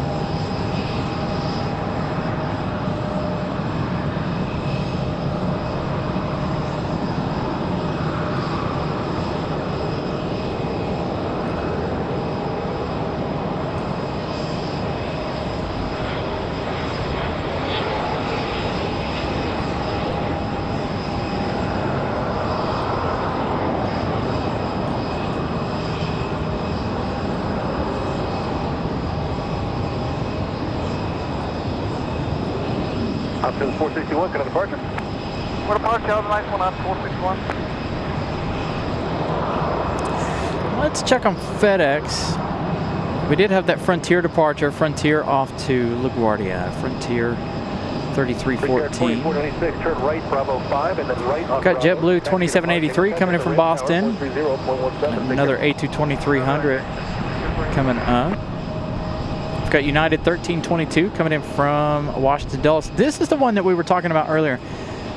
Option 461, kind of departure. What departure? Have a nice one on 461. Let's check on FedEx. We did have that Frontier departure. Frontier off to LaGuardia. Frontier 3314. 496, turn right, Bravo 5, and then right on Got Bravo. JetBlue 2783 coming in from Boston. Another A22300 coming up. We've got United 1322 coming in from Washington Dulles. This is the one that we were talking about earlier.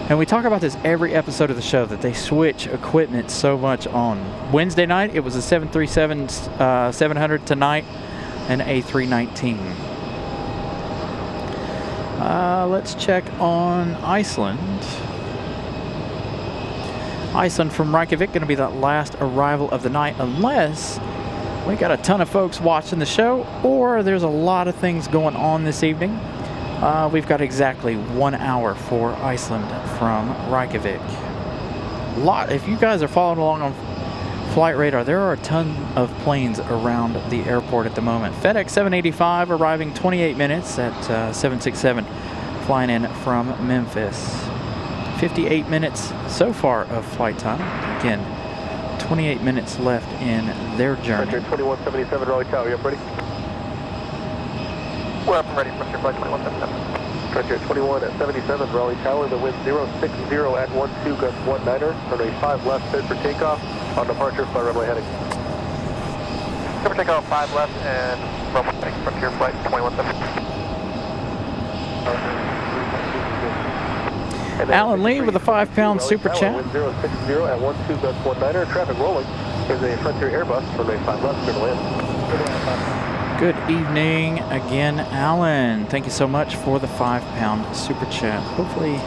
And we talk about this every episode of the show, that they switch equipment so much on. Wednesday night, it was a 737-700. Tonight, an A319. Let's check on Iceland. Iceland from Reykjavik, going to be the last arrival of the night, unless we got a ton of folks watching the show, or there's a lot of things going on this evening. We've got exactly 1 hour for Iceland from Reykjavik. If you guys are following along on Flight Radar, there are a ton of planes around the airport at the moment. FedEx 785 arriving 28 minutes at 767, flying in from Memphis. 58 minutes so far of flight time. Again, 28 minutes left in their journey. 2177 Raleigh Tower, you up ready? We're up and ready. Frontier flight 2177. Frontier 21 at 77 Raleigh Tower, the wind 060 at 12 gust 19er, runway 5 left, cleared for takeoff. On departure, fly runway heading. Clear for takeoff 5 left and runway heading. Frontier flight 2177. Alan Lee with a 5-pound super chat. Wind 060 at 12 gust 19er, traffic rolling. Is a Frontier Airbus, runway 5 left, clear to land. Good evening again, Alan. Thank you so much for the 5-pound super chat. Hopefully,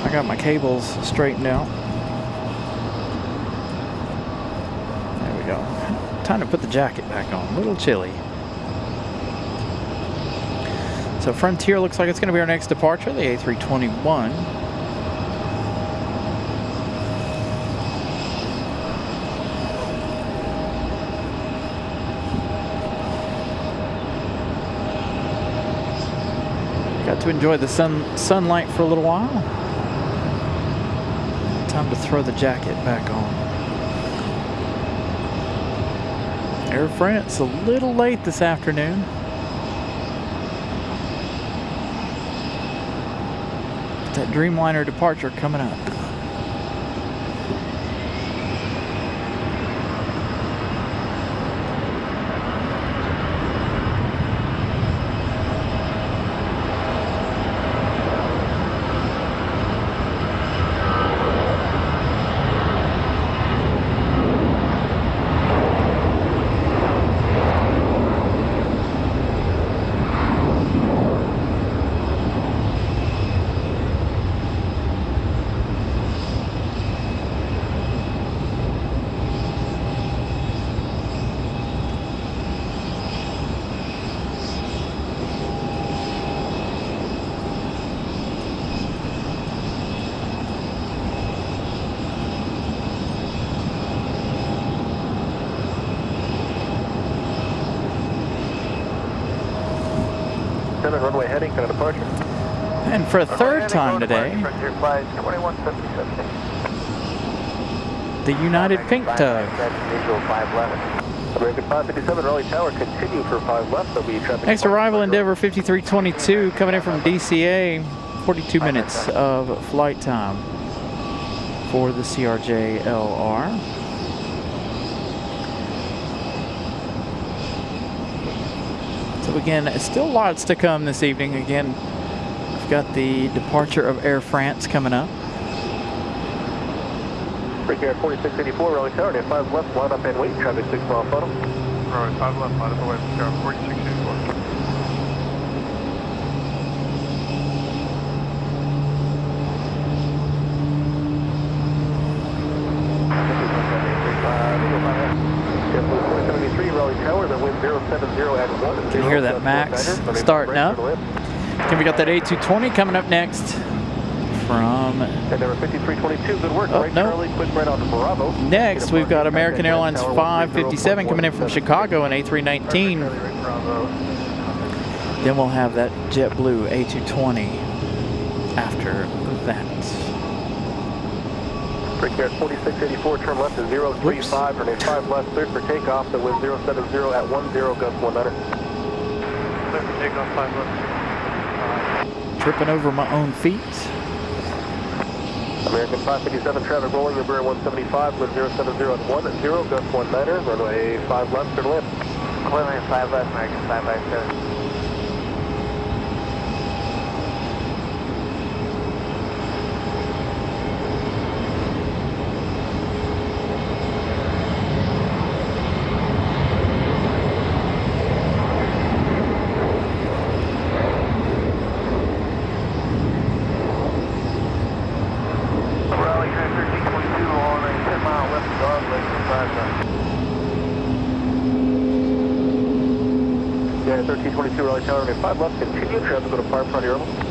I got my cables straightened out. There we go. Time to put the jacket back on. A little chilly. So Frontier looks like it's going to be our next departure, the A321. Got to enjoy the sunlight for a little while. Time to throw the jacket back on. Air France a little late this afternoon. That Dreamliner departure coming up. Runway heading, kind of departure. And for a third time today, Frontier flight 2177. the United Pink Tug. Visual 511. American 557 Raleigh Tower, continue for 5 left. There'll be traffic. Next arrival, Endeavor 5322 coming in from DCA. 42 minutes of flight time for the CRJ-LR. So again, still lots to come this evening. Again, we've got the departure of Air France coming up. Break here at 4684 Raleigh Tower, near 5 left, line up and wait, traffic 6 mile funnel. Alright, 5 left, line up and wait, 4684. JetBlue 2073 Raleigh Tower, the wind 070 at 1. Can you hear that max starting up? Then we got that A220 coming up next from... Endeavor 5322, good work. Oh, right, no. Charlie, quick right on to Bravo. Next, we've got American Airlines 557 coming in from Chicago, an A319. Then we'll have that JetBlue A220 after that. Breaker 4684, turn left to 035, runway 5 left, cleared for takeoff, the wind 070 at 10, gust 19. Cleared for takeoff, 5 left. Tripping over my own feet. American 557, traffic rolling, Embraer 175, wind 070 at 10, gust 19, runway 5 left, turn left. Runway 5 left, American 557. Yeah, 1322 Raleigh Tower, runway 5 left, continue, traffic go to far front of your level. Yeah,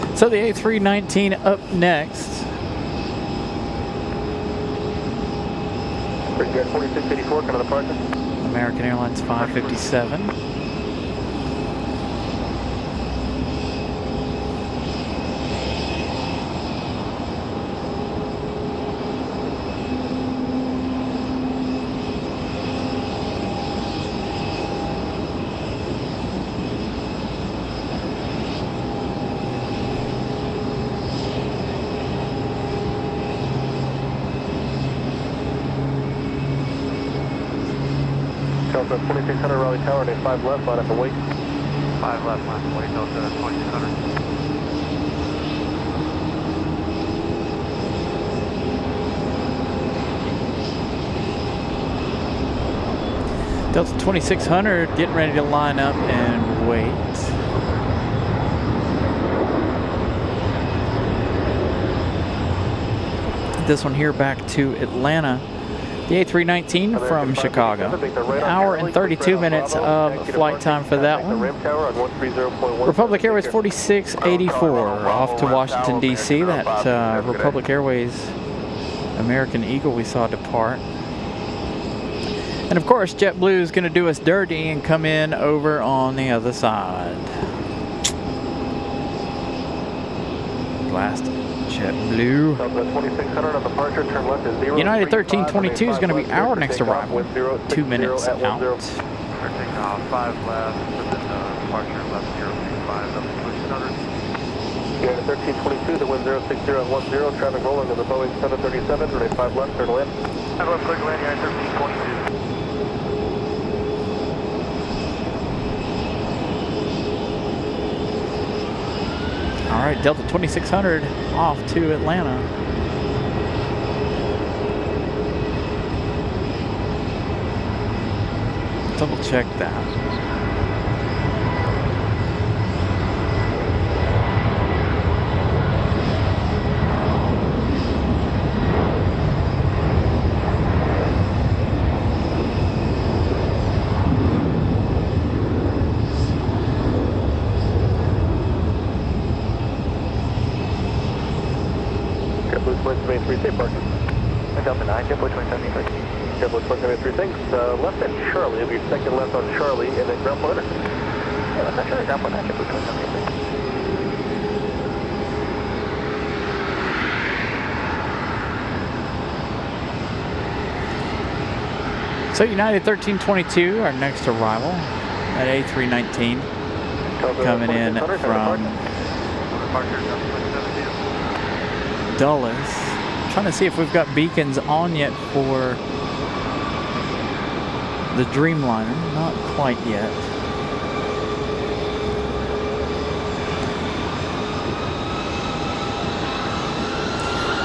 1320. So the A319 up next. Breaker 4684, kind of departure. American Airlines 557. Delta 2600 Raleigh Tower, runway 5 left, line up and wait. 5 left, line up and wait, Delta 2600. Delta 2600 getting ready to line up and wait. This one here back to Atlanta. The A319 from Chicago. An hour and 32 minutes of flight time for that one. Republic Airways 4684 off to Washington, D.C. That Republic Airways American Eagle we saw depart. And of course, JetBlue is going to do us dirty and come in over on the other side. Blast JetBlue. United 1322 is going to be our next arrival. 2 minutes out. Takeoff 5 left, departure left 035, up to 2600. United 1322, the wind 060 at 10, traffic rolling on the Boeing 737, runway 5 left, turn left. 5 left, clear to land, United 1322. All right, Delta 2600 off to Atlanta. Double check that. JetBlue 2783, safe parking. Delta 9, JetBlue 2783. JetBlue 2783, thanks. Left at Charlie, it'll be second left on Charlie, and then ground floor. Yeah, left at Charlie, ground floor, JetBlue 2783. So United 1322, our next arrival at A319, coming in from Dulles. Trying to see if we've got beacons on yet for the Dreamliner. Not quite yet.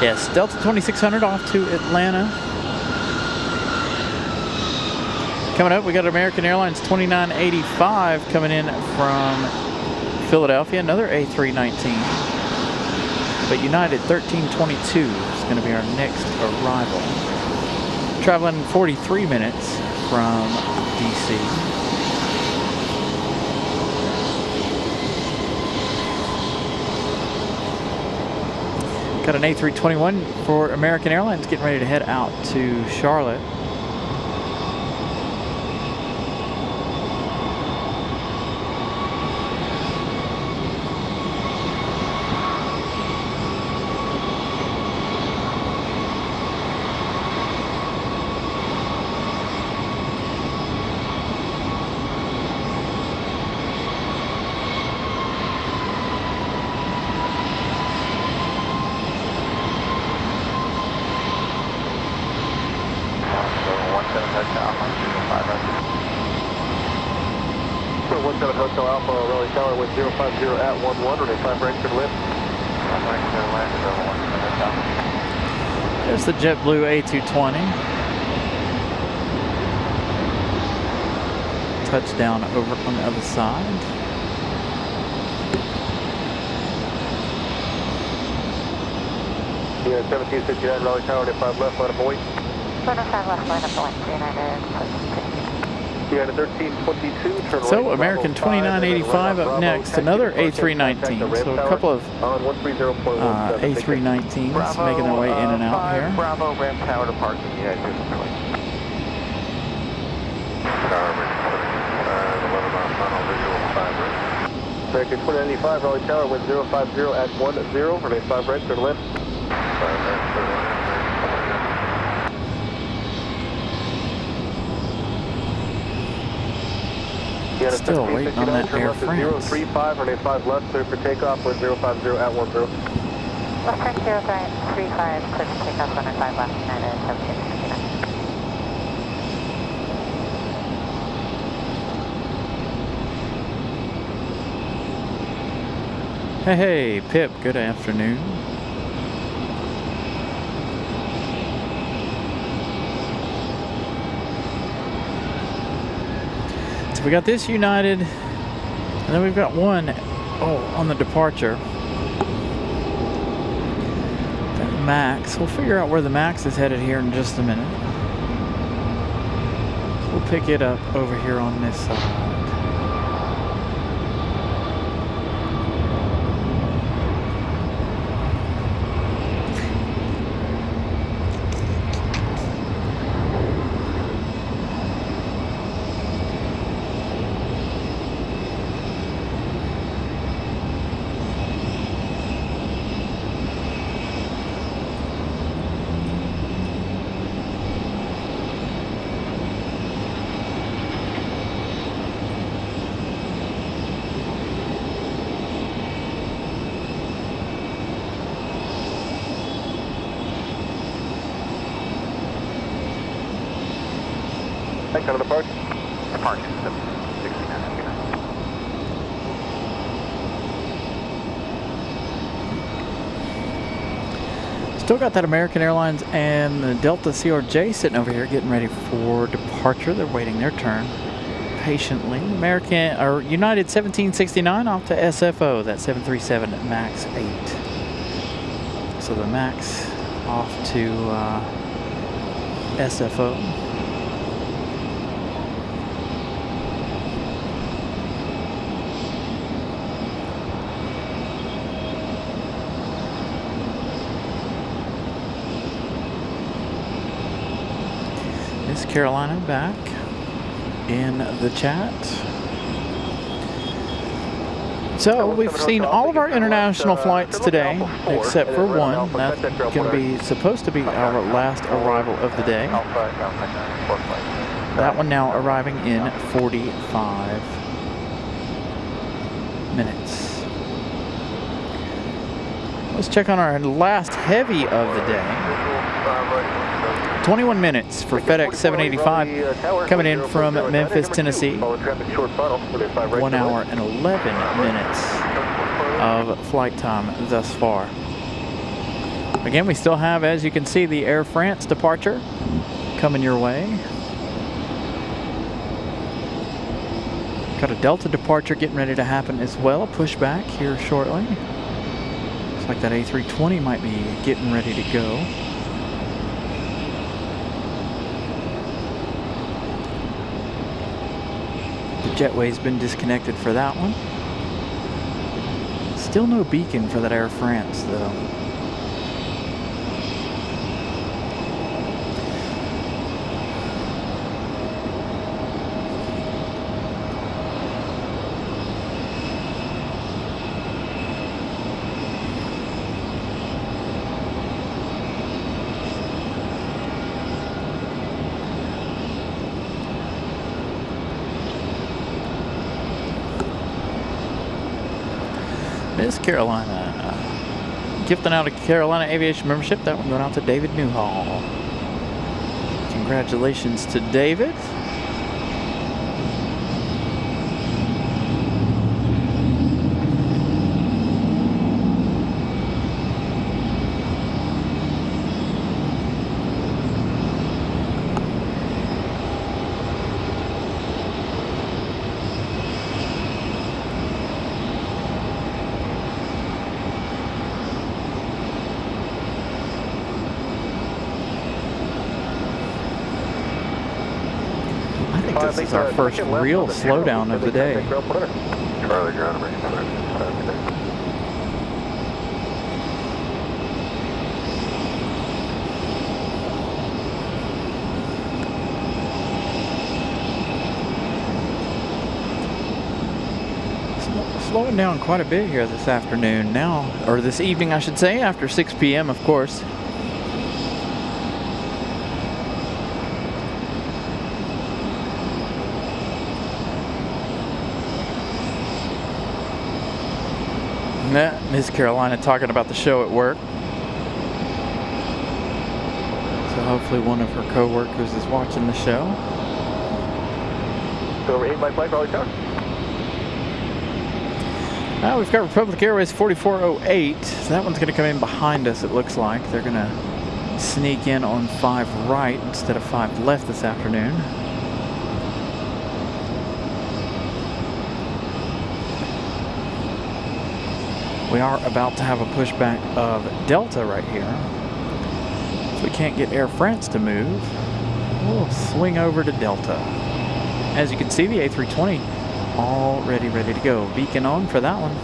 Yes, Delta 2600 off to Atlanta. Coming up, we got American Airlines 2985 coming in from Philadelphia, another A319. But United 1322 is going to be our next arrival. Traveling 43 minutes from DC. Got an A321 for American Airlines getting ready to head out to Charlotte. Hotel Alpha, Raleigh Tower with 050 at 11, runway 5 right for the lift. There's the JetBlue A220. Touchdown over on the other side. Yeah, 1769 Raleigh Tower, 5 left, line up away. 5 left, line up away, United. Yeah, 1322, turn right. So American 2985 up next, another A319. So a couple of A319s making their way in and out here. Bravo, ramp tower to parking. Yeah, just really. American 2985 Raleigh Tower with 050 at 10, runway 5 right, turn left. 5 right, turn left. Still waiting on that Air France. 035, runway 5 left, clear for takeoff with 050 at 10. Western 035, clear for takeoff, runway 5 left, United 1769. Hey, Pip, good afternoon. So we got this United, and then we've got one on the departure. That Max. We'll figure out where the Max is headed here in just a minute. We'll pick it up over here on this side. Kind of depart. Departure, 1769. Still got that American Airlines and the Delta CRJ sitting over here getting ready for departure. They're waiting their turn patiently. United 1769 off to SFO, that 737 MAX 8. So the MAX off to SFO. Carolina back in the chat. So we've seen all of our international flights today, except for one. That's going to be supposed to be our last arrival of the day. That one now arriving in 45 minutes. Let's check on our last heavy of the day. 21 minutes for FedEx 785 coming in from Memphis, Tennessee. 1 hour and 11 minutes of flight time thus far. Again, we still have, as you can see, the Air France departure coming your way. Got a Delta departure getting ready to happen as well. A pushback here shortly. Looks like that A320 might be getting ready to go. Jetway's been disconnected for that one. Still no beacon for that Air France though. Miss Carolina. Gifting out a Carolina Aviation membership. That one going out to David Newhall. Congratulations to David. This is our first real slowdown of the day. Charlie ground bring Slowing down quite a bit here this afternoon now, or this evening I should say, after 6 p.m. of course. Miss Carolina talking about the show at work. So hopefully one of her co-workers is watching the show. Over 8 Mike Raleigh Tower. Now we've got Republic Airways 4408. So that one's going to come in behind us, it looks like. They're going to sneak in on 5 right instead of 5 left this afternoon. We are about to have a pushback of Delta right here. If we can't get Air France to move, we'll swing over to Delta. As you can see, the A320 already ready to go. Beacon on for that one.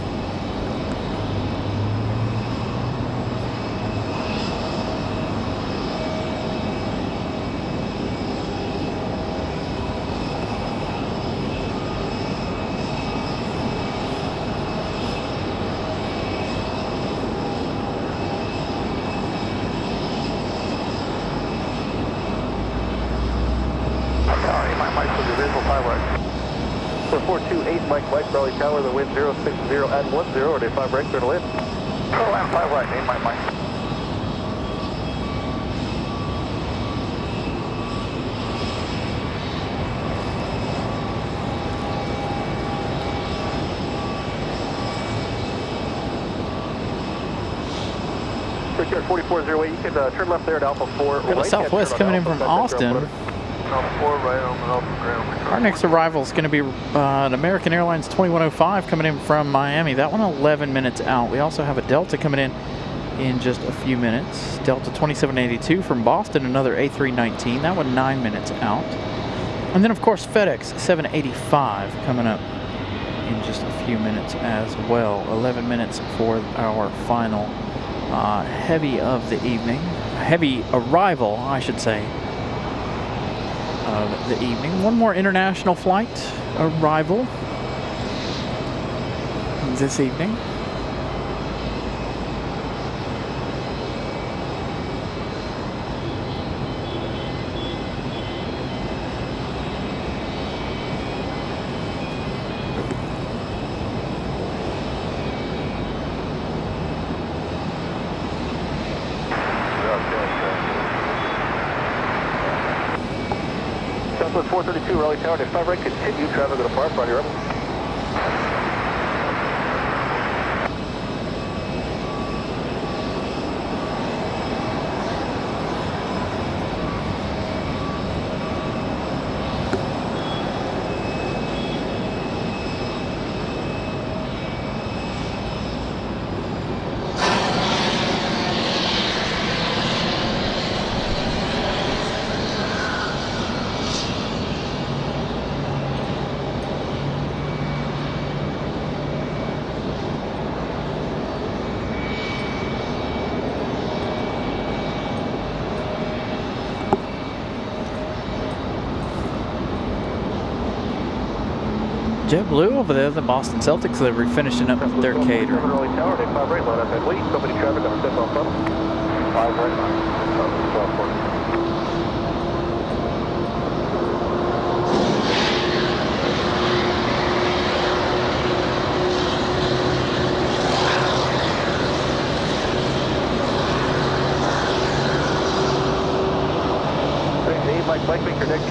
For 428 Mike Raleigh Tower, the wind 060 and 10, or day 5 right, clear to land. Clear to land 5 right, 8 Mike. Brickyard 4408, you can turn left there at Alpha 4. Got a Southwest coming in from Austin. Alpha 4 right on Alpha ground. Our next arrival is going to be an American Airlines 2105 coming in from Miami. That one 11 minutes out. We also have a Delta coming in just a few minutes. Delta 2782 from Boston, another A319. That one 9 minutes out. And then, of course, FedEx 785 coming up in just a few minutes as well. 11 minutes for our final heavy of the evening. Heavy arrival, I should say, of the evening. One more international flight arrival this evening. Southwest 432 Raleigh Tower, day 5 right, continue traffic to the far front, you're up. JetBlue over there, the Boston Celtics, they're finishing up their catering. Raleigh Tower, day 5 right, line up and wait, company traffic on step off front. 5 right, line.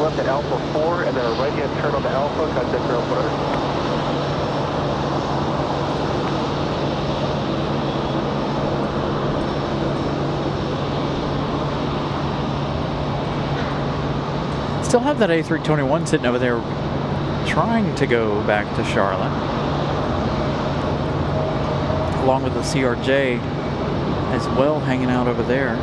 left at Alpha 4 and then a right hand turn on the Alpha, contact ground 100. Still have that A321 sitting over there trying to go back to Charlotte, along with the CRJ as well hanging out over there.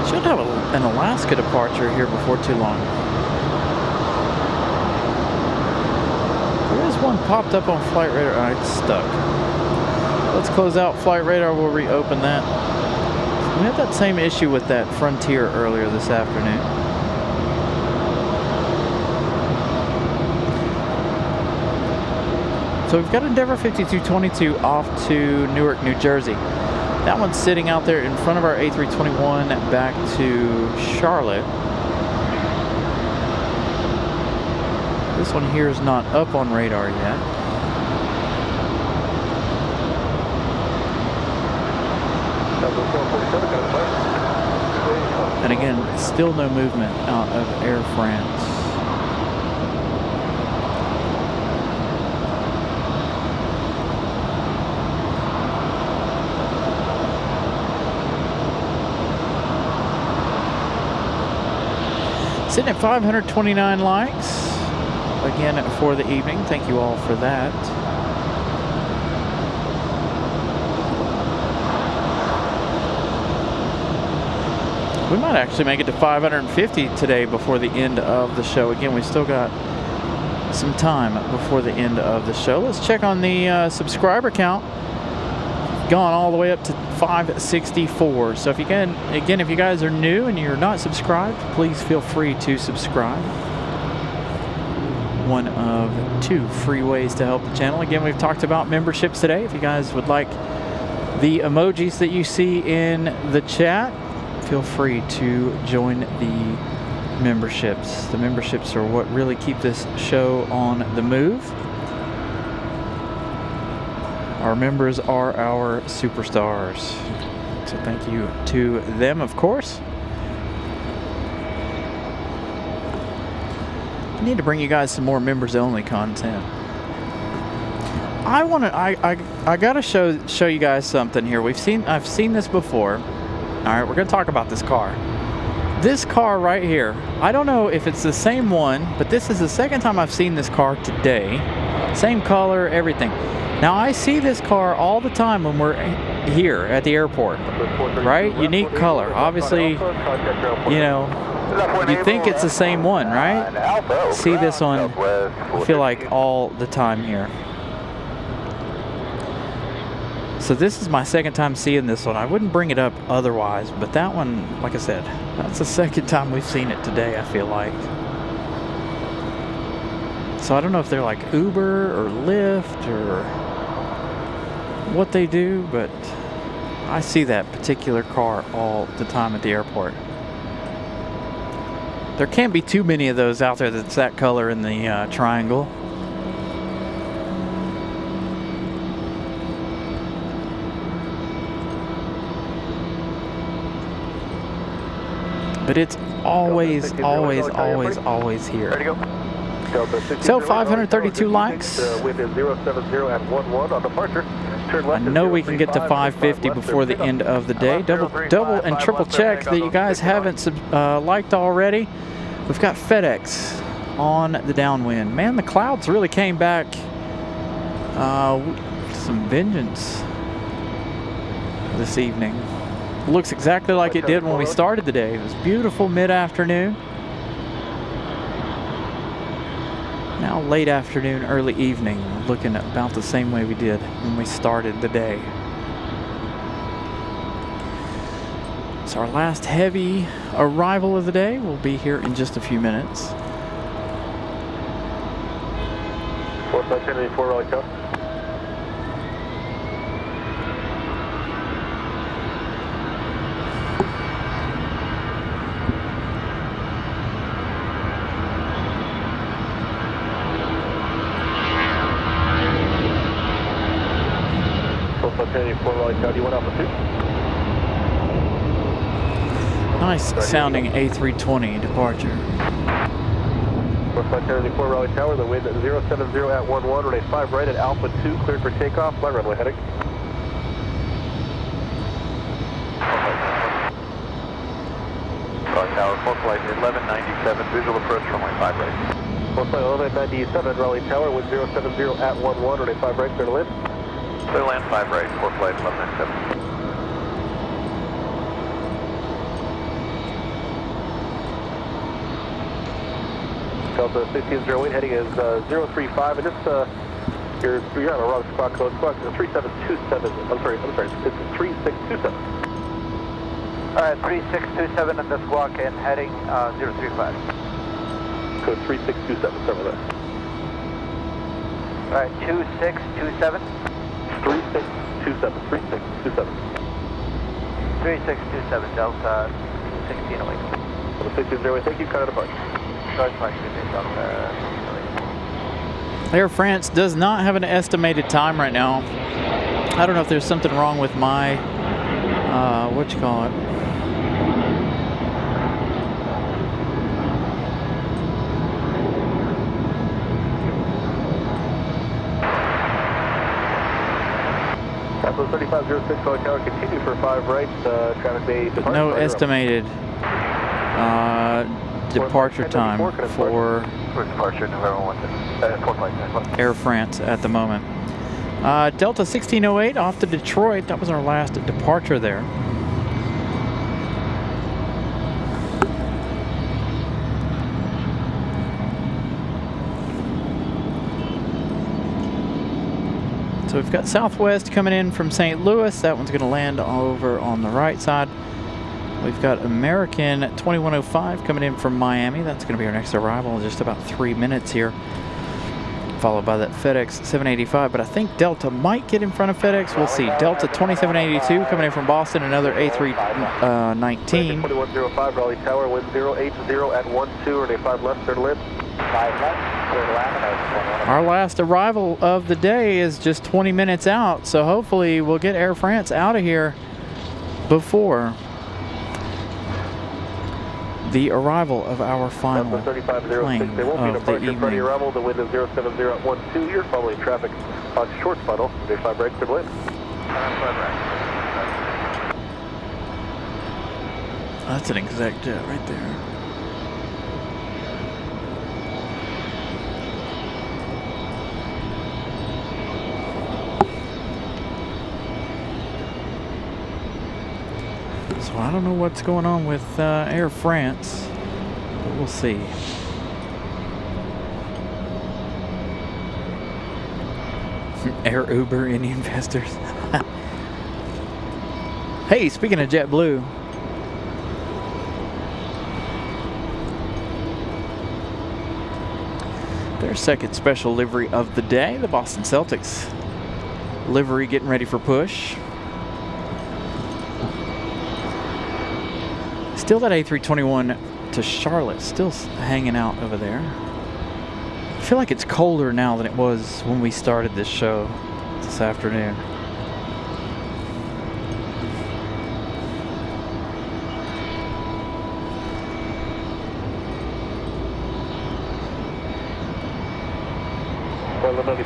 Should have an Alaska departure here before too long. There is one popped up on Flight Radar. It's stuck. Let's close out Flight Radar. We'll reopen that. We had that same issue with that Frontier earlier this afternoon. So we've got Endeavour 5222 off to Newark, New Jersey. That one's sitting out there in front of our A321 back to Charlotte. This one here is not up on radar yet. And again, still no movement out of Air France. Sitting at 529 likes again for the evening. Thank you all for that. We might actually make it to 550 today before the end of the show. Again, we still got some time before the end of the show. Let's check on the subscriber count. Gone all the way up to 564. So if you can, again, if you guys are new and you're not subscribed, please feel free to subscribe. One of two free ways to help the channel. Again, we've talked about memberships today. If you guys would like the emojis that you see in the chat, feel free to join the memberships. The memberships are what really keep this show on the move. Our members are our superstars. So thank you to them, of course. I need to bring you guys some more members only content. I gotta show you guys something here. I've seen this before. All right, we're gonna talk about this car. This car right here. I don't know if it's the same one, but this is the second time I've seen this car today. Same color, everything. Now I see this car all the time when we're here at the airport, right? Unique color. Obviously, you know, you think it's the same one, right? See this one, I feel like all the time here. So this is my second time seeing this one. I wouldn't bring it up otherwise, but that one, like I said, that's the second time we've seen it today, I feel like. So I don't know if they're like Uber or Lyft or what they do, but I see that particular car all the time at the airport. There can't be too many of those out there that's that color in the triangle. But it's always, always, always, always here. Ready to go? So 532 likes. Wind is 070 at 11 on departure. I know we can get to 550 before the end of the day. Double and triple check that you guys haven't liked already. We've got FedEx on the downwind. Man, the clouds really came back with some vengeance this evening. It looks exactly like it did when we started the day. It was beautiful mid-afternoon. Now late afternoon, early evening, looking about the same way we did when we started the day. So our last heavy arrival of the day. We'll be here in just a few minutes. 4584 Raleigh Tower. You went Alpha 2. Nice sounding A320 departure. 4584 Raleigh Tower, the wind at 070 at 11, runway 5 right at Alpha 2, cleared for takeoff, flight runway heading. Raleigh Tower, full flight 1197, visual approach runway 5 right. Full flight 1197 Raleigh Tower, wind 070 at 11, runway 5 right, clear to land. Clear land 5 right, full flight 1197. Delta 1608 heading is 035, and just you're on a wrong squawk code. Squawk 3727. I'm sorry. It's 3627. All right, 3627 in the squawk and heading 035. Code 3627. Start with that. All right, 2627. 3627. 3627. 3627 Delta 1608. Delta 1608. Thank you. Kind of departure. Air France does not have an estimated time right now. I don't know if there's something wrong with my, what you call it? Apple 3506 Raleigh Tower, continue for 5 right, traffic bay departure. No estimated departure time for Air France at the moment. Delta 1608 off to Detroit. That was our last departure there. So we've got Southwest coming in from St. Louis. That one's going to land over on the right side. We've got American 2105 coming in from Miami. That's going to be our next arrival in just about 3 minutes here. Followed by that FedEx 785. But I think Delta might get in front of FedEx. We'll see. Delta 2782 coming in from Boston. Another A319. 2105 Raleigh Tower, wind 080 at 12, runway 5 left, clear to land. 5 left, clear to land. Our last arrival of the day is just 20 minutes out. So hopefully we'll get Air France out of here before the arrival of our final plane There won't be an of the departure in front of your evening. arrival. The wind is 070 at 12. You're following traffic on short funnel. Day 5 right, clear to land. That's an exec jet right there. So I don't know what's going on with Air France, but we'll see. Air Uber, any investors? Hey, speaking of JetBlue, their second special livery of the day, the Boston Celtics livery, getting ready for push. Still that A321 to Charlotte, still hanging out over there. I feel like it's colder now than it was when we started this show this afternoon.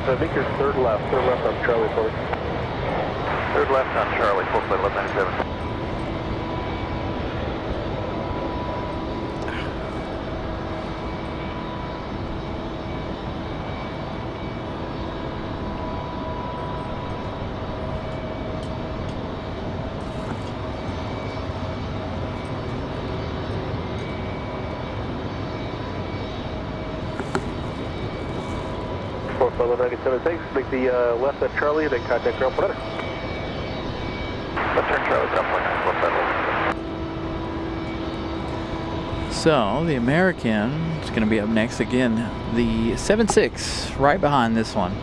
So make your third left on Charlie for me. Third left on Charlie, full flight 1197. Follow 97, thanks. Make the left at Charlie, then contact ground point. Left turn Charlie, ground point 9, full flight 1197. So the American is going to be up next again. The 7-6 right behind this one.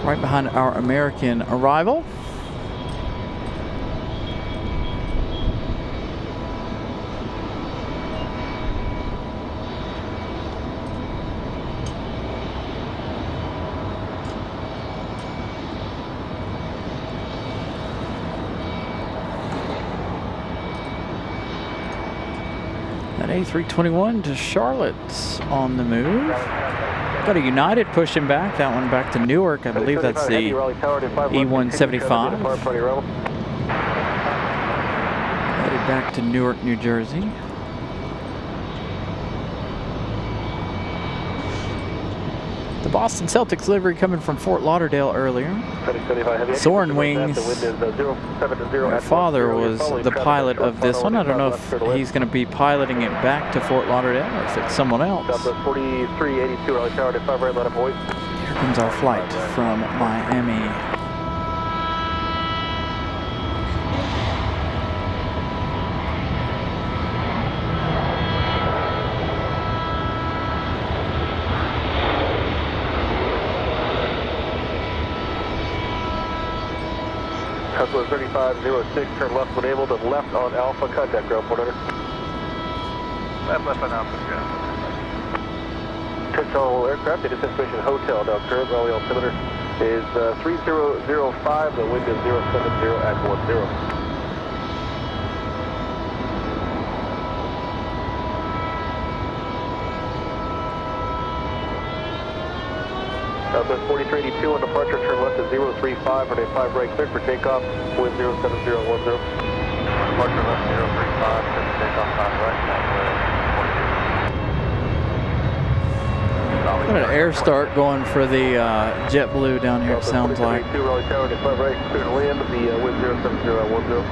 Right behind our American arrival. That A321 to Charlotte's on the move. Got a United pushing back. That one back to Newark. I believe that's the E175. Headed back to Newark, New Jersey. The Boston Celtics livery coming from Fort Lauderdale earlier. Soaring Wings. Their father was the pilot of this one. I don't know if he's going to be piloting it back to Fort Lauderdale or if it's someone else. Here comes our flight from Miami. Customer 3506, turn left when able, to left on Alpha, contact ground point under. Left on Alpha, yeah. Control aircraft, it is information hotel, now current Raleigh altimeter is 3005, the wind is 070 at 10. Southwest 4382 on departure, turn left to 035, runway 5 right, cleared for takeoff, wind 070 at 10. Departure left 035, cleared for takeoff, 5 right, Got an air start going for the JetBlue down here, it sounds like. Raleigh Tower to 5 right, clear to land, the wind 070 at 10.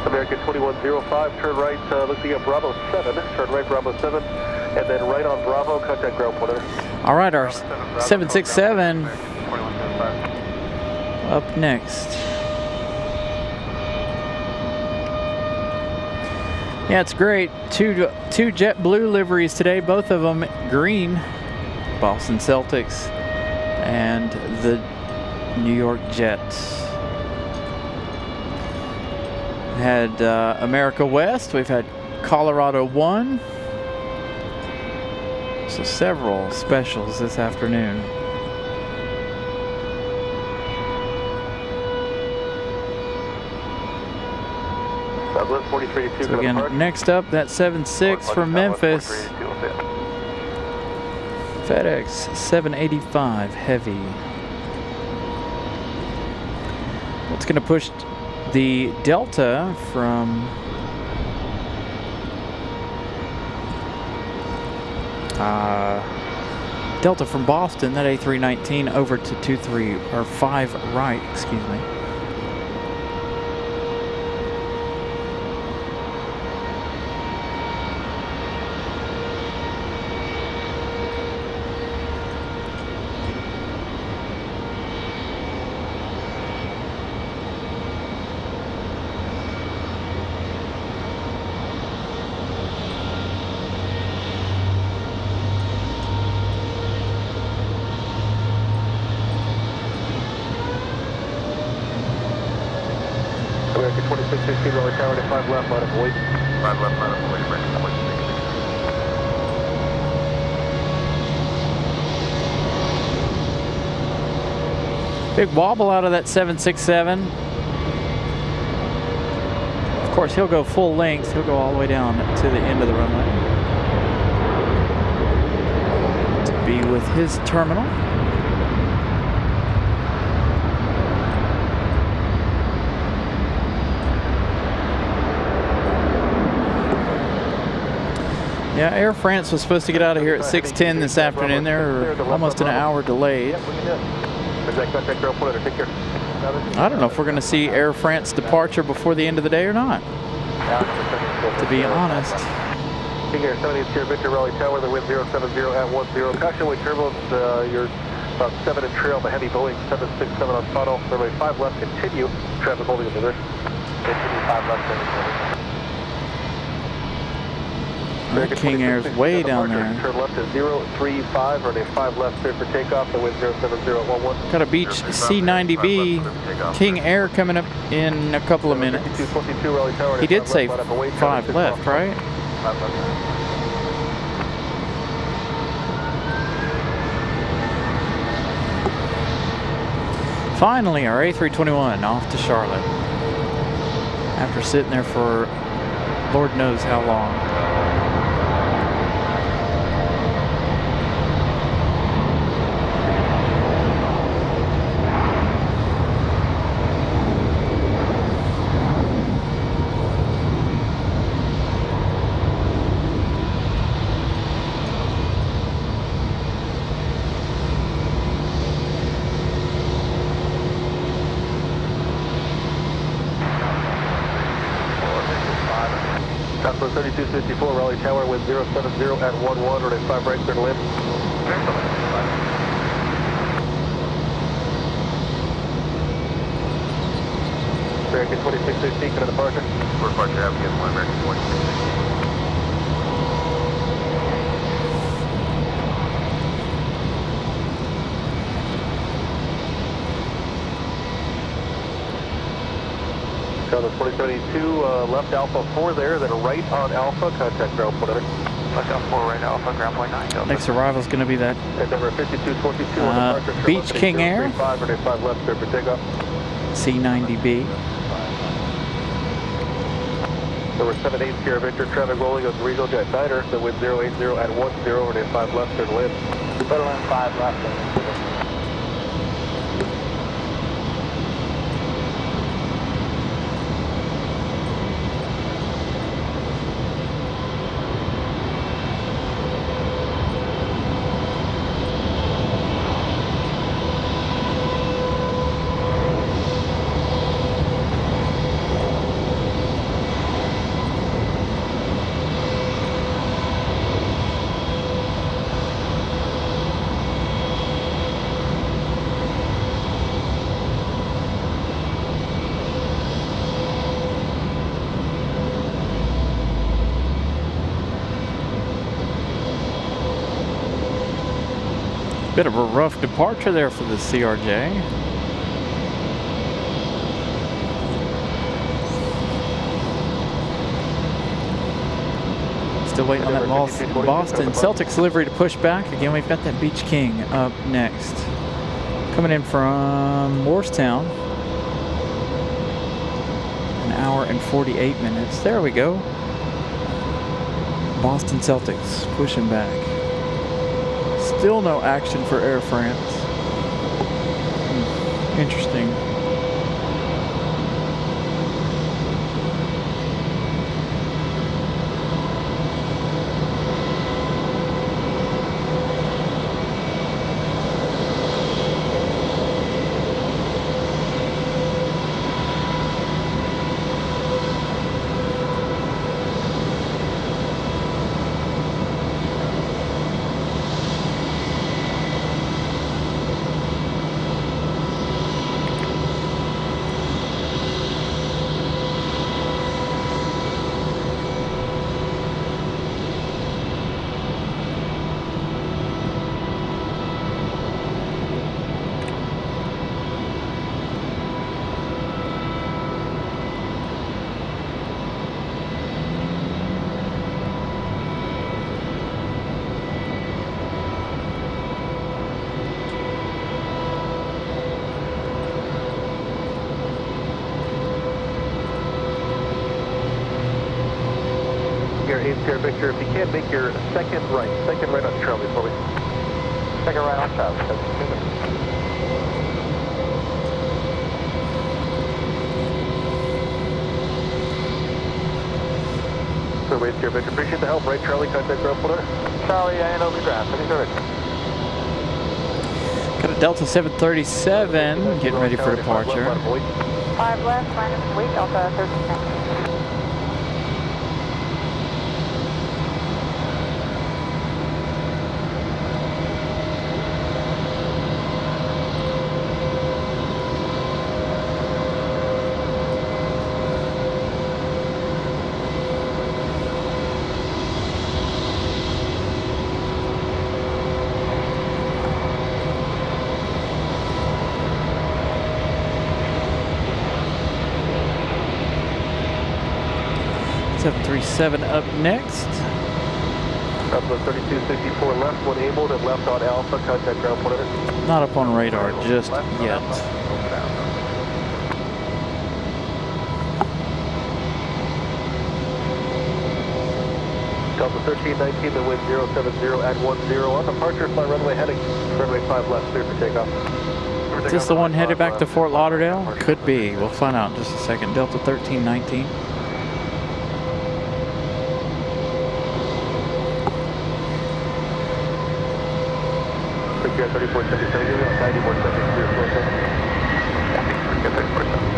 American 2105, turn right, looking at Bravo 7, turn right Bravo 7, and then right on Bravo, contact ground point under. All right, our 767 up next. Yeah, it's great. Two JetBlue liveries today, both of them green. Boston Celtics and the New York Jets. We had America West. We've had Colorado 1. So several specials this afternoon. So again, next up, that 7-6 from Memphis. FedEx 785 heavy. It's going to push the Delta from Boston, that A319 over to 23 or 5 right, excuse me. American 2616, Raleigh Tower to 5 left, line of void. 5 left, line of void, American 2616. Big wobble out of that 767. Of course, he'll go full length. He'll go all the way down to the end of the runway to be with his terminal. Yeah, Air France was supposed to get out of here at 6:10 this afternoon. They're almost an hour delayed. I don't know if we're going to see Air France departure before the end of the day or not, to be honest. King Air 70 Sierra Victor Raleigh Tower, the wind 070 at 10. Caution wing turbulence, you're about 7 in trail, the heavy Boeing 767 on funnel. Runway 5 left, continue. Traffic holding in the rear. 5 left, 7. King Air's way down there. Turn left to 035, runway 5 left, clear for takeoff, the wind 07011. Got a Beach C90B King Air coming up in a couple of minutes. He did say 5 left, right? 5 left. Finally, our A321 off to Charlotte. After sitting there for Lord knows how long. Southwest 3254, Raleigh Tower, wind 070 at 11, runway 5 right, clear to land. American 2616, to departure. For departure, Aviation 1, American 2616. On the 2072, left Alpha 4 there, then right on Alpha, contact ground point. Left Alpha 4, right Alpha, ground point 9, Delta. Next arrival is going to be that And number 5222 on departure. Beach King Air. 5 runway 5 left, clear for takeoff. C90B. Number 78 Sierra Victor, traffic rolling on Regal Jet Niner, the wind 080 at 10, runway 5 left, clear to land. Better land 5 left. Bit of a rough departure there for the CRJ. Still waiting on that Boston Celtics livery to push back. Again, we've got that Beach King up next. Coming in from Morristown. An hour and 48 minutes. There we go. Boston Celtics pushing back. Still no action for Air France. Interesting. Sierra Victor, if you can make your second right on Charlie for me. Second right on Charlie, 72. So wait, Sierra Victor, appreciate the help. Right, Charlie, contact ground point. Charlie, and over ground, 72. Got a Delta 737 getting ready for departure. 5 left, minus weight, Delta 13. 7 up next. Southwest 3264 left, one able, and left on Alpha, contact ground 100. Not up on radar just yet. Delta 1319, the wind 070 at 10 on departure, fly runway heading, runway 5 left, clear for takeoff. Is this the one headed back to Fort Lauderdale? Could be. We'll find out in just a second. Delta 1319. Secure 3477, give me a 9170, clear for takeoff. Secure 3477.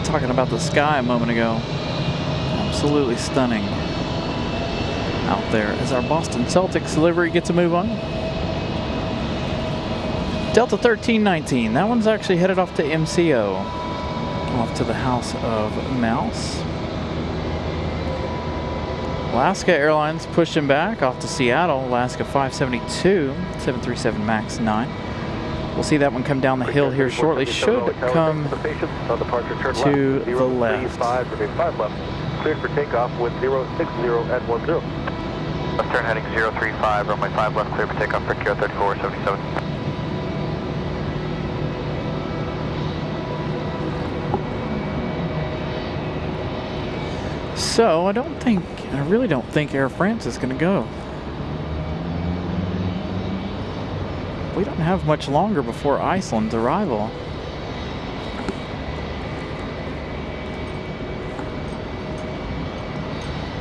Talking about the sky a moment ago. Absolutely stunning out there as our Boston Celtics livery gets a move on. Delta 1319, that one's actually headed off to MCO, off to the House of Mouse. Alaska Airlines pushing back off to Seattle, Alaska 572, 737 MAX 9. We'll see that one come down the hill here shortly. Should come to the left. Cleared for takeoff with 060 at 10. Left turn heading 035, runway 5 left, clear for takeoff for Kilo 3477. So I really don't think Air France is going to go. We don't have much longer before Iceland's arrival.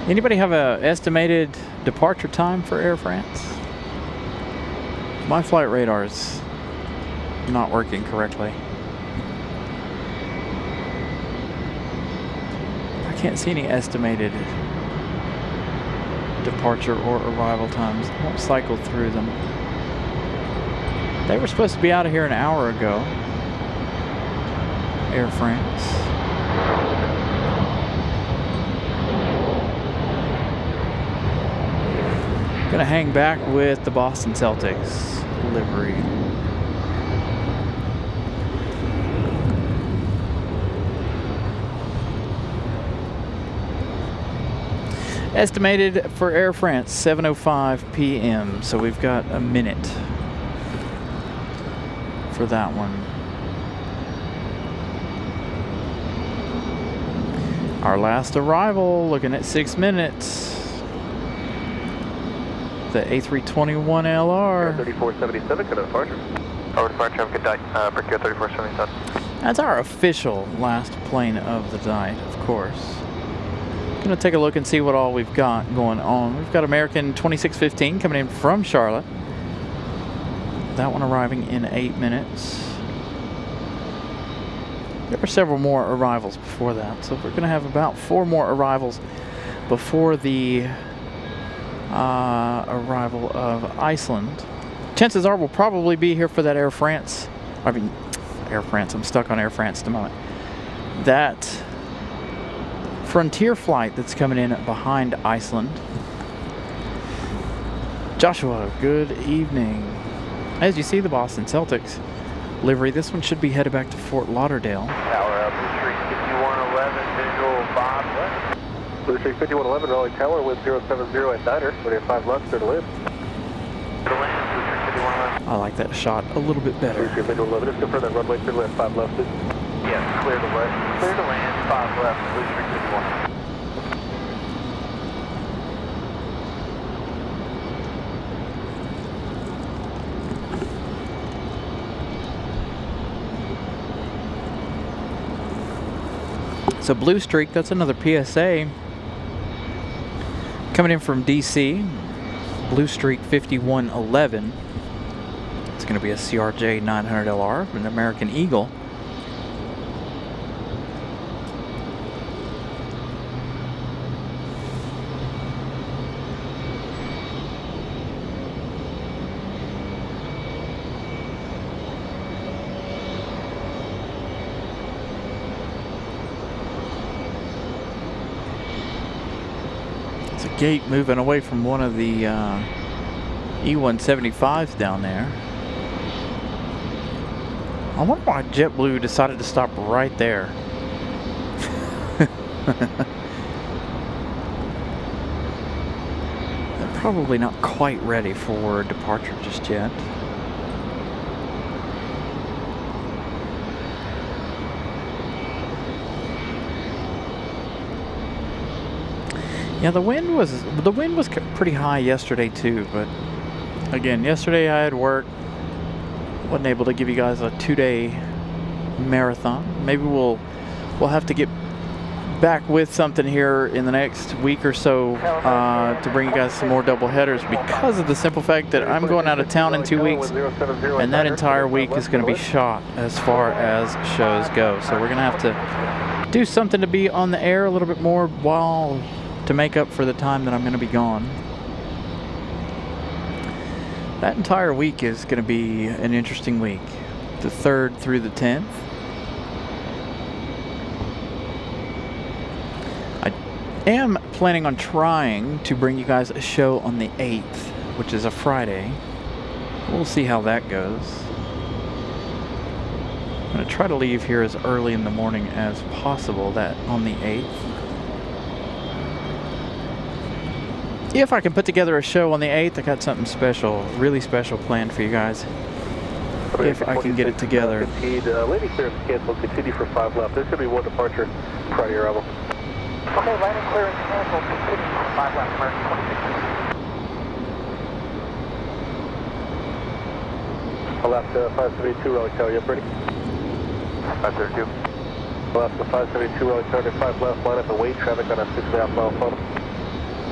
Anybody have an estimated departure time for Air France? My flight radar's not working correctly. I can't see any estimated departure or arrival times. I won't cycle through them. They were supposed to be out of here an hour ago. Air France. Gonna hang back with the Boston Celtics livery. Estimated for Air France 7:05 p.m. So we've got a minute for that one. Our last arrival, looking at 6 minutes. The A321LR. 3477, good departure. Over departure, have a good night. For Kilo 3477. That's our official last plane of the night, of course. Gonna take a look and see what all we've got going on. We've got American 2615 coming in from Charlotte. That one arriving in 8 minutes. There were several more arrivals before that, so we're going to have about 4 more arrivals before the arrival of Iceland. Chances are we'll probably be here for that Air France. Air France. I'm stuck on Air France at the moment. That Frontier flight that's coming in behind Iceland. Joshua, good evening. As you see, the Boston Celtics livery. This one should be headed back to Fort Lauderdale. Tower up, Blue Streak 5111, visual Bob left. Blue Streak 5111, Raleigh Tower with 070 at Niner. 25 left, clear to land. I like that shot a little bit better. Blue Streak 5111, just confirm that runway clear left, 5 left. Yes, clear to land, 5 left, Blue Streak 51. So Blue Streak, that's another PSA coming in from DC. Blue Streak 5111. It's going to be a CRJ 900LR, an American Eagle. Gate moving away from one of the E175s down there. I wonder why JetBlue decided to stop right there. They're probably not quite ready for departure just yet. Yeah, the wind was pretty high yesterday too, but again, yesterday I had work. Wasn't able to give you guys a 2-day marathon. Maybe we'll have to get back with something here in the next week or so to bring you guys some more double headers, because of the simple fact that I'm going out of town in 2 weeks, and that entire week is going to be shot as far as shows go. So we're going to have to do something to be on the air a little bit more to make up for the time that I'm going to be gone. That entire week is going to be an interesting week. The 3rd through the 10th. I am planning on trying to bring you guys a show on the 8th, which is a Friday. We'll see how that goes. I'm going to try to leave here as early in the morning as possible on the 8th. If I can put together a show on the 8th, I got something special, really special planned for you guys. If I can get it together. Landing clearance canceled, continue for 5 left. There's going to be 1 departure prior to your arrival. Okay, landing clearance canceled, continue for 5 left, American 26. Alaska 572, Raleigh Tower, you up ready? 532. Alaska 572, Raleigh Tower, 5 left, line up and wait, traffic on a 6.5 mile funnel.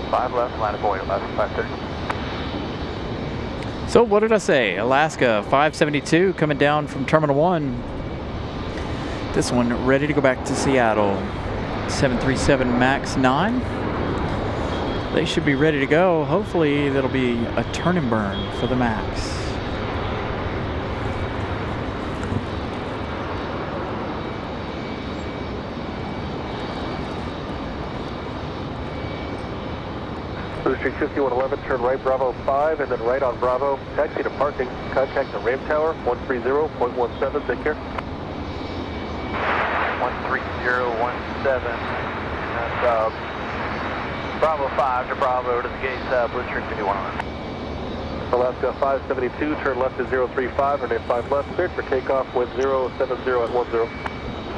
5 left, line up and wait, Alaska 530. So what did I say? Alaska 572 coming down from Terminal 1. This one ready to go back to Seattle. 737 MAX 9. They should be ready to go. Hopefully that'll be a turn and burn for the MAX. Blue Streak 5111, turn right Bravo 5 and then right on Bravo. Taxi to parking. Contact the ramp tower 130.17. Take care. 13017. That's Bravo 5 to Bravo to the gates, Blue Streak 5111. Alaska 572, turn left to 035, and then 5 left, cleared for takeoff with 070 at 10.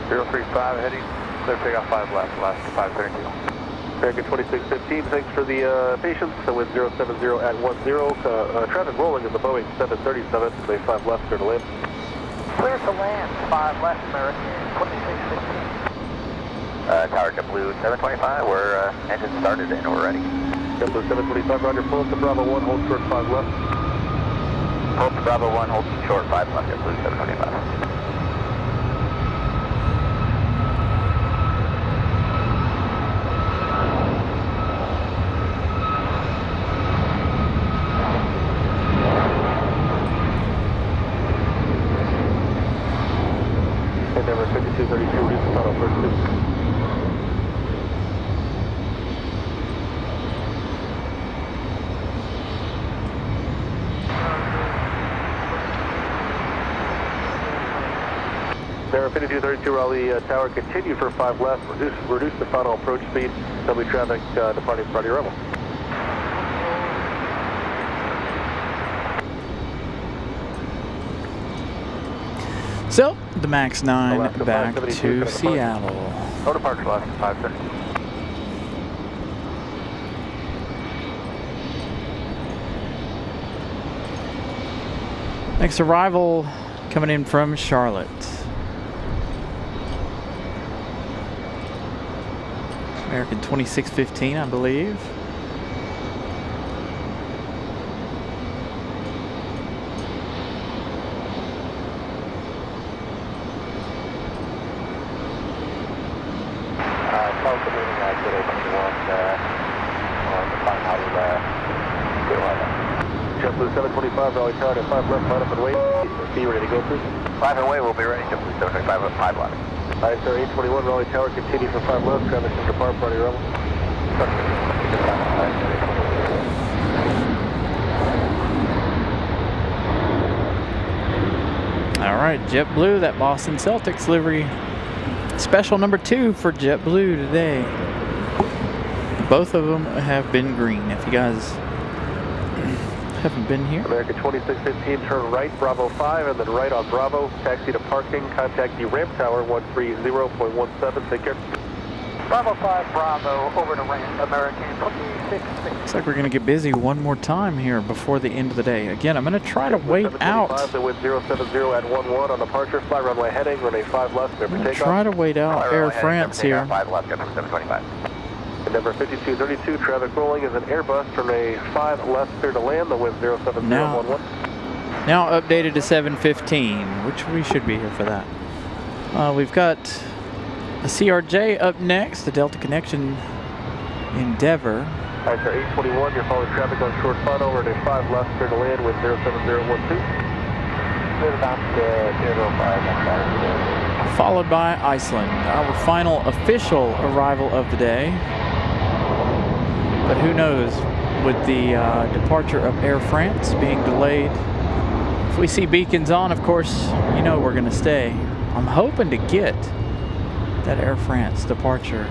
035 heading, clear takeoff 5 left, Alaska 532. American 2615, thanks for the patience. So with 070 at 10, traffic rolling in the Boeing 737, bay 5 left, clear to land. Clear to land, 5 left, American 2615. Tower JetBlue 725, we're engine started and we're ready. JetBlue 725, roger, pull up to Bravo 1, hold short 5 left. Pull up to Bravo 1, hold short 5 left, JetBlue 725. Number 5232, reduce the final first 2. Number 5232, Raleigh Tower, continue for 5 left, reduce the final approach speed, there'll be traffic departing prior to your arrival. So, the MAX 9 back to Seattle. No departure left, 530. Next arrival coming in from Charlotte. American 2615, I believe. JetBlue 725, Raleigh Tower at 5 left, line up and wait. Be ready to go, please. 5 and wait, we'll be ready. JetBlue 725 at 5 left. Alright, sir, 821, Raleigh Tower, continue for 5 left, traffic to depart, party level. Alright, JetBlue, that Boston Celtics livery. Special number 2 for JetBlue today. Both of them have been green. If you guys haven't been here. American 2615, turn right, Bravo 5, and then right on Bravo. Taxi to parking, contact the ramp tower 130.17. Take care. Bravo 5, Bravo, over to ramp, American 2615. Looks like we're going to get busy one more time here before the end of the day. Again, I'm going to try to wait out. The wind 070 at 11 on departure, fly runway heading, runway 5 left, I'm going to try to wait out Air France here. 5 left, 725. Number 5232, traffic rolling is an Airbus, runway 5 left, clear to land, the wind 070 now updated to 715, which we should be here for that. We've got a CRJ up next, the Delta Connection Endeavor. Alright, sir, 821, you're following traffic on short final, runway 5 left, clear to land, wind 07012. Followed by Iceland, our final official arrival of the day. But who knows, with the departure of Air France being delayed, if we see beacons on, of course, you know we're going to stay. I'm hoping to get that Air France departure.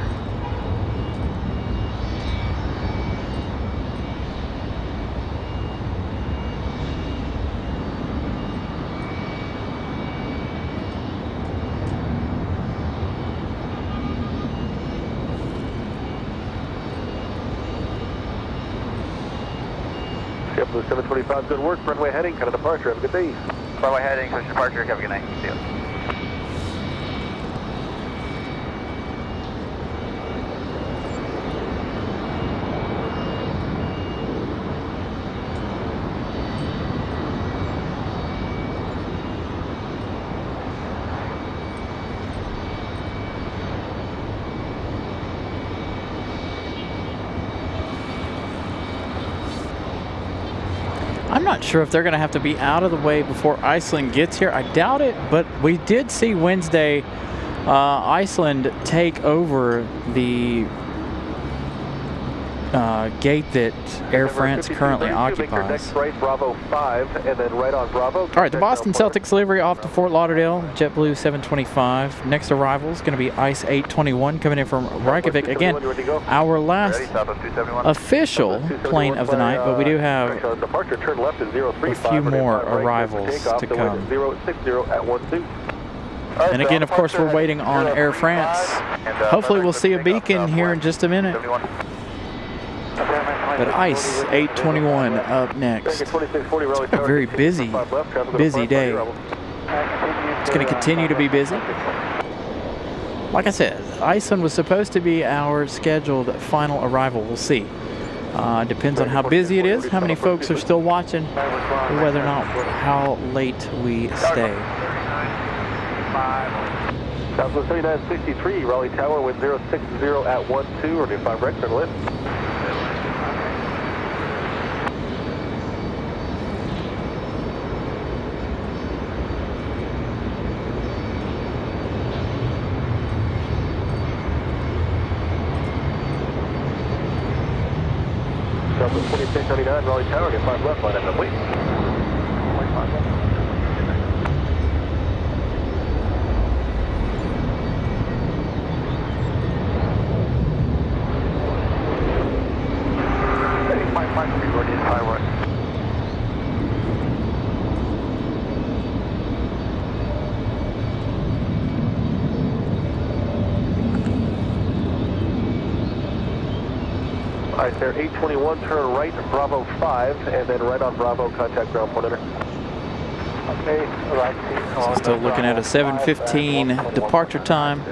JetBlue 725, good work. Runway heading, kind of departure. Have a good day. Runway heading, push departure. Have a good night. See you. I'm not sure if they're going to have to be out of the way before Iceland gets here. I doubt it, but we did see Wednesday Iceland take over the gate that Air France currently occupies. Next right, Bravo 5, and then right on Bravo. All right, the Boston Celtics livery off to Fort Lauderdale, JetBlue 725. Next arrival is going to be Ice 821 coming in from Reykjavik. Again, our last official plane of the night, but we do have a few more arrivals to come. And again, of course, we're waiting on Air France. Hopefully we'll see a beacon here in just a minute. But Ice 821 up next. It's a very busy day. It's going to continue to be busy. Like I said, Iceland was supposed to be our scheduled final arrival. We'll see. Depends on how busy it is, how many folks are still watching, or whether or not how late we stay. Southwest 3963, Raleigh Tower, wind 060 at 12, runway 5 right, turn left. Southwest 2699, Raleigh Tower, get 5 left, line up and wait. Alright, there, 821, turn right, Bravo 5, and then right on Bravo, contact ground point enter. Okay, right. So still looking at a 7:15 departure time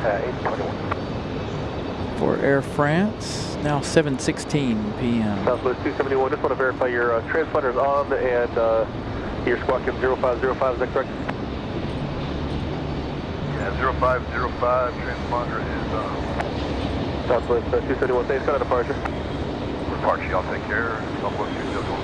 821. for Air France. Now 7:16 p.m. Southwest 271, just want to verify your transponder's on and your squawk is 0505, is that correct? Yeah, 0505, transponder is Southwest 271, thanks, got a departure. departure, I'll take care. Southwest 271.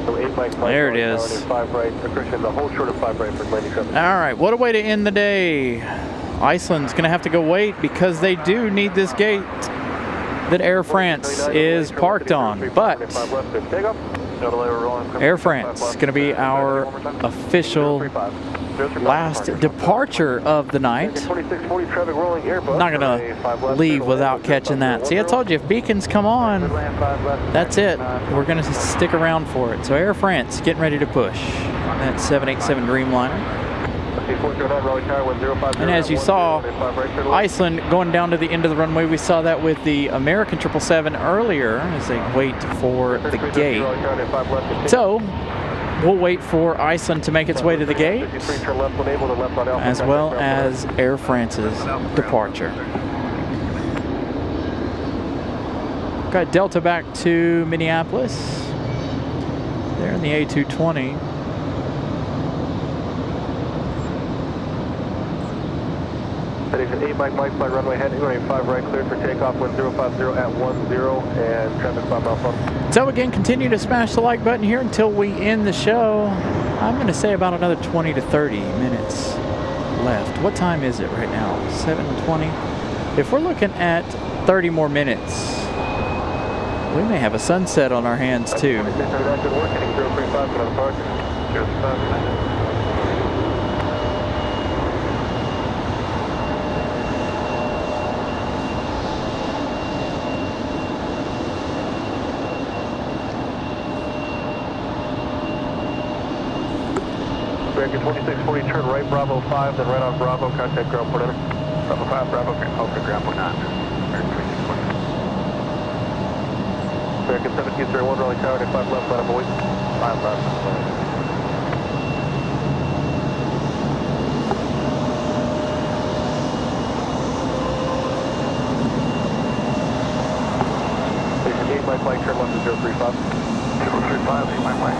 So 8 Mike, There it is. 5 right, Christian, the whole short of 5 right for landing traffic. All right, what a way to end the day. Iceland's going to have to go wait because they do need this gate that Air France is parked on. But Air France is going to be our official last departure of the night. Not going to leave without catching that. See, I told you, if beacons come on, that's it. We're going to stick around for it. So Air France getting ready to push that 787 Dreamliner. And as you saw, Iceland going down to the end of the runway, we saw that with the American 777 earlier as they wait for the gate. So we'll wait for Iceland to make its way to the gate, as well as Air France's departure. Got Delta back to Minneapolis. They're in the A220. Heading 8 Mike, flight runway heading, runway 5 right, cleared for takeoff, 1050 at 10, and traffic 5 miles on. So again, continue to smash the like button here until we end the show. I'm going to say about another 20 to 30 minutes left. What time is it right now? 7:20. If we're looking at 30 more minutes, we may have a sunset on our hands too. American 2640, turn right, Bravo 5, then right on Bravo, contact ground point enter. Bravo 5, Bravo, open ground point 9. American 2640. American 1701, Raleigh Tower, 5 left, let him wait. 5 left. Station 8 Mike, turn left to 035. 035, 8 Mike.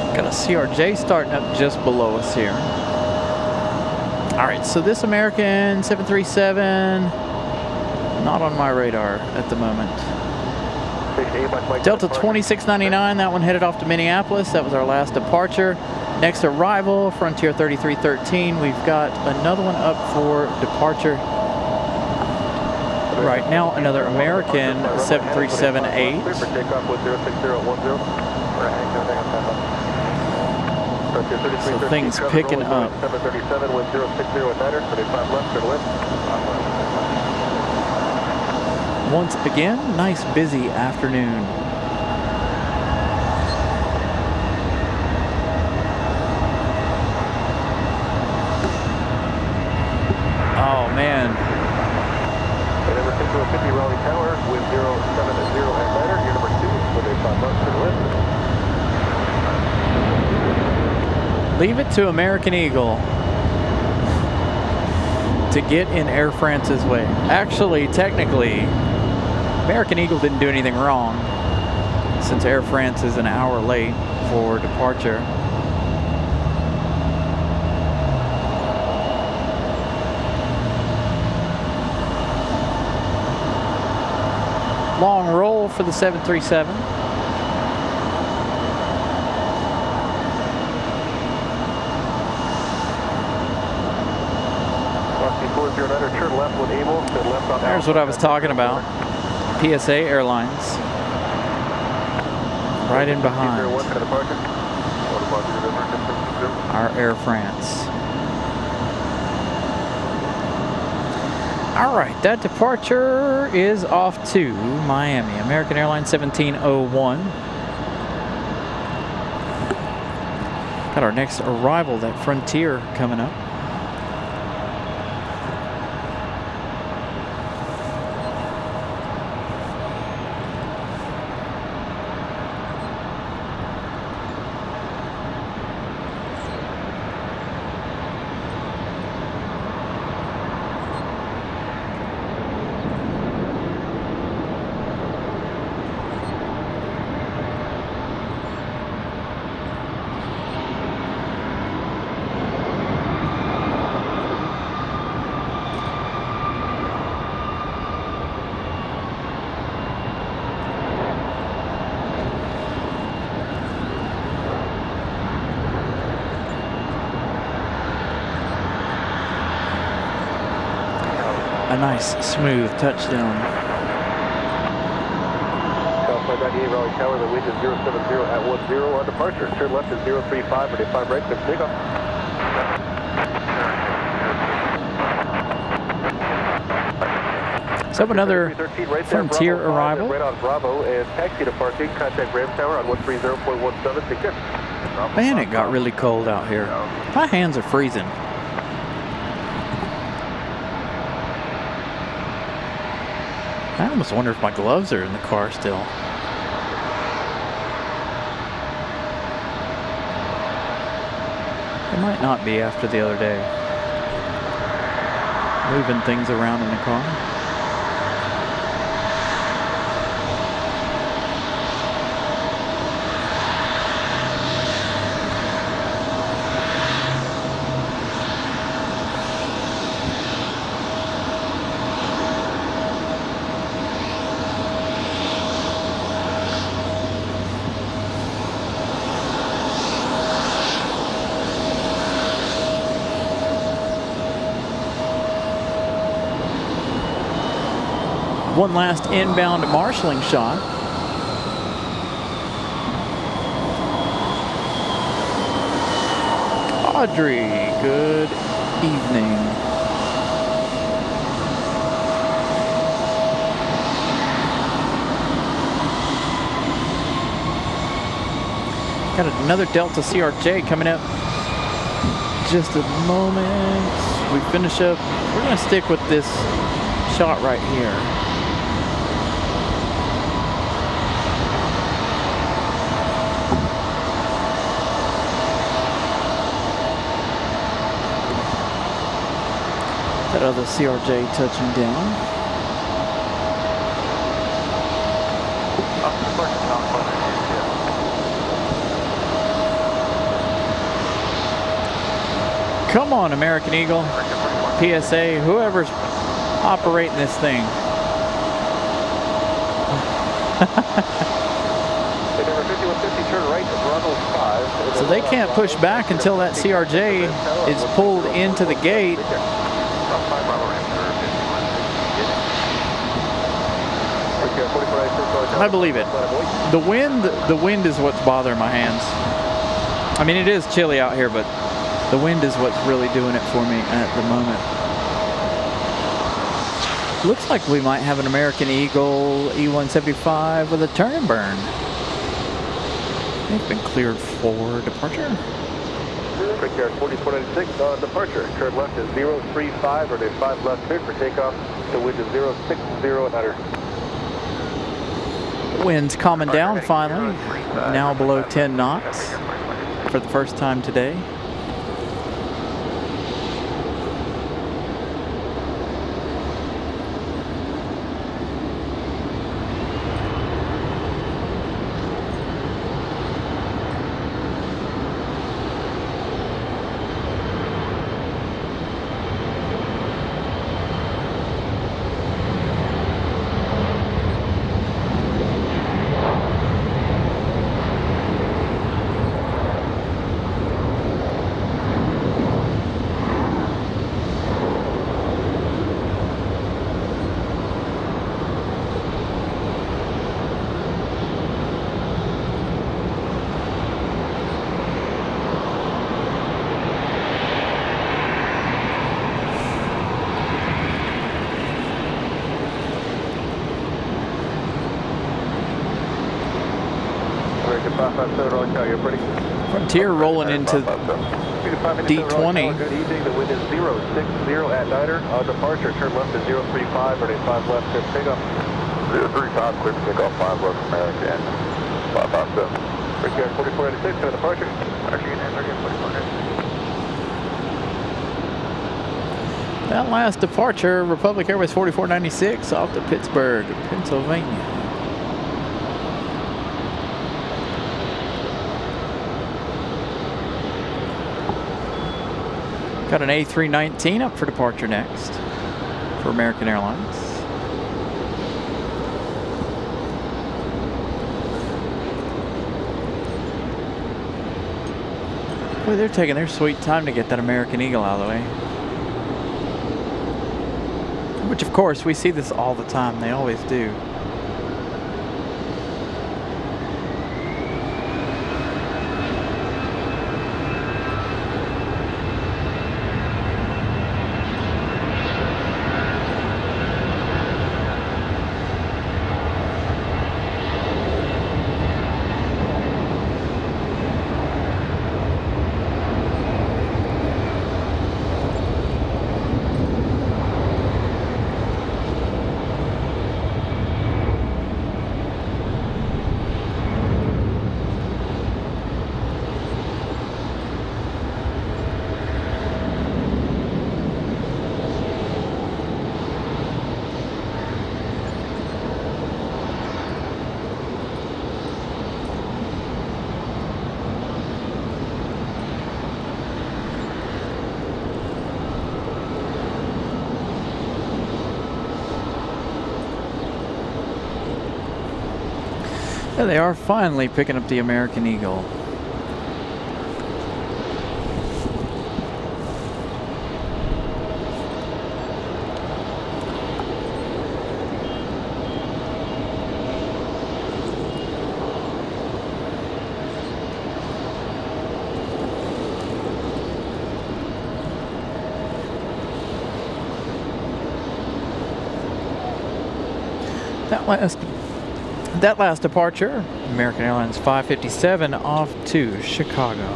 Got a CRJ starting up just below us here. All right, so this American 737, not on my radar at the moment. Delta 2699, that one headed off to Minneapolis. That was our last departure. Next arrival, Frontier 3313. We've got another one up for departure. Right now, another American 7378. So things picking up. 737 with 060 at Niner, 25 left, turn left. Once again, nice busy afternoon. Oh man. And number 650 Raleigh Tower with 070 at Niner, you're number 2 with a 5 left, turn left. Leave it to American Eagle to get in Air France's way. Actually, technically, American Eagle didn't do anything wrong since Air France is an hour late for departure. Long roll for the 737. There's what I was talking about. PSA Airlines. Right in behind our Air France. All right, that departure is off to Miami. American Airlines 1701. Got our next arrival, that Frontier, coming up. a nice smooth touchdown. Southwest 98 Raleigh Tower, the wind is 070 at 10 on departure. Turn left is 035, or 5 right, clear for takeoff. So another right Frontier Bravo arrival. right on Bravo, and taxi to parking. Contact ramp tower on 130.17. Take care. Man, it got really cold out here. My hands are freezing. I almost wonder if my gloves are in the car still. They might not be after the other day. Moving things around in the car. One last inbound marshalling shot. Audrey, good evening. Got another Delta CRJ coming up. Just a moment. We finish up. We're going to stick with this shot right here. That other CRJ touching down. Come on, American Eagle, PSA, whoever's operating this thing. So they can't push back until that CRJ is pulled into the gate. I believe it. The wind is what's bothering my hands. I mean, it is chilly out here, but the wind is what's really doing it for me at the moment. Looks like we might have an American Eagle E175 with a turn and burn. They've been cleared for departure. Quick air 4496 on departure. Turn left is 035, or 5 left cleared for takeoff. The wind is 060 at outer. Wind's calming down finally. Now below 10 knots for the first time today. Frontier rolling into D20. Good evening. The wind is 060 at niner. On departure, turn left is 035, or 5 left clear for takeoff. 035, clear for takeoff, 5 left American. 557. Quick air 4496 on departure. That last departure, Republic Airways 4496 off to Pittsburgh, Pennsylvania. Got an A319 up for departure next for American Airlines. Boy, they're taking their sweet time to get that American Eagle out of the way. Which, of course, we see this all the time. They always do. There they are, finally picking up the American Eagle. That last departure, American Airlines 557 off to Chicago.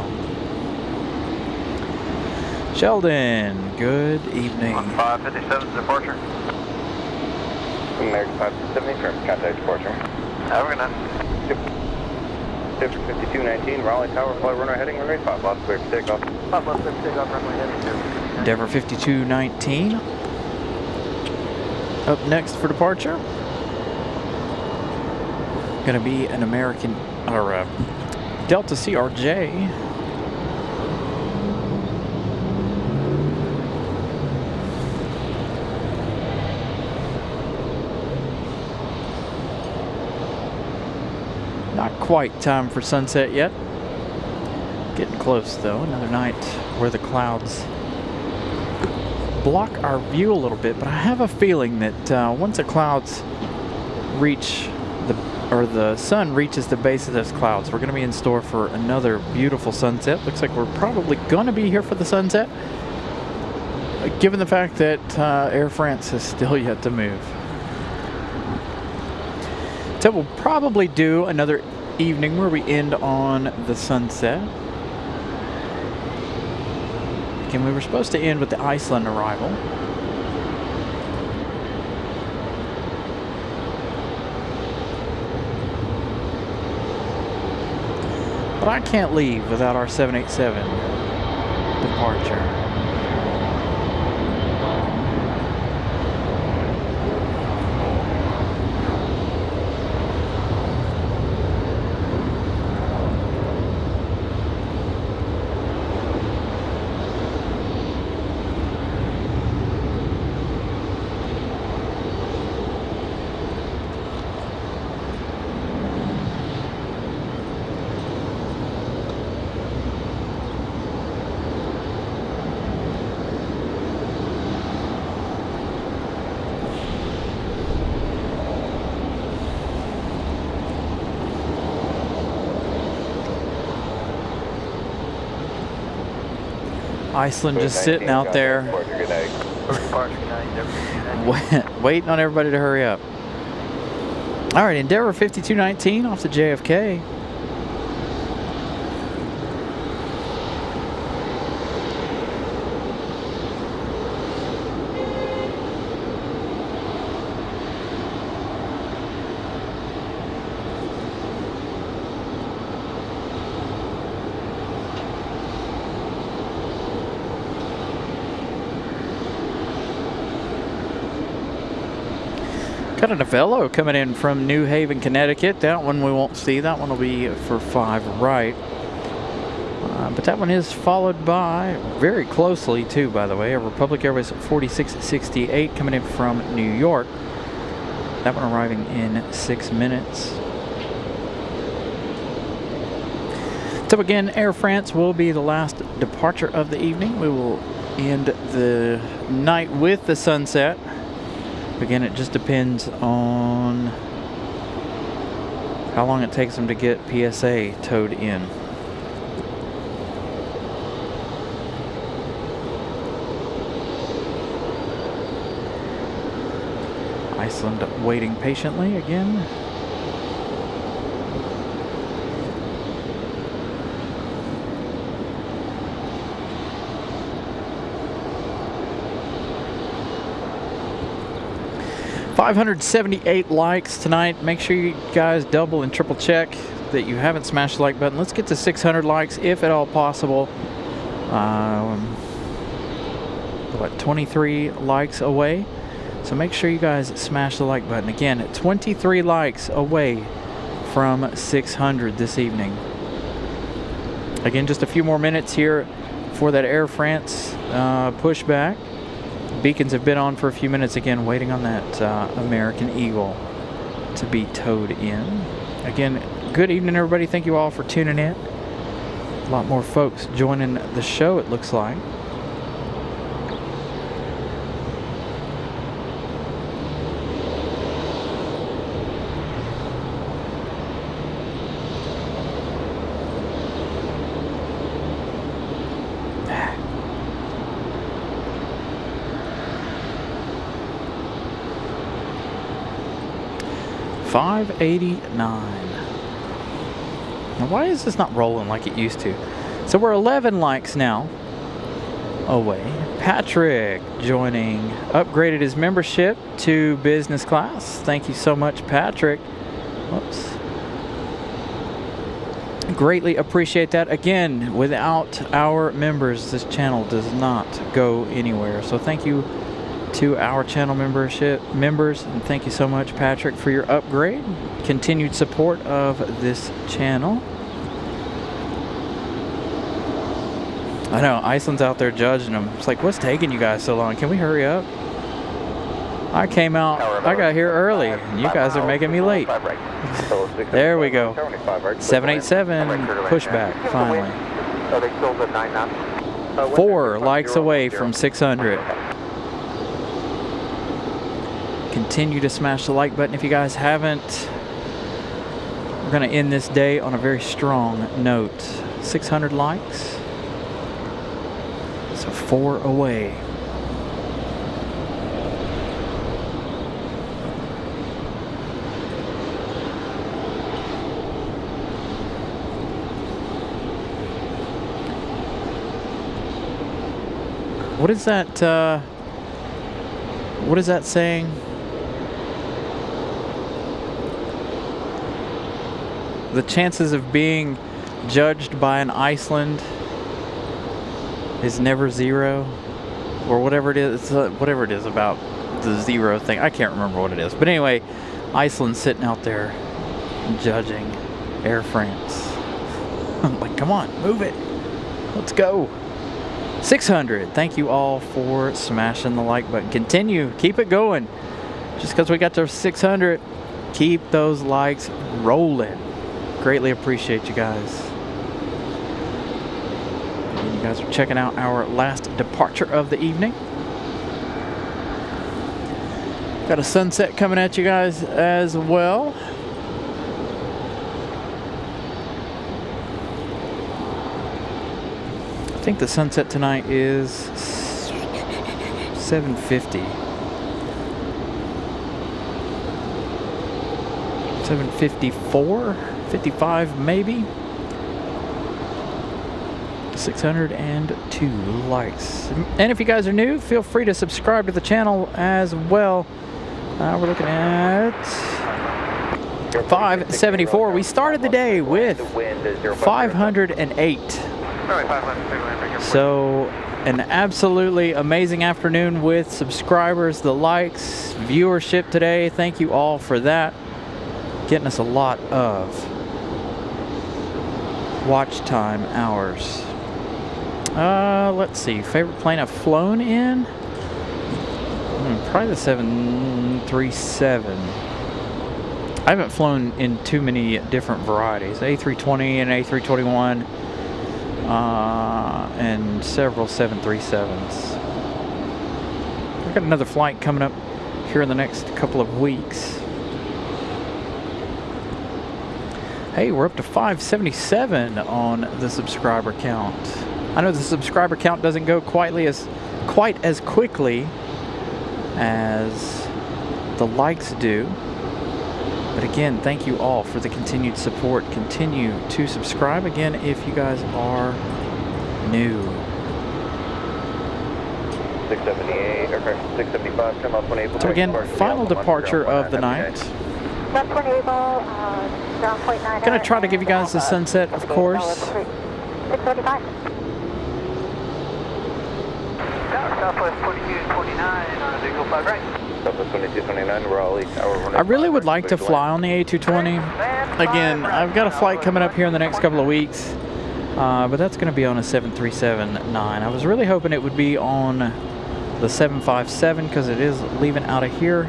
Sheldon, good evening. 557 departure. American 570 for contact departure. Have a good night. 5219, Raleigh Tower, flight runway heading runway 5, lost clear for takeoff. 5 lost clear for takeoff, runway heading 2. Endeavor 5219. Up next for departure, going to be an American, or Delta CRJ. Not quite time for sunset yet. Getting close though. Another night where the clouds block our view a little bit, but I have a feeling that once the clouds reach the sun reaches the base of those clouds, we're going to be in store for another beautiful sunset. Looks like we're probably going to be here for the sunset, given the fact that Air France is still yet to move. So we'll probably do another evening where we end on the sunset. Again, we were supposed to end with the Iceland arrival. But I can't leave without our 787 departure. Iceland just sitting out there waiting on everybody to hurry up. All right, Endeavor 5219 off the JFK. Got a Novello coming in from New Haven, Connecticut. That one we won't see. That one will be for 5 right. But that one is followed by, very closely too, by the way, a Republic Airways 4668 coming in from New York. That one arriving in 6 minutes. So again, Air France will be the last departure of the evening. We will end the night with the sunset. Again, it just depends on how long it takes them to get PSA towed in. Iceland waiting patiently again. $578 likes tonight. Make sure you guys double and triple check that you haven't smashed the like button. Let's get to 600 likes if at all possible. What, 23 likes away? So make sure you guys smash the like button. Again, 23 likes away from 600 this evening. Again, just a few more minutes here for that Air France pushback. Beacons have been on for a few minutes again, waiting on that American Eagle to be towed in. Again, good evening, everybody. Thank you all for tuning in. A lot more folks joining the show, it looks like. $589. Now, why is this not rolling like it used to? So we're 11 likes now away. Patrick joining, upgraded his membership to business class. Thank you so much, Patrick. Whoops. Greatly appreciate that. Again, without our members, this channel does not go anywhere. So thank you to our channel members, and thank you so much, Patrick, for your upgrade. Continued support of this channel. I know, Iceland's out there judging them. It's like, what's taking you guys so long? Can we hurry up? I came out, I got here early, and you guys are making me late. There we go. 787 pushback, finally. 4 likes away from 600. Continue to smash the like button if you guys haven't. We're going to end this day on a very strong note. 600 likes. So 4 away. What is that? What is that saying? The chances of being judged by an Iceland is never zero, or whatever it is. Whatever it is about the zero thing. I can't remember what it is. But anyway, Iceland's sitting out there judging Air France. Like, come on, move it. Let's go. 600. Thank you all for smashing the like button. Continue. Keep it going. Just because we got to 600, keep those likes rolling. Greatly appreciate you guys. And you guys are checking out our last departure of the evening. Got a sunset coming at you guys as well. I think the sunset tonight is 7:50. 7:54, 55 maybe. 602 likes. And if you guys are new, feel free to subscribe to the channel as well. We're looking at 574. We started the day with 508. So an absolutely amazing afternoon with subscribers, the likes, viewership today. Thank you all for that. Getting us a lot of watch time hours. Let's see. Favorite plane I've flown in? Probably the 737. I haven't flown in too many different varieties. A320 and A321. And several 737s. I've got another flight coming up here in the next couple of weeks. Hey, we're up to 577 on the subscriber count. I know the subscriber count doesn't go quite as quickly as the likes do. But again, thank you all for the continued support. Continue to subscribe again if you guys are new. 678, aircraft 675, come up 1 So again, final departure of the night. Gonna try to give you guys the sunset, of course. 635. Southwest 2229 on Eagle 5 right. Southwest 2229, Raleigh, I really would like to fly on the A220. Again, I've got a flight coming up here in the next couple of weeks, but that's going to be on a 737-9. I was really hoping it would be on the 757 because it is leaving out of here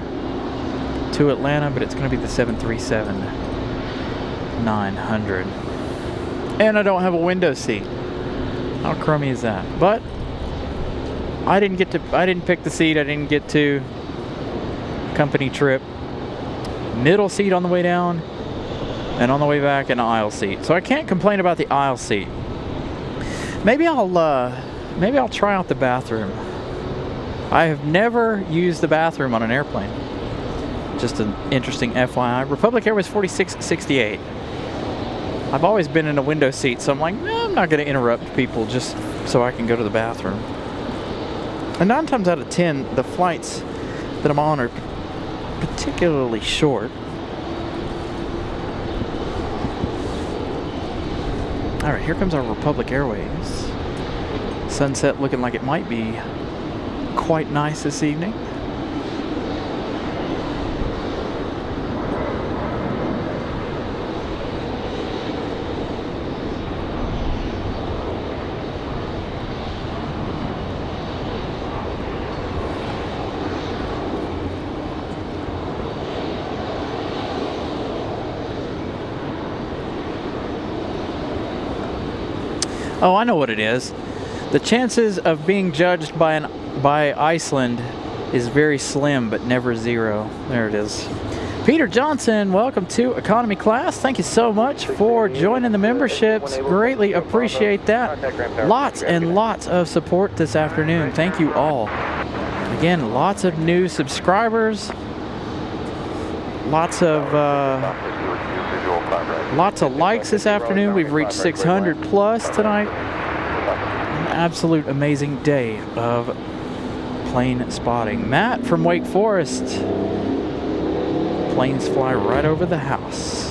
to Atlanta, but it's going to be the 737-900. And I don't have a window seat. How crummy is that? But I didn't pick the seat. I didn't get to company trip. Middle seat on the way down, and on the way back an aisle seat. So I can't complain about the aisle seat. Maybe I'll try out the bathroom. I have never used the bathroom on an airplane. Just an interesting FYI. Republic Airways 4668. I've always been in a window seat, so I'm like, I'm not going to interrupt people just so I can go to the bathroom. And 9 times out of 10, the flights that I'm on are particularly short. All right, here comes our Republic Airways. Sunset looking like it might be quite nice this evening. Oh, I know what it is. The chances of being judged by Iceland is very slim, but never zero. There it is. Peter Johnson, welcome to economy class. Thank you so much for joining the memberships. Greatly appreciate that. Lots and lots of support this afternoon. Thank you all. Again, lots of new subscribers. Lots of likes this afternoon. We've reached 600 plus tonight. An absolute amazing day of plane spotting. Matt from Wake Forest. Planes fly right over the house.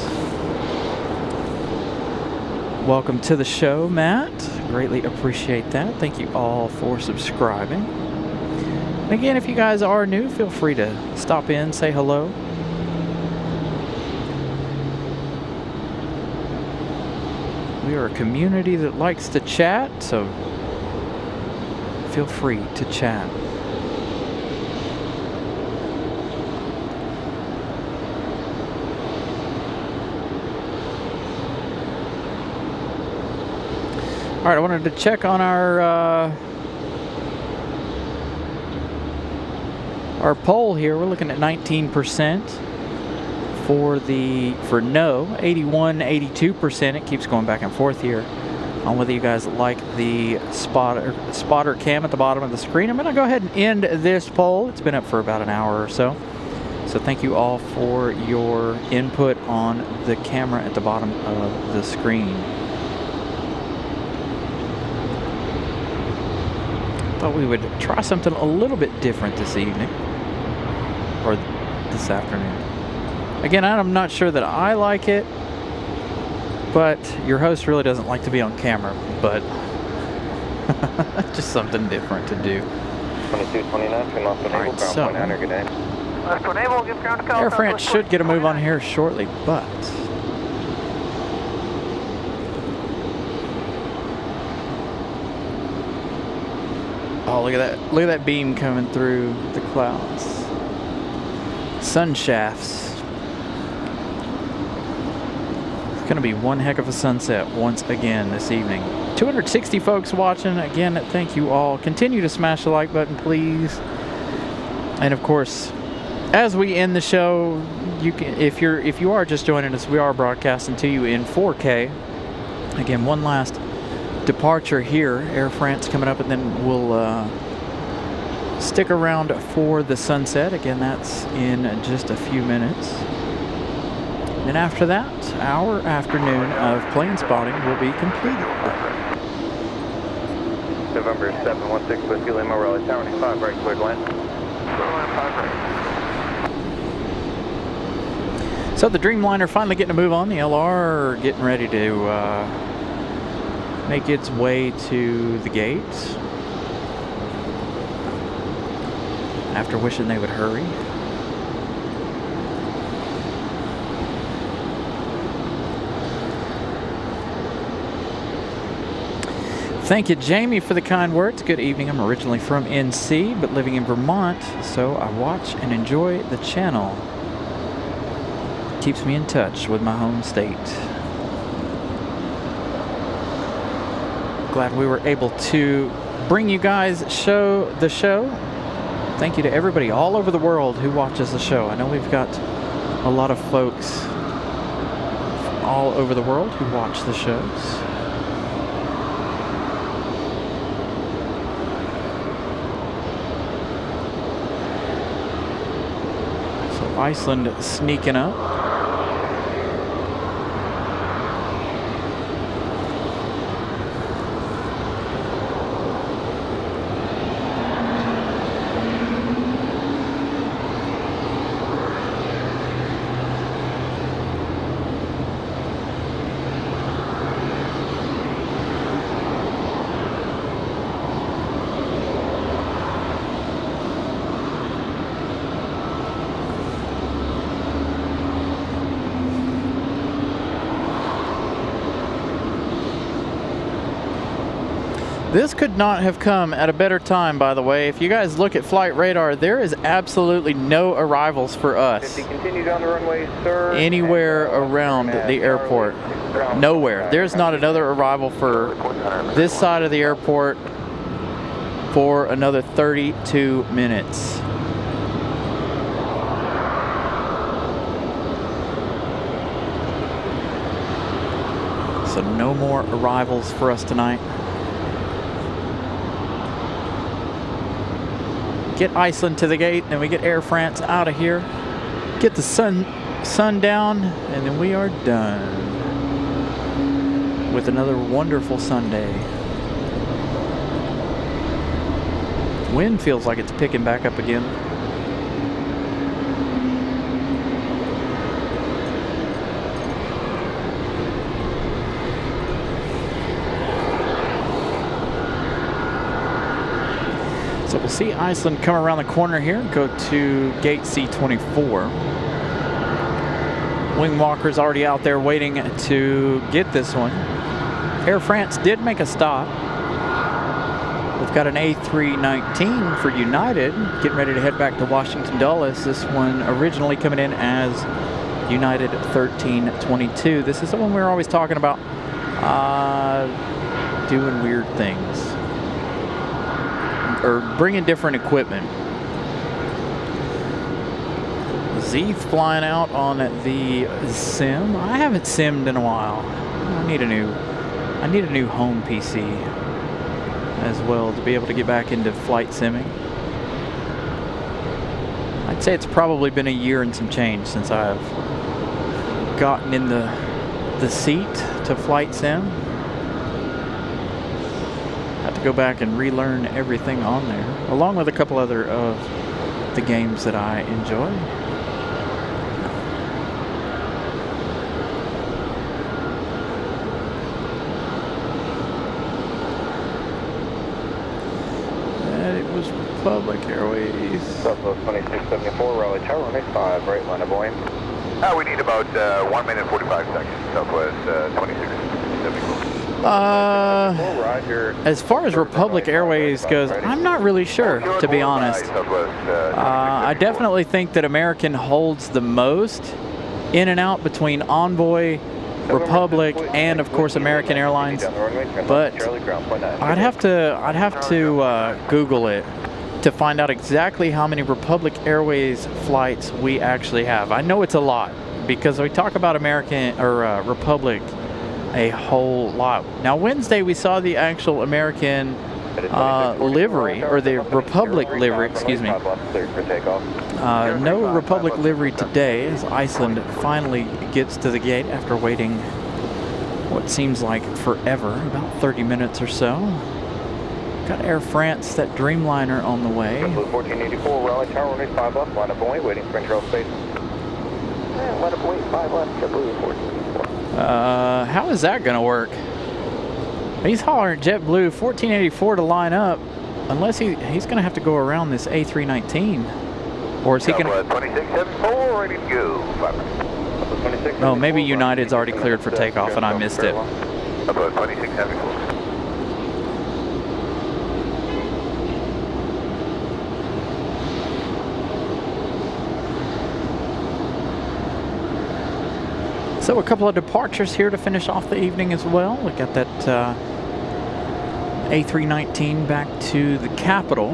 Welcome to the show, Matt. Greatly appreciate that. Thank you all for subscribing. And again, if you guys are new, feel free to stop in, say hello. We are a community that likes to chat, so feel free to chat. All right, I wanted to check on our poll here. We're looking at 19%. For no, 81, 82%. It keeps going back and forth here on whether you guys like the spotter cam at the bottom of the screen. I'm going to go ahead and end this poll. It's been up for about an hour or so. So thank you all for your input on the camera at the bottom of the screen. Thought we would try something a little bit different this evening, or this afternoon. Again, I'm not sure that I like it, but your host really doesn't like to be on camera, but just something different to do. 2229, turn off the naval, ground so, point 900, good day. Air France should get a move on here shortly, but oh, look at that. Look at that beam coming through the clouds. Sun shafts. It's going to be one heck of a sunset once again this evening. 260 folks watching. Again, thank you all. Continue to smash the like button, please. And of course, as we end the show, you can, if you are just joining us, we are broadcasting to you in 4K. Again, one last departure here, Air France coming up, and then we'll stick around for the sunset. Again, that's in just a few minutes. And after that, our afternoon of plane spotting will be completed. November 716 Whiskey Lima, Raleigh Tower 5, right, clear to land. So the Dreamliner finally getting a move on. The LR getting ready to make its way to the gate after wishing they would hurry. Thank you, Jamie, for the kind words. Good evening. I'm originally from NC, but living in Vermont, so I watch and enjoy the channel. Keeps me in touch with my home state. Glad we were able to bring you guys the show. Thank you to everybody all over the world who watches the show. I know we've got a lot of folks all over the world who watch the shows. So Iceland sneaking up. This could not have come at a better time, by the way. If you guys look at flight radar, there is absolutely no arrivals for us Continue down the runway, sir. anywhere around the airport. Nowhere. There's not another arrival for this side of the airport for another 32 minutes. So no more arrivals for us tonight. Get Iceland to the gate, and we get Air France out of here. Get the sun down, and then we are done with another wonderful Sunday. Wind feels like it's picking back up again. So we'll see Iceland come around the corner here, go to gate C24. Wing walker's already out there waiting to get this one. Air France did make a stop. We've got an A319 for United, getting ready to head back to Washington Dulles. This one originally coming in as United 1322. This is the one we were always talking about, doing weird things. Or bringing different equipment. Zeeth flying out on the sim. I haven't simmed in a while. I need a new home PC as well to be able to get back into flight simming. I'd say it's probably been a year and some change since I've gotten in the seat to flight sim. Go back and relearn everything on there, along with a couple other of the games that I enjoy. And it was Republic Airways. Southwest 2674, Raleigh Tower 5, right line of Boeing. We need about 1 minute 45 seconds, Southwest 2674. As far as Republic Airways goes, I'm not really sure, to be honest. I definitely think that American holds the most in and out between Envoy, Republic, and of course American Airlines. But I'd have to Google it to find out exactly how many Republic Airways flights we actually have. I know it's a lot because we talk about American or Republic a whole lot. Now Wednesday we saw the actual American livery, or the Republic livery, excuse me. No Republic livery today as Iceland finally gets to the gate after waiting what seems like forever, about 30 minutes or so. Got Air France, that Dreamliner on the way. JetBlue 1484, Raleigh Tower, runway 5 left, line up and wait, waiting for control space. Line up and wait, 5 left, JetBlue 1484. How is that gonna work? He's hollering at JetBlue 1484 to line up, unless he's gonna have to go around this A319. Or is he gonna... 2674, ready to go. Oh, maybe United's already cleared for takeoff and I missed it. About 2674. So a couple of departures here to finish off the evening as well. We got that A319 back to the capital.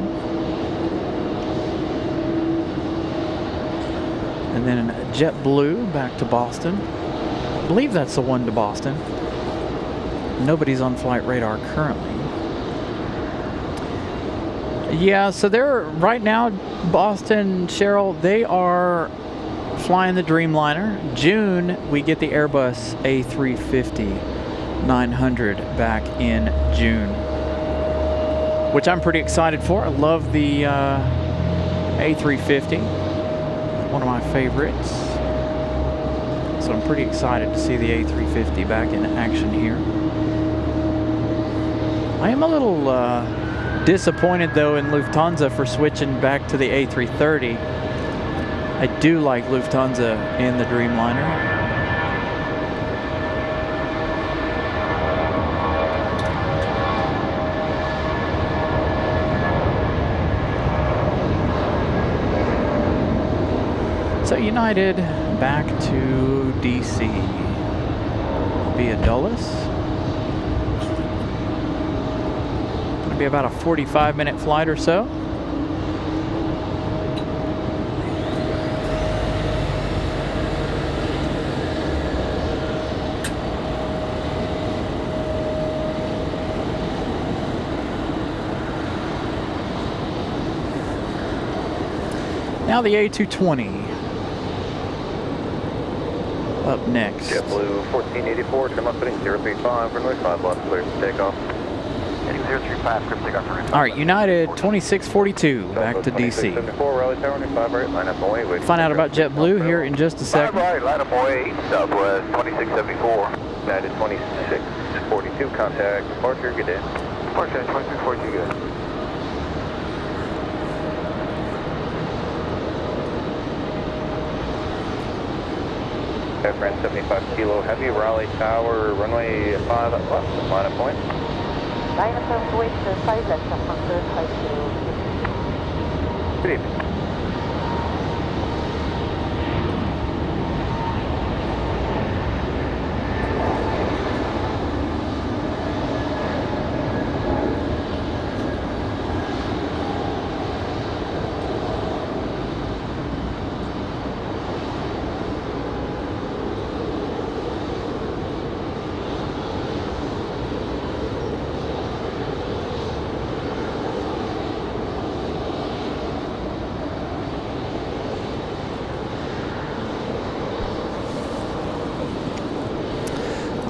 And then JetBlue back to Boston. I believe that's the one to Boston. Nobody's on flight radar currently. Yeah, so they're right now, Boston, Cheryl, they are flying the Dreamliner. June, we get the Airbus A350-900 back in June, which I'm pretty excited for. I love the A350, one of my favorites. So I'm pretty excited to see the A350 back in action here. I am a little disappointed though in Lufthansa for switching back to the A330. I do like Lufthansa in the Dreamliner. So United back to DC via Dulles. Gonna be about a 45-minute flight or so. Now the A220 up next. JetBlue 1484, trim up heading 035, runway 5 left, clear for takeoff. Heading 035, clear for takeoff. All right, United 2642 back to DC. 74, Raleigh Tower, runway 5 right, line up and wait. Find out about JetBlue here in just a second. 5 right, line up and wait, Southwest 2674. United 2642, contact departure, good day. Departure 2642, good. Air France 75 Kilo Heavy, Raleigh Tower, runway 5 left, line up point. Line up and wait, 5 left, from 5 to... Good evening.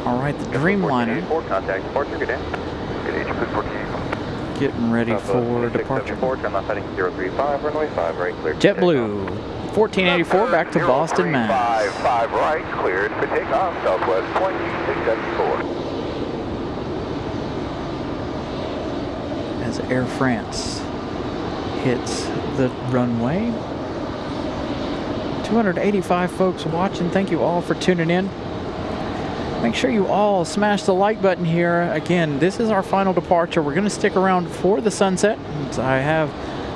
All right, the Dreamliner Contact departure, good day. Good day, JetBlue 1484. getting ready for departure. Turn left heading 035, runway 5 right, cleared. JetBlue 1484 back to Boston, Mass. 5 right, cleared for takeoff, Southwest 2674. As Air France hits the runway. 285 folks watching. Thank you all for tuning in. Make sure you all smash the like button here. Again, this is our final departure. We're going to stick around for the sunset. I have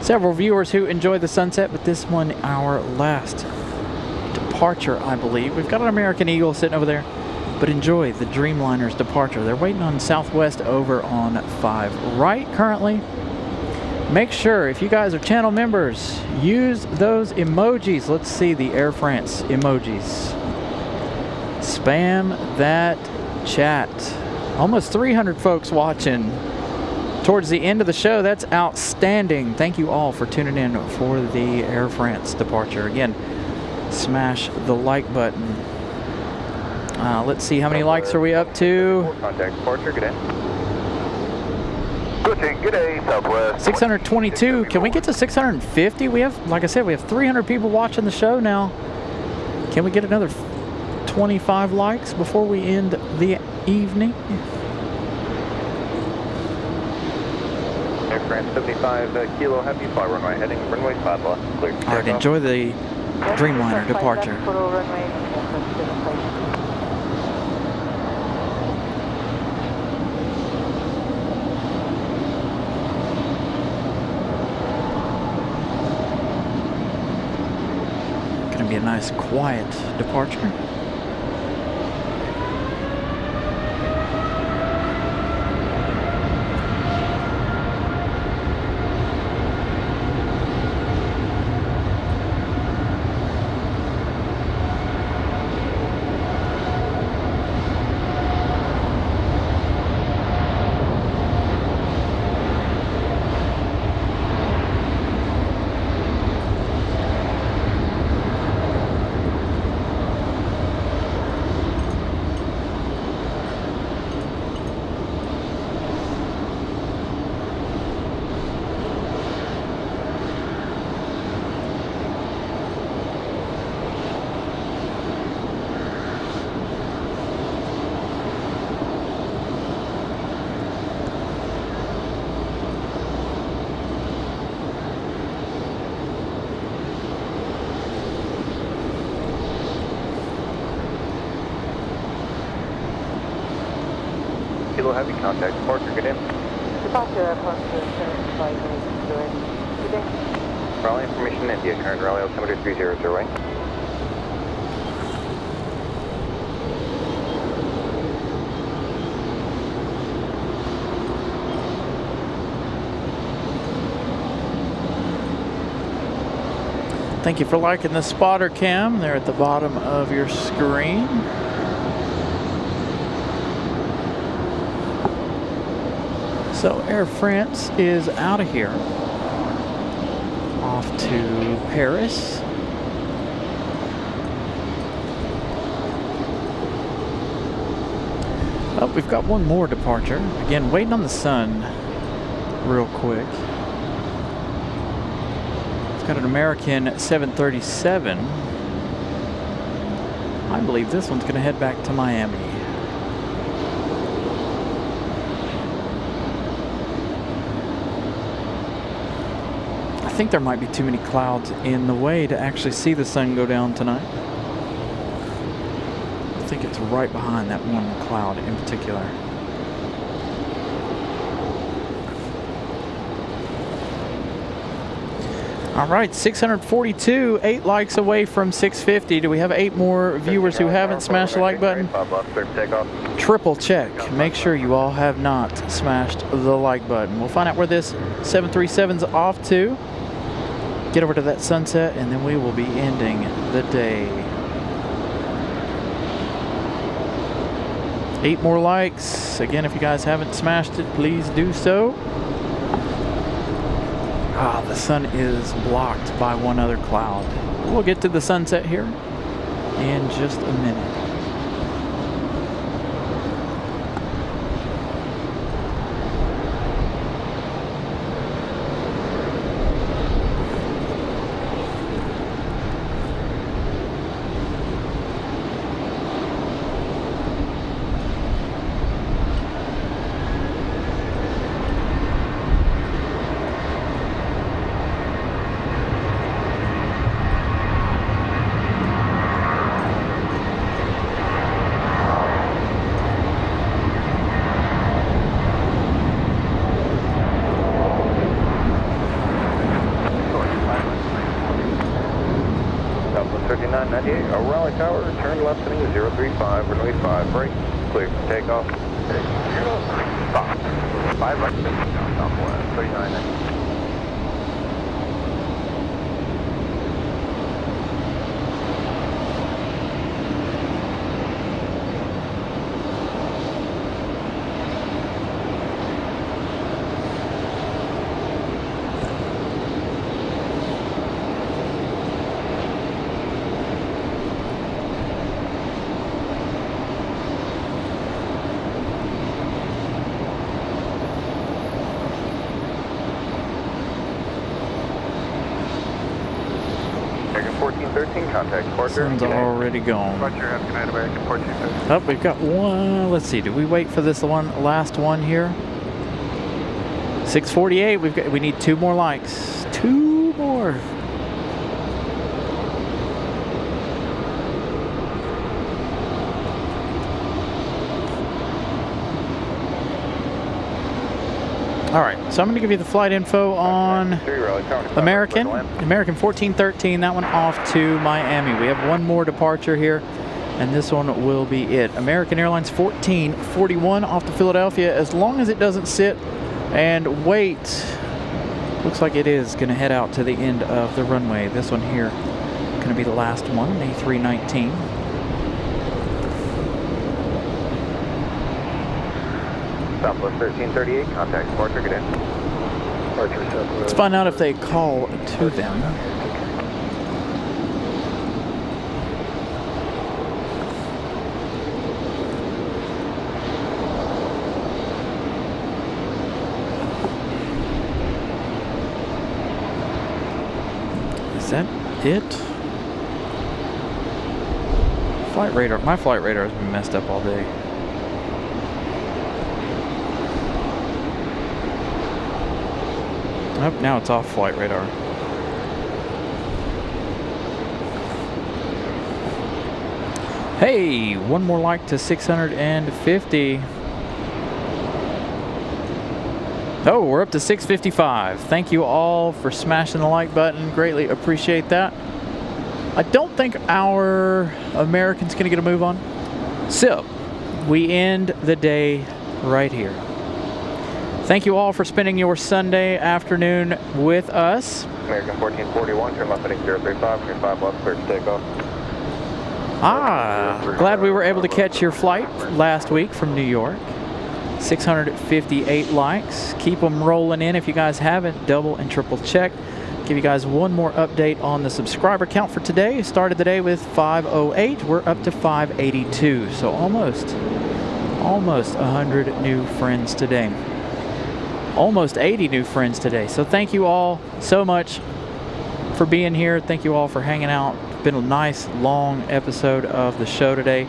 several viewers who enjoy the sunset, but this one, our last departure, I believe. We've got an American Eagle sitting over there, but enjoy the Dreamliner's departure. They're waiting on Southwest over on 5 right currently. Make sure, if you guys are channel members, use those emojis. Let's see the Air France emojis. Spam that chat. Almost 300 folks watching towards the end of the show. That's outstanding. Thank you all for tuning in for the Air France departure. Again, smash the like button. Let's see, how many likes are we up to? Contact departure, good day. Good day, Southwest. 622. Can we get to 650? We have, like I said, we have 300 people watching the show now. Can we get another 25 likes before we end the evening? Air France 75 Kilo, happy fly runway, heading runway 5 left, clear. All right, enjoy the Dreamliner departure. Gonna be a nice quiet departure. Kilo, happy contact departure, good day. Departure airport to 75 minutes to it. Good day. Raleigh information, India, current Raleigh altimeter 300 right. Thank you for liking the spotter cam there at the bottom of your screen. So Air France is out of here, off to Paris. Oh, we've got one more departure. Again, waiting on the sun real quick. It's got an American 737. I believe this one's going to head back to Miami. I think there might be too many clouds in the way to actually see the sun go down tonight. I think it's right behind that one cloud in particular. All right, 642, 8 likes away from 650. Do we have 8 more viewers who haven't smashed the like button? Triple check. Make sure you all have not smashed the like button. We'll find out where this 737's off to. Get over to that sunset, and then we will be ending the day. 8 more likes. Again, if you guys haven't smashed it, please do so. Ah, the sun is blocked by one other cloud. We'll get to the sunset here in just a minute. Raleigh Tower, turn left heading 035, runway 5 right, clear for takeoff. 035, 5 right, southwest, 39. 1413, contact departure. Sun's already gone. Roger, have a good night, American 1413. Oh, we've got one. Let's see. Do we wait for this last one here? 6:48. We need 2 more likes. 2 more. All right, so I'm going to give you the flight info on American 1413, that one off to Miami. We have one more departure here, and this one will be it. American Airlines 1441 off to Philadelphia. As long as it doesn't sit and wait, looks like it is going to head out to the end of the runway. This one here going to be the last one, A319. Southwest 1338, contact departure, get in. Let's find out if they call to them. Is that it? Flight radar. My flight radar has been messed up all day. Oh, now it's off flight radar. Hey, one more like to 650. Oh, we're up to 655. Thank you all for smashing the like button. Greatly appreciate that. I don't think our American's going to get a move on. So, we end the day right here. Thank you all for spending your Sunday afternoon with us. American 1441, turn left heading 035, turn 5 left, clear to take off. Glad we were able to catch your flight last week from New York. 658 likes. Keep them rolling in. If you guys haven't, double and triple check. Give you guys one more update on the subscriber count for today. Started the day with 508. We're up to 582. So almost 100 new friends today. Almost 80 new friends today. So thank you all so much for being here. Thank you all for hanging out. It's been a nice long episode of the show today.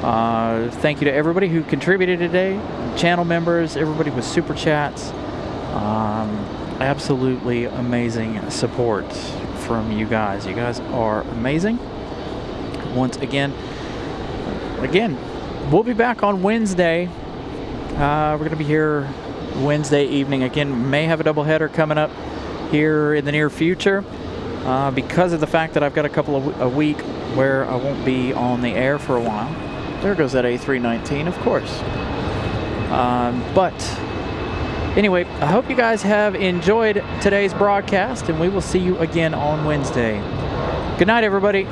Thank you to everybody who contributed today, channel members, everybody with super chats. Absolutely amazing support from you guys. You guys are amazing. Once again, we'll be back on Wednesday. We're going to be here Wednesday evening again. May have a doubleheader coming up here in the near future because of the fact that I've got a week where I won't be on the air for a while. There goes that A319, of course. But anyway, I hope you guys have enjoyed today's broadcast, and we will see you again on Wednesday. Good night, everybody.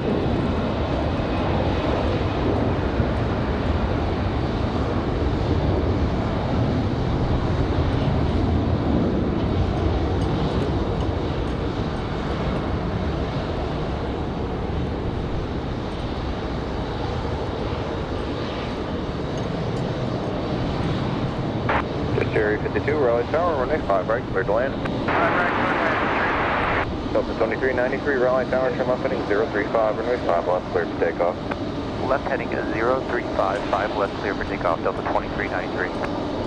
Area 52, Raleigh Tower, runway 5 right, clear to land. 5 right, Delta 2393, Raleigh Tower, turn left heading 035, runway 5 left, clear for takeoff. Left heading 035, 5 left, clear for takeoff, Delta 2393.